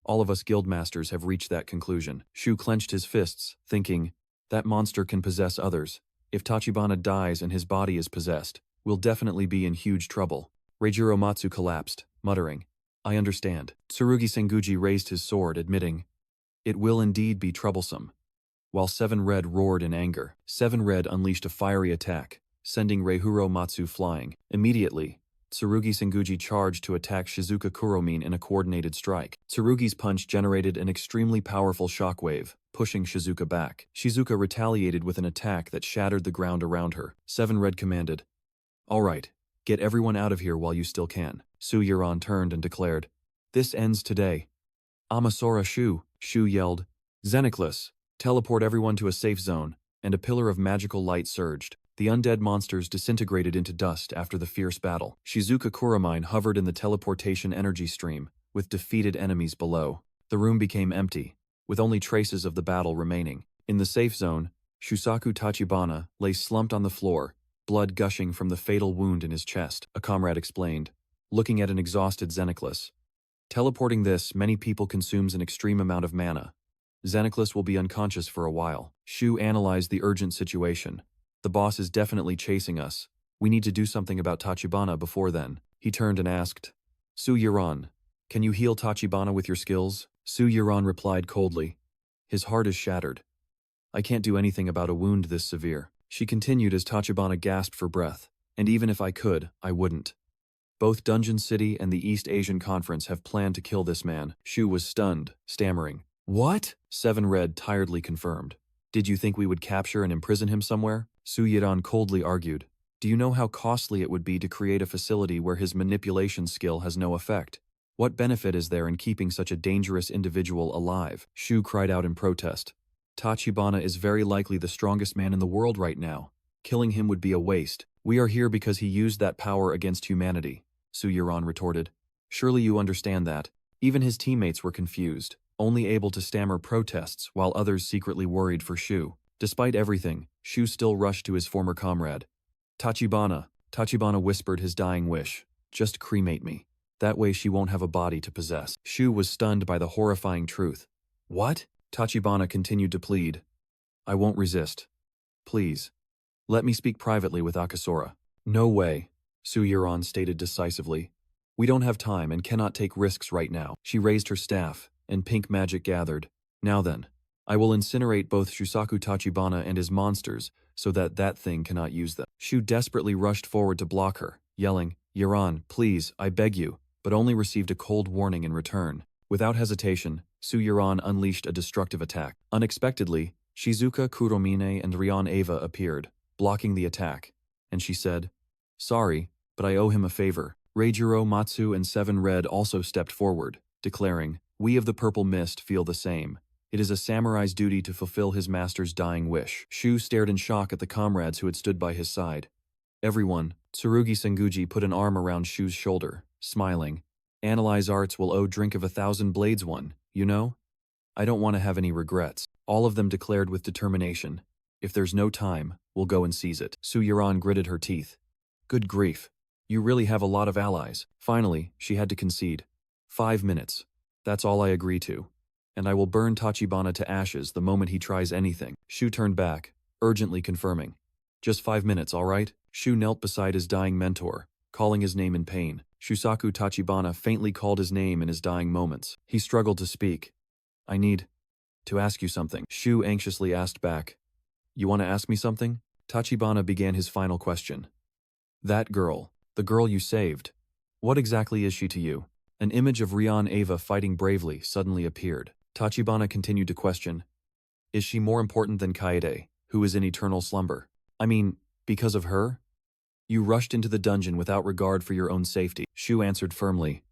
All of us guildmasters have reached that conclusion. Shu clenched his fists, thinking, that monster can possess others. If Tachibana dies and his body is possessed, we'll definitely be in huge trouble. Reijiro Matsu collapsed, muttering, I understand. Tsurugi Senguji raised his sword, admitting, it will indeed be troublesome. While Seven Red roared in anger, Seven Red unleashed a fiery attack, sending Reihuro Matsu flying. Immediately, Tsurugi Senguji charged to attack Shizuka Kuromin in a coordinated strike. Tsurugi's punch generated an extremely powerful shockwave, pushing Shizuka back. Shizuka retaliated with an attack that shattered the ground around her. Seven Red commanded, all right, get everyone out of here while you still can. Su Yuran turned and declared, this ends today. Amasora Shu, Shu yelled, Xenoclus, teleport everyone to a safe zone, and a pillar of magical light surged. The undead monsters disintegrated into dust after the fierce battle. Shizuka Kuramine hovered in the teleportation energy stream, with defeated enemies below. The room became empty, with only traces of the battle remaining. In the safe zone, Shusaku Tachibana lay slumped on the floor, blood gushing from the fatal wound in his chest, a comrade explained, looking at an exhausted Xenoclus. Teleporting this many people consumes an extreme amount of mana. Xenoclus will be unconscious for a while. Shu analyzed the urgent situation. The boss is definitely chasing us. We need to do something about Tachibana before then. He turned and asked, Su Yuran, can you heal Tachibana with your skills? Su Yuran replied coldly, his heart is shattered. I can't do anything about a wound this severe. She continued as Tachibana gasped for breath, and even if I could, I wouldn't. Both Dungeon City and the East Asian Conference have planned to kill this man. Shu was stunned, stammering. What? Seven Red tiredly confirmed. Did you think we would capture and imprison him somewhere? Su Yiran coldly argued. Do you know how costly it would be to create a facility where his manipulation skill has no effect? What benefit is there in keeping such a dangerous individual alive? Shu cried out in protest. Tachibana is very likely the strongest man in the world right now. Killing him would be a waste. We are here because he used that power against humanity, Su Yiran retorted. Surely you understand that. Even his teammates were confused, only able to stammer protests while others secretly worried for Shu. Despite everything, Shu still rushed to his former comrade. Tachibana whispered his dying wish. Just cremate me. That way she won't have a body to possess. Shu was stunned by the horrifying truth. What? Tachibana continued to plead. I won't resist. Please. Let me speak privately with Akasora. No way, Su Yuran stated decisively. We don't have time and cannot take risks right now. She raised her staff, and pink magic gathered. Now then, I will incinerate both Shusaku Tachibana and his monsters so that that thing cannot use them. Shu desperately rushed forward to block her, yelling, Yuran, please, I beg you, but only received a cold warning in return. Without hesitation, Su Yuran unleashed a destructive attack. Unexpectedly, Shizuka Kuromine and Ryan Eva appeared, blocking the attack, and she said, Sorry, but I owe him a favor. Reijiro Matsu and Seven Red also stepped forward, declaring, We of the Purple Mist feel the same. It is a samurai's duty to fulfill his master's dying wish. Shu stared in shock at the comrades who had stood by his side. Everyone, Tsurugi Senguji put an arm around Shu's shoulder, smiling. Analyze Arts will owe Drink of 1,000 Blades one, you know? I don't want to have any regrets. All of them declared with determination. If there's no time, we'll go and seize it. Su Yuran gritted her teeth. Good grief. You really have a lot of allies. Finally, she had to concede. 5 minutes. That's all I agree to. And I will burn Tachibana to ashes the moment he tries anything. Shu turned back, urgently confirming. Just 5 minutes, all right? Shu knelt beside his dying mentor, calling his name in pain. Shusaku Tachibana faintly called his name in his dying moments. He struggled to speak. I need to ask you something. Shu anxiously asked back. You want to ask me something? Tachibana began his final question. That girl, the girl you saved, what exactly is she to you? An image of Ryan Eva fighting bravely suddenly appeared. Tachibana continued to question. Is she more important than Kaede, who is in eternal slumber? I mean, because of her? You rushed into the dungeon without regard for your own safety. Shu answered firmly.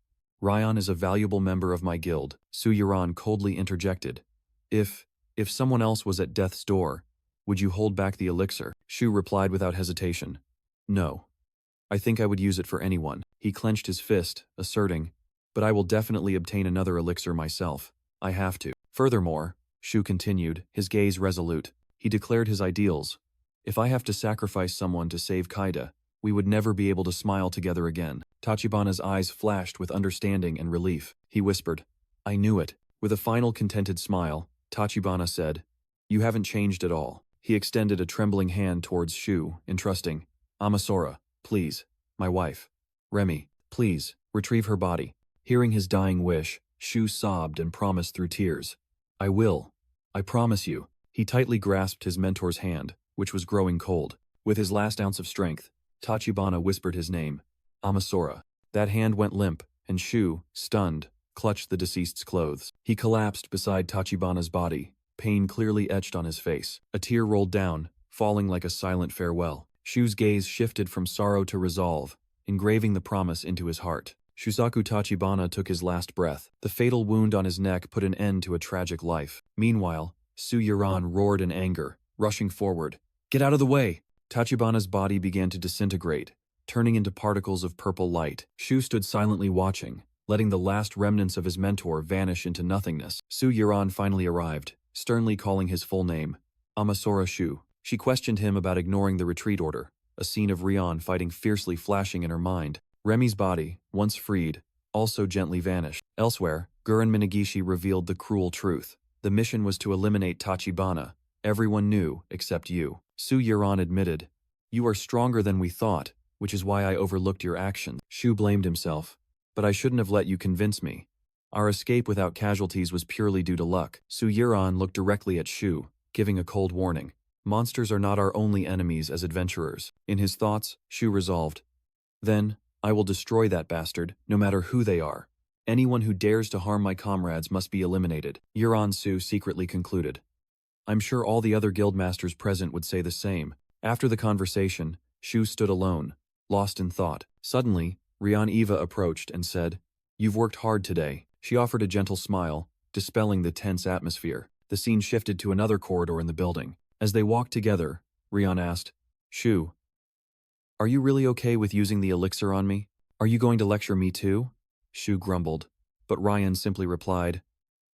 Ryan is a valuable member of my guild. Su Yuran coldly interjected. If someone else was at death's door, would you hold back the elixir? Shu replied without hesitation. No. I think I would use it for anyone. He clenched his fist, asserting, but I will definitely obtain another elixir myself. I have to. Furthermore, Shu continued, his gaze resolute. He declared his ideals. If I have to sacrifice someone to save Kaida, we would never be able to smile together again. Tachibana's eyes flashed with understanding and relief. He whispered, I knew it. With a final contented smile, Tachibana said, You haven't changed at all. He extended a trembling hand towards Shu, entrusting, Amasora, please, my wife. Remy, please, retrieve her body. Hearing his dying wish, Shu sobbed and promised through tears. I will. I promise you. He tightly grasped his mentor's hand, which was growing cold. With his last ounce of strength, Tachibana whispered his name, Amasora. That hand went limp, and Shu, stunned, clutched the deceased's clothes. He collapsed beside Tachibana's body, pain clearly etched on his face. A tear rolled down, falling like a silent farewell. Shu's gaze shifted from sorrow to resolve, engraving the promise into his heart. Shusaku Tachibana took his last breath. The fatal wound on his neck put an end to a tragic life. Meanwhile, Su-Yuran roared in anger, rushing forward. Get out of the way! Tachibana's body began to disintegrate, turning into particles of purple light. Shu stood silently watching, letting the last remnants of his mentor vanish into nothingness. Su-Yuran finally arrived, sternly calling his full name, Amasora Shu. She questioned him about ignoring the retreat order, a scene of Rion fighting fiercely flashing in her mind. Remy's body, once freed, also gently vanished. Elsewhere, Gurren Minagishi revealed the cruel truth. The mission was to eliminate Tachibana. Everyone knew, except you. Su-Yuran admitted, You are stronger than we thought, which is why I overlooked your actions. Shu blamed himself. But I shouldn't have let you convince me. Our escape without casualties was purely due to luck. Su-Yuran looked directly at Shu, giving a cold warning. Monsters are not our only enemies as adventurers. In his thoughts, Shu resolved. Then, I will destroy that bastard, no matter who they are. Anyone who dares to harm my comrades must be eliminated. Yuran Su secretly concluded. I'm sure all the other guildmasters present would say the same. After the conversation, Shu stood alone, lost in thought. Suddenly, Rian Eva approached and said, You've worked hard today. She offered a gentle smile, dispelling the tense atmosphere. The scene shifted to another corridor in the building. As they walked together, Rian asked, Shu, are you really okay with using the elixir on me? Are you going to lecture me too? Shu grumbled, but Ryan simply replied,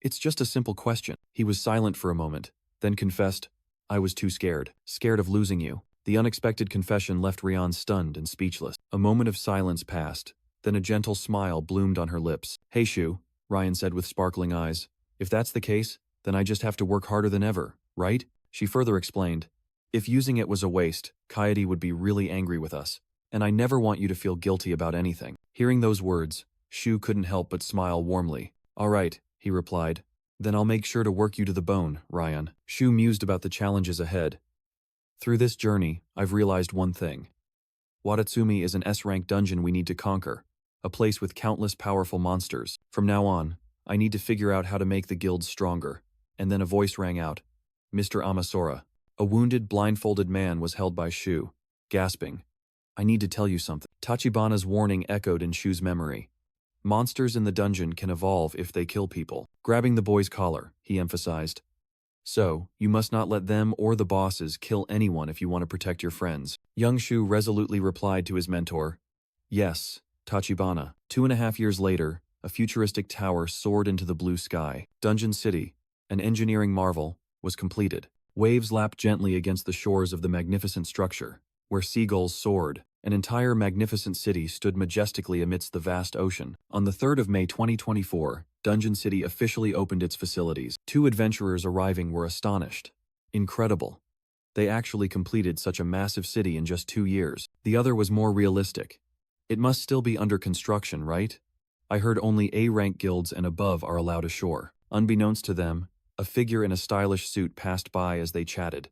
It's just a simple question. He was silent for a moment, then confessed, I was too scared of losing you. The unexpected confession left Rian stunned and speechless. A moment of silence passed, then a gentle smile bloomed on her lips. Hey Shu, Ryan said with sparkling eyes, if that's the case, then I just have to work harder than ever, right? She further explained, if using it was a waste, Kaede would be really angry with us, and I never want you to feel guilty about anything. Hearing those words, Shu couldn't help but smile warmly. All right, he replied. Then I'll make sure to work you to the bone, Ryan. Shu mused about the challenges ahead. Through this journey, I've realized one thing. Watatsumi is an S-rank dungeon we need to conquer, a place with countless powerful monsters. From now on, I need to figure out how to make the guilds stronger. And then a voice rang out. Mr. Amasora. A wounded, blindfolded man was held by Shu, gasping. I need to tell you something. Tachibana's warning echoed in Shu's memory. Monsters in the dungeon can evolve if they kill people. Grabbing the boy's collar, he emphasized. So, you must not let them or the bosses kill anyone if you want to protect your friends. Young Shu resolutely replied to his mentor. Yes, Tachibana. 2.5 years later, a futuristic tower soared into the blue sky. Dungeon City, an engineering marvel, was completed. Waves lapped gently against the shores of the magnificent structure, where seagulls soared. An entire magnificent city stood majestically amidst the vast ocean. On the 3rd of May 2024, Dungeon City officially opened its facilities. 2 adventurers arriving were astonished. Incredible. They actually completed such a massive city in just 2 years. The other was more realistic. It must still be under construction, right? I heard only A-rank guilds and above are allowed ashore. Unbeknownst to them, a figure in a stylish suit passed by as they chatted.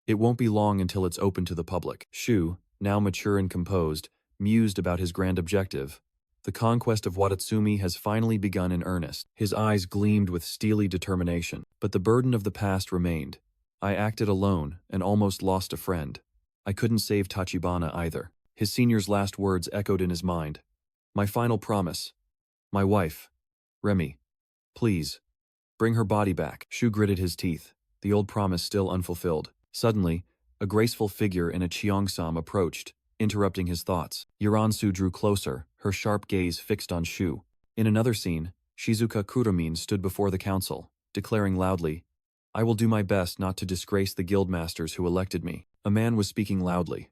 It won't be long until it's open to the public. Shu, now mature and composed, mused about his grand objective. The conquest of Watatsumi has finally begun in earnest. His eyes gleamed with steely determination. But the burden of the past remained. I acted alone and almost lost a friend. I couldn't save Tachibana either. His senior's last words echoed in his mind. My final promise. My wife. Remy. Please. Bring her body back. Shu gritted his teeth, the old promise still unfulfilled. Suddenly, a graceful figure in a cheongsam approached, interrupting his thoughts. Yuransu drew closer, her sharp gaze fixed on Shu. In another scene, Shizuka Kurumin stood before the council, declaring loudly, I will do my best not to disgrace the guildmasters who elected me. A man was speaking loudly.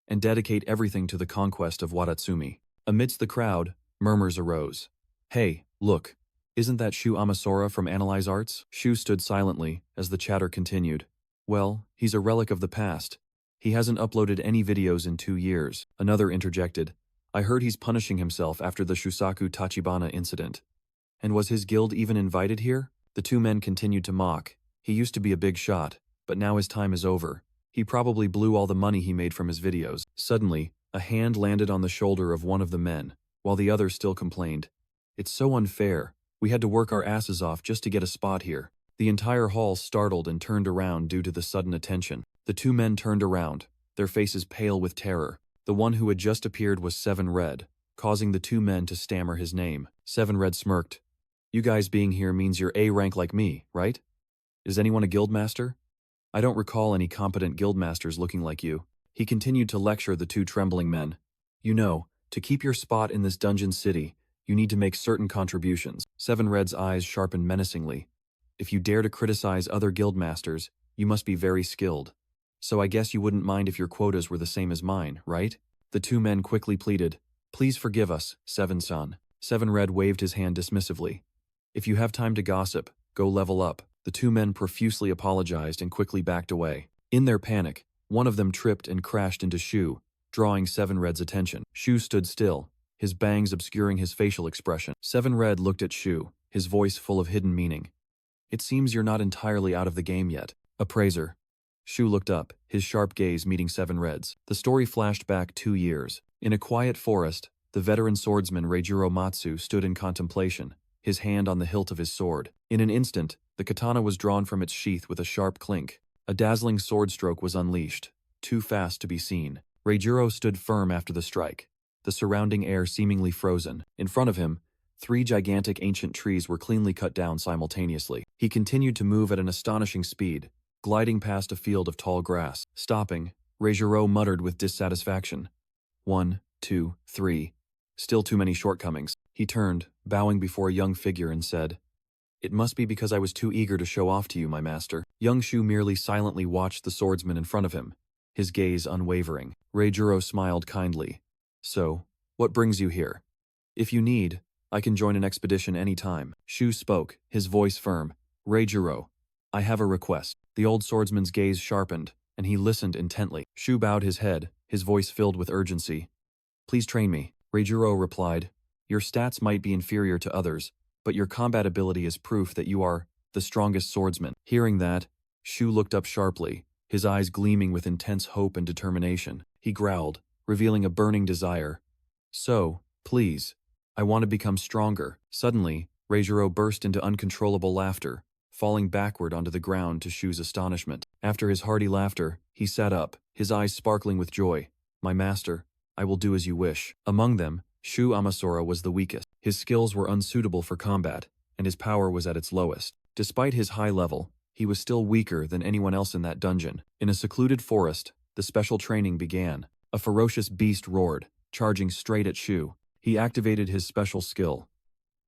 And dedicate everything to the conquest of Watatsumi. Amidst the crowd, murmurs arose. Hey, look. Isn't that Shu Amasora from Analyze Arts? Shu stood silently as the chatter continued. Well, he's a relic of the past. He hasn't uploaded any videos in 2 years. Another interjected. I heard he's punishing himself after the Shusaku Tachibana incident. And was his guild even invited here? The two men continued to mock. He used to be a big shot, but now his time is over. He probably blew all the money he made from his videos. Suddenly, a hand landed on the shoulder of one of the men, while the other still complained. It's so unfair. We had to work our asses off just to get a spot here. The entire hall startled and turned around due to the sudden attention. The two men turned around, their faces pale with terror. The one who had just appeared was Seven Red, causing the two men to stammer his name. Seven Red smirked. You guys being here means you're A rank like me, right? Is anyone a guildmaster? I don't recall any competent guildmasters looking like you. He continued to lecture the two trembling men. You know, to keep your spot in this dungeon city, you need to make certain contributions. Seven Red's eyes sharpened menacingly. If you dare to criticize other guildmasters, you must be very skilled. So I guess you wouldn't mind if your quotas were the same as mine, right? The two men quickly pleaded. Please forgive us, Seven-san. Seven Red waved his hand dismissively. If you have time to gossip, go level up. The two men profusely apologized and quickly backed away. In their panic, one of them tripped and crashed into Shu, drawing Seven Red's attention. Shu stood still, his bangs obscuring his facial expression. Seven Red looked at Shu, his voice full of hidden meaning. It seems you're not entirely out of the game yet. Appraiser. Shu looked up, his sharp gaze meeting Seven Red's. The story flashed back 2 years. In a quiet forest, the veteran swordsman Reijiro Matsu stood in contemplation, his hand on the hilt of his sword. In an instant, the katana was drawn from its sheath with a sharp clink. A dazzling sword stroke was unleashed, too fast to be seen. Reijiro stood firm after the strike, the surrounding air seemingly frozen. In front of him, 3 gigantic ancient trees were cleanly cut down simultaneously. He continued to move at an astonishing speed, gliding past a field of tall grass. Stopping, Reijiro muttered with dissatisfaction. 1, 2, 3. Still too many shortcomings. He turned, bowing before a young figure and said, It must be because I was too eager to show off to you, my master. Young Shu merely silently watched the swordsman in front of him, his gaze unwavering. Reijiro smiled kindly. So, what brings you here? If you need, I can join an expedition any time. Shu spoke, his voice firm. Reijiro, I have a request. The old swordsman's gaze sharpened, and he listened intently. Shu bowed his head, his voice filled with urgency. Please train me. Reijiro replied. Your stats might be inferior to others, but your combat ability is proof that you are the strongest swordsman. Hearing that, Shu looked up sharply, his eyes gleaming with intense hope and determination. He growled, revealing a burning desire. So, please, I want to become stronger. Suddenly, Reijiro burst into uncontrollable laughter, falling backward onto the ground to Shu's astonishment. After his hearty laughter, he sat up, his eyes sparkling with joy. My master, I will do as you wish. Among them, Shu Amasura was the weakest. His skills were unsuitable for combat, and his power was at its lowest. Despite his high level, he was still weaker than anyone else in that dungeon. In a secluded forest, the special training began. A ferocious beast roared, charging straight at Shu. He activated his special skill,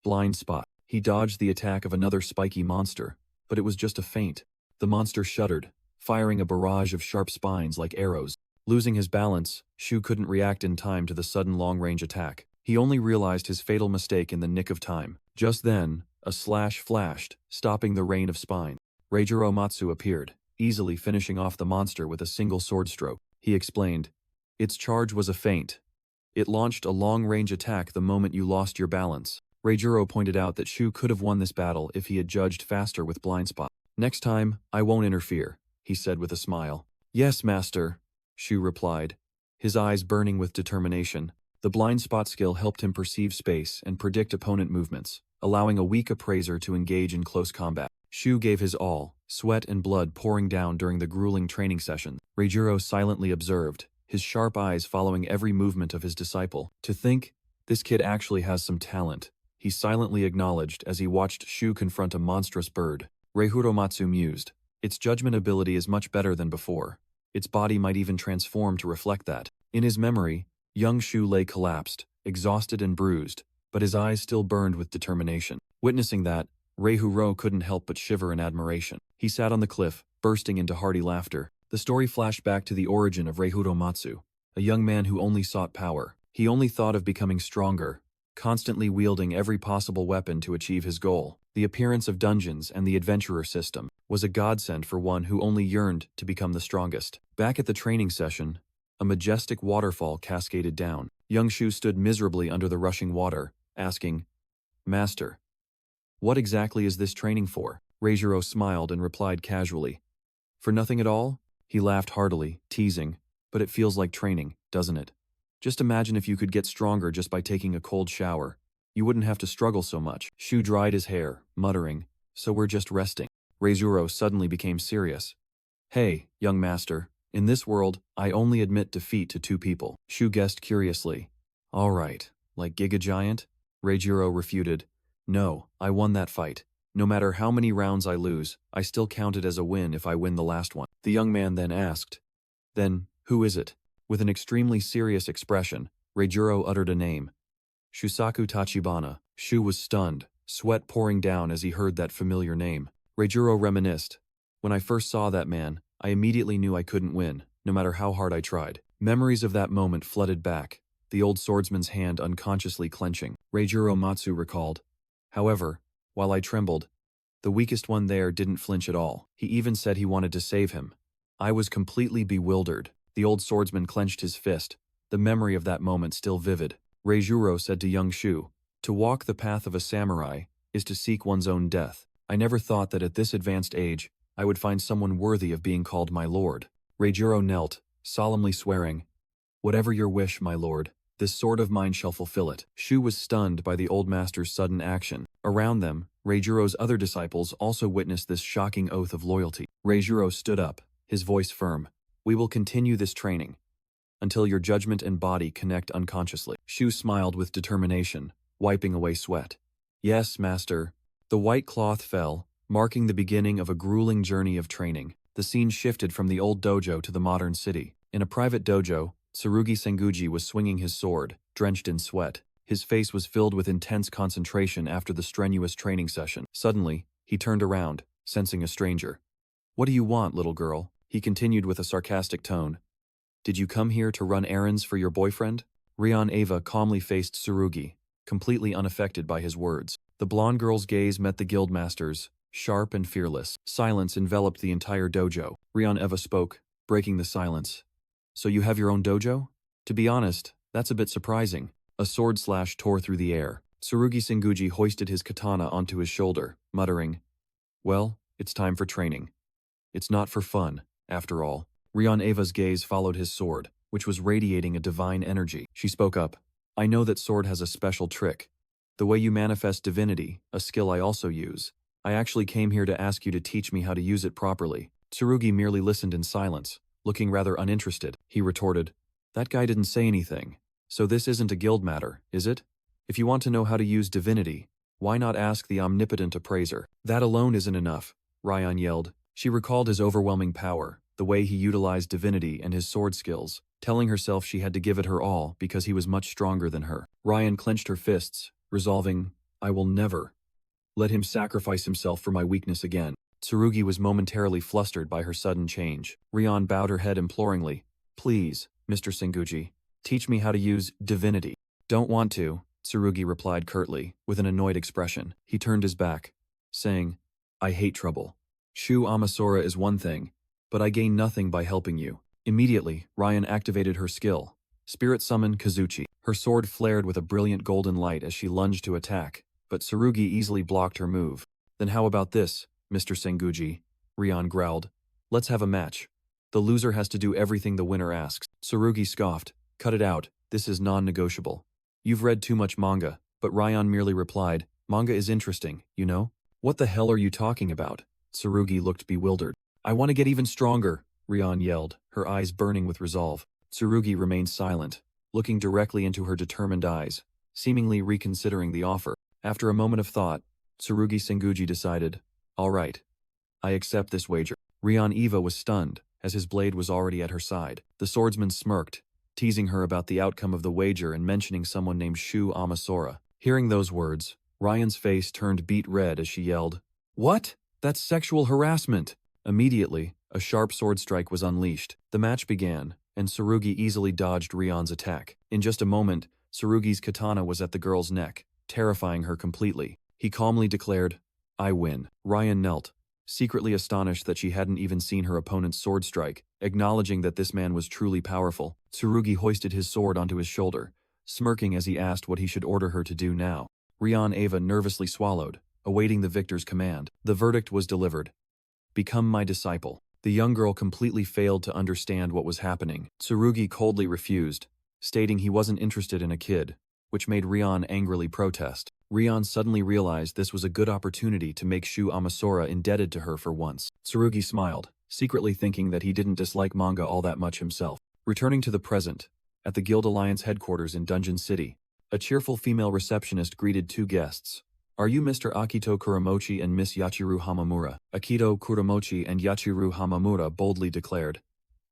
Blind Spot. He dodged the attack of another spiky monster, but it was just a feint. The monster shuddered, firing a barrage of sharp spines like arrows. Losing his balance, Shu couldn't react in time to the sudden long-range attack. He only realized his fatal mistake in the nick of time. Just then, a slash flashed, stopping the rain of spine. Reijiro Matsu appeared, easily finishing off the monster with a single sword stroke. He explained, Its charge was a feint. It launched a long-range attack the moment you lost your balance. Reijiro pointed out that Shu could have won this battle if he had judged faster with Blind Spot. Next time, I won't interfere, he said with a smile. Yes, master, Shu replied, his eyes burning with determination. The Blind Spot skill helped him perceive space and predict opponent movements, allowing a weak appraiser to engage in close combat. Shu gave his all, sweat and blood pouring down during the grueling training session. Reijiro silently observed, his sharp eyes following every movement of his disciple. To think, this kid actually has some talent, he silently acknowledged as he watched Shu confront a monstrous bird. Reihuro Matsu mused, its judgment ability is much better than before. Its body might even transform to reflect that. In his memory, young Shu lay collapsed, exhausted and bruised, but his eyes still burned with determination. Witnessing that, Reihuro couldn't help but shiver in admiration. He sat on the cliff, bursting into hearty laughter. The story flashed back to the origin of Reihuro Matsu, a young man who only sought power. He only thought of becoming stronger, constantly wielding every possible weapon to achieve his goal. The appearance of dungeons and the adventurer system. was a godsend for one who only yearned to become the strongest. Back at the training session, a majestic waterfall cascaded down. Young Shu stood miserably under the rushing water, asking, "Master, what exactly is this training for?" Reijiro smiled and replied casually, "For nothing at all?" He laughed heartily, teasing, "But it feels like training, doesn't it? Just imagine if you could get stronger just by taking a cold shower. You wouldn't have to struggle so much." Shu dried his hair, muttering, "So we're just resting." Reizuro suddenly became serious. "Hey, young master, in this world, I only admit defeat to 2 people." Shu guessed curiously. "All right, like Giga Giant?" Reijiro refuted. "No, I won that fight. No matter how many rounds I lose, I still count it as a win if I win the last one." The young man then asked, "Then, who is it?" With an extremely serious expression, Reijiro uttered a name. "Shusaku Tachibana." Shu was stunned, sweat pouring down as he heard that familiar name. Reijiro reminisced. "When I first saw that man, I immediately knew I couldn't win, no matter how hard I tried." Memories of that moment flooded back, the old swordsman's hand unconsciously clenching. Reijiro Matsu recalled. "However, while I trembled, the weakest one there didn't flinch at all. He even said he wanted to save him. I was completely bewildered." The old swordsman clenched his fist, the memory of that moment still vivid. Reijiro said to young Shu, "To walk the path of a samurai is to seek one's own death. I never thought that at this advanced age, I would find someone worthy of being called my lord." Reijiro knelt, solemnly swearing, "Whatever your wish, my lord, this sword of mine shall fulfill it." Shu was stunned by the old master's sudden action. Around them, Reijiro's other disciples also witnessed this shocking oath of loyalty. Reijiro stood up, his voice firm. "We will continue this training until your judgment and body connect unconsciously." Shu smiled with determination, wiping away sweat. "Yes, master." The white cloth fell, marking the beginning of a grueling journey of training. The scene shifted from the old dojo to the modern city. In a private dojo, Tsurugi Senguji was swinging his sword, drenched in sweat. His face was filled with intense concentration after the strenuous training session. Suddenly, he turned around, sensing a stranger. "What do you want, little girl?" He continued with a sarcastic tone. "Did you come here to run errands for your boyfriend?" Rion Ava calmly faced Tsurugi, completely unaffected by his words. The blonde girl's gaze met the guildmaster's, sharp and fearless. Silence enveloped the entire dojo. Rion Eva spoke, breaking the silence. "So you have your own dojo? To be honest, that's a bit surprising." A sword slash tore through the air. Tsurugi Senguji hoisted his katana onto his shoulder, muttering, "Well, it's time for training. It's not for fun, after all." Rion Ava's gaze followed his sword, which was radiating a divine energy. She spoke up, "I know that sword has a special trick. The way you manifest divinity, a skill I also use. I actually came here to ask you to teach me how to use it properly." Tsurugi merely listened in silence, looking rather uninterested. He retorted, "That guy didn't say anything. So this isn't a guild matter, is it? If you want to know how to use divinity, why not ask the omnipotent appraiser?" "That alone isn't enough," Ryan yelled. She recalled his overwhelming power, the way he utilized divinity and his sword skills, telling herself she had to give it her all because he was much stronger than her. Ryan clenched her fists, resolving, "I will never let him sacrifice himself for my weakness again." Tsurugi was momentarily flustered by her sudden change. Rion bowed her head imploringly. "Please, Mr. Senguji, teach me how to use divinity." "Don't want to," Tsurugi replied curtly, with an annoyed expression. He turned his back, saying, "I hate trouble. Shu Amasora is one thing, but I gain nothing by helping you." Immediately, Ryan activated her skill. Spirit Summon Kazuchi. Her sword flared with a brilliant golden light as she lunged to attack, but Tsurugi easily blocked her move. "Then how about this, Mr. Senguji?" Rion growled. "Let's have a match. The loser has to do everything the winner asks." Tsurugi scoffed. "Cut it out, this is non-negotiable. You've read too much manga," but Ryan merely replied, "Manga is interesting, you know?" "What the hell are you talking about?" Tsurugi looked bewildered. "I want to get even stronger," Rion yelled, her eyes burning with resolve. Tsurugi remained silent, looking directly into her determined eyes, seemingly reconsidering the offer. After a moment of thought, Tsurugi Senguji decided, "All right. I accept this wager." Rion Eva was stunned, as his blade was already at her side. The swordsman smirked, teasing her about the outcome of the wager and mentioning someone named Shu Amasora. Hearing those words, Ryan's face turned beet red as she yelled, "What? That's sexual harassment!" Immediately, a sharp sword strike was unleashed. The match began, and Tsurugi easily dodged Rion's attack. In just a moment, Tsurugi's katana was at the girl's neck, terrifying her completely. He calmly declared, "I win." Ryan knelt, secretly astonished that she hadn't even seen her opponent's sword strike. Acknowledging that this man was truly powerful, Tsurugi hoisted his sword onto his shoulder, smirking as he asked what he should order her to do now. Rion Ava nervously swallowed, awaiting the victor's command. The verdict was delivered. Become my disciple. The young girl completely failed to understand what was happening. Tsurugi coldly refused, stating he wasn't interested in a kid, which made Rion angrily protest. Rion suddenly realized this was a good opportunity to make Shu Amasora indebted to her for once. Tsurugi smiled, secretly thinking that he didn't dislike manga all that much himself. Returning to the present, at the Guild Alliance headquarters in Dungeon City, a cheerful female receptionist greeted two guests. Are you Mr. Akito Kuramochi and Miss Yachiru Hamamura? Akito Kuramochi and Yachiru Hamamura boldly declared.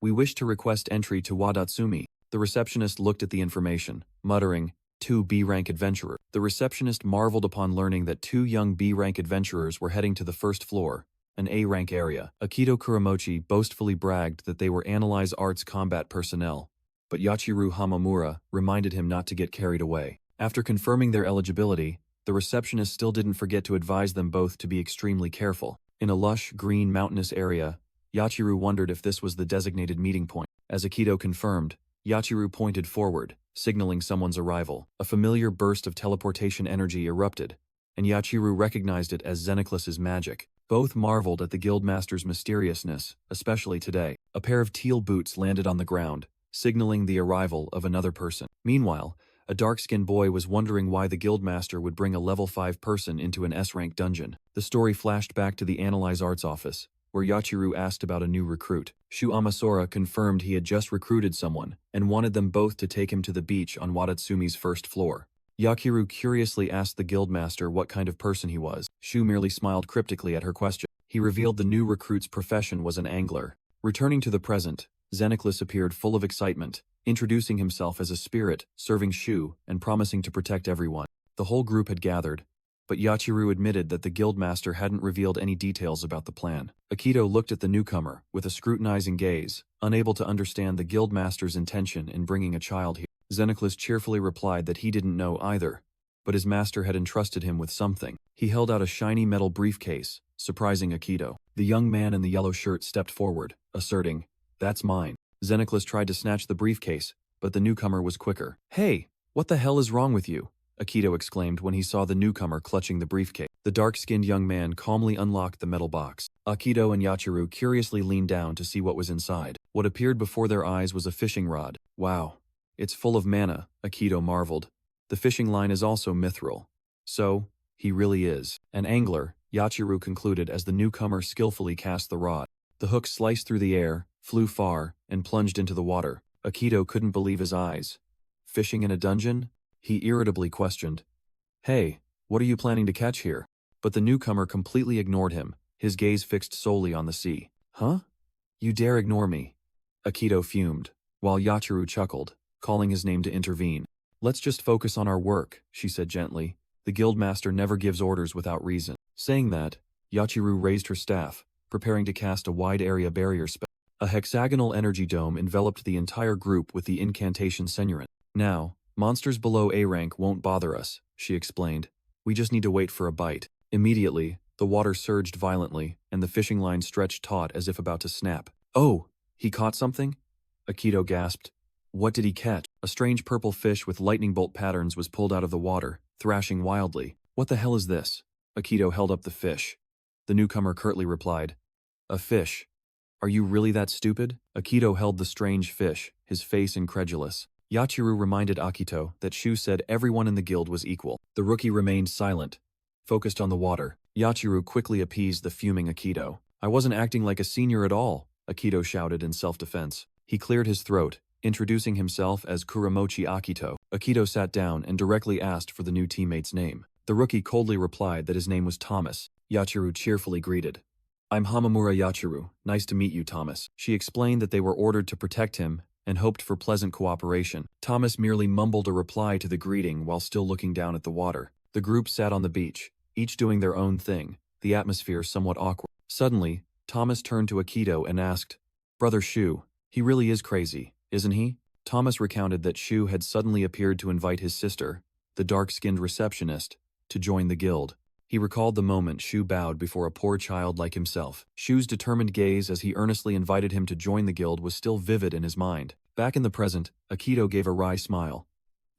We wish to request entry to Wadatsumi. The receptionist looked at the information, muttering, 2 B-rank adventurers. The receptionist marveled upon learning that 2 young B-rank adventurers were heading to the first floor, an A-rank area. Akito Kuramochi boastfully bragged that they were Analyze Arts combat personnel, but Yachiru Hamamura reminded him not to get carried away. After confirming their eligibility, the receptionist still didn't forget to advise them both to be extremely careful. In a lush, green, mountainous area, Yachiru wondered if this was the designated meeting point. As Akito confirmed, Yachiru pointed forward, signaling someone's arrival. A familiar burst of teleportation energy erupted, and Yachiru recognized it as Xenoclus's magic. Both marveled at the guildmaster's mysteriousness, especially today. A pair of teal boots landed on the ground, signaling the arrival of another person. Meanwhile, a dark-skinned boy was wondering why the guildmaster would bring a level 5 person into an S-rank dungeon. The story flashed back to the Analyze Arts office, where Yachiru asked about a new recruit. Shu Amasora confirmed he had just recruited someone, and wanted them both to take him to the beach on Wadatsumi's first floor. Yachiru curiously asked the guildmaster what kind of person he was. Shu merely smiled cryptically at her question. He revealed the new recruit's profession was an angler. Returning to the present, Xenoclus appeared full of excitement, introducing himself as a spirit, serving Shu, and promising to protect everyone. The whole group had gathered, but Yachiru admitted that the guildmaster hadn't revealed any details about the plan. Akito looked at the newcomer with a scrutinizing gaze, unable to understand the guildmaster's intention in bringing a child here. Xenoclus cheerfully replied that he didn't know either, but his master had entrusted him with something. He held out a shiny metal briefcase, surprising Akito. The young man in the yellow shirt stepped forward, asserting, "That's mine." Xenoclus tried to snatch the briefcase, but the newcomer was quicker. "Hey, what the hell is wrong with you?" Akito exclaimed when he saw the newcomer clutching the briefcase. The dark-skinned young man calmly unlocked the metal box. Akito and Yachiru curiously leaned down to see what was inside. What appeared before their eyes was a fishing rod. "Wow, it's full of mana," Akito marveled. "The fishing line is also mithril. So, he really is an angler," Yachiru concluded as the newcomer skillfully cast the rod. The hook sliced through the air, flew far, and plunged into the water. Akito couldn't believe his eyes. "Fishing in a dungeon?" he irritably questioned. "Hey, what are you planning to catch here?" But the newcomer completely ignored him, his gaze fixed solely on the sea. "Huh? You dare ignore me?" Akito fumed, while Yachiru chuckled, calling his name to intervene. "Let's just focus on our work," she said gently. "The guildmaster never gives orders without reason." Saying that, Yachiru raised her staff, preparing to cast a wide-area barrier spell. A hexagonal energy dome enveloped the entire group with the incantation Senurant. "Now, monsters below A rank won't bother us," she explained. "We just need to wait for a bite." Immediately, the water surged violently, and the fishing line stretched taut as if about to snap. "Oh, he caught something?" Akito gasped. "What did he catch?" A strange purple fish with lightning bolt patterns was pulled out of the water, thrashing wildly. "What the hell is this?" Akito held up the fish. The newcomer curtly replied, "A fish. Are you really that stupid?" Akito held the strange fish, his face incredulous. Yachiru reminded Akito that Shu said everyone in the guild was equal. The rookie remained silent, focused on the water. Yachiru quickly appeased the fuming Akito. "I wasn't acting like a senior at all," Akito shouted in self-defense. He cleared his throat, introducing himself as Kuramochi Akito. Akito sat down and directly asked for the new teammate's name. The rookie coldly replied that his name was Thomas. Yachiru cheerfully greeted. "I'm Hamamura Yachiru. Nice to meet you, Thomas." She explained that they were ordered to protect him and hoped for pleasant cooperation. Thomas merely mumbled a reply to the greeting while still looking down at the water. The group sat on the beach, each doing their own thing, the atmosphere somewhat awkward. Suddenly, Thomas turned to Akito and asked, "Brother Shu, he really is crazy, isn't he?" Thomas recounted that Shu had suddenly appeared to invite his sister, the dark-skinned receptionist, to join the guild. He recalled the moment Shu bowed before a poor child like himself. Shu's determined gaze as he earnestly invited him to join the guild was still vivid in his mind. Back in the present, Akito gave a wry smile.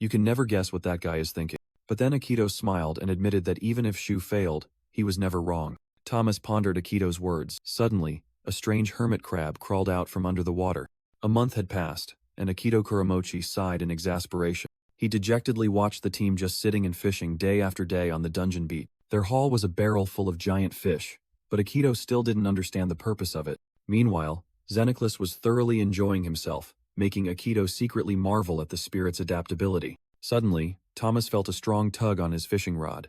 You can never guess what that guy is thinking. But then Akito smiled and admitted that even if Shu failed, he was never wrong. Thomas pondered Akito's words. Suddenly, a strange hermit crab crawled out from under the water. A month had passed, and Akito Kuramochi sighed in exasperation. He dejectedly watched the team just sitting and fishing day after day on the dungeon beat. Their haul was a barrel full of giant fish, but Akito still didn't understand the purpose of it. Meanwhile, Xenoclus was thoroughly enjoying himself, making Akito secretly marvel at the spirit's adaptability. Suddenly, Thomas felt a strong tug on his fishing rod.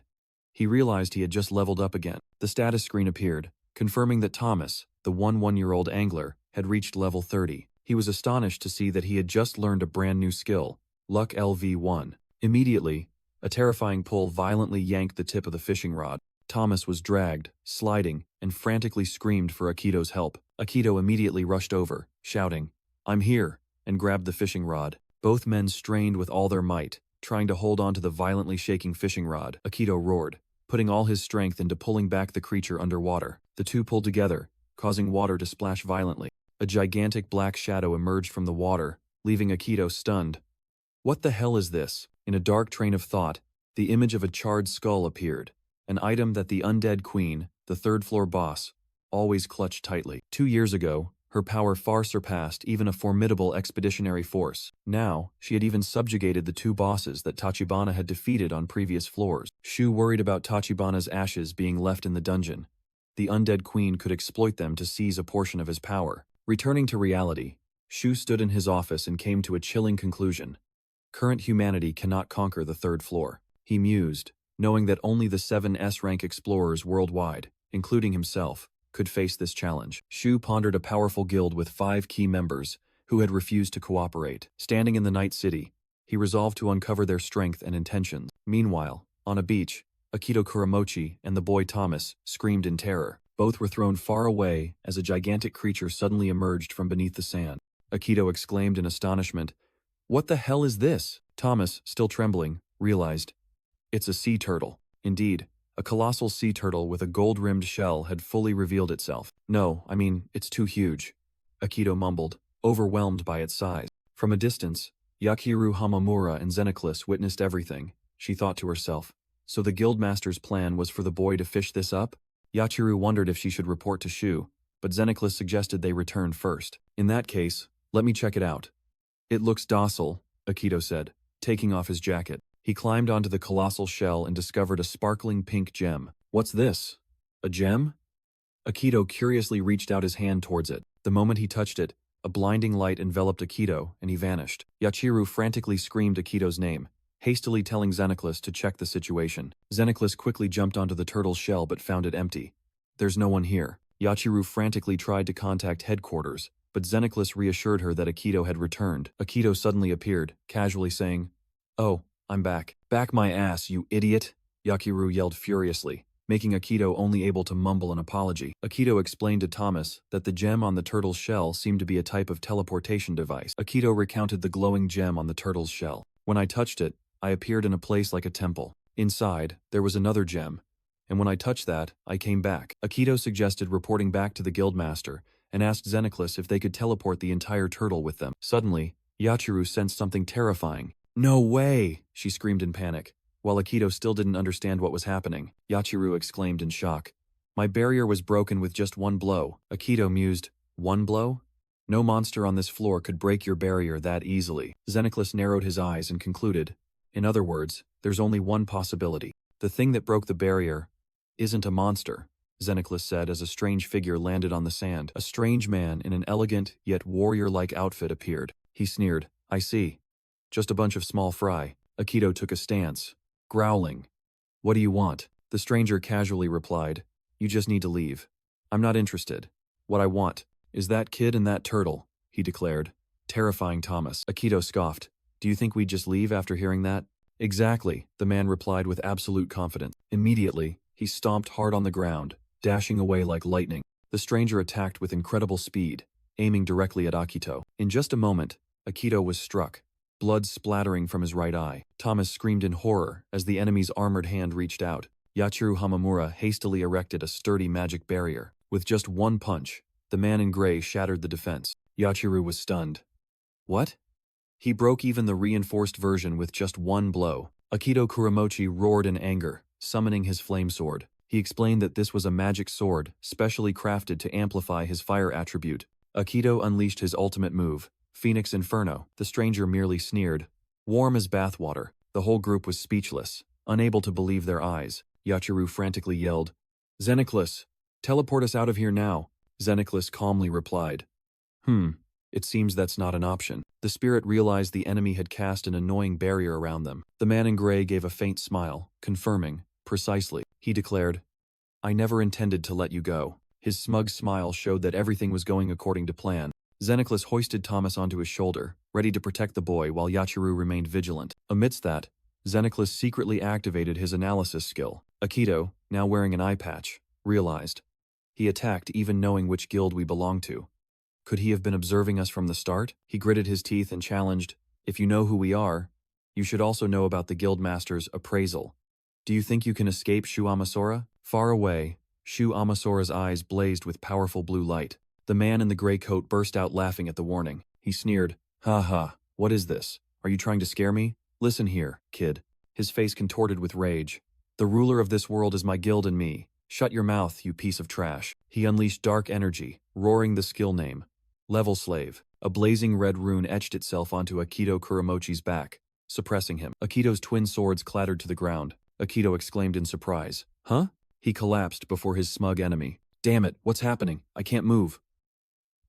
He realized he had just leveled up again. The status screen appeared, confirming that Thomas, the one-year-old angler, had reached level 30. He was astonished to see that he had just learned a brand new skill, Luck LV1. Immediately, a terrifying pull violently yanked the tip of the fishing rod. Thomas was dragged, sliding, and frantically screamed for Akito's help. Akito immediately rushed over, shouting, "I'm here," and grabbed the fishing rod. Both men strained with all their might, trying to hold on to the violently shaking fishing rod. Akito roared, putting all his strength into pulling back the creature underwater. The two pulled together, causing water to splash violently. A gigantic black shadow emerged from the water, leaving Akito stunned. What the hell is this? In a dark train of thought, the image of a charred skull appeared, an item that the undead queen, the third-floor boss, always clutched tightly. 2 years ago, her power far surpassed even a formidable expeditionary force. Now, she had even subjugated the two bosses that Tachibana had defeated on previous floors. Shu worried about Tachibana's ashes being left in the dungeon. The undead queen could exploit them to seize a portion of his power. Returning to reality, Shu stood in his office and came to a chilling conclusion. Current humanity cannot conquer the third floor. He mused, knowing that only the 7 S-rank explorers worldwide, including himself, could face this challenge. Shu pondered a powerful guild with 5 key members who had refused to cooperate. Standing in the night city, he resolved to uncover their strength and intentions. Meanwhile, on a beach, Akito Kuramochi and the boy Thomas screamed in terror. Both were thrown far away as a gigantic creature suddenly emerged from beneath the sand. Akito exclaimed in astonishment, "What the hell is this?" Thomas, still trembling, realized, "It's a sea turtle." Indeed, a colossal sea turtle with a gold-rimmed shell had fully revealed itself. "No, I mean, it's too huge," Akito mumbled, overwhelmed by its size. From a distance, Yakiru Hamamura and Xenoclus witnessed everything. She thought to herself, so the guildmaster's plan was for the boy to fish this up? Yachiru wondered if she should report to Shu, but Xenoclus suggested they return first. "In that case, let me check it out." "It looks docile," Akito said, taking off his jacket. He climbed onto the colossal shell and discovered a sparkling pink gem. "What's this? A gem?" Akito curiously reached out his hand towards it. The moment he touched it, a blinding light enveloped Akito, and he vanished. Yachiru frantically screamed Akito's name, hastily telling Xenoclus to check the situation. Xenoclus quickly jumped onto the turtle's shell but found it empty. "There's no one here." Yachiru frantically tried to contact headquarters, but Xenoclus reassured her that Akito had returned. Akito suddenly appeared, casually saying, "Oh, I'm back." "Back my ass, you idiot!" Yachiru yelled furiously, making Akito only able to mumble an apology. Akito explained to Thomas that the gem on the turtle's shell seemed to be a type of teleportation device. Akito recounted the glowing gem on the turtle's shell. "When I touched it, I appeared in a place like a temple. Inside, there was another gem, and when I touched that, I came back." Akito suggested reporting back to the guildmaster and asked Xenoclus if they could teleport the entire turtle with them. Suddenly, Yachiru sensed something terrifying. "No way!" she screamed in panic. While Akito still didn't understand what was happening, Yachiru exclaimed in shock, "My barrier was broken with just one blow." Akito mused, "One blow? No monster on this floor could break your barrier that easily." Xenoclus narrowed his eyes and concluded, "In other words, there's only one possibility. The thing that broke the barrier isn't a monster," Xenoclus said as a strange figure landed on the sand. A strange man in an elegant yet warrior-like outfit appeared. He sneered, "I see. Just a bunch of small fry." Akito took a stance, growling, "What do you want?" The stranger casually replied, "You just need to leave. I'm not interested. What I want is that kid and that turtle," he declared, terrifying Thomas. Akito scoffed. "Do you think we'd just leave after hearing that?" "Exactly," the man replied with absolute confidence. Immediately, he stomped hard on the ground, dashing away like lightning. The stranger attacked with incredible speed, aiming directly at Akito. In just a moment, Akito was struck, blood splattering from his right eye. Thomas screamed in horror as the enemy's armored hand reached out, Yachiru Hamamura hastily erected a sturdy magic barrier. With just one punch, the man in gray shattered the defense. Yachiru was stunned. What? He broke even the reinforced version with just one blow. Akito Kuramochi roared in anger, summoning his flame sword. He explained that this was a magic sword, specially crafted to amplify his fire attribute. Akito unleashed his ultimate move, Phoenix Inferno. The stranger merely sneered. Warm as bathwater, the whole group was speechless, unable to believe their eyes. Yachiru frantically yelled, "Xenoclus, teleport us out of here now." Xenoclus calmly replied, It seems that's not an option." The spirit realized the enemy had cast an annoying barrier around them. The man in gray gave a faint smile, confirming, precisely. He declared, "I never intended to let you go." His smug smile showed that everything was going according to plan. Xenoclus hoisted Thomas onto his shoulder, ready to protect the boy while Yachiru remained vigilant. Amidst that, Xenoclus secretly activated his analysis skill. Akito, now wearing an eye patch, realized. He attacked even knowing which guild we belonged to. Could he have been observing us from the start? He gritted his teeth and challenged, "If you know who we are, you should also know about the guildmaster's appraisal. Do you think you can escape Shu Amasora?" Far away, Shu Amasora's eyes blazed with powerful blue light. The man in the gray coat burst out laughing at the warning. He sneered, "Ha ha, what is this? Are you trying to scare me? Listen here, kid." His face contorted with rage. "The ruler of this world is my guild and me. Shut your mouth, you piece of trash." He unleashed dark energy, roaring the skill name. Level Slave. A blazing red rune etched itself onto Akito Kuramochi's back, suppressing him. Akito's twin swords clattered to the ground. Akito exclaimed in surprise. "Huh?" He collapsed before his smug enemy. "Damn it, what's happening? I can't move."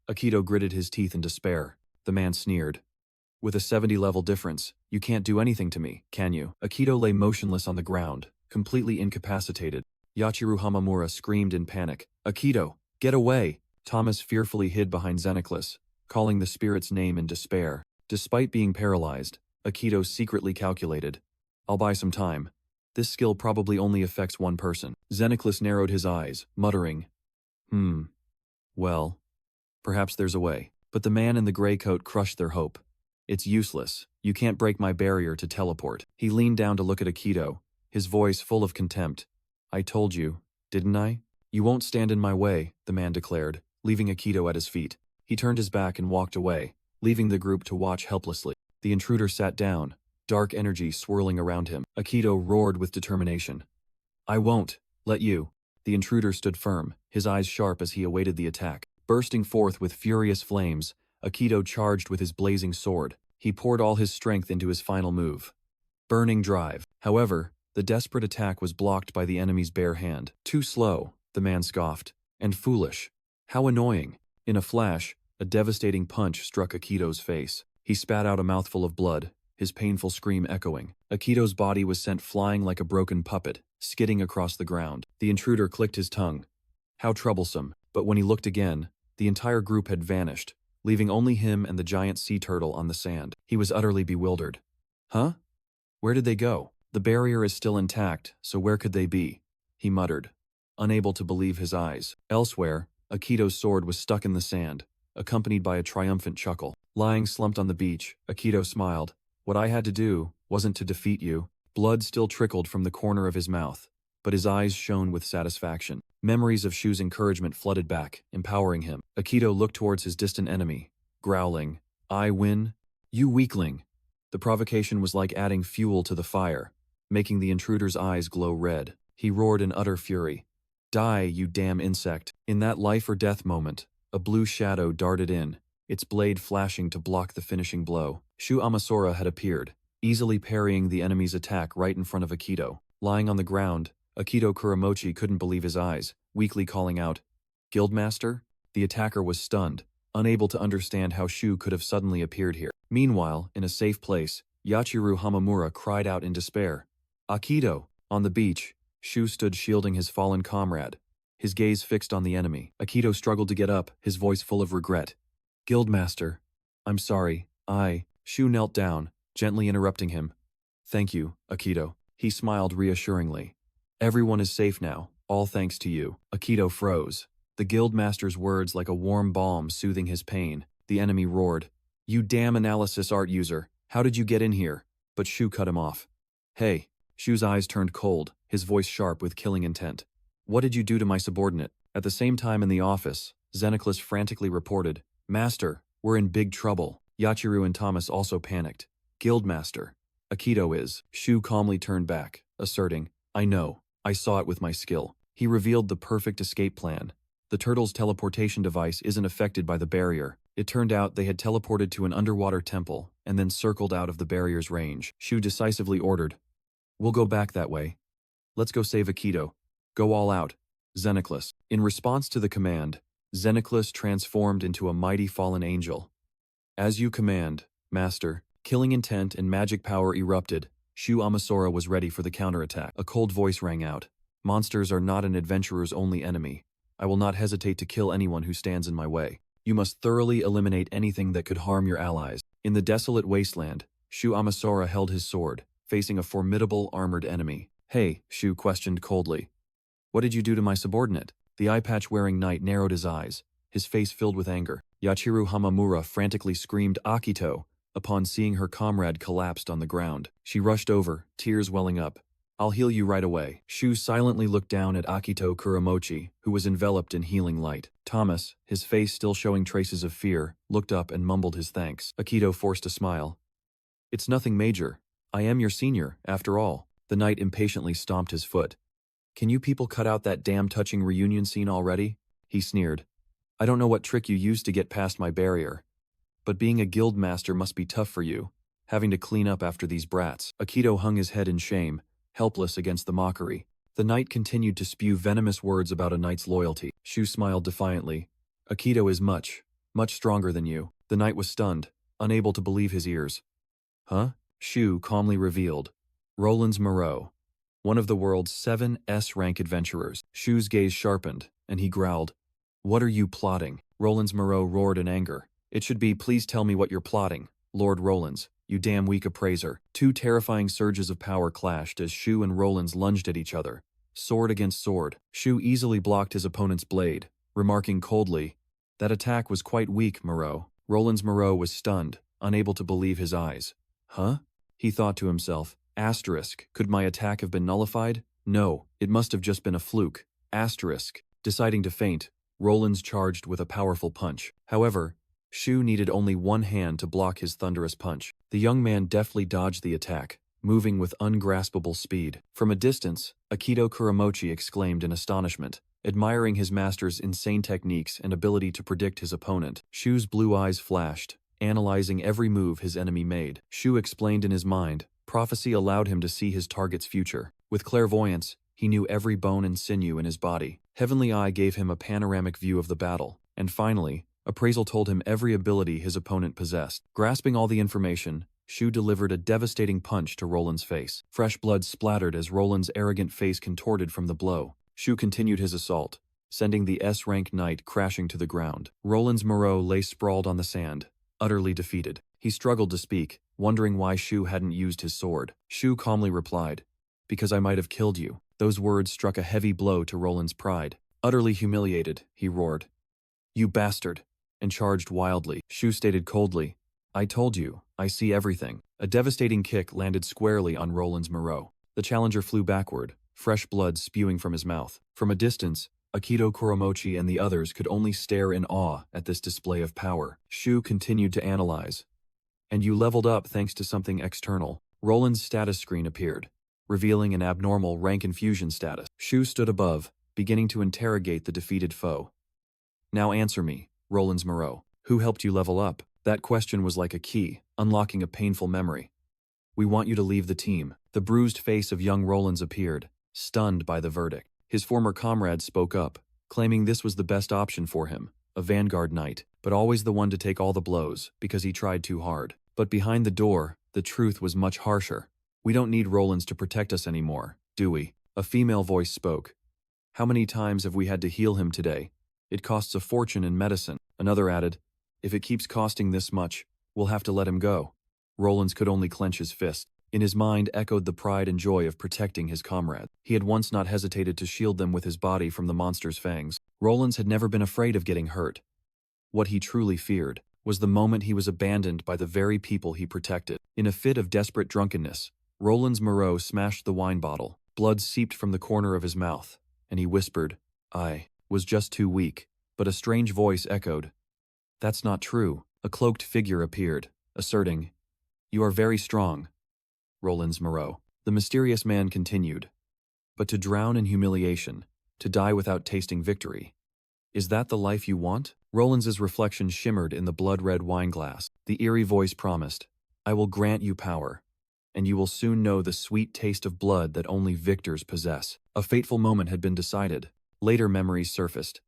Akito gritted his teeth in despair. The man sneered. "With a 70-level difference, you can't do anything to me, can you?" Akito lay motionless on the ground, completely incapacitated. Yachiru Hamamura screamed in panic. "Akito, get away!" Thomas fearfully hid behind Xenoclus, calling the spirit's name in despair. Despite being paralyzed, Akito secretly calculated, "I'll buy some time. This skill probably only affects one person." Xenoclus narrowed his eyes, muttering, Well, perhaps there's a way." But the man in the gray coat crushed their hope. "It's useless. You can't break my barrier to teleport." He leaned down to look at Akito, his voice full of contempt. "I told you, didn't I? You won't stand in my way," the man declared, leaving Akito at his feet. He turned his back and walked away, leaving the group to watch helplessly. The intruder sat down, dark energy swirling around him. Akito roared with determination. "I won't let you." The intruder stood firm, his eyes sharp as he awaited the attack. Bursting forth with furious flames, Akito charged with his blazing sword. He poured all his strength into his final move. Burning Drive. However, the desperate attack was blocked by the enemy's bare hand. "Too slow," the man scoffed. "And foolish. How annoying." In a flash, a devastating punch struck Akito's face. He spat out a mouthful of blood, his painful scream echoing. Akito's body was sent flying like a broken puppet, skidding across the ground. The intruder clicked his tongue. How troublesome. But when he looked again, the entire group had vanished, leaving only him and the giant sea turtle on the sand. He was utterly bewildered. "Huh? Where did they go? The barrier is still intact, so where could they be?" he muttered, unable to believe his eyes. Elsewhere, Akito's sword was stuck in the sand, accompanied by a triumphant chuckle. Lying slumped on the beach, Akito smiled. "What I had to do wasn't to defeat you." Blood still trickled from the corner of his mouth, but his eyes shone with satisfaction. Memories of Shu's encouragement flooded back, empowering him. Akito looked towards his distant enemy, growling, "I win? You weakling." The provocation was like adding fuel to the fire, making the intruder's eyes glow red. He roared in utter fury. "Die, you damn insect." In that life or death moment, a blue shadow darted in, its blade flashing to block the finishing blow. Shu Amasora had appeared, easily parrying the enemy's attack right in front of Akito. Lying on the ground, Akito Kuramochi couldn't believe his eyes, weakly calling out, "Guildmaster?" The attacker was stunned, unable to understand how Shu could have suddenly appeared here. Meanwhile, in a safe place, Yachiru Hamamura cried out in despair, "Akito!" On the beach, Shu stood shielding his fallen comrade, his gaze fixed on the enemy. Akito struggled to get up, his voice full of regret. "Guildmaster, I'm sorry, Shu knelt down, gently interrupting him. "Thank you, Akito." He smiled reassuringly. "Everyone is safe now, all thanks to you." Akito froze, the guildmaster's words like a warm balm soothing his pain. The enemy roared, "You damn analysis art user, how did you get in here?" But Shu cut him off. "Hey, Shu's eyes turned cold, his voice sharp with killing intent. What did you do to my subordinate? At the same time in the office, Xenoclis frantically reported, Master, we're in big trouble. Yachiru and Thomas also panicked. Guildmaster. Akito is. Shu calmly turned back, asserting, I know. I saw it with my skill. He revealed the perfect escape plan. The turtle's teleportation device isn't affected by the barrier. It turned out they had teleported to an underwater temple and then circled out of the barrier's range. Shu decisively ordered, We'll go back that way. Let's go save Akito. Go all out. Xenoclis. In response to the command, Xenoclis transformed into a mighty fallen angel. As you command, Master. Killing intent and magic power erupted. Shu Amasora was ready for the counterattack. A cold voice rang out. Monsters are not an adventurer's only enemy. I will not hesitate to kill anyone who stands in my way. You must thoroughly eliminate anything that could harm your allies. In the desolate wasteland, Shu Amasora held his sword, facing a formidable armored enemy. Hey, Shu questioned coldly. What did you do to my subordinate? The eye-patch-wearing knight narrowed his eyes, his face filled with anger. Yachiru Hamamura frantically screamed Akito upon seeing her comrade collapsed on the ground. She rushed over, tears welling up. I'll heal you right away. Shu silently looked down at Akito Kuramochi, who was enveloped in healing light. Thomas, his face still showing traces of fear, looked up and mumbled his thanks. Akito forced a smile. It's nothing major. I am your senior, after all. The knight impatiently stomped his foot. Can you people cut out that damn touching reunion scene already? He sneered. I don't know what trick you used to get past my barrier, but being a guild master must be tough for you, having to clean up after these brats. Akito hung his head in shame, helpless against the mockery. The knight continued to spew venomous words about a knight's loyalty. Shu smiled defiantly. Akito is much stronger than you. The knight was stunned, unable to believe his ears. Huh? Shu calmly revealed. Roland's Moreau, one of the world's 7 S-rank adventurers. Shu's gaze sharpened, and he growled. What are you plotting? Roland's Moreau roared in anger. It should be, please tell me what you're plotting, Lord Rolands, you damn weak appraiser. Two terrifying surges of power clashed as Shu and Rolands lunged at each other, sword against sword. Shu easily blocked his opponent's blade, remarking coldly, that attack was quite weak, Moreau. Roland's Moreau was stunned, unable to believe his eyes. Huh? He thought to himself. Asterisk, could my attack have been nullified? No, it must have just been a fluke. Asterisk. Deciding to feint, Rolands charged with a powerful punch. However, Shu needed only one hand to block his thunderous punch. The young man deftly dodged the attack, moving with ungraspable speed. From a distance, Akito Kuramochi exclaimed in astonishment, admiring his master's insane techniques and ability to predict his opponent. Shu's blue eyes flashed, analyzing every move his enemy made. Shu explained in his mind, prophecy allowed him to see his target's future. With clairvoyance, he knew every bone and sinew in his body. Heavenly Eye gave him a panoramic view of the battle. And finally, Appraisal told him every ability his opponent possessed. Grasping all the information, Shu delivered a devastating punch to Roland's face. Fresh blood splattered as Roland's arrogant face contorted from the blow. Shu continued his assault, sending the S-rank knight crashing to the ground. Roland's Moreau lay sprawled on the sand, utterly defeated. He struggled to speak, wondering why Shu hadn't used his sword. Shu calmly replied, because I might have killed you. Those words struck a heavy blow to Roland's pride. Utterly humiliated, he roared, You bastard, and charged wildly. Shu stated coldly, I told you, I see everything. A devastating kick landed squarely on Roland's Moreau. The challenger flew backward, fresh blood spewing from his mouth. From a distance, Akito Kuramochi and the others could only stare in awe at this display of power. Shu continued to analyze. And you leveled up thanks to something external. Roland's status screen appeared, revealing an abnormal rank infusion status. Shu stood above, beginning to interrogate the defeated foe. Now answer me, Roland's Moreau. Who helped you level up? That question was like a key, unlocking a painful memory. We want you to leave the team. The bruised face of young Rolands appeared, stunned by the verdict. His former comrade spoke up, claiming this was the best option for him, a vanguard knight, but always the one to take all the blows because he tried too hard. But behind the door, the truth was much harsher. We don't need Rolands to protect us anymore, do we? A female voice spoke. How many times have we had to heal him today? It costs a fortune in medicine. Another added, if it keeps costing this much, we'll have to let him go. Rolands could only clench his fist. In his mind echoed the pride and joy of protecting his comrade. He had once not hesitated to shield them with his body from the monster's fangs. Rolands had never been afraid of getting hurt. What he truly feared was the moment he was abandoned by the very people he protected. In a fit of desperate drunkenness, Roland's Moreau smashed the wine bottle. Blood seeped from the corner of his mouth, and he whispered, "I was just too weak." But a strange voice echoed, "That's not true." A cloaked figure appeared, asserting, "You are very strong, Roland's Moreau." The mysterious man continued, "But to drown in humiliation, to die without tasting victory, is that the life you want?" Roland's reflection shimmered in the blood-red wineglass. The eerie voice promised, "I will grant you power, and you will soon know the sweet taste of blood that only victors possess." A fateful moment had been decided. Later memories surfaced.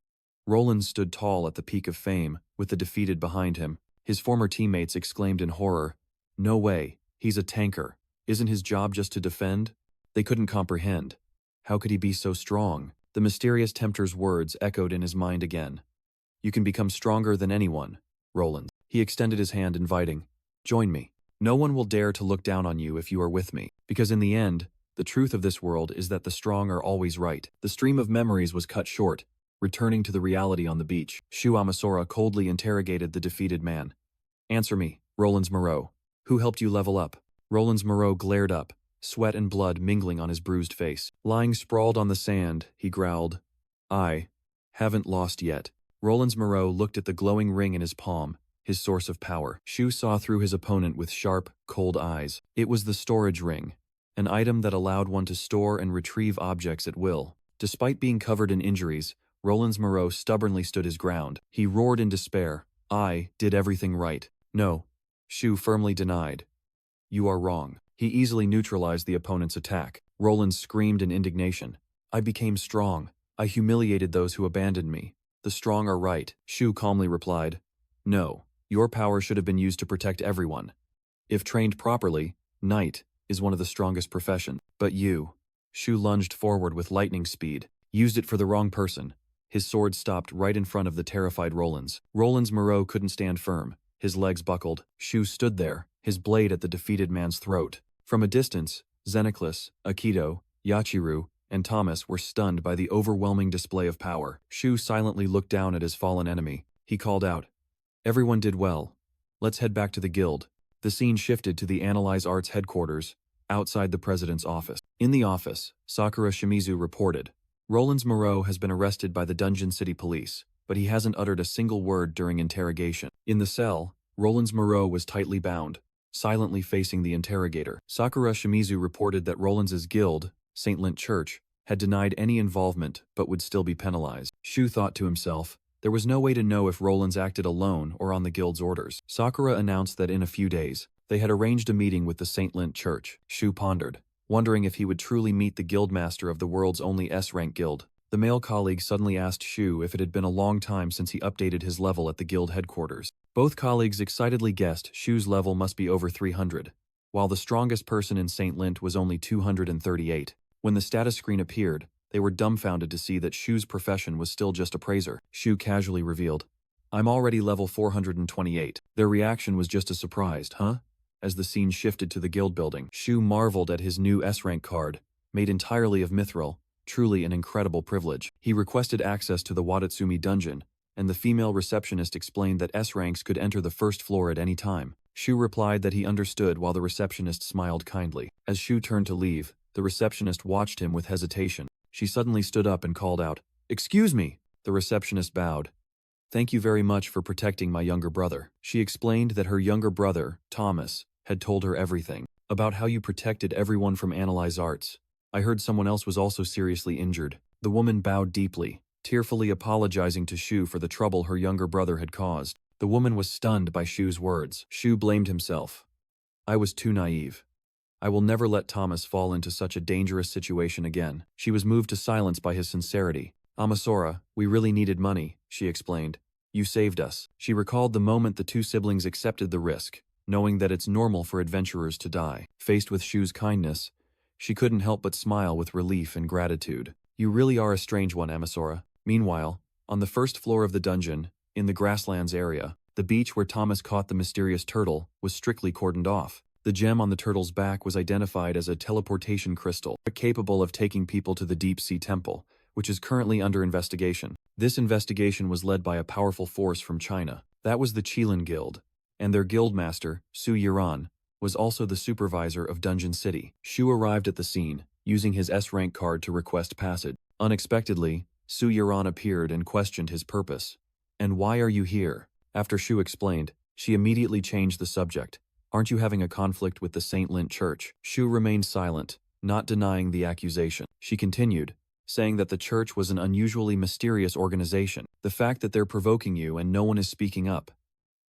Roland stood tall at the peak of fame, with the defeated behind him. His former teammates exclaimed in horror, "No way, he's a tanker. Isn't his job just to defend?" They couldn't comprehend. How could he be so strong? The mysterious tempter's words echoed in his mind again. "You can become stronger than anyone, Roland." He extended his hand, inviting, "Join me. No one will dare to look down on you if you are with me, because in the end, the truth of this world is that the strong are always right." The stream of memories was cut short, returning to the reality on the beach. Shu Amasora coldly interrogated the defeated man. "Answer me, Roland's Moreau. Who helped you level up?" Roland's Moreau glared up, sweat and blood mingling on his bruised face. Lying sprawled on the sand, he growled, "I haven't lost yet." Roland's Moreau looked at the glowing ring in his palm, his source of power. Shu saw through his opponent with sharp, cold eyes. It was the storage ring, an item that allowed one to store and retrieve objects at will. Despite being covered in injuries, Roland's Moreau stubbornly stood his ground. He roared in despair, "I did everything right." "No," Shu firmly denied. "You are wrong." He easily neutralized the opponent's attack. Roland screamed in indignation, "I became strong. I humiliated those who abandoned me. The strong are right." Shu calmly replied, "No, your power should have been used to protect everyone. If trained properly, knight is one of the strongest professions. But you," Shu lunged forward with lightning speed, "used it for the wrong person." His sword stopped right in front of the terrified Roland's. Roland's Moreau couldn't stand firm. His legs buckled. Shu stood there, his blade at the defeated man's throat. From a distance, Xenoclis, Aikido, Yachiru, and Thomas were stunned by the overwhelming display of power. Shu silently looked down at his fallen enemy. He called out, "Everyone did well. Let's head back to the guild." The scene shifted to the Analyze Arts headquarters, outside the president's office. In the office, Sakura Shimizu reported, "Roland's Moreau has been arrested by the Dungeon City Police, but he hasn't uttered a single word during interrogation." In the cell, Roland's Moreau was tightly bound, silently facing the interrogator. Sakura Shimizu reported that Roland's guild, St. Lint Church, had denied any involvement but would still be penalized. Shu thought to himself, there was no way to know if Roland's acted alone or on the guild's orders. Sakura announced that in a few days, they had arranged a meeting with the St. Lint Church. Shu pondered, wondering if he would truly meet the guildmaster of the world's only S-rank guild. The male colleague suddenly asked Shu if it had been a long time since he updated his level at the guild headquarters. Both colleagues excitedly guessed Shu's level must be over 300, while the strongest person in St. Lint was only 238. When the status screen appeared, they were dumbfounded to see that Shu's profession was still just appraiser. Shu casually revealed, "I'm already level 428. Their reaction was just as surprised, "Huh?" As the scene shifted to the guild building, Shu marveled at his new S-rank card, made entirely of mithril, truly an incredible privilege. He requested access to the Watatsumi dungeon, and the female receptionist explained that S-ranks could enter the first floor at any time. Shu replied that he understood while the receptionist smiled kindly. As Shu turned to leave, the receptionist watched him with hesitation. She suddenly stood up and called out, "Excuse me!" The receptionist bowed. "Thank you very much for protecting my younger brother." She explained that her younger brother, Thomas, had told her everything about how you protected everyone from Analyze Arts. "I heard someone else was also seriously injured." The woman bowed deeply, tearfully apologizing to Shu for the trouble her younger brother had caused. The woman was stunned by Shu's words. Shu blamed himself. "I was too naive. I will never let Thomas fall into such a dangerous situation again." She was moved to silence by his sincerity. "Amasora, we really needed money," she explained. "You saved us." She recalled the moment the two siblings accepted the risk, knowing that it's normal for adventurers to die. Faced with Shu's kindness, she couldn't help but smile with relief and gratitude. "You really are a strange one, Amasora." Meanwhile, on the first floor of the dungeon, in the grasslands area, the beach where Thomas caught the mysterious turtle was strictly cordoned off. The gem on the turtle's back was identified as a teleportation crystal, capable of taking people to the deep-sea temple, which is currently under investigation. This investigation was led by a powerful force from China. That was the Qilin Guild, and their guildmaster, Su Yiran, was also the supervisor of Dungeon City. Shu arrived at the scene, using his S-rank card to request passage. Unexpectedly, Su Yuran appeared and questioned his purpose. "And why are you here?" After Shu explained, she immediately changed the subject. "Aren't you having a conflict with the St. Lint Church?" Shu remained silent, not denying the accusation. She continued, saying that the church was an unusually mysterious organization. "The fact that they're provoking you and no one is speaking up.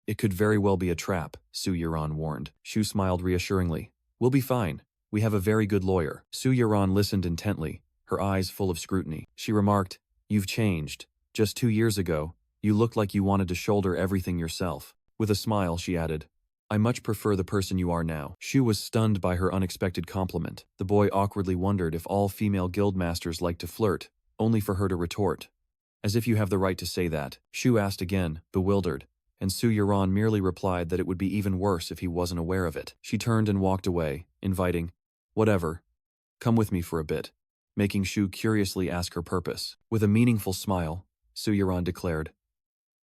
It could very well be a trap," Su Yuran warned. Shu smiled reassuringly. "We'll be fine. We have a very good lawyer." Su Yuran listened intently, her eyes full of scrutiny. She remarked, "You've changed. Just 2 years ago, you looked like you wanted to shoulder everything yourself." With a smile, she added, "I much prefer the person you are now." Shu was stunned by her unexpected compliment. The boy awkwardly wondered if all female guildmasters like to flirt, only for her to retort, "As if you have the right to say that." Shu asked again, bewildered, and Su Yuran merely replied that it would be even worse if he wasn't aware of it. She turned and walked away, inviting, "Whatever. Come with me for a bit," making Shu curiously ask her purpose. With a meaningful smile, Su Yuran declared,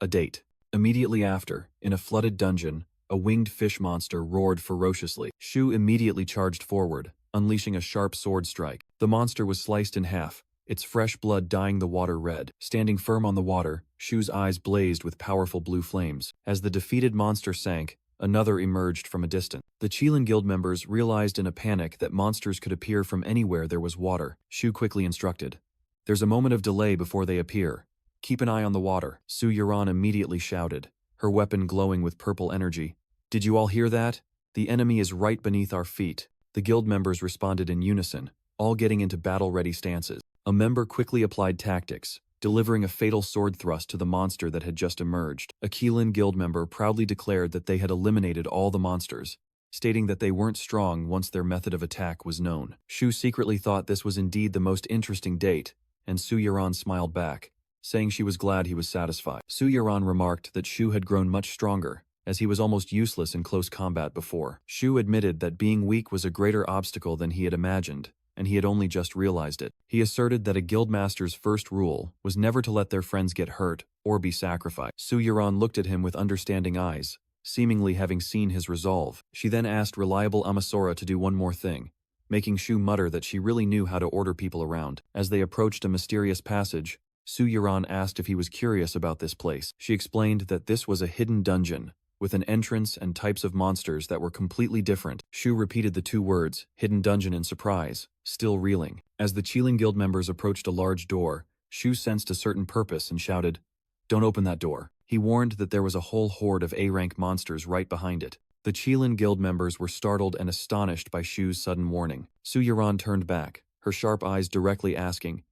"A date." Immediately after, in a flooded dungeon, a winged fish monster roared ferociously. Shu immediately charged forward, unleashing a sharp sword strike. The monster was sliced in half, its fresh blood dyeing the water red. Standing firm on the water, Shu's eyes blazed with powerful blue flames. As the defeated monster sank, another emerged from a distance. The Qilin Guild members realized in a panic that monsters could appear from anywhere there was water. Shu quickly instructed, "There's a moment of delay before they appear. Keep an eye on the water." Su Yuran immediately shouted, her weapon glowing with purple energy. "Did you all hear that? The enemy is right beneath our feet." The guild members responded in unison, all getting into battle-ready stances. A member quickly applied tactics, delivering a fatal sword thrust to the monster that had just emerged. A Qilin Guild member proudly declared that they had eliminated all the monsters, stating that they weren't strong once their method of attack was known. Shu secretly thought this was indeed the most interesting date, and Su Yuran smiled back, saying she was glad he was satisfied. Su Yuran remarked that Shu had grown much stronger, as he was almost useless in close combat before. Shu admitted that being weak was a greater obstacle than he had imagined, and he had only just realized it. He asserted that a guildmaster's first rule was never to let their friends get hurt or be sacrificed. Su Yuran looked at him with understanding eyes, seemingly having seen his resolve. She then asked reliable Asura to do one more thing, making Shu mutter that she really knew how to order people around. As they approached a mysterious passage, Su Yuran asked if he was curious about this place. She explained that this was a hidden dungeon, with an entrance and types of monsters that were completely different. Shu repeated the 2 words, hidden dungeon, in surprise, still reeling. As the Qilin Guild members approached a large door, Shu sensed a certain purpose and shouted, "Don't open that door." He warned that there was a whole horde of A-rank monsters right behind it. The Qilin Guild members were startled and astonished by Shu's sudden warning. Su Yuran turned back, her sharp eyes directly asking,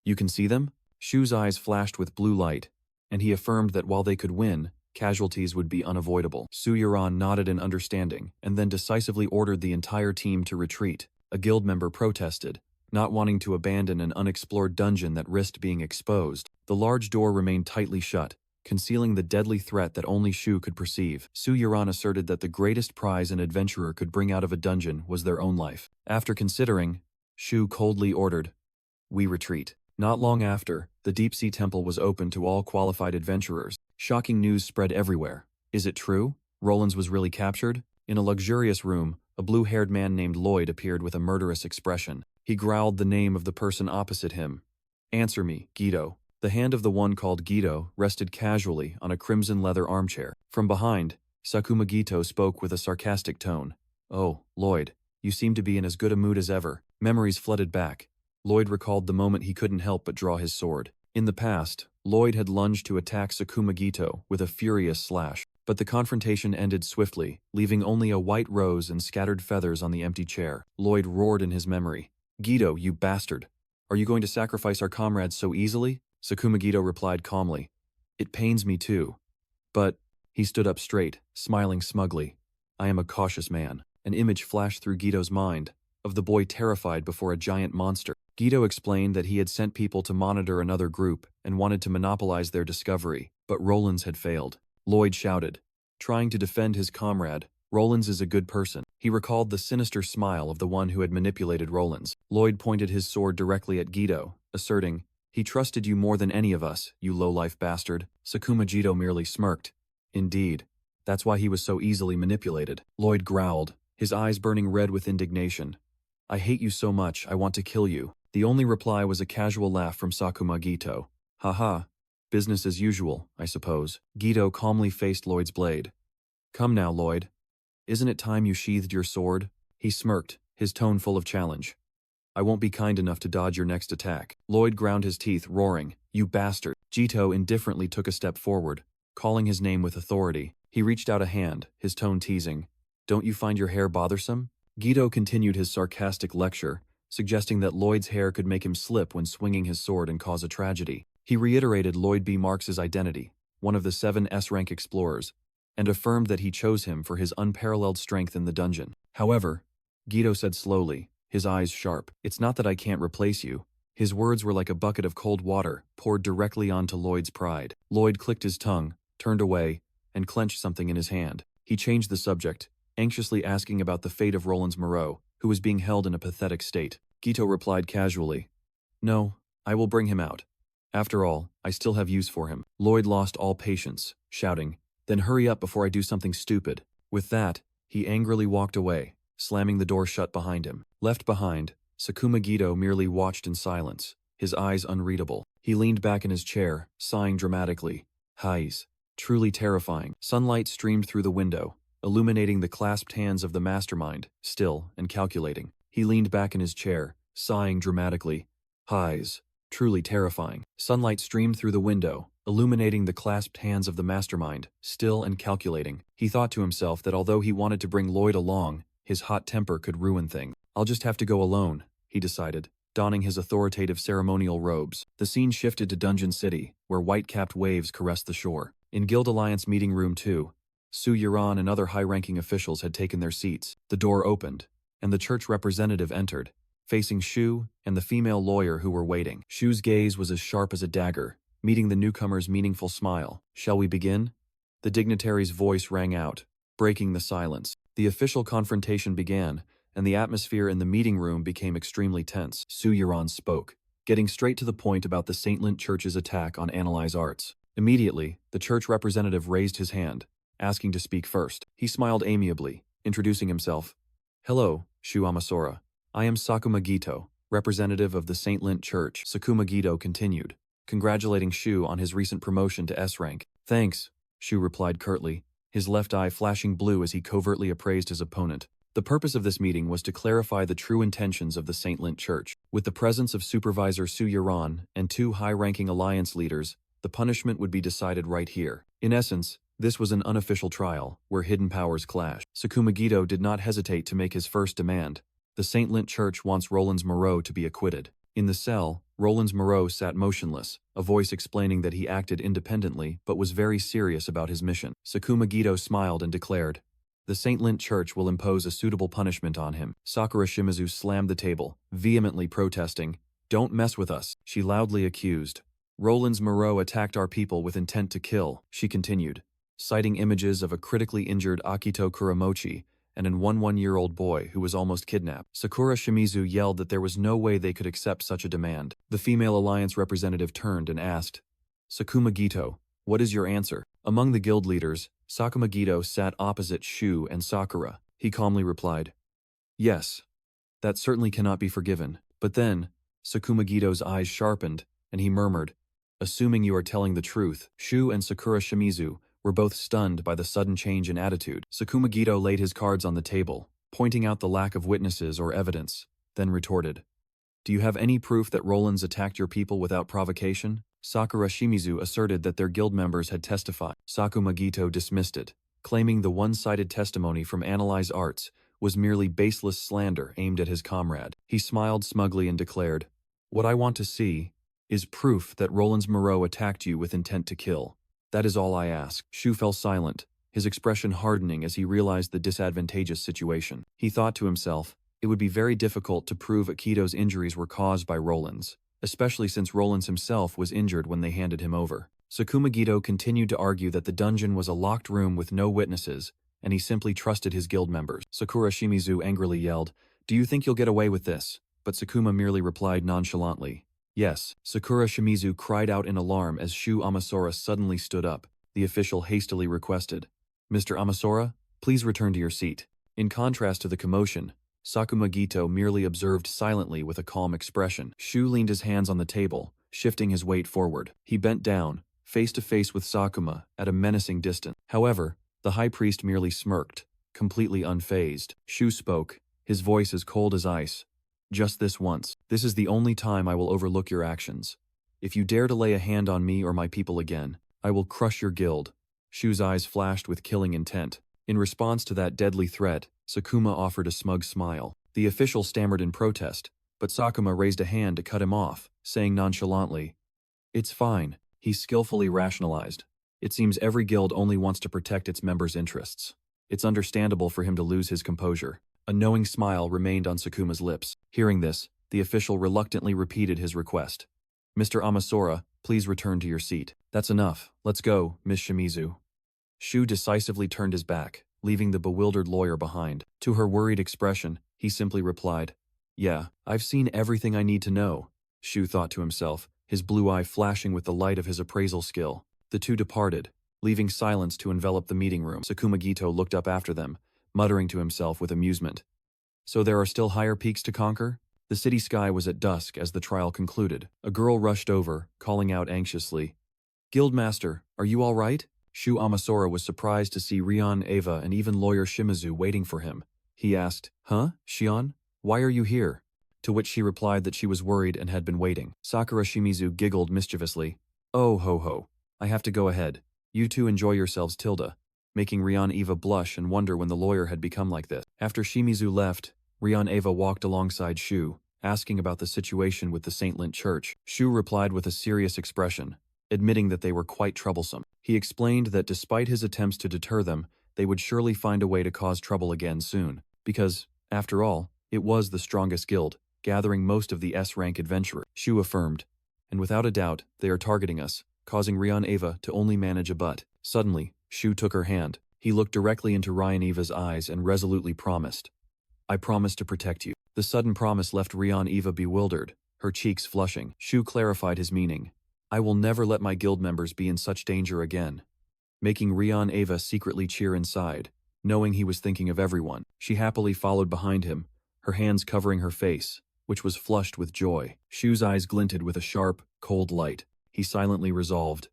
"You can see them?" Shu's eyes flashed with blue light, and he affirmed that while they could win, casualties would be unavoidable. Su Yuran nodded in understanding, and then decisively ordered the entire team to retreat. A guild member protested, not wanting to abandon an unexplored dungeon that risked being exposed. The large door remained tightly shut, concealing the deadly threat that only Shu could perceive. Su Yuran asserted that the greatest prize an adventurer could bring out of a dungeon was their own life. After considering, Shu coldly ordered, "We retreat." Not long after, the Deep-Sea Temple was open to all qualified adventurers. Shocking news spread everywhere. Is it true? Rollins was really captured? In a luxurious room, a blue-haired man named Lloyd appeared with a murderous expression. He growled the name of the person opposite him. "Answer me, Guido." The hand of the one called Guido rested casually on a crimson leather armchair. From behind, Sakuma Gito spoke with a sarcastic tone. "Oh, Lloyd, you seem to be in as good a mood as ever." Memories flooded back. Lloyd recalled the moment he couldn't help but draw his sword. In the past, Lloyd had lunged to attack Sakuma Gito with a furious slash, but the confrontation ended swiftly, leaving only a white rose and scattered feathers on the empty chair. Lloyd roared in his memory, "Gito, you bastard! Are you going to sacrifice our comrades so easily?" Sakuma Gito replied calmly, "It pains me too. But," he stood up straight, smiling smugly, "I am a cautious man." An image flashed through Gito's mind, of the boy terrified before a giant monster. Gito explained that he had sent people to monitor another group and wanted to monopolize their discovery, but Rollins had failed. Lloyd shouted, trying to defend his comrade, "Rollins is a good person." He recalled the sinister smile of the one who had manipulated Rollins. Lloyd pointed his sword directly at Gito, asserting, "He trusted you more than any of us, you low-life bastard." Sakuma Gito merely smirked. "Indeed. That's why he was so easily manipulated." Lloyd growled, his eyes burning red with indignation. I hate you so much, I want to kill you. The only reply was a casual laugh from Sakuma Gito. Haha. Business as usual, I suppose. Gito calmly faced Lloyd's blade. Come now, Lloyd. Isn't it time you sheathed your sword? He smirked, his tone full of challenge. I won't be kind enough to dodge your next attack. Lloyd ground his teeth, roaring, You bastard. Gito indifferently took a step forward, calling his name with authority. He reached out a hand, his tone teasing. Don't you find your hair bothersome? Gito continued his sarcastic lecture, suggesting that Lloyd's hair could make him slip when swinging his sword and cause a tragedy. He reiterated Lloyd B. Marks's identity, one of the 7 S-rank explorers, and affirmed that he chose him for his unparalleled strength in the dungeon. However, Gito said slowly, his eyes sharp, It's not that I can't replace you. His words were like a bucket of cold water poured directly onto Lloyd's pride. Lloyd clicked his tongue, turned away, and clenched something in his hand. He changed the subject, anxiously asking about the fate of Rollins Moreau, who was being held in a pathetic state. Gito replied casually, No, I will bring him out. After all, I still have use for him. Lloyd lost all patience, shouting, Then hurry up before I do something stupid. With that, he angrily walked away, slamming the door shut behind him. Left behind, Sakuma Gito merely watched in silence, his eyes unreadable. He leaned back in his chair, sighing dramatically. Highs. Truly terrifying. Sunlight streamed through the window, illuminating the clasped hands of the mastermind, still and calculating. He leaned back in his chair, sighing dramatically. Highs. Truly terrifying. Sunlight streamed through the window, illuminating the clasped hands of the mastermind, still and calculating. He thought to himself that although he wanted to bring Lloyd along, his hot temper could ruin things. I'll just have to go alone, he decided, donning his authoritative ceremonial robes. The scene shifted to Dungeon City, where white-capped waves caressed the shore. In Guild Alliance Meeting Room 2, Su Yuran and other high-ranking officials had taken their seats. The door opened, and the church representative entered, facing Shu and the female lawyer who were waiting. Shu's gaze was as sharp as a dagger, meeting the newcomer's meaningful smile. Shall we begin? The dignitary's voice rang out, breaking the silence. The official confrontation began, and the atmosphere in the meeting room became extremely tense. Su Yuran spoke, getting straight to the point about the St. Lint Church's attack on Analyze Arts. Immediately, the church representative raised his hand, asking to speak first. He smiled amiably, introducing himself. Hello, Shu Amasora. I am Sakuma Gito, representative of the St. Lint Church. Sakuma Gito continued, congratulating Shu on his recent promotion to S-rank. Thanks, Shu replied curtly, his left eye flashing blue as he covertly appraised his opponent. The purpose of this meeting was to clarify the true intentions of the St. Lint Church. With the presence of Supervisor Su Yuran and 2 high-ranking alliance leaders, the punishment would be decided right here. In essence, this was an unofficial trial, where hidden powers clashed. Sakuma Gito did not hesitate to make his first demand. The St. Lint Church wants Rollins Moreau to be acquitted. In the cell, Rollins Moreau sat motionless, a voice explaining that he acted independently but was very serious about his mission. Sakuma Gito smiled and declared, The St. Lint Church will impose a suitable punishment on him. Sakura Shimizu slammed the table, vehemently protesting, Don't mess with us, she loudly accused. Rollins Moreau attacked our people with intent to kill, she continued, citing images of a critically injured Akito Kuramochi and an 1-year-old boy who was almost kidnapped. Sakura Shimizu yelled that there was no way they could accept such a demand. The female alliance representative turned and asked, Sakuma Gito, what is your answer? Among the guild leaders, Sakuma Gito sat opposite Shu and Sakura. He calmly replied, Yes, that certainly cannot be forgiven. But then, Sakuma Gito's eyes sharpened, and he murmured, Assuming you are telling the truth. Shu and Sakura Shimizu were both stunned by the sudden change in attitude. Sakuma Gito laid his cards on the table, pointing out the lack of witnesses or evidence, then retorted, Do you have any proof that Rollins attacked your people without provocation? Sakura Shimizu asserted that their guild members had testified. Sakuma Gito dismissed it, claiming the one-sided testimony from Analyze Arts was merely baseless slander aimed at his comrade. He smiled smugly and declared, What I want to see is proof that Rollins Moreau attacked you with intent to kill. That is all I ask. Shu fell silent, his expression hardening as he realized the disadvantageous situation. He thought to himself, it would be very difficult to prove Akito's injuries were caused by Rollins, especially since Rollins himself was injured when they handed him over. Sakuma Gito continued to argue that the dungeon was a locked room with no witnesses, and he simply trusted his guild members. Sakura Shimizu angrily yelled, Do you think you'll get away with this? But Sakuma merely replied nonchalantly, Yes. Sakura Shimizu cried out in alarm as Shu Amasora suddenly stood up. The official hastily requested, Mr. Amasora, please return to your seat. In contrast to the commotion, Sakuma Gito merely observed silently with a calm expression. Shu leaned his hands on the table, shifting his weight forward. He bent down, face to face with Sakuma, at a menacing distance. However, the high priest merely smirked, completely unfazed. Shu spoke, his voice as cold as ice. Just this once. This is the only time I will overlook your actions. If you dare to lay a hand on me or my people again, I will crush your guild. Shu's eyes flashed with killing intent. In response to that deadly threat, Sakuma offered a smug smile. The official stammered in protest, but Sakuma raised a hand to cut him off, saying nonchalantly, "It's fine," he skillfully rationalized. "It seems every guild only wants to protect its members' interests. It's understandable for him to lose his composure." A knowing smile remained on Sakuma's lips. Hearing this, the official reluctantly repeated his request. "Mr. Amasora, please return to your seat." "That's enough. Let's go, Miss Shimizu." Shu decisively turned his back, leaving the bewildered lawyer behind. To her worried expression, he simply replied, "Yeah, I've seen everything I need to know," Shu thought to himself, his blue eye flashing with the light of his appraisal skill. The two departed, leaving silence to envelop the meeting room. Sakuma Gito looked up after them, muttering to himself with amusement. So there are still higher peaks to conquer? The city sky was at dusk as the trial concluded. A girl rushed over, calling out anxiously, "Guildmaster, are you all right?" Shu Amasora was surprised to see Rion, Eva, and even lawyer Shimizu waiting for him. He asked, "Huh, Shion? Why are you here?" To which she replied that she was worried and had been waiting. Sakura Shimizu giggled mischievously. "Oh ho ho. I have to go ahead. You two enjoy yourselves, Tilda," making Rion Eva blush and wonder when the lawyer had become like this. After Shimizu left, Rion Eva walked alongside Shu, asking about the situation with the St. Lint Church. Shu replied with a serious expression, admitting that they were quite troublesome. He explained that despite his attempts to deter them, they would surely find a way to cause trouble again soon, because, after all, it was the strongest guild, gathering most of the S-rank adventurers. Shu affirmed, "And without a doubt, they are targeting us," causing Rion Eva to only manage a butt. Suddenly, Shu took her hand. He looked directly into Rion Eva's eyes and resolutely promised, "I promise to protect you." The sudden promise left Rion Eva bewildered, her cheeks flushing. Shu clarified his meaning. "I will never let my guild members be in such danger again," making Rion Eva secretly cheer inside, knowing he was thinking of everyone. She happily followed behind him, her hands covering her face, which was flushed with joy. Shu's eyes glinted with a sharp, cold light. He silently resolved,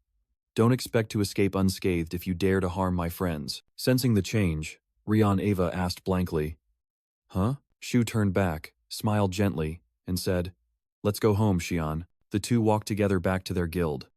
"Don't expect to escape unscathed if you dare to harm my friends." Sensing the change, Rion Eva asked blankly, "Huh?" Shu turned back, smiled gently, and said, "Let's go home, Shion." The two walked together back to their guild.